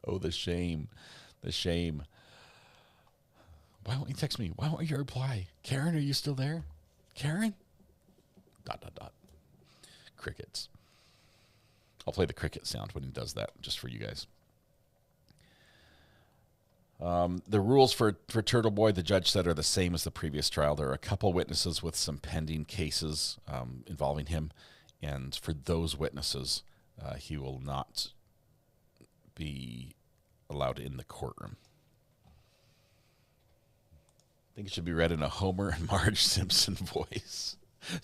Oh, the shame. The shame. Why won't you text me? Why won't you reply? Karen, are you still there? Karen? ... Crickets. I'll play the cricket sound when he does that, just for you guys. The rules for Turtle Boy, the judge said, are the same as the previous trial. There are a couple witnesses with some pending cases involving him, and for those witnesses, he will not be allowed in the courtroom. I think it should be read in a Homer and Marge Simpson voice.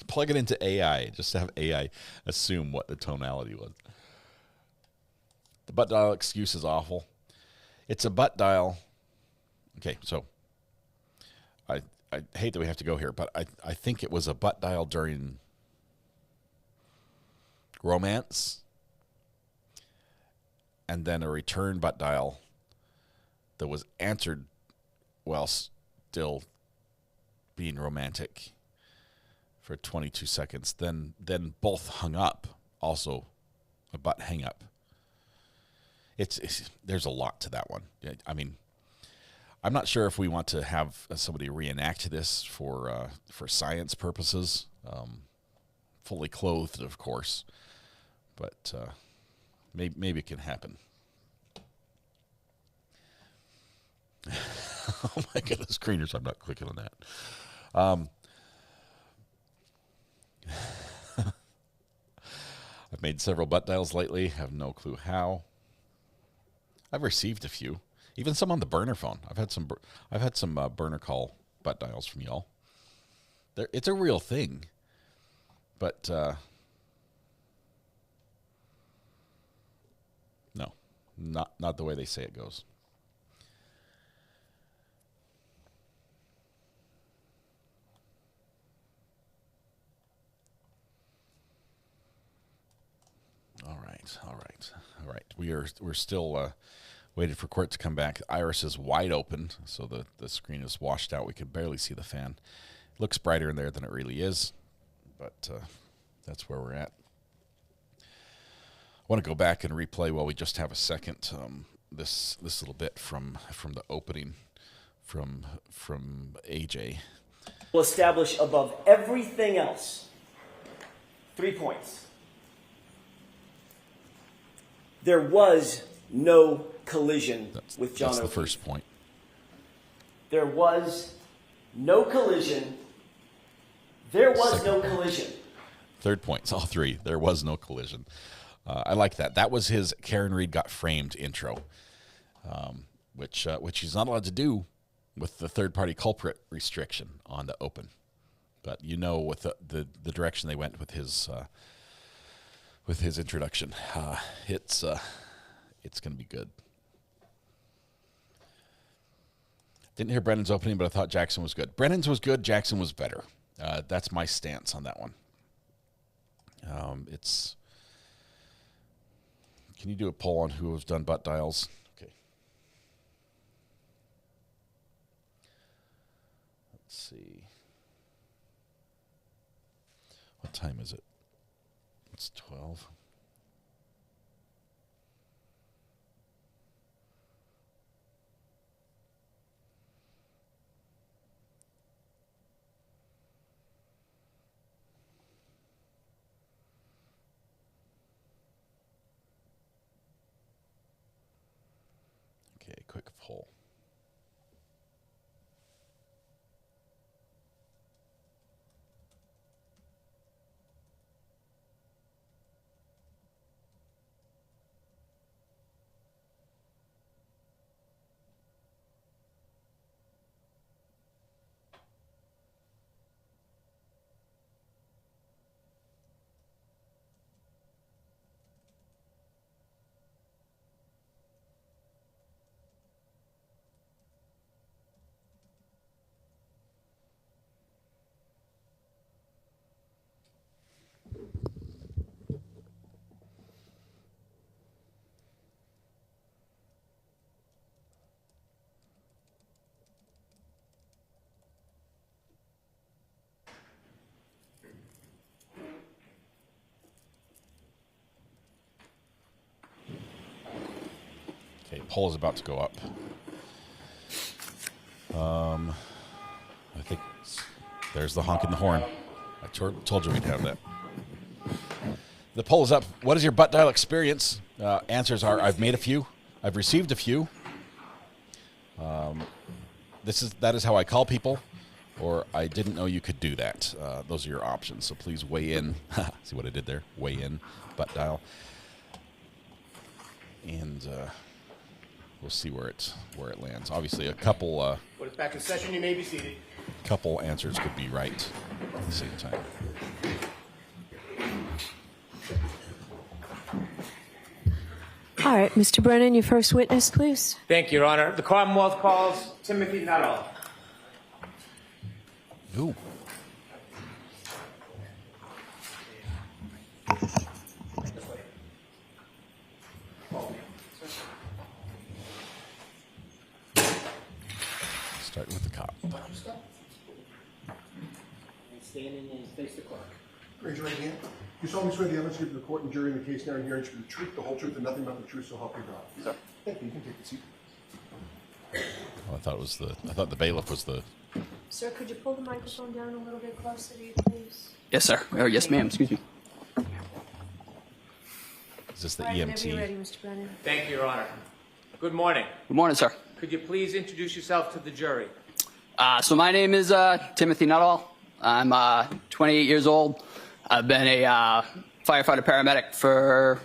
Plug it into AI. Just have AI assume what the tonality was. The butt dial excuse is awful. It's a butt dial. Okay, so I hate that we have to go here, but I think it was a butt dial during romance, and then a return butt dial that was answered while still being romantic for 22 seconds. Then both hung up, also a butt hang up. It's there's a lot to that one. I mean, I'm not sure if we want to have somebody reenact this for science purposes, fully clothed, of course, but maybe it can happen. Oh my goodness, screeners! I'm not clicking on that. I've made several butt dials lately. Have no clue how. I've received a few, even some on the burner phone. I've had some burner call butt dials from y'all. It's a real thing, but no, not the way they say it goes. All right. We're still waiting for court to come back. Iris is wide open, so the screen is washed out. We can barely see the fan. It looks brighter in there than it really is, but that's where we're at. I want to go back and replay while we just have a second. This little bit from the opening from AJ. Will establish above everything else 3 points. There was no collision with John O'Keefe. That's the first point. There was no collision. There was no collision. Third point, all three. There was no collision. I like that. That was his Karen Reed got framed intro, which he's not allowed to do with the third-party culprit restriction on the open. But you know, with the direction they went with his introduction, it's going to be good. Didn't hear Brennan's opening, but I thought Jackson was good. Brennan's was good. Jackson was better. That's my stance on that one. Can you do a poll on who has done butt dials? Okay. Let's see. What time is it? It's 12. Okay, quick poll. poll is about to go up. I think there's the honk in the horn. I told you we'd have that. The poll is up. What is your butt dial experience? Answers are: I've made a few. I've received a few. That is how I call people, or I didn't know you could do that. Those are your options. So please weigh in. See what I did there? Weigh in, butt dial, and we'll see where it lands. Obviously, a couple. Put it back in session. You may be seated. Couple answers could be right at the same time. All right, Mr. Brennan, your first witness, please. Thank you, Your Honor. The Commonwealth calls Timothy Nuttall. Ooh. Start with the cop. Standing and face the clerk. Raise your right hand. You solemnly swear the evidence given to the court and jury in the case now and hearing should be the truth, the whole truth, and nothing but the truth, so help you God. Sir. Thank you. You can take the seat. Oh, I thought the bailiff was the. Sir, could you pull the microphone down a little bit closer to you, please? Yes, sir. Or yes, ma'am. Excuse me. Is this the All right, EMT? whenever you're ready, Mr. Brennan. Thank you, Your Honor. Good morning. Good morning, sir. Could you please introduce yourself to the jury? So my name is Timothy Nuttall. I'm 28 years old. I've been a firefighter paramedic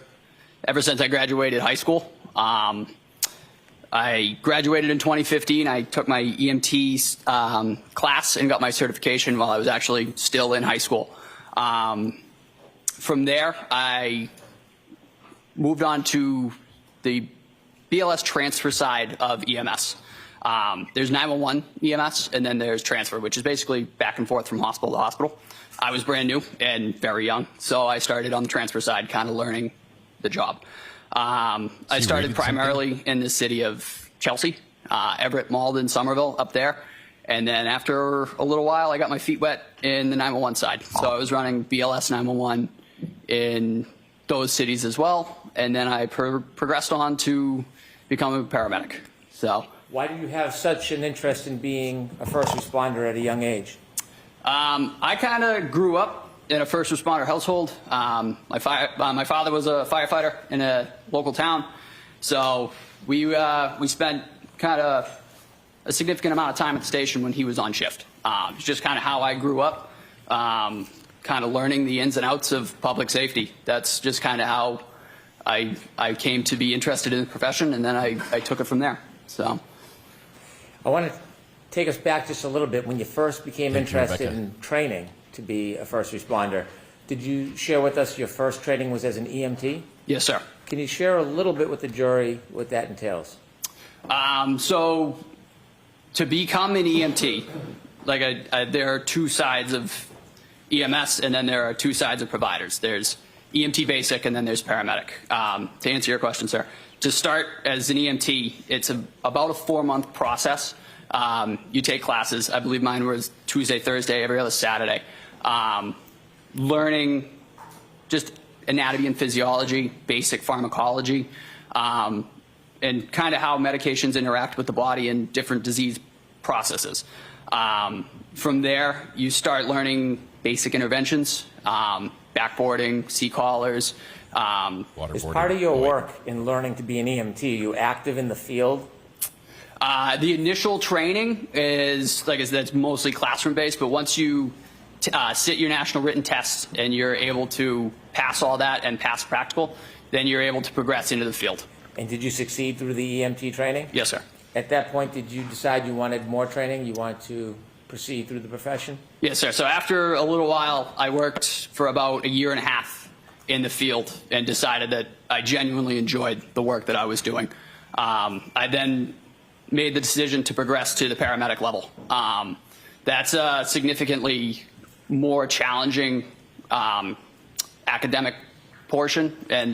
ever since I graduated high school. I graduated in 2015. I took my EMT class and got my certification while I was actually still in high school. From there, I moved on to the BLS transfer side of EMS. There's 911 EMS, and then there's transfer, which is basically back and forth from hospital to hospital. I was brand new and very young, so I started on the transfer side, kind of learning the job. I started primarily in the city of Chelsea, Everett, Malden, Somerville, up there. And then after a little while, I got my feet wet in the 911 side. So I was running BLS 911 in those cities as well. And then I progressed on to become a paramedic. So. Why do you have such an interest in being a first responder at a young age? I kind of grew up in a first responder household. My father was a firefighter in a local town, so we spent kind of a significant amount of time at the station when he was on shift. It's just kind of how I grew up, kind of learning the ins and outs of public safety. That's just kind of how I came to be interested in the profession, and then I took it from there. So. I want to take us back just a little bit. When you first became interested in training to be a first responder, did you share with us your first training was as an EMT? Yes, sir. Can you share a little bit with the jury what that entails? So to become an EMT, there are two sides of EMS, and then there are two sides of providers. There's EMT basic, and then there's paramedic. To answer your question, sir, to start as an EMT, it's about a 4-month process. You take classes. I believe mine was Tuesday, Thursday, every other Saturday. Learning just anatomy and physiology, basic pharmacology, and kind of how medications interact with the body and different disease processes. From there, you start learning basic interventions, backboarding, C-collars. As part of your work in learning to be an EMT, are you active in the field? The initial training is, that's mostly classroom-based, but once you sit your national written tests and you're able to pass all that and pass practical, then you're able to progress into the field. And did you succeed through the EMT training? Yes, sir. At that point, did you decide you wanted more training? You want to proceed through the profession? Yes, sir. So after a little while, I worked for about 1.5 years in the field and decided that I genuinely enjoyed the work that I was doing. I then made the decision to progress to the paramedic level. That's a significantly more challenging academic portion. And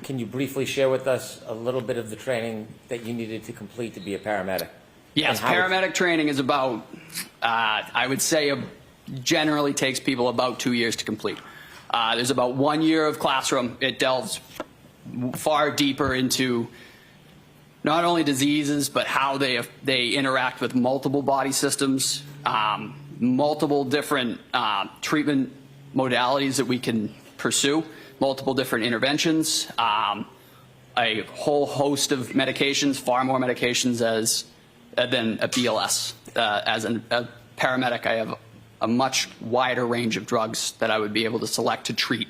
can you briefly share with us a little bit of the training that you needed to complete to be a paramedic? Yes, paramedic training is about, I would say, generally takes people about 2 years to complete. There's about 1 year of classroom. It delves far deeper into not only diseases, but how they interact with multiple body systems, multiple different treatment modalities that we can pursue, multiple different interventions, a whole host of medications, far more medications than a BLS. As a paramedic, I have a much wider range of drugs that I would be able to select to treat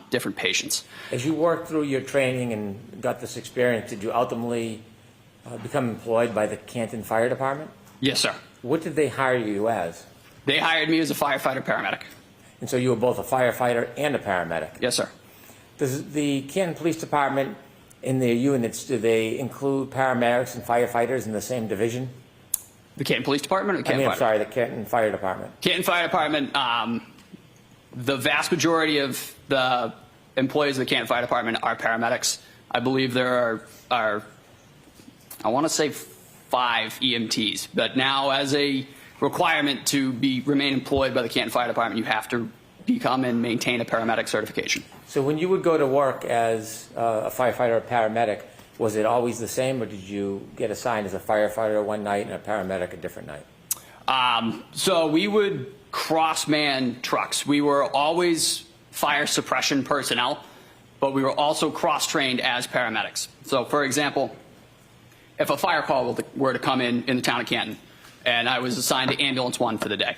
different patients. As you worked through your training and got this experience, did you ultimately become employed by the Canton Fire Department? Yes, sir. What did they hire you as? They hired me as a firefighter paramedic. And so you were both a firefighter and a paramedic? Yes, sir. Does the Canton Police Department, in their units, do they include paramedics and firefighters in the same division? The Canton Police Department or the Canton I'm sorry, the Canton Fire Department. Canton Fire Department, the vast majority of the employees of the Canton Fire Department are paramedics. I believe there are I want to say 5 EMTs, but now as a requirement to remain employed by the Canton Fire Department, you have to become and maintain a paramedic certification. So when you would go to work as a firefighter or paramedic, was it always the same, or did you get assigned as a firefighter one night and a paramedic a different night? So we would cross-man trucks. We were always fire suppression personnel, but we were also cross-trained as paramedics. So, for example, if a fire call were to come in the town of Canton, and I was assigned to Ambulance 1 for the day,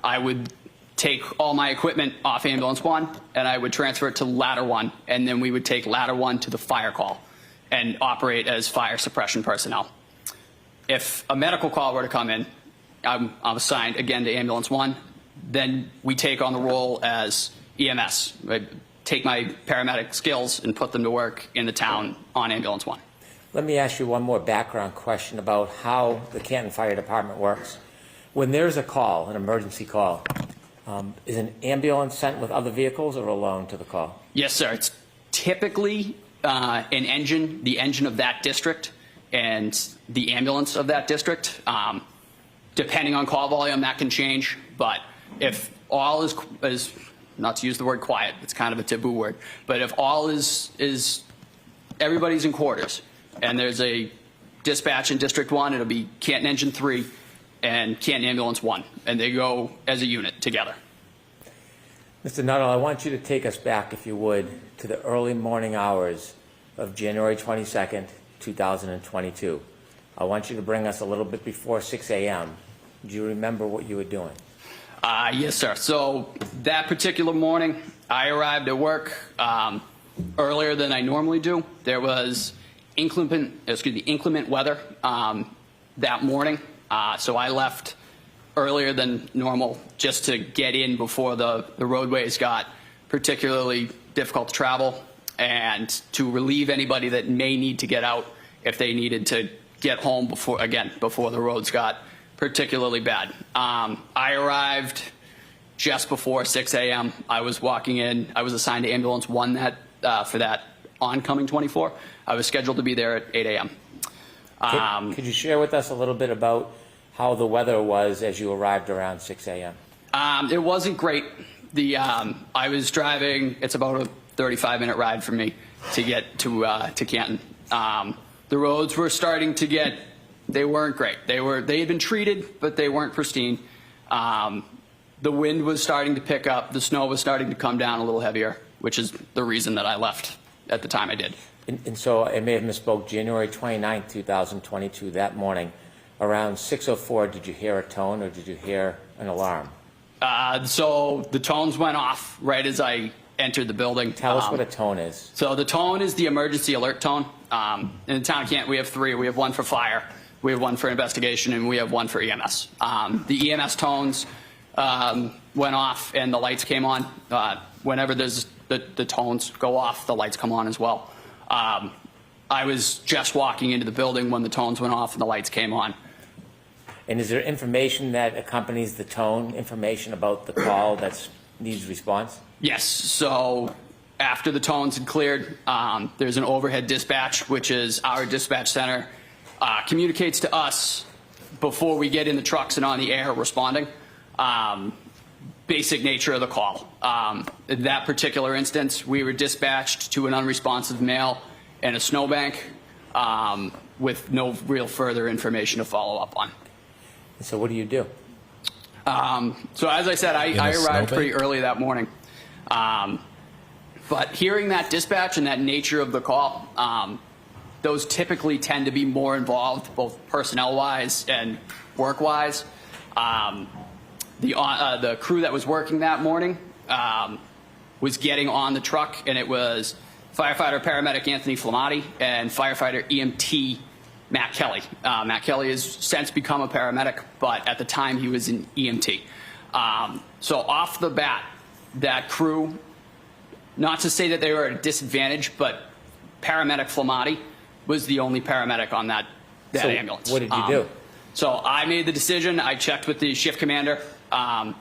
I would take all my equipment off Ambulance 1, and I would transfer it to Ladder 1, and then we would take Ladder 1 to the fire call and operate as fire suppression personnel. If a medical call were to come in, I'm assigned again to Ambulance 1, then we take on the role as EMS. I take my paramedic skills and put them to work in the town on Ambulance 1. Let me ask you one more background question about how the Canton Fire Department works. When there's a call, an emergency call, is an ambulance sent with other vehicles or alone to the call? Yes, sir. It's typically an engine, the engine of that district, and the ambulance of that district. Depending on call volume, that can change. But if all is not to use the word quiet, it's kind of a taboo word, but if all is everybody's in quarters, and there's a dispatch in District 1, it'll be Canton Engine 3 and Canton Ambulance 1, and they go as a unit together. Mr. Nuttall, I want you to take us back, if you would, to the early morning hours of January 22nd, 2022. I want you to bring us a little bit before 6 a.m. Do you remember what you were doing? Yes, sir. So that particular morning, I arrived at work earlier than I normally do. There was inclement weather that morning, so I left earlier than normal just to get in before the roadways got particularly difficult to travel, and to relieve anybody that may need to get out if they needed to get home before the roads got particularly bad. I arrived just before 6 a.m. I was walking in. I was assigned to Ambulance 1 for that oncoming 24. I was scheduled to be there at 8 a.m. Could you share with us a little bit about how the weather was as you arrived around 6 a.m.? It wasn't great. I was driving. It's about a 35-minute ride for me to get to Canton. The roads were starting to get. They weren't great. They had been treated, but they weren't pristine. The wind was starting to pick up. The snow was starting to come down a little heavier, which is the reason that I left at the time I did. And so I may have misspoke. January 29th, 2022, that morning, around 6:04, did you hear a tone or did you hear an alarm? So the tones went off right as I entered the building. Tell us what a tone is. So the tone is the emergency alert tone. In the town of Canton, we have 3. We have 1 for fire, we have 1 for investigation, and we have 1 for EMS. The EMS tones went off and the lights came on. Whenever the tones go off, the lights come on as well. I was just walking into the building when the tones went off and the lights came on. And is there information that accompanies the tone, information about the call that needs response? Yes. So after the tones had cleared, there's an overhead dispatch, which is our dispatch center, communicates to us before we get in the trucks and on the air responding. Basic nature of the call. In that particular instance, we were dispatched to an unresponsive male in a snowbank. with no real further information to follow up on. So what do you do? So as I said, I arrived pretty early that morning. But hearing that dispatch and that nature of the call, those typically tend to be more involved, both personnel-wise and work-wise. The crew that was working that morning was getting on the truck, and it was firefighter paramedic Anthony Flamati and firefighter EMT Matt Kelly. Matt Kelly has since become a paramedic, but at the time he was an EMT. So off the bat, that crew, not to say that they were at a disadvantage, but paramedic Flamati was the only paramedic on that ambulance. What did you do? So I made the decision. I checked with the shift commander, and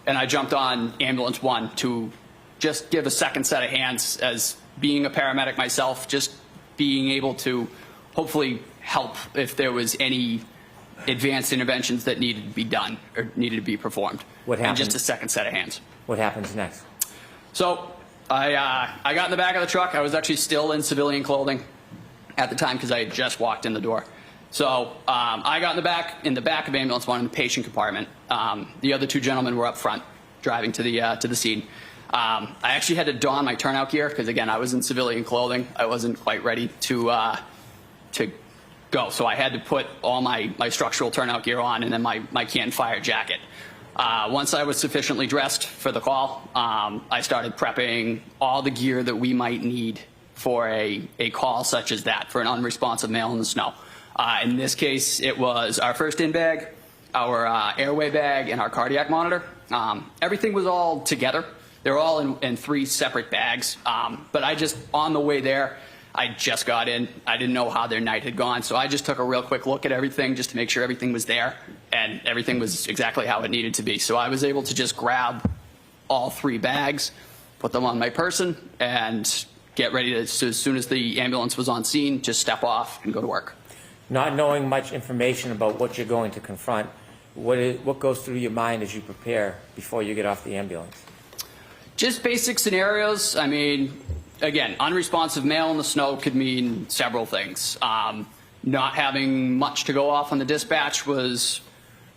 I jumped on ambulance 1 to just give a second set of hands as being a paramedic myself, just being able to hopefully help if there was any advanced interventions that needed to be done or needed to be performed. What happened? And just a second set of hands. What happens next? So I got in the back of the truck. I was actually still in civilian clothing at the time because I had just walked in the door. So I got in the back of ambulance 1 in the patient compartment. The other 2 gentlemen were up front driving to the scene. I actually had to don my turnout gear because, again, I was in civilian clothing. I wasn't quite ready to go. So I had to put all my structural turnout gear on and then my Canton Fire jacket. Once I was sufficiently dressed for the call, I started prepping all the gear that we might need for a call such as that, for an unresponsive male in the snow. In this case, it was our first in bag, our airway bag, and our cardiac monitor. Everything was all together. They were all in 3 separate bags. But on the way there, I just got in. I didn't know how their night had gone, so I just took a real quick look at everything just to make sure everything was there, and everything was exactly how it needed to be. So I was able to just grab all 3 bags, put them on my person, and get ready to, so as soon as the ambulance was on scene, just step off and go to work. Not knowing much information about what you're going to confront, what goes through your mind as you prepare before you get off the ambulance? Just basic scenarios. I mean, again, unresponsive male in the snow could mean several things. Not having much to go off on the dispatch was,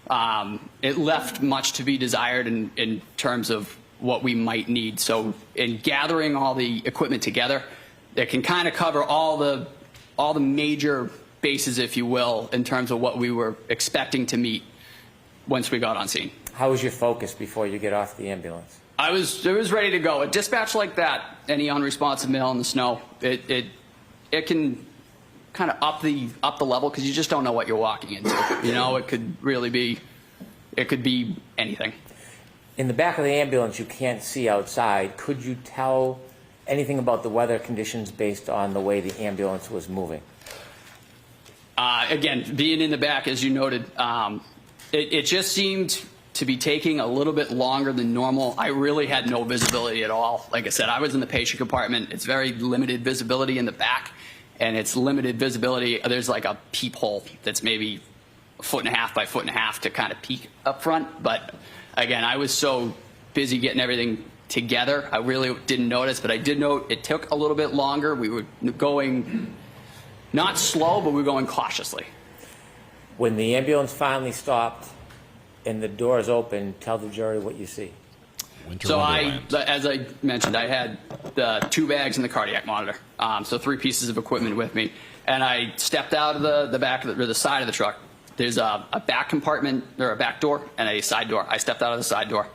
it left much to be desired in terms of what we might need. So in gathering all the equipment together, that can kind of cover all the major bases, if you will, in terms of what we were expecting to meet once we got on scene. How was your focus before you get off the ambulance? I was ready to go. A dispatch like that, any unresponsive male in the snow, it can kind of up the level because you just don't know what you're walking into. You know, it could be anything. In the back of the ambulance, you can't see outside. Could you tell anything about the weather conditions based on the way the ambulance was moving? Again, being in the back, as you noted, it just seemed to be taking a little bit longer than normal. I really had no visibility at all. Like I said, I was in the patient compartment. It's very limited visibility in the back, and it's limited visibility. There's like a peephole that's maybe 1.5 feet by 1.5 feet to kind of peek up front. But again, I was so busy getting everything together, I really didn't notice. But I did note it took a little bit longer. We were going not slow, but we were going cautiously. When the ambulance finally stopped and the doors open, tell the jury what you see. So as I mentioned, I had the 2 bags and the cardiac monitor, so 3 pieces of equipment with me. And I stepped out of the back of the side of the truck. There's a back compartment, or a back door, and a side door. I stepped out of the side door.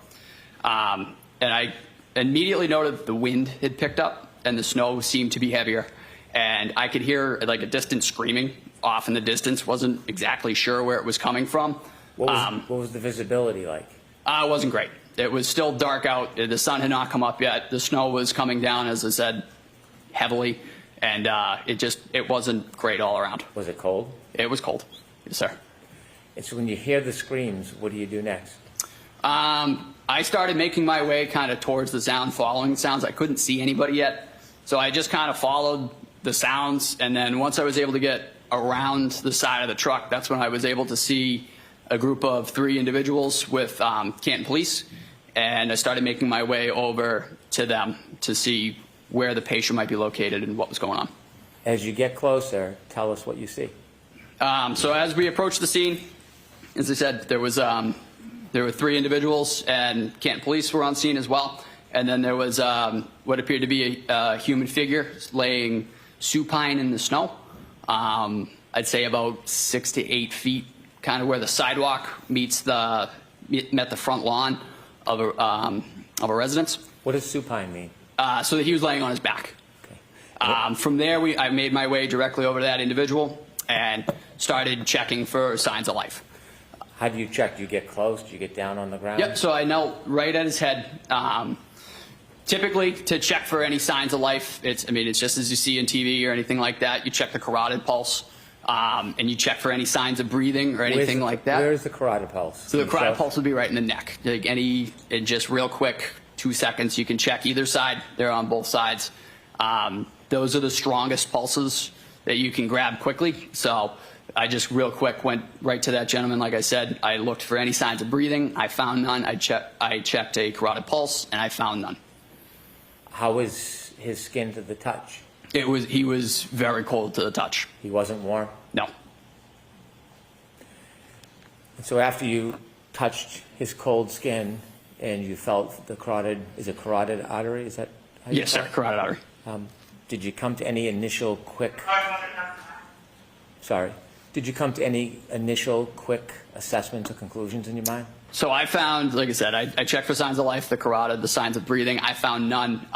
And I immediately noted the wind had picked up and the snow seemed to be heavier. And I could hear like a distant screaming off in the distance. Wasn't exactly sure where it was coming from. What was the visibility like? It wasn't great. It was still dark out. The sun had not come up yet. The snow was coming down, as I said, heavily. And it wasn't great all around. Was it cold? It was cold. Yes, sir. And so when you hear the screams, what do you do next? I started making my way kind of towards the sound, following the sounds. I couldn't see anybody yet. So I just kind of followed the sounds. And then once I was able to get around the side of the truck, that's when I was able to see a group of 3 individuals with Canton Police. And I started making my way over to them to see where the patient might be located and what was going on. As you get closer, tell us what you see. So as we approached the scene, as I said, there were 3 individuals, and Canton police were on scene as well. And then there was what appeared to be a human figure laying supine in the snow. I'd say about 6 to 8 feet, kind of where the sidewalk met the front lawn of a residence. What does supine mean? So that he was laying on his back. Okay. From there, I made my way directly over to that individual and started checking for signs of life. How do you check? Do you get close? Do you get down on the ground? Yep, so I knelt right at his head. Typically, to check for any signs of life, it's just as you see in TV or anything like that. You check the carotid pulse, and you check for any signs of breathing or anything like that. Where's the carotid pulse? So the carotid pulse would be right in the neck. Like just real quick, 2 seconds, you can check either side. They're on both sides. Those are the strongest pulses that you can grab quickly. So I just real quick went right to that gentleman. Like I said, I looked for any signs of breathing. I found none. I checked a carotid pulse, and I found none. How was his skin to the touch? He was very cold to the touch. He wasn't warm? No. So after you touched his cold skin and you felt the carotid artery? Is that how you Yes, sir, carotid artery. Did you come to any initial quick... Sorry. Did you come to any initial quick assessments or conclusions in your mind? So I found, like I said, I checked for signs of life, the carotid, the signs of breathing. I found none.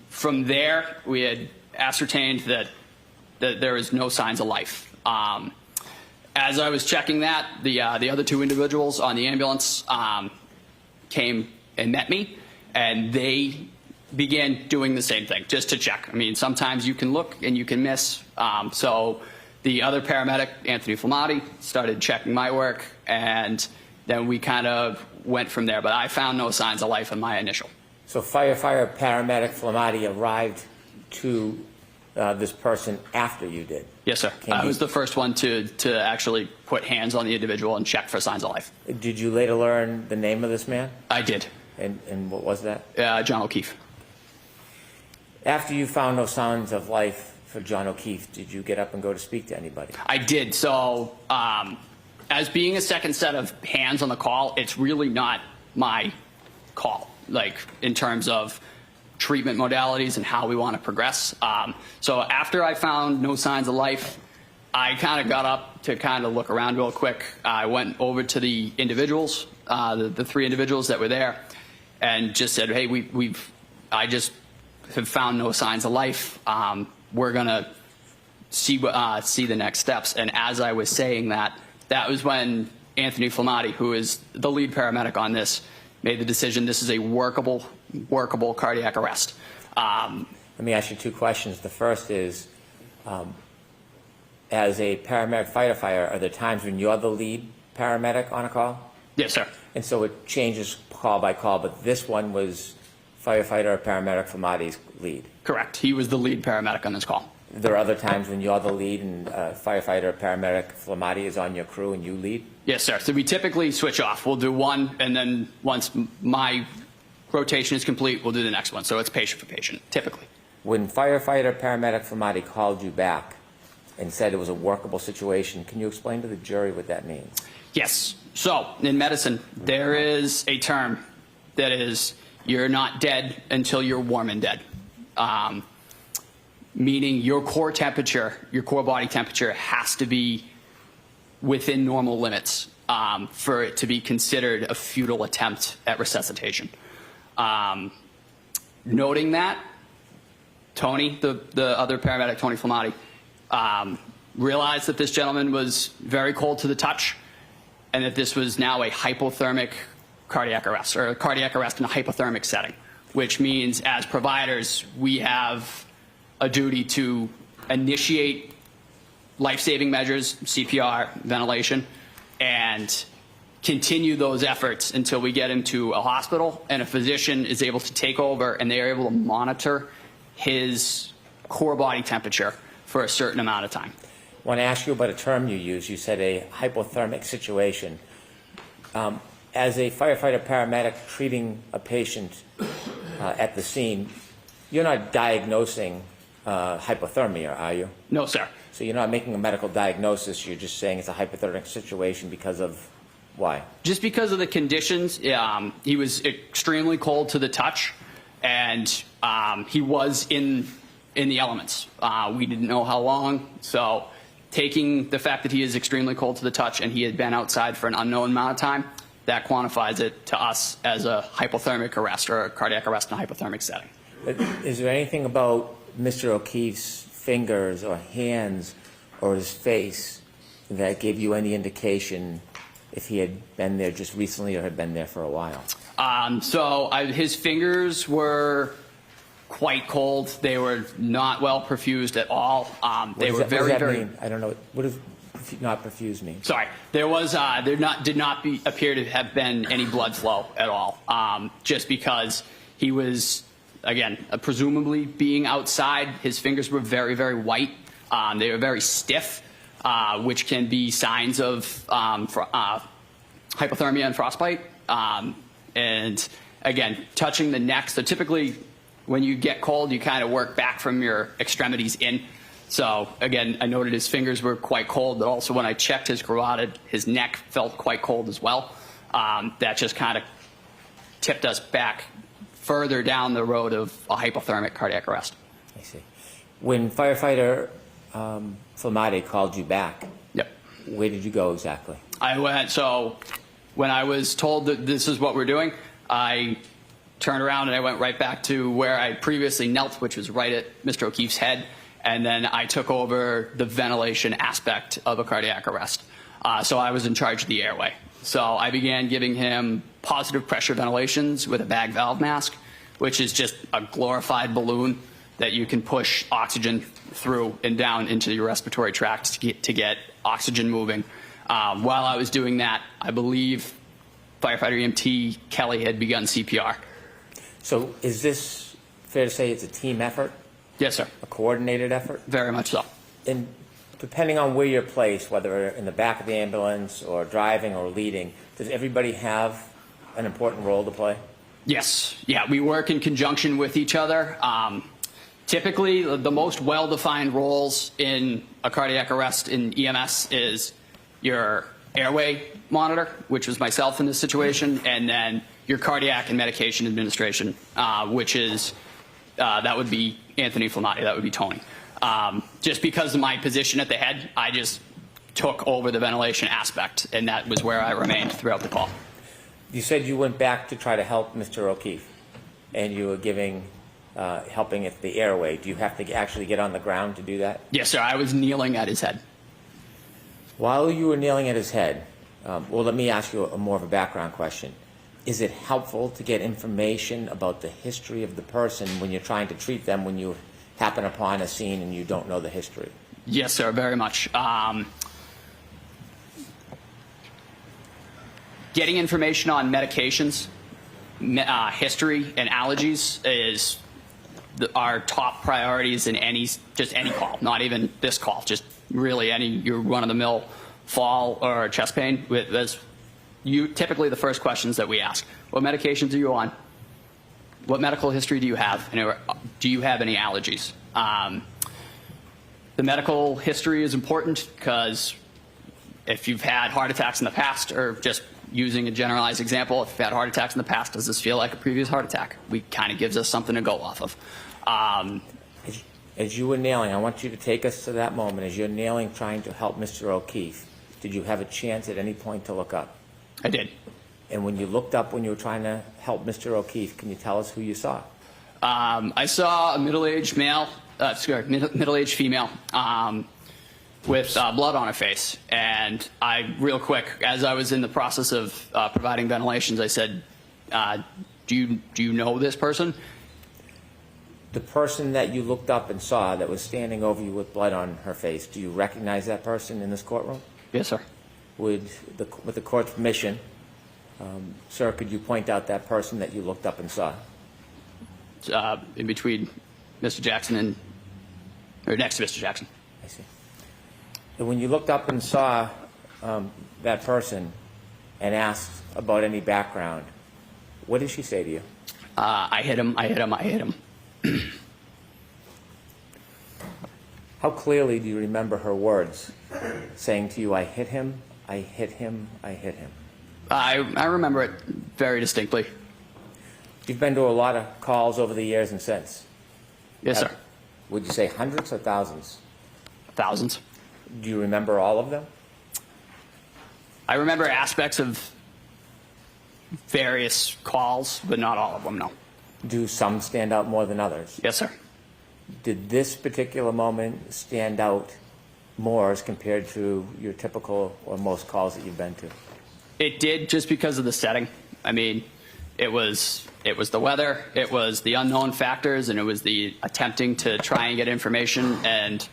From there, we had ascertained that there is no signs of life. As I was checking that, the other 2 individuals on the ambulance came and met me, and they began doing the same thing, just to check. I mean, sometimes you can look and you can miss. So the other paramedic, Anthony Flamati, started checking my work, and then we kind of went from there. But I found no signs of life in my initial. So firefighter paramedic Flamati arrived to this person after you did? Yes, sir. I was the first one to actually put hands on the individual and check for signs of life. Did you later learn the name of this man? I did. And what was that? John O'Keefe. After you found no signs of life for John O'Keefe, did you get up and go to speak to anybody? I did. So as being a second set of hands on the call, it's really not my call, like in terms of treatment modalities and how we want to progress. So after I found no signs of life, I kind of got up to kind of look around real quick. I went over to the individuals, the 3 individuals that were there, and just said, hey, I just have found no signs of life. We're going to see the next steps. And as I was saying that, that was when Anthony Flamati, who is the lead paramedic on this, made the decision this is a workable cardiac arrest. Let me ask you 2 questions. The first is, as a paramedic firefighter, are there times when you're the lead paramedic on a call? Yes, sir. And so it changes call by call, but this one was firefighter or paramedic Flamati's lead? Correct. He was the lead paramedic on this call. There are other times when you're the lead and firefighter or paramedic Flamati is on your crew and you lead? Yes, sir. So we typically switch off. We'll do one, and then once my rotation is complete, we'll do the next one. So it's patient for patient, typically. When firefighter paramedic Flamati called you back and said it was a workable situation, can you explain to the jury what that means? Yes. So in medicine, there is a term that is you're not dead until you're warm and dead. Meaning your core temperature, your core body temperature has to be within normal limits for it to be considered a futile attempt at resuscitation. Noting that, Tony, the other paramedic, Tony Flamati, realized that this gentleman was very cold to the touch and that this was now a hypothermic cardiac arrest, or a cardiac arrest in a hypothermic setting, which means as providers, we have a duty to initiate life-saving measures, CPR, ventilation, and continue those efforts until we get him to a hospital and a physician is able to take over and they are able to monitor his core body temperature for a certain amount of time. I want to ask you about a term you used. You said a hypothermic situation. As a firefighter paramedic treating a patient at the scene, you're not diagnosing hypothermia, are you? No, sir. So you're not making a medical diagnosis, you're just saying it's a hypothermic situation because of why? Just because of the conditions. He was extremely cold to the touch, and he was in the elements. We didn't know how long, so taking the fact that he is extremely cold to the touch and he had been outside for an unknown amount of time, that quantifies it to us as a hypothermic arrest or a cardiac arrest in a hypothermic setting. Is there anything about Mr. O'Keefe's fingers or hands or his face that gave you any indication if he had been there just recently or had been there for a while? His fingers were quite cold. They were not well perfused at all. They were very, very. Mean? I don't know. What does not perfused mean? Sorry, did not appear to have been any blood flow at all. Just because he was, again, presumably being outside, his fingers were very, very white. They were very stiff, which can be signs of hypothermia and frostbite. And again, touching the neck. So typically, when you get cold, you kind of work back from your extremities in. So again, I noted his fingers were quite cold, but also when I checked his carotid, his neck felt quite cold as well. That just kind of tipped us back further down the road of a hypothermic cardiac arrest. I see. When firefighter Flamade called you back, yep, where did you go exactly? I went, so when I was told that this is what we're doing, I turned around and I went right back to where I previously knelt, which was right at Mr. O'Keefe's head. And then I took over the ventilation aspect of a cardiac arrest. So I was in charge of the airway. So I began giving him positive pressure ventilations with a bag valve mask, which is just a glorified balloon that you can push oxygen through and down into your respiratory tract to get oxygen moving. While I was doing that, I believe firefighter EMT Kelly had begun CPR. So is this fair to say it's a team effort? Yes, sir. A coordinated effort? Very much so. And depending on where you're placed, whether in the back of the ambulance or driving or leading, does everybody have an important role to play? Yes. Yeah, we work in conjunction with each other. Typically, the most well-defined roles in a cardiac arrest in EMS is your airway monitor, which was myself in this situation, and then your cardiac and medication administration, which is, that would be Anthony Flamati, that would be Tony. Just because of my position at the head, I just took over the ventilation aspect, and that was where I remained throughout the call. You said you went back to try to help Mr. O'Keefe, and you were giving, helping at the airway. Do you have to actually get on the ground to do that? Yes, sir. I was kneeling at his head. While you were kneeling at his head, well, let me ask you more of a background question. Is it helpful to get information about the history of the person when you're trying to treat them when you happen upon a scene and you don't know the history? Yes, sir, very much. Getting information on medications, history, and allergies is our top priorities in any call, not even this call, just really any your run-of-the-mill fall or chest pain. Typically the first questions that we ask: what medications are you on? What medical history do you have? And do you have any allergies? The medical history is important because if you've had heart attacks in the past, or just using a generalized example, if you've had heart attacks in the past, does this feel like a previous heart attack? Kind of gives us something to go off of. As you were nailing, I want you to take us to that moment. As you're nailing, trying to help Mr. O'Keefe, did you have a chance at any point to look up? I did. And when you looked up when you were trying to help Mr. O'Keefe, can you tell us who you saw? I saw a middle-aged middle-aged female with blood on her face. And real quick, as I was in the process of providing ventilations, I said, do you know this person? The person that you looked up and saw that was standing over you with blood on her face, do you recognize that person in this courtroom? Yes, sir. With the court's permission, sir, could you point out that person that you looked up and saw? In between Mr. Jackson or next to Mr. Jackson. I see. And when you looked up and saw that person and asked about any background, what did she say to you? I hit him, I hit him, I hit him. How clearly do you remember her words saying to you, I hit him, I hit him, I hit him? I remember it very distinctly. You've been to a lot of calls over the years and since. Yes, sir. Would you say hundreds or thousands? Thousands. Do you remember all of them? I remember aspects of various calls, but not all of them, no. Do some stand out more than others? Yes, sir. Did this particular moment stand out more as compared to your typical or most calls that you've been to? It did, just because of the setting. I mean, it was the weather, it was the unknown factors, and it was the attempting to try and get information and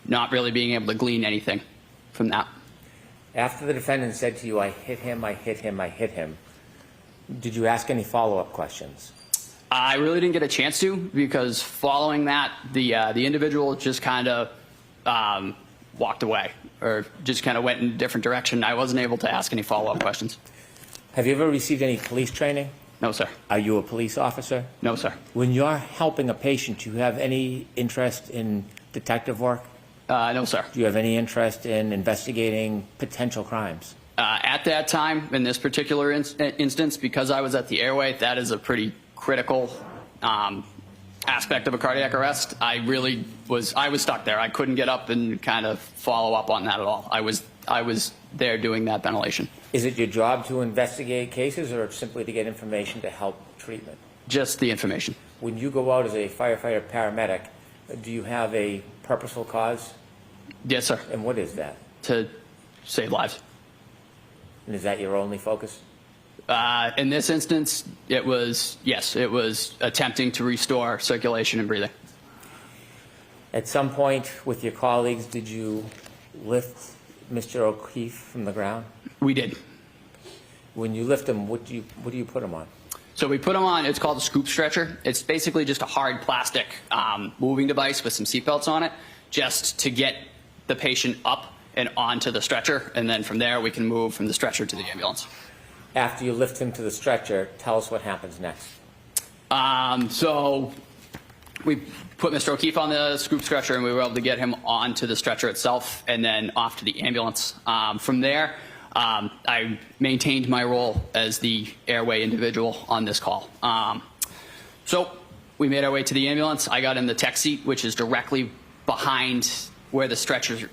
not really being able to glean anything from that. After the defendant said to you, I hit him, I hit him, I hit him, did you ask any follow-up questions? I really didn't get a chance to, because following that, the individual just kind of walked away, or just kind of went in a different direction. I wasn't able to ask any follow-up questions. Have you ever received any police training? No, sir. Are you a police officer? No, sir. When you're helping a patient, do you have any interest in detective work? No, sir. Do you have any interest in investigating potential crimes? At that time, in this particular instance, because I was at the airway, that is a pretty critical aspect of a cardiac arrest. I was stuck there. I couldn't get up and kind of follow up on that at all. I was there doing that ventilation. Is it your job to investigate cases, or simply to get information to help treatment? Just the information. When you go out as a firefighter paramedic, do you have a purposeful cause? Yes, sir. And what is that? To save lives. And is that your only focus? In this instance, it was attempting to restore circulation and breathing. At some point with your colleagues, did you lift Mr. O'Keefe from the ground? We did. When you lift him, what do you put him on? So we put him on, it's called a scoop stretcher. It's basically just a hard plastic moving device with some seatbelts on it, just to get the patient up and onto the stretcher, and then from there we can move from the stretcher to the ambulance. After you lift him to the stretcher, tell us what happens next. So we put Mr. O'Keefe on the scoop stretcher, and we were able to get him onto the stretcher itself and then off to the ambulance. From there, I maintained my role as the airway individual on this call. So we made our way to the ambulance. I got in the tech seat, which is directly behind where the stretcher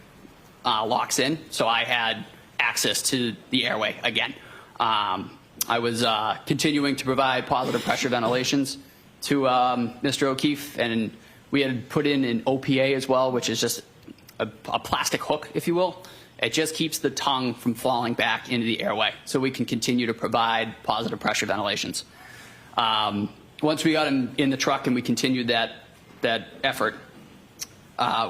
locks in. So I had access to the airway again. I was continuing to provide positive pressure ventilations to Mr. O'Keefe, and we had put in an OPA as well, which is just a plastic hook, if you will. It just keeps the tongue from falling back into the airway, so we can continue to provide positive pressure ventilations. Once we got him in the truck and we continued that effort,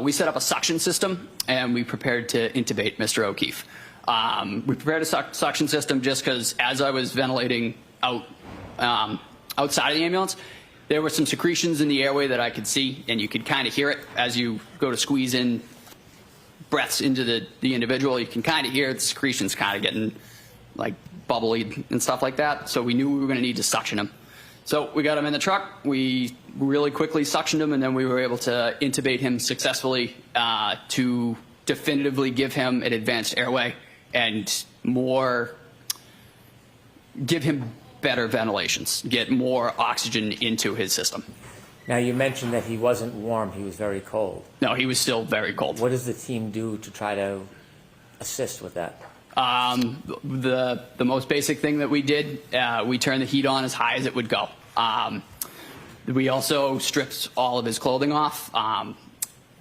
we set up a suction system, and we prepared to intubate Mr. O'Keefe. We prepared a suction system just because as I was ventilating outside of the ambulance, there were some secretions in the airway that I could see, and you could kind of hear it as you go to squeeze in breaths into the individual. You can kind of hear the secretions kind of getting like bubbly and stuff like that. So we knew we were going to need to suction him. So we got him in the truck. We really quickly suctioned him, and then we were able to intubate him successfully to definitively give him an advanced airway and give him better ventilations, get more oxygen into his system. Now, you mentioned that he wasn't warm, he was very cold. No, he was still very cold. What does the team do to try to assist with that? The most basic thing that we did, we turned the heat on as high as it would go. We also stripped all of his clothing off,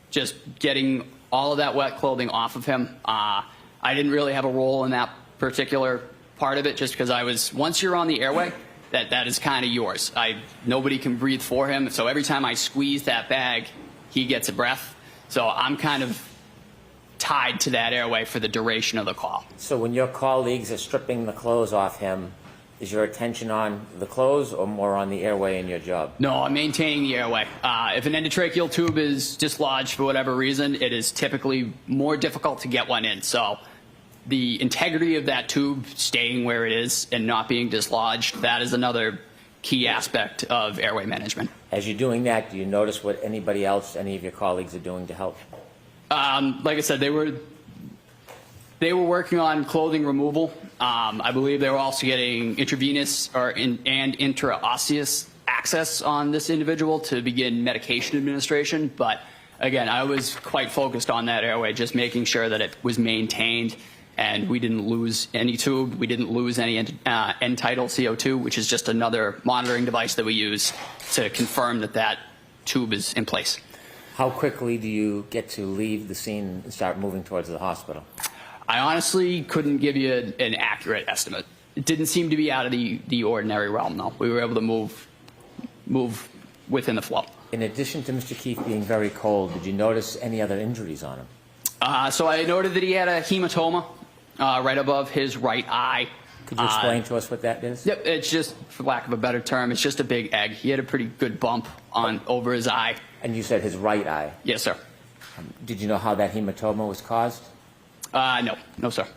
just getting all of that wet clothing off of him. I didn't really have a role in that particular part of it, just because once you're on the airway, that is kind of yours. Nobody can breathe for him, so every time I squeeze that bag, he gets a breath. So I'm kind of tied to that airway for the duration of the call. So when your colleagues are stripping the clothes off him, is your attention on the clothes or more on the airway in your job? No, I'm maintaining the airway. If an endotracheal tube is dislodged for whatever reason, it is typically more difficult to get one in. So the integrity of that tube staying where it is and not being dislodged, that is another key aspect of airway management. As you're doing that, do you notice what anybody else, any of your colleagues are doing to help? Like I said, they were working on clothing removal. I believe they were also getting intravenous and intraosseous access on this individual to begin medication administration. But again, I was quite focused on that airway, just making sure that it was maintained and we didn't lose any tube. We didn't lose any end-tidal CO2, which is just another monitoring device that we use to confirm that that tube is in place. How quickly do you get to leave the scene and start moving towards the hospital? I honestly couldn't give you an accurate estimate. It didn't seem to be out of the ordinary realm, though. We were able to move within the flow. In addition to Mr. Keefe being very cold, did you notice any other injuries on him? So I noted that he had a hematoma right above his right eye. Could you explain to us what that is? Yep, it's just, for lack of a better term, it's just a big egg. He had a pretty good bump over his eye. And you said his right eye? Yes, sir. Did you know how that hematoma was caused? No, sir.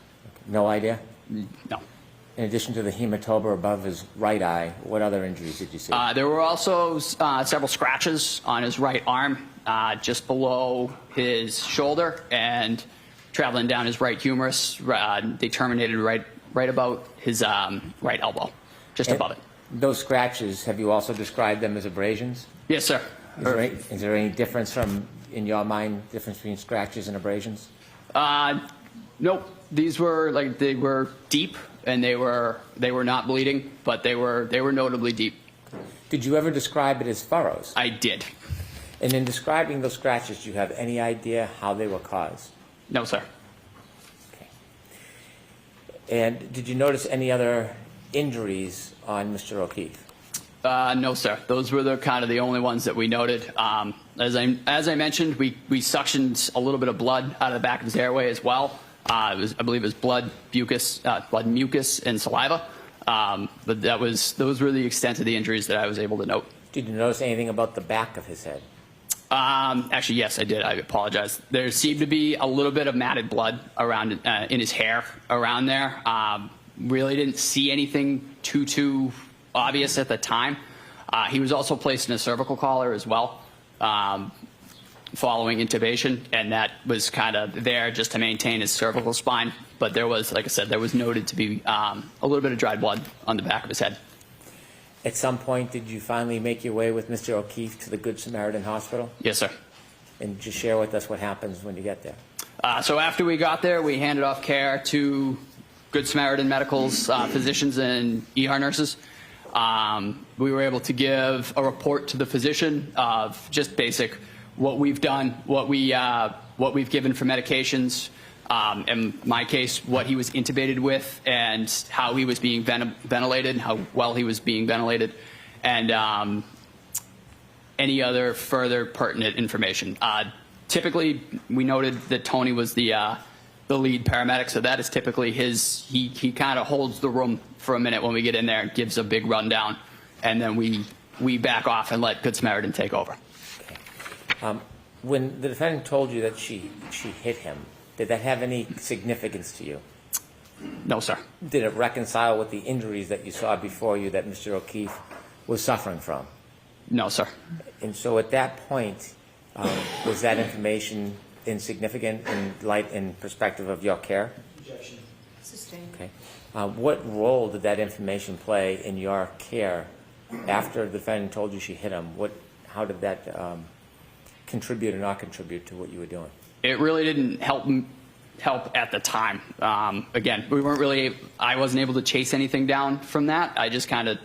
No idea? No. In addition to the hematoma above his right eye, what other injuries did you see? There were also several scratches on his right arm, just below his shoulder and traveling down his right humerus. They terminated right about his right elbow, just above it. Those scratches, have you also described them as abrasions? Yes, sir. Is there any difference in your mind, difference between scratches and abrasions? Nope. These were they were deep and they were not bleeding, but they were notably deep. Did you ever describe it as furrows? I did. And in describing those scratches, do you have any idea how they were caused? No, sir. Okay. And did you notice any other injuries on Mr. O'Keefe? No, sir. Those were kind of the only ones that we noted. As I mentioned, we suctioned a little bit of blood out of the back of his airway as well. I believe it was blood, mucus, and saliva. But those were the extent of the injuries that I was able to note. Did you notice anything about the back of his head? Actually, yes, I did. I apologize. There seemed to be a little bit of matted blood around in his hair around there. Really didn't see anything too obvious at the time. He was also placed in a cervical collar as well, following intubation, and that was kind of there just to maintain his cervical spine. But there was, like I said, there was noted to be a little bit of dried blood on the back of his head. At some point, did you finally make your way with Mr. O'Keefe to the Good Samaritan Hospital? Yes, sir. And just share with us what happens when you get there. So after we got there, we handed off care to Good Samaritan Medical's physicians and ER nurses. We were able to give a report to the physician of just basic what we've done, what we've given for medications, in my case, what he was intubated with and how he was being ventilated, how well he was being ventilated, and any other further pertinent information. Typically, we noted that Tony was the lead paramedic, so that is typically he kind of holds the room for a minute when we get in there and gives a big rundown, and then we back off and let Good Samaritan take over. Okay. When the defendant told you that she hit him, did that have any significance to you? No, sir. Did it reconcile with the injuries that you saw before you that Mr. O'Keefe was suffering from? No, sir. And so at that point, was that information insignificant in perspective of your care? Objection. Sustained. Okay. What role did that information play in your care after the defendant told you she hit him? How did that contribute or not contribute to what you were doing? It really didn't help at the time. Again, I wasn't able to chase anything down from that. I just kind of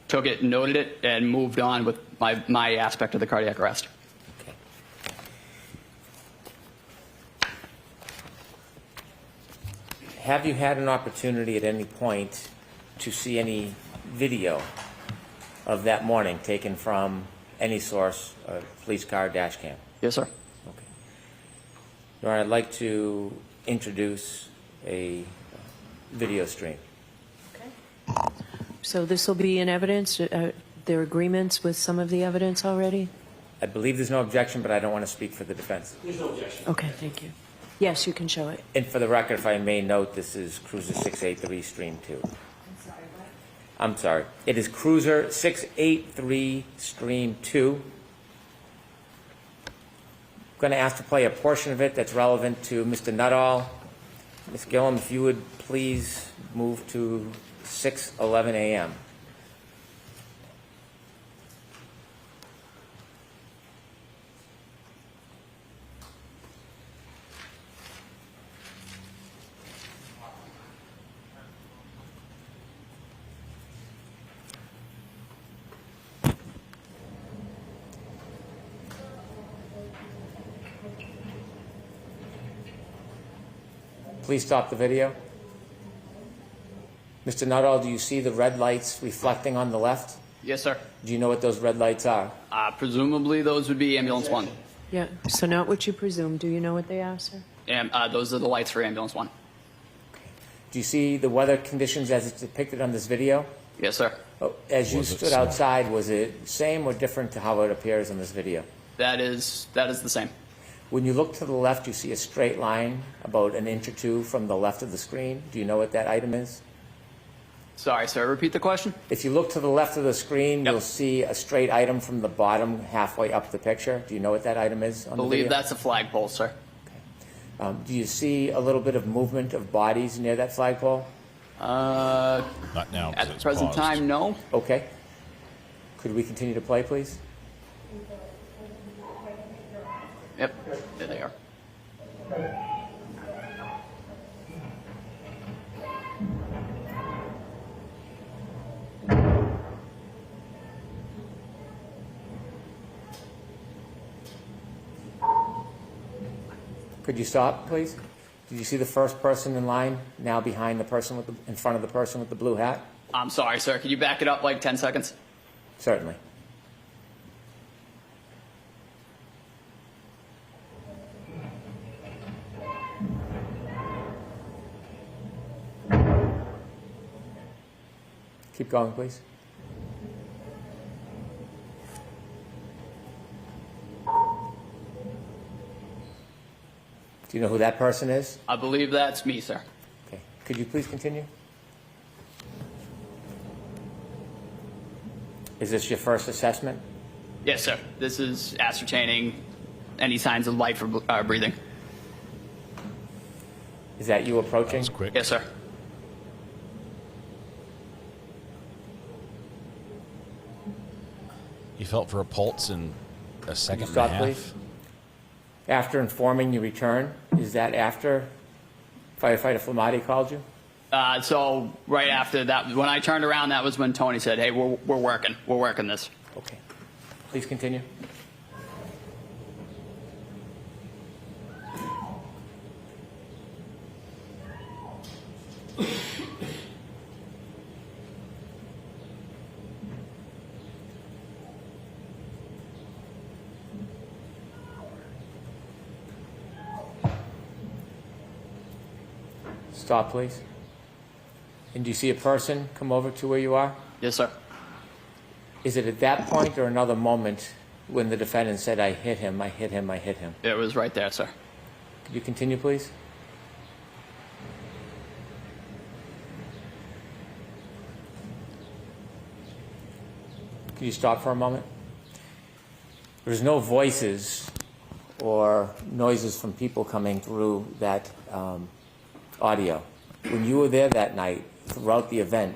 took it, noted it, and moved on with my aspect of the cardiac arrest. Okay. Have you had an opportunity at any point to see any video of that morning taken from any source, a police car, dash cam? Yes, sir. Okay. Your Honor, I'd like to introduce a video stream. Okay. So this will be in evidence? There are agreements with some of the evidence already? I believe there's no objection, but I don't want to speak for the defense. There's no objection. Okay, thank you. Yes, you can show it. And for the record, if I may note, this is Cruiser 683 Stream 2. I'm sorry, what? I'm sorry. It is Cruiser 683 Stream 2. I'm going to ask to play a portion of it that's relevant to Mr. Nuttall. Ms. Gillum, if you would please move to 6:11 a.m. Please stop the video. Mr. Nuttall, do you see the red lights reflecting on the left? Yes, sir. Do you know what those red lights are? Presumably those would be ambulance 1. Yeah, so not what you presume. Do you know what they are, sir? And those are the lights for ambulance 1. Do you see the weather conditions as it's depicted on this video? Yes, sir. Oh, as you stood outside, was it same or different to how it appears in this video? That is the same. When you look to the left, you see a straight line about an inch or two from the left of the screen. Do you know what that item is? Sorry, sir. Repeat the question. If you look to the left of the screen, you'll see a straight item from the bottom halfway up the picture. Do you know what that item is on the video? I believe that's a flagpole, sir. Do you see a little bit of movement of bodies near that flagpole? Not now. At the present time, no. Okay. Could we continue to play, please? Yep, there they are. Could you stop, please? Did you see the first person in line now behind the person with in front of the person with the blue hat? I'm sorry, sir. Could you back it up like 10 seconds? Certainly. Keep going, please. Do you know who that person is? I believe that's me, sir. Okay. Could you please continue? Is this your first assessment? Yes, sir. This is ascertaining any signs of life or breathing. Is that you approaching? That was quick. Yes, sir. You felt for a pulse in a second and a Stop, half. please. After informing you return, is that after firefighter Flamati called you? So right after that, when I turned around, that was when Tony said, "Hey, we're working this." Okay. Please continue. Stop, please. And do you see a person come over to where you are? Yes, sir. Is it at that point or another moment when the defendant said, "I hit him, I hit him, I hit him"? It was right there, sir. Could you continue, please? Could you stop for a moment? There's no voices or noises from people coming through that audio. When you were there that night, throughout the event,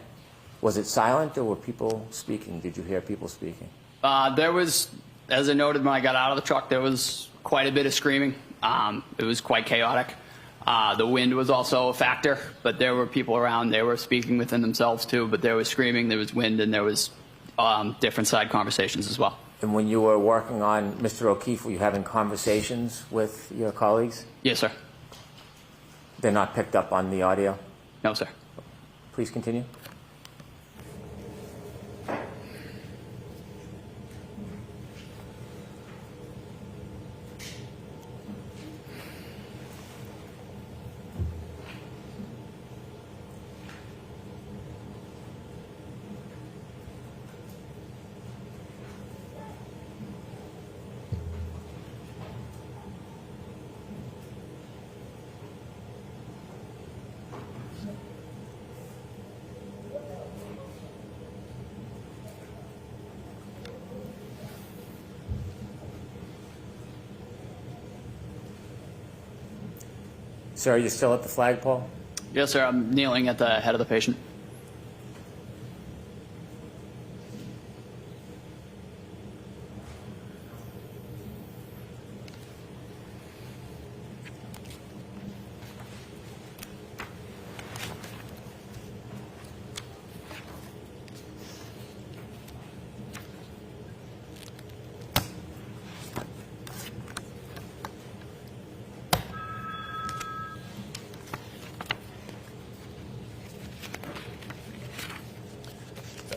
was it silent or were people speaking? Did you hear people speaking? There was, as I noted when I got out of the truck, there was quite a bit of screaming. It was quite chaotic. The wind was also a factor, but there were people around. They were speaking within themselves too, but there was screaming, there was wind, and there was different side conversations as well. And when you were working on Mr. O'Keefe, were you having conversations with your colleagues? Yes, sir. They're not picked up on the audio? No, sir. Please continue. Sir, are you still at the flagpole? Yes, sir. I'm kneeling at the head of the patient.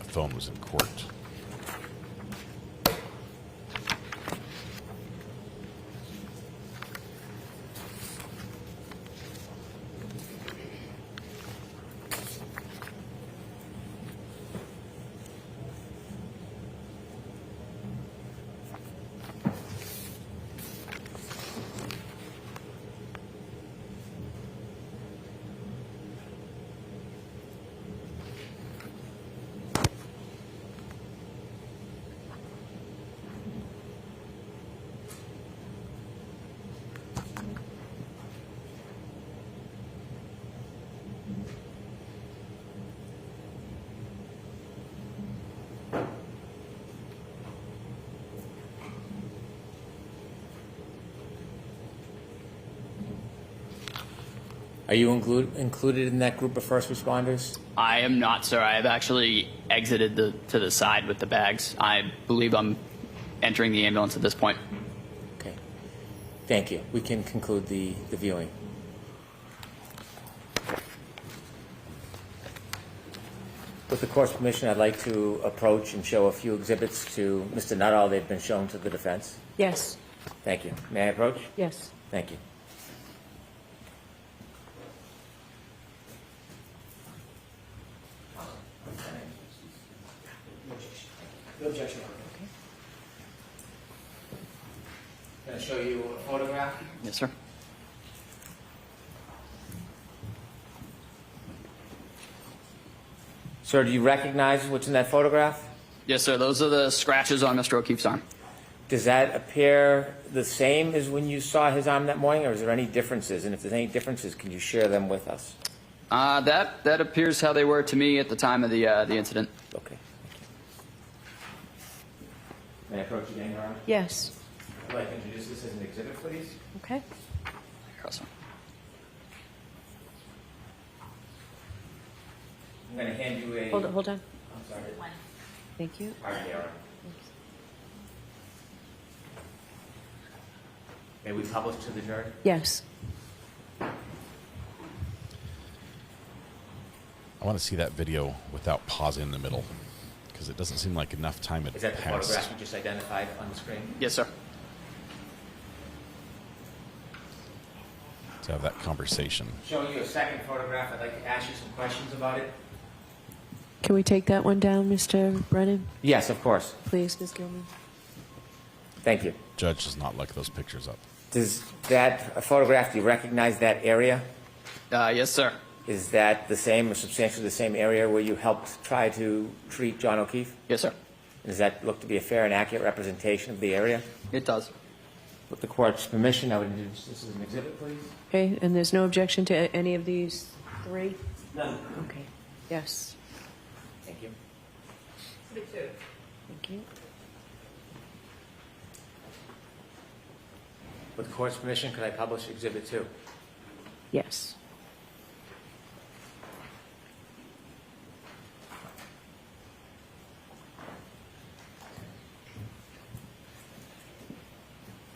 Phone was in court. Are you included in that group of first responders? I am not, sir. I have actually exited to the side with the bags. I believe I'm entering the ambulance at this point. Okay. Thank you. We can conclude the viewing. With the court's permission, I'd like to approach and show a few exhibits to Mr. Nuttall. They've been shown to the defense. Yes. Thank you. May I approach? Yes. Thank you. No objection. Okay. I'm going to show you a photograph. Yes, sir. Sir, do you recognize what's in that photograph? Yes, sir. Those are the scratches on Mr. O'Keefe's arm. Does that appear the same as when you saw his arm that morning, or is there any differences? And if there's any differences, can you share them with us? That appears how they were to me at the time of the incident. Okay. May I approach again, Your Honor? Yes. I'd like to introduce this as an exhibit, please. Okay. Awesome. I'm going to hand you a... Hold on. I'm sorry. Thank you. All right, Your Honor. May we publish to the jury? Yes. I want to see that video without pausing in the middle, because it doesn't seem like enough time had Is that the passed. photograph you just identified on the screen? Yes, sir. To have that conversation. Showing you a second photograph, I'd like to ask you some questions about it. Can we take that one down, Mr. Brennan? Yes, of course. Please, Ms. Gilman. Thank you. Judge does not look those pictures up. Does that photograph, do you recognize that area? Yes, sir. Is that the same or substantially the same area where you helped try to treat John O'Keefe? Yes, sir. Does that look to be a fair and accurate representation of the area? It does. With the court's permission, I would introduce this as an exhibit, please. Okay, and there's no objection to any of these three? None. Okay. Yes. Thank you. Exhibit 2. Thank you. With the court's permission, could I publish exhibit 2? Yes.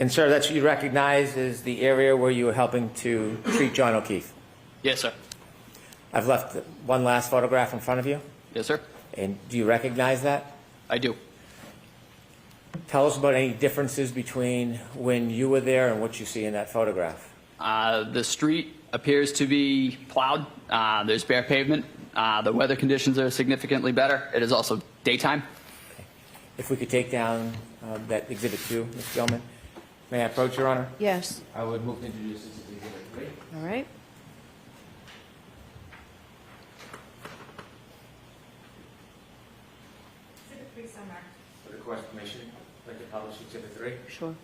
And sir, that's what you recognize as the area where you were helping to treat John O'Keefe? Yes, sir. I've left one last photograph in front of you. Yes, sir. And do you recognize that? I do. Tell us about any differences between when you were there and what you see in that photograph. The street appears to be plowed. There's bare pavement. The weather conditions are significantly better. It is also daytime. Okay. If we could take down that exhibit 2, Ms. Gilman. May I approach, Your Honor? Yes. I would move to introduce this as exhibit 3. All right. Exhibit 3 somewhere. With the court's permission, I'd like to publish exhibit 3. Sure.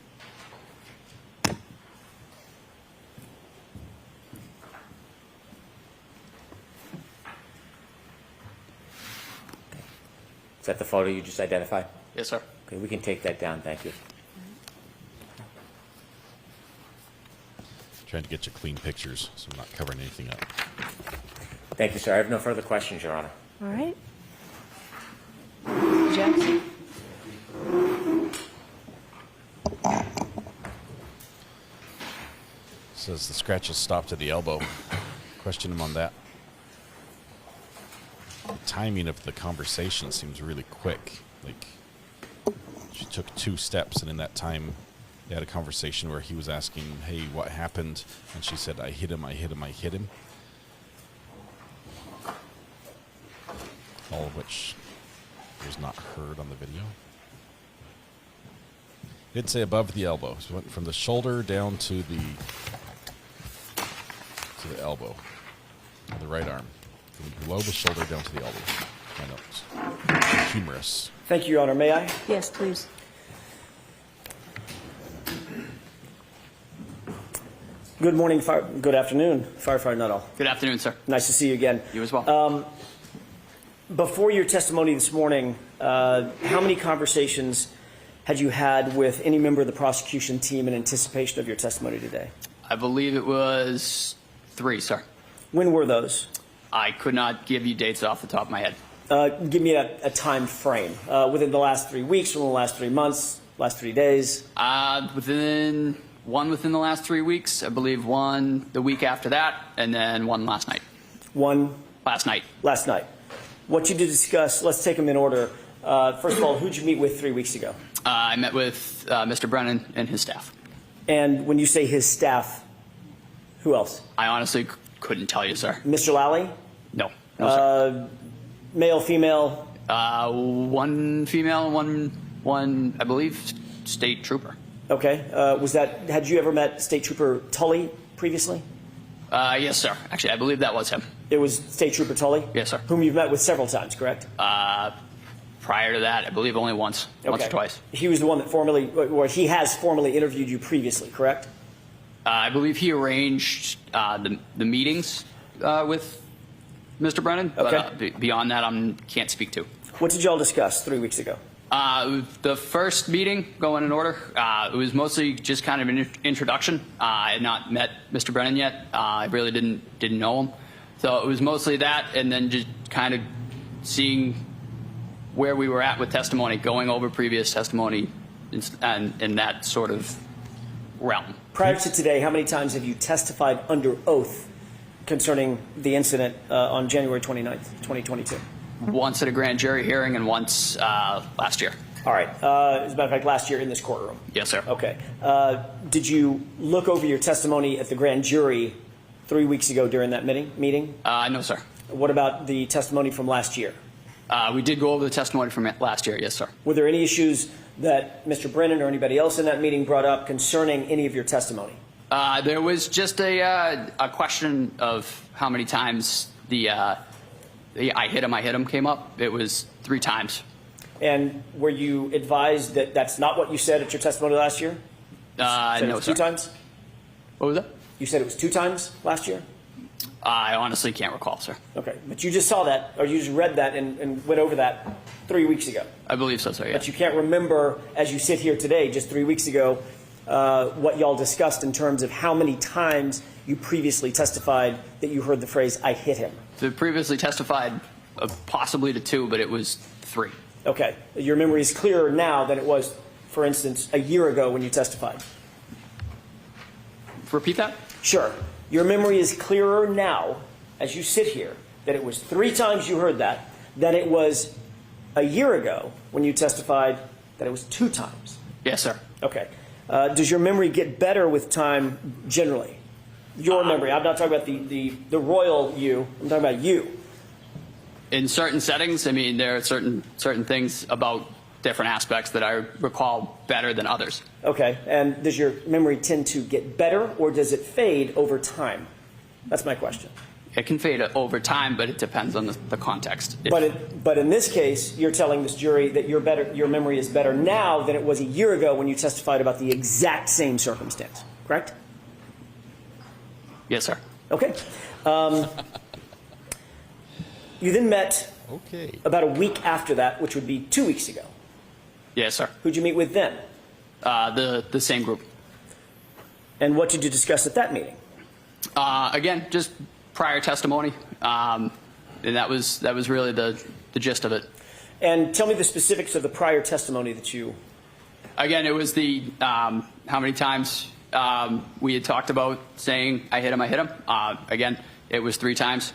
Is that the photo you just identified? Yes, sir. Okay, we can take that down. Thank you. Trying to get you clean pictures, so I'm not covering anything up. Thank you, sir. I have no further questions, Your Honor. All right. Jackson? Says the scratches stopped at the elbow. Question him on that. The timing of the conversation seems really quick. Like, she took 2 steps, and in that time, they had a conversation where he was asking, hey, what happened? And she said, I hit him, I hit him, I hit him. All of which was not heard on the video. Did say above the elbow. So it went from the shoulder down to the elbow, the right arm. From below the shoulder down to the elbow. My notes. Humorous. Thank you, Your Honor. May I? Yes, please. Good morning, good afternoon, Firefighter Nuttall. Good afternoon, sir. Nice to see you again. You as well. Before your testimony this morning, how many conversations had you had with any member of the prosecution team in anticipation of your testimony today? I believe it was 3, sir. When were those? I could not give you dates off the top of my head. Give me a time frame. Within the last 3 weeks, within the last 3 months, last 3 days? Within the last 3 weeks. I believe 1 the week after that, and then 1 last night. 1? Last night. Last night. What you did discuss, let's take them in order. First of all, who did you meet with 3 weeks ago? I met with Mr. Brennan and his staff. And when you say his staff, who else? I honestly couldn't tell you, sir. Mr. Lally? No. No, sir. Male, female? 1 female and one, I believe, state trooper. Okay. Had you ever met State Trooper Tully previously? Yes, sir. Actually, I believe that was him. It was State Trooper Tully? Yes, sir. Whom you've met with several times, correct? Prior to that, I believe only once. Okay. Once or twice. He was the one that he has formally interviewed you previously, correct? I believe he arranged the meetings with Mr. Brennan. Okay. But beyond that, I can't speak to. What did y'all discuss 3 weeks ago? The first meeting, going in order, it was mostly just kind of an introduction. I had not met Mr. Brennan yet. I really didn't know him. So it was mostly that, and then just kind of seeing where we were at with testimony, going over previous testimony and in that sort of realm. Prior to today, how many times have you testified under oath concerning the incident on January 29th, 2022? Once at a grand jury hearing and once last year. All right. As a matter of fact, last year in this courtroom. Yes, sir. Okay. Did you look over your testimony at the grand jury 3 weeks ago during that meeting? No, sir. What about the testimony from last year? We did go over the testimony from last year. Yes, sir. Were there any issues that Mr. Brennan or anybody else in that meeting brought up concerning any of your testimony? There was just a question of how many times the I hit him came up. It was 3 times. And were you advised that that's not what you said at your testimony last year? No, sir. 2 times? What was that? You said it was 2 times last year? I honestly can't recall, sir. Okay, but you just saw that, or you just read that and went over that 3 weeks ago? I believe so, sir, yeah. But you can't remember, as you sit here today, just 3 weeks ago, what y'all discussed in terms of how many times you previously testified that you heard the phrase, I hit him? So previously testified possibly to 2, but it was 3. Okay. Your memory is clearer now than it was, for instance, a year ago when you testified. Repeat that? Sure. Your memory is clearer now, as you sit here, that it was 3 times you heard that, than it was a year ago when you testified that it was 2 times. Yes, sir. Okay. Does your memory get better with time generally? Your memory. I'm not talking about the royal you. I'm talking about you. In certain settings, I mean, there are certain things about different aspects that I recall better than others. Okay. And does your memory tend to get better, or does it fade over time? That's my question. It can fade over time, but it depends on the context. But in this case, you're telling this jury that your memory is better now than it was a year ago when you testified about the exact same circumstance, correct? Yes, sir. Okay. You then met Okay. About a week after that, which would be 2 weeks ago. Yes, sir. Who'd you meet with then? The same group. And what did you discuss at that meeting? Again, just prior testimony, and that was really the gist of it. And tell me the specifics of the prior testimony that you... Again, it was the how many times we had talked about saying I hit him. Again, it was 3 times.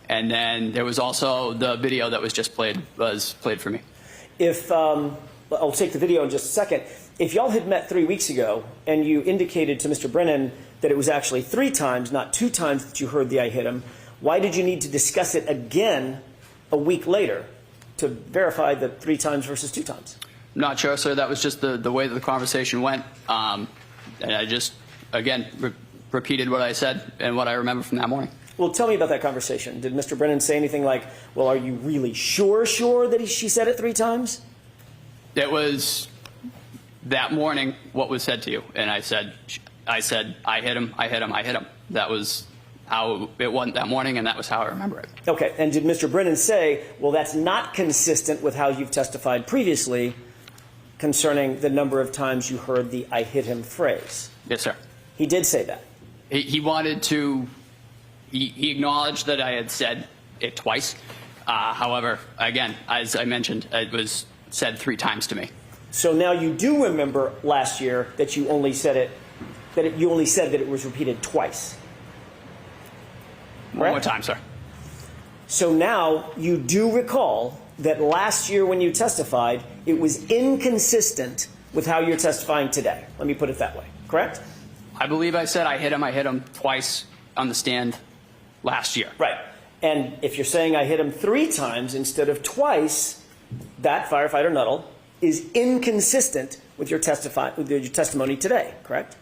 And then there was also the video that was just played for me. If I'll take the video in just a second. If y'all had met 3 weeks ago and you indicated to Mr. Brennan that it was actually 3 times, not 2 times that you heard the I hit him, why did you need to discuss it again a week later to verify the 3 times versus 2 times? Not sure, sir. That was just the way that the conversation went. And I just, again, repeated what I said and what I remember from that morning. Well, tell me about that conversation. Did Mr. Brennan say anything like, well, are you really sure that she said it 3 times? It was that morning what was said to you. And I said, I hit him. That was how it went that morning, and that was how I remember it. Okay. And did Mr. Brennan say, well, that's not consistent with how you've testified previously concerning the number of times you heard the I hit him phrase? Yes, sir. He did say that. He wanted to... He acknowledged that I had said it twice. However, again, as I mentioned, it was said 3 times to me. So now you do remember last year that you only said you only said that it was repeated twice. One more time, sir. So now you do recall that last year when you testified, it was inconsistent with how you're testifying today. Let me put it that way. Correct? I believe I said I hit him twice on the stand last year. Right. And if you're saying I hit him 3 times instead of twice, that, firefighter Nuttall, is inconsistent with your testimony today, correct?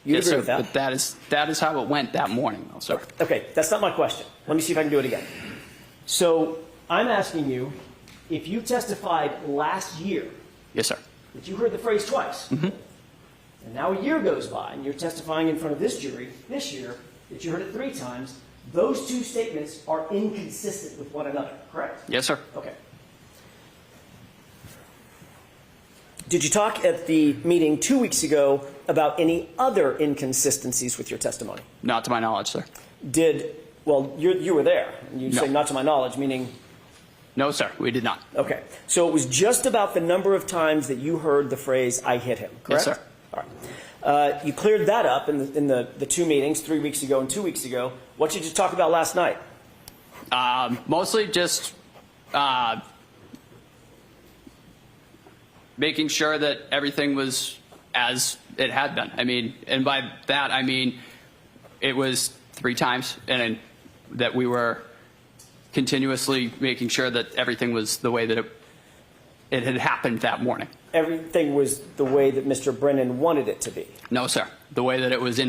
You Yes, agree sir, with that? but that is how it went that morning, though, sir. Okay, that's not my question. Let me see if I can do it again. So I'm asking you, if you testified last year, yes, sir, that you heard the phrase twice, and now a year goes by and you're testifying in front of this jury this year that you heard it 3 times, those 2 statements are inconsistent with one another, correct? Yes, sir. Okay. Did you talk at the meeting 2 weeks ago about any other inconsistencies with your testimony? Not to my knowledge, sir. Well, you were there. You No. say not to my knowledge, meaning? No, sir, we did not. Okay. So it was just about the number of times that you heard the phrase, I hit him, correct? Yes, sir. All right. You cleared that up in the 2 meetings, 3 weeks ago and 2 weeks ago. What did you talk about last night? Mostly just making sure that everything was as it had been. I mean, and by that, I mean, it was 3 times, and that we were continuously making sure that everything was the way that it had happened that morning. Everything was the way that Mr. Brennan wanted it to be? No, sir. The way that it was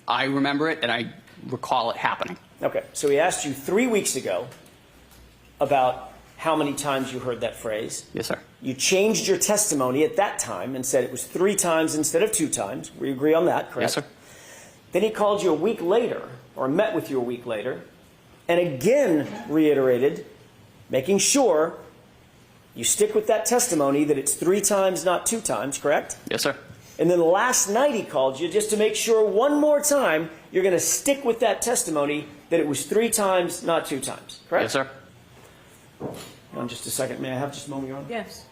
I remember it, and I recall it happening. Okay. So he asked you 3 weeks ago about how many times you heard that phrase. Yes, sir. You changed your testimony at that time and said it was 3 times instead of 2 times. We agree on that, correct? Yes, sir. Then he called you a week later, or met with you a week later, and again reiterated, making sure you stick with that testimony that it's 3 times, not 2 times, correct? Yes, sir. And then last night he called you just to make sure one more time you're going to stick with that testimony that it was 3 times, not 2 times, correct? Yes, sir. Hold on just a second. May I have just a moment, Your Honor? Yes.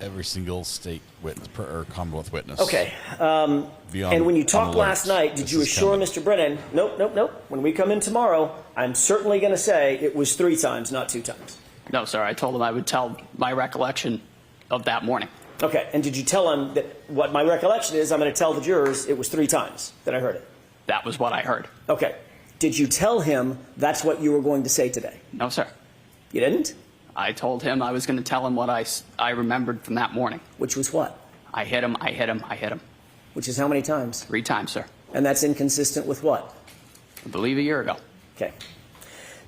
Every single state witness or Commonwealth witness. Okay. And when you talked last night, did This you is assure coming. Mr. Brennan, nope. When we come in tomorrow, I'm certainly going to say it was 3 times, not 2 times. No, sir. I told him I would tell my recollection of that morning. Okay. And did you tell him that what my recollection is, I'm going to tell the jurors it was 3 times that I heard it? That was what I heard. Okay. Did you tell him that's what you were going to say today? No, sir. You didn't? I told him I was going to tell him what I remembered from that morning. Which was what? I hit him. Which is how many times? 3 times, sir. And that's inconsistent with what? I believe a year ago. Okay.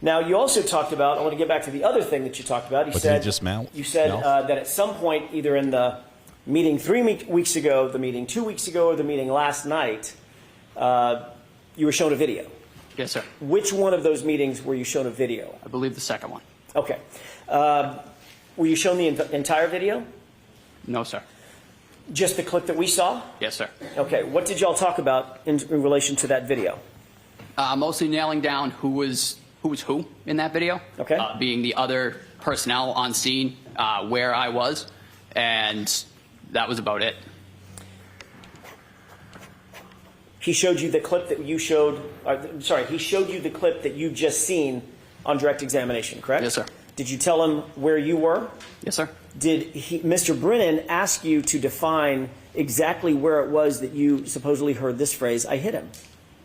Now, you also talked about, I want to get back to the other thing that you talked about. But did he just mouth? You said that at some point, either in the meeting 3 weeks ago, the meeting 2 weeks ago, or the meeting last night, you were shown a video. Yes, sir. Which one of those meetings were you shown a video? I believe the second one. Okay. Were you shown the entire video? No, sir. Just the clip that we saw? Yes, sir. Okay. What did y'all talk about in relation to that video? Mostly nailing down who was who in that video. Okay. Being the other personnel on scene, where I was, and that was about it. He showed you the clip that you showed. He showed you the clip that you just seen on direct examination, correct? Yes, sir. Did you tell him where you were? Yes, sir. Did Mr. Brennan ask you to define exactly where it was that you supposedly heard this phrase, "I hit him"?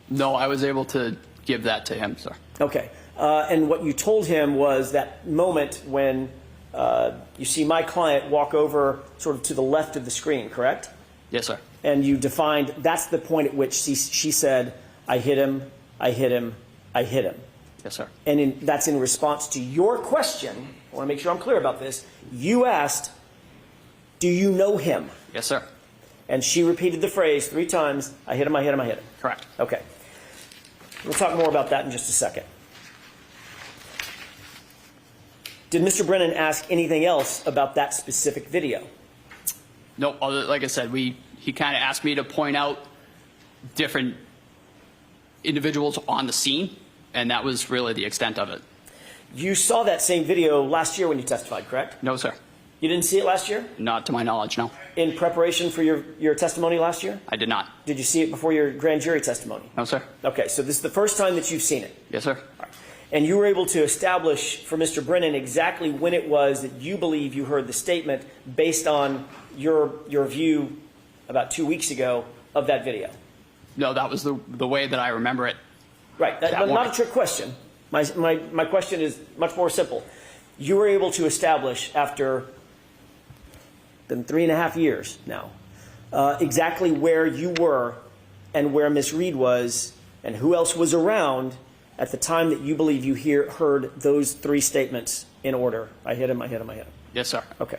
No, I was able to give that to him, sir. Okay. And what you told him was that moment when you see my client walk over sort of to the left of the screen, correct? Yes, sir. And you defined that's the point at which she said, "I hit him, I hit him, I hit him." Yes, sir. And that's in response to your question. I want to make sure I'm clear about this. You asked, "Do you know him?" Yes, sir. And she repeated the phrase 3 times, "I hit him, I hit him, I hit him." Correct. Okay. We'll talk more about that in just a second. Did Mr. Brennan ask anything else about that specific video? No, like I said, he kind of asked me to point out different individuals on the scene, and that was really the extent of it. You saw that same video last year when you testified, correct? No, sir. You didn't see it last year? Not to my knowledge, no. In preparation for your testimony last year? I did not. Did you see it before your grand jury testimony? No, sir. Okay, so this is the first time that you've seen it? Yes, sir. And you were able to establish for Mr. Brennan exactly when it was that you believe you heard the statement based on your view about 2 weeks ago of that video? No, that was the way that I remember it. Right. That's not a trick question. My question is much more simple. You were able to establish after been 3.5 years now, exactly where you were and where Miss Reed was and who else was around at the time that you believe you heard those 3 statements in order. I hit him, I hit him, I hit him. Yes, sir. Okay.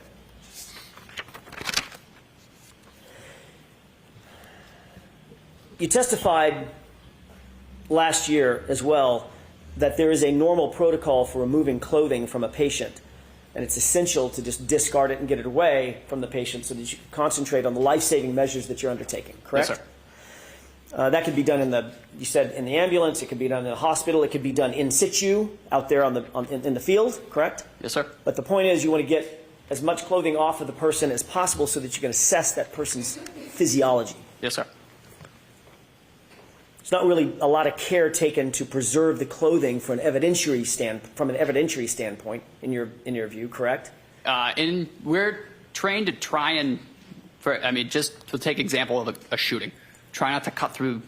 You testified last year as well that there is a normal protocol for removing clothing from a patient, and it's essential to just discard it and get it away from the patient so that you can concentrate on the life-saving measures that you're undertaking, correct? Yes, sir. That could be done in you said in the ambulance, it could be done in the hospital, it could be done in situ, out there in the field, correct? Yes, sir. But the point is you want to get as much clothing off of the person as possible so that you can assess that person's physiology. Yes, sir. There's not really a lot of care taken to preserve the clothing from an evidentiary standpoint, in your view, correct? And we're trained to try and, just to take example of a shooting, try not to cut through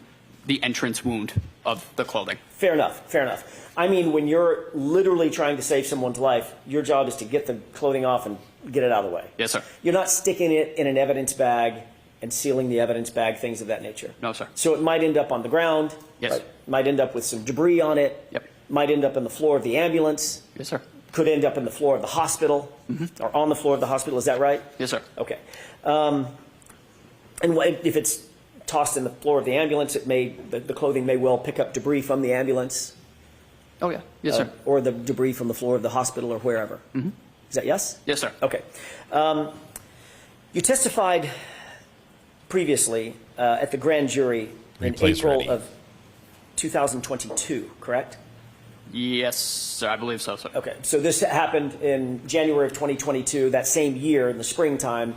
the entrance wound of the clothing. Fair enough, fair enough. I mean, when you're literally trying to save someone's life, your job is to get the clothing off and get it out of the way. Yes, sir. You're not sticking it in an evidence bag and sealing the evidence bag, things of that nature. No, sir. So it might end up on the ground. Yes. Right? Might end up with some debris on it. Yep. Might end up in the floor of the ambulance. Yes, sir. Could end up in the floor of the hospital, or on the floor of the hospital. Is that right? Yes, sir. Okay. And if it's tossed in the floor of the ambulance, the clothing may well pick up debris from the ambulance. Oh, yeah. Yes, sir. Or the debris from the floor of the hospital or wherever. Is that yes? Yes, sir. Okay. You testified previously at the grand jury in April of 2022, correct? Yes, sir. I believe so, sir. Okay. So this happened in January of 2022, that same year in the springtime.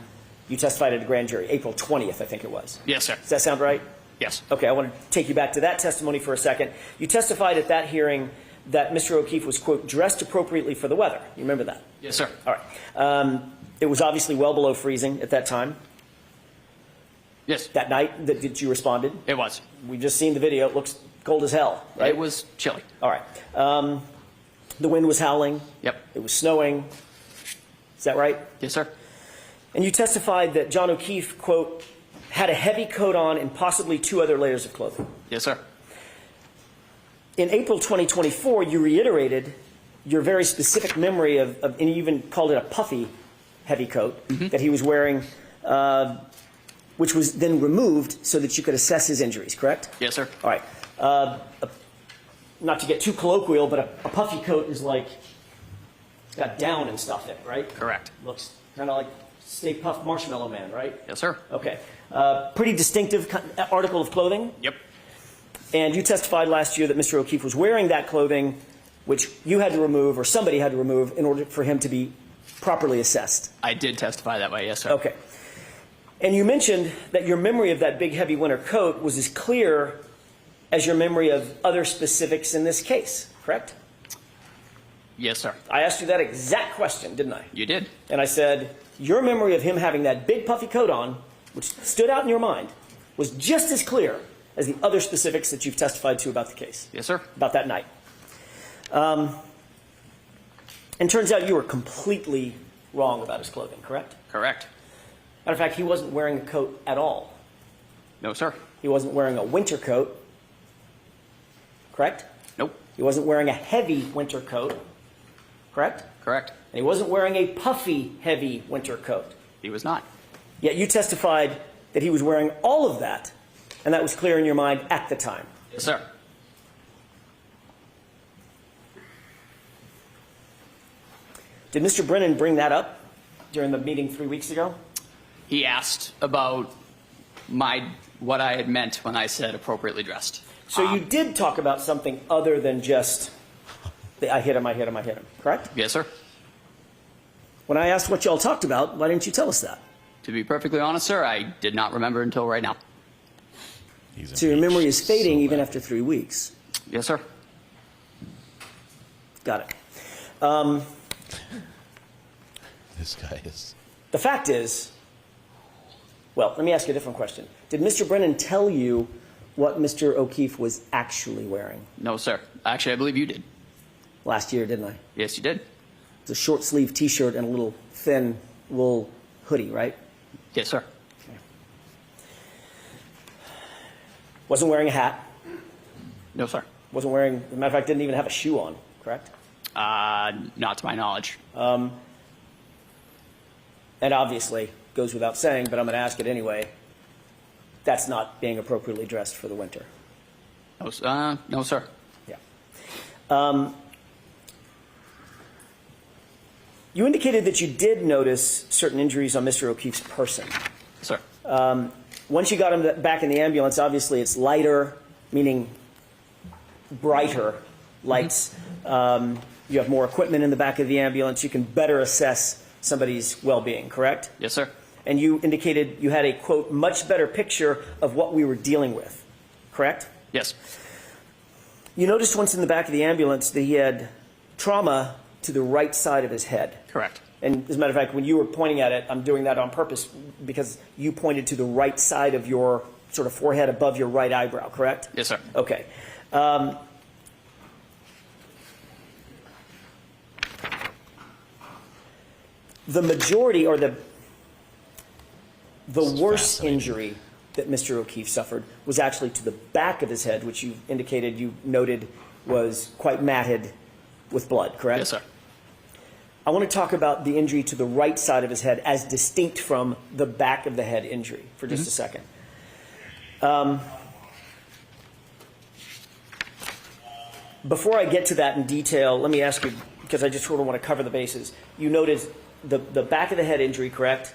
You testified at a grand jury, April 20th, I think it was. Yes, sir. Does that sound right? Yes. Okay, I want to take you back to that testimony for a second. You testified at that hearing that Mr. O'Keefe was, quote, dressed appropriately for the weather. You remember that? Yes, sir. All right. It was obviously well below freezing at that time. Yes. That night that you responded? It was. We've just seen the video. It looks cold as hell, right? It was chilly. All right. The wind was howling. Yep. It was snowing. Is that right? Yes, sir. And you testified that John O'Keefe, quote, had a heavy coat on and possibly 2 other layers of clothing. Yes, sir. In April 2024, you reiterated your very specific memory of and you even called it a puffy heavy coat that he was wearing which was then removed so that you could assess his injuries, correct? Yes, sir. All right. Not to get too colloquial, but a puffy coat is like got down and stuff in it, right? Correct. Looks kind of like Stay Puft Marshmallow Man, right? Yes, sir. Okay. Pretty distinctive article of clothing. Yep. And you testified last year that Mr. O'Keefe was wearing that clothing, which you had to remove or somebody had to remove in order for him to be properly assessed. I did testify that way, yes, sir. Okay. And you mentioned that your memory of that big, heavy winter coat was as clear as your memory of other specifics in this case, correct? Yes, sir. I asked you that exact question, didn't I? You did. And I said, your memory of him having that big, puffy coat on, which stood out in your mind, was just as clear as the other specifics that you've testified to about the case. Yes, sir. About that night. And turns out you were completely wrong about his clothing, correct? Correct. Matter of fact, he wasn't wearing a coat at all. No, sir. He wasn't wearing a winter coat, correct? Nope. He wasn't wearing a heavy winter coat, correct? Correct. And he wasn't wearing a puffy, heavy winter coat. He was not. Yet you testified that he was wearing all of that, and that was clear in your mind at the time. Yes, sir. Did Mr. Brennan bring that up during the meeting 3 weeks ago? He asked about what I had meant when I said appropriately dressed. So you did talk about something other than just the I hit him, correct? Yes, sir. When I asked what y'all talked about, why didn't you tell us that? To be perfectly honest, sir, I did not remember until right now. So your memory is fading even after 3 weeks. Yes, sir. Got it. This guy is... The fact is, well, let me ask you a different question. Did Mr. Brennan tell you what Mr. O'Keefe was actually wearing? No, sir. Actually, I believe you did. Last year, didn't I? Yes, you did. It's a short sleeve T-shirt and a little thin wool hoodie, right? Yes, sir. Okay. Wasn't wearing a hat. No, sir. Wasn't wearing, as a matter of fact, didn't even have a shoe on, correct? Not to my knowledge. And obviously, goes without saying, but I'm going to ask it anyway, that's not being appropriately dressed for the winter. No, sir. Yeah. You indicated that you did notice certain injuries on Mr. O'Keefe's person. Sir. Once you got him back in the ambulance, obviously it's lighter, meaning brighter lights. You have more equipment in the back of the ambulance. You can better assess somebody's well-being, correct? Yes, sir. And you indicated you had a, quote, much better picture of what we were dealing with, correct? Yes. You noticed once in the back of the ambulance that he had trauma to the right side of his head. Correct. And as a matter of fact, when you were pointing at it, I'm doing that on purpose because you pointed to the right side of your sort of forehead above your right eyebrow, correct? Yes, sir. Okay. The majority or the worst injury that Mr. O'Keefe suffered was actually to the back of his head, which you indicated, you noted, was quite matted with blood, correct? Yes, sir. I want to talk about the injury to the right side of his head as distinct from the back of the head injury for just a second. Before I get to that in detail, let me ask you, because I just sort of want to cover the bases. You noted the back of the head injury, correct?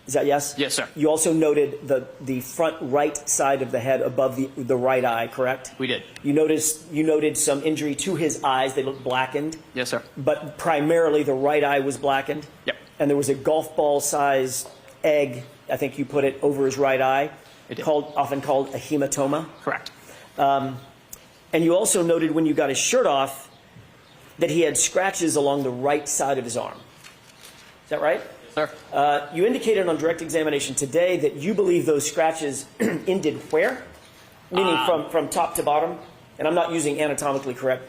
Is that yes? Yes, sir. You also noted the front right side of the head above the right eye, correct? We did. You noted some injury to his eyes. They looked blackened. Yes, sir. But primarily the right eye was blackened? Yep. And there was a golf ball size egg, I think you put it, over his right eye, often called a hematoma? Correct. And you also noted when you got his shirt off that he had scratches along the right side of his arm. Is that right? Yes, sir. You indicated on direct examination today that you believe those scratches ended where? Meaning from top to bottom? And I'm not using anatomically correct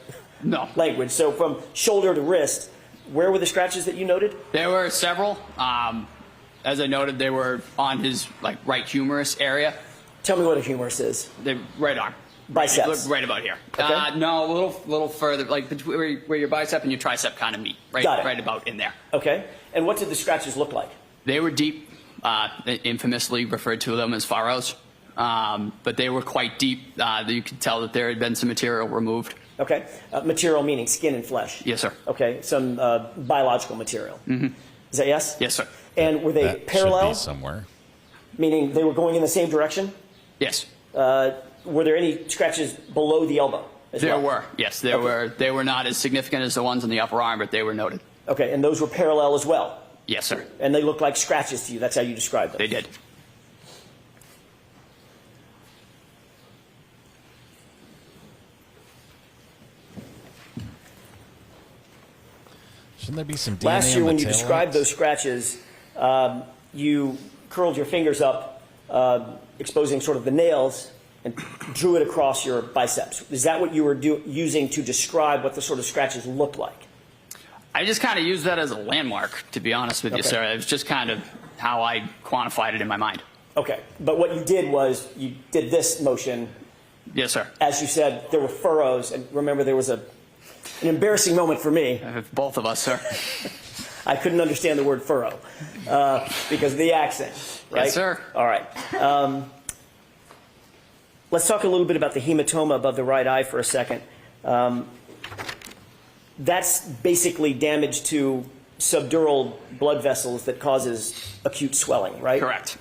language. So from shoulder to wrist, where were the scratches that you noted? There were several. As I noted, they were on his right humerus area. Tell me what a humerus is. The right arm. Biceps. Right about here. Okay. No, a little further, like between where your bicep and your tricep kind of meet. Right, Got it. right about in there. Okay. And what did the scratches look like? They were deep. infamously referred to them as furrows, but they were quite deep. You could tell that there had been some material removed. Okay. Material meaning skin and flesh. Yes, sir. Okay. Some biological material. Mm-hmm. Is that yes? Yes, sir. And were they That parallel? should be somewhere. Meaning they were going in the same direction? Yes. Were there any scratches below the elbow? There were. Yes, there were. They were not as significant as the ones on the upper arm, but they were noted. Okay. And those were parallel as well? Yes, sir. And they looked like scratches to you. That's how you described them? They did. Shouldn't there be some DNA Last year, on the when you taillights? described those scratches, you curled your fingers up, exposing sort of the nails, and drew it across your biceps. Is that what you were using to describe what the sort of scratches looked like? I just kind of used that as a landmark, to be honest with you, sir. It was just kind of how I quantified it in my mind. Okay. But what you did was you did this motion. Yes, sir. As you said, there were furrows. And remember, there was an embarrassing moment for me. Both of us, sir. I couldn't understand the word furrow because of the accent, right? Yes, sir. All right. Let's talk a little bit about the hematoma above the right eye for a second. That's basically damage to subdural blood vessels that causes acute swelling, right? Correct.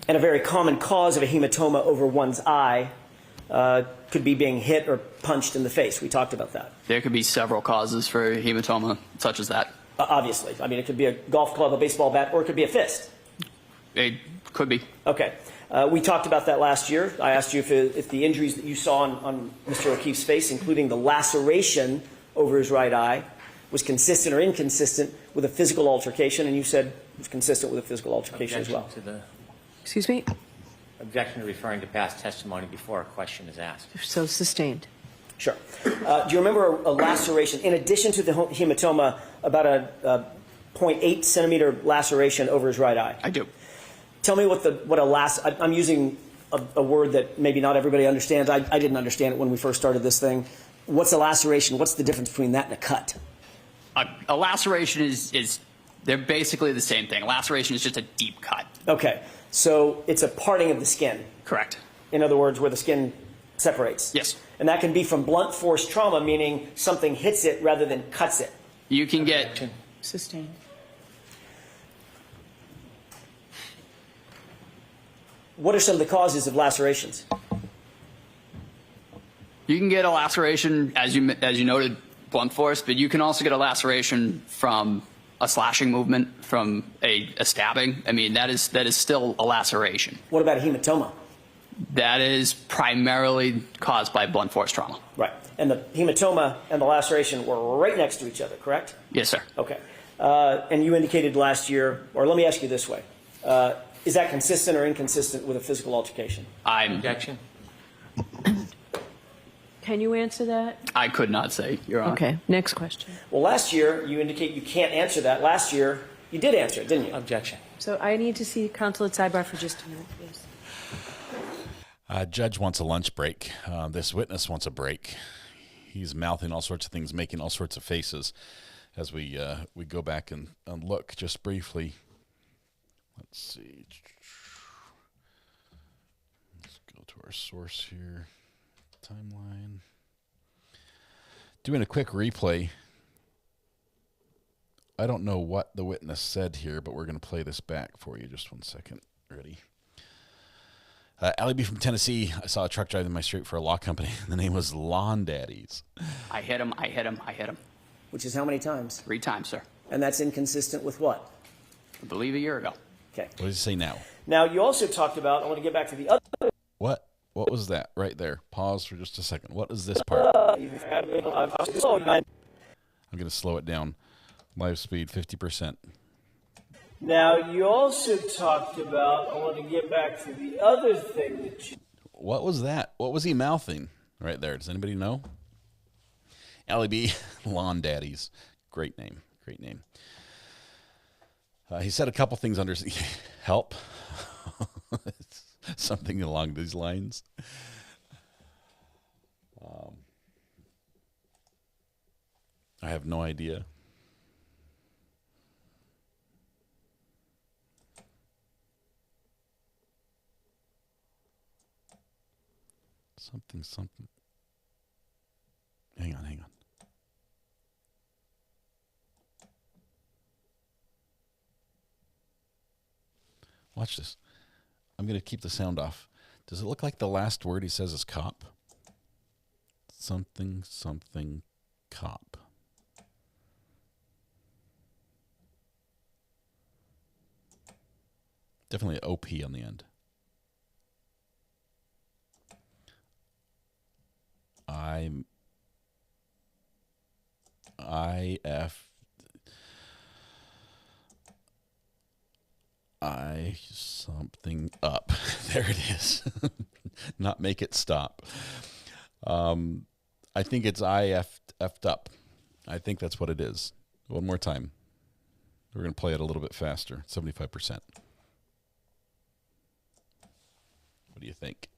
And a very common cause of a hematoma over one's eye could be being hit or punched in the face. We talked about that. There could be several causes for hematoma, such as that. Obviously. I mean, it could be a golf club, a baseball bat, or it could be a fist. It could be. Okay. We talked about that last year. I asked you if the injuries that you saw on Mr. O'Keefe's face, including the laceration over his right eye, was consistent or inconsistent with a physical altercation, and you said it was consistent with a physical altercation as well. Excuse me? Objection to referring to past testimony before a question is asked. So sustained. Sure. Do you remember a laceration, in addition to the hematoma, about a 0.8 centimeter laceration over his right eye? I do. Tell me I'm using a word that maybe not everybody understands. I didn't understand it when we first started this thing. What's a laceration? What's the difference between that and a cut? A laceration is they're basically the same thing. A laceration is just a deep cut. Okay. So it's a parting of the skin. Correct. In other words, where the skin separates. Yes. And that can be from blunt force trauma, meaning something hits it rather than cuts it. You can get Sustained. What are some of the causes of lacerations? You can get a laceration, as you noted, blunt force, but you can also get a laceration from a slashing movement, from a stabbing. I mean, that is still a laceration. What about a hematoma? That is primarily caused by blunt force trauma. Right. And the hematoma and the laceration were right next to each other, correct? Yes, sir. Okay. And you indicated last year, or let me ask you this way. Is that consistent or inconsistent with a physical altercation? Objection. Can you answer that? I could not say, Your Honor. Okay. Next question. Well, last year, you indicate you can't answer that. Last year, you did answer it, didn't you? Objection. So I need to see counsel at sidebar for just a minute, please. Judge wants a lunch break. This witness wants a break. He's mouthing all sorts of things, making all sorts of faces as we go back and look just briefly. Let's see. Let's go to our source here. Timeline. Doing a quick replay. I don't know what the witness said here, but we're going to play this back for you. Just one second. Ready? Allie B from Tennessee. I saw a truck driving my street for a law company. The name was Lawn Daddies. I hit him. Which is how many times? 3 times, sir. And that's inconsistent with what? I believe a year ago. Okay. What does he say now? Now, you also talked about, I want to get back to the other. What? What was that right there? Pause for just a second. What is this part? I'm going to slow it down. Live speed, 50%. Now, you also talked about, I want to get back to the other thing that you... What was that? What was he mouthing right there? Does anybody know? Allie B, Lawn Daddies. Great name. Great name. He said a couple things under... Help. Something along these lines. I have no idea. Something. Hang on. Watch this. I'm going to keep the sound off. Does it look like the last word he says is cop? Something, cop. Definitely an OP on the end. Something up. There it is. Not make it stop. I think it's effed up. I think that's what it is. One more time. We're going to play it a little bit faster. 75%. What do you think?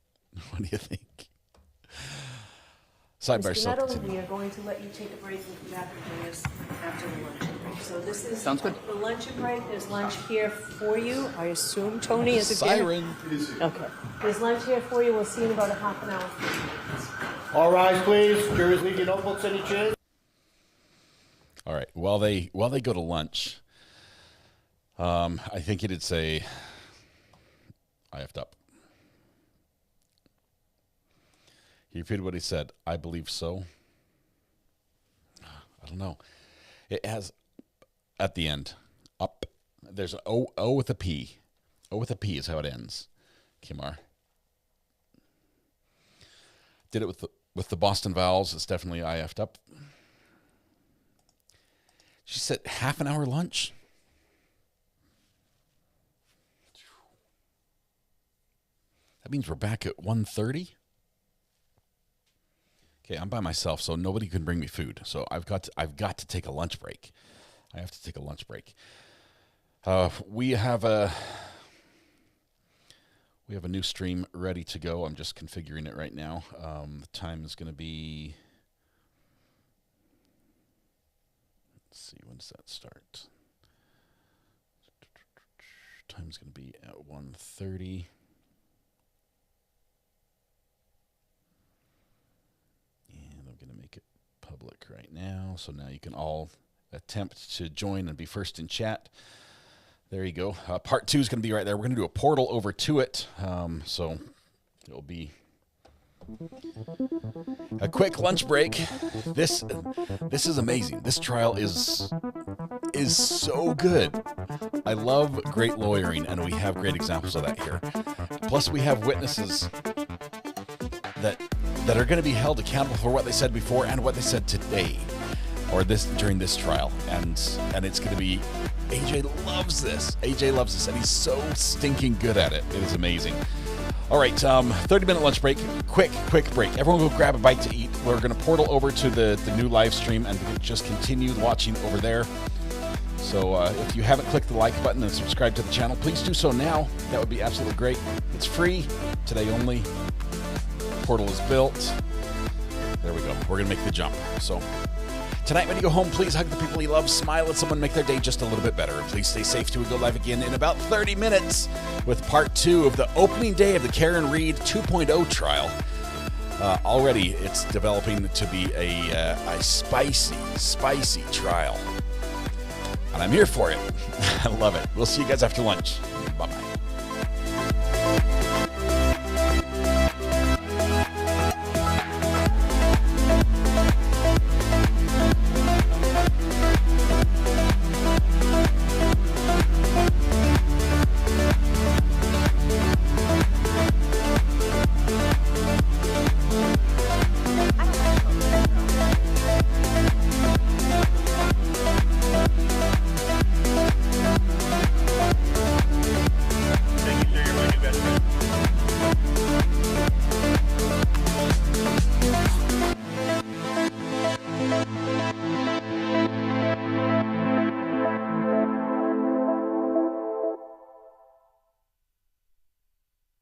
What do you think? Sidebar Mr. self. Nettles, we are going to let you take a break and come back with us after the luncheon break. So this is Sounds good. The luncheon break. There's lunch here for you. I assume, Tony, is it there? Siren. Okay. There's lunch here for you. We'll see you in about a half an hour. All rise, please. Jurors, leave your notebooks in your chairs. All right. While they go to lunch, I think he did say, I effed up. He repeated what he said. I believe so. I don't know. It has, at the end, up. There's an O with a P. O with a P is how it ends. Kimar. Did it with the Boston vowels. It's definitely I effed up. She said half an hour lunch. That means we're back at 1:30. Okay, I'm by myself, so nobody can bring me food. So I've got to take a lunch break. I have to take a lunch break. We have a new stream ready to go. I'm just configuring it right now. The time is going to be. Let's see, when does that start? Time's going to be at 1:30. Going to make it public right now, so now you can all attempt to join and be first in chat. There you go. Part 2 is going to be right there. We're going to do a portal over to it, so it'll be a quick lunch break. This is amazing. This trial is so good. I love great lawyering, and we have great examples of that here. Plus, we have witnesses that are going to be held accountable for what they said before and what they said today, or during this trial, and it's going to be. AJ loves this. AJ loves this, and he's so stinking good at it. It is amazing. All right, 30-minute lunch break. Quick break. Everyone go grab a bite to eat. We're going to portal over to the new live stream and just continue watching over there. So if you haven't clicked the like button and subscribed to the channel, please do so now. That would be absolutely great. It's free, today only. Portal is built. There we go. We're going to make the jump. So tonight when you go home, please hug the people you love, smile at someone, make their day just a little bit better. And please stay safe till we go live again in about 30 minutes with part 2 of the opening day of the Karen Reed 2.0 trial. Already it's developing to be a spicy trial. And I'm here for it. I love it. We'll see you guys after lunch. Bye-bye.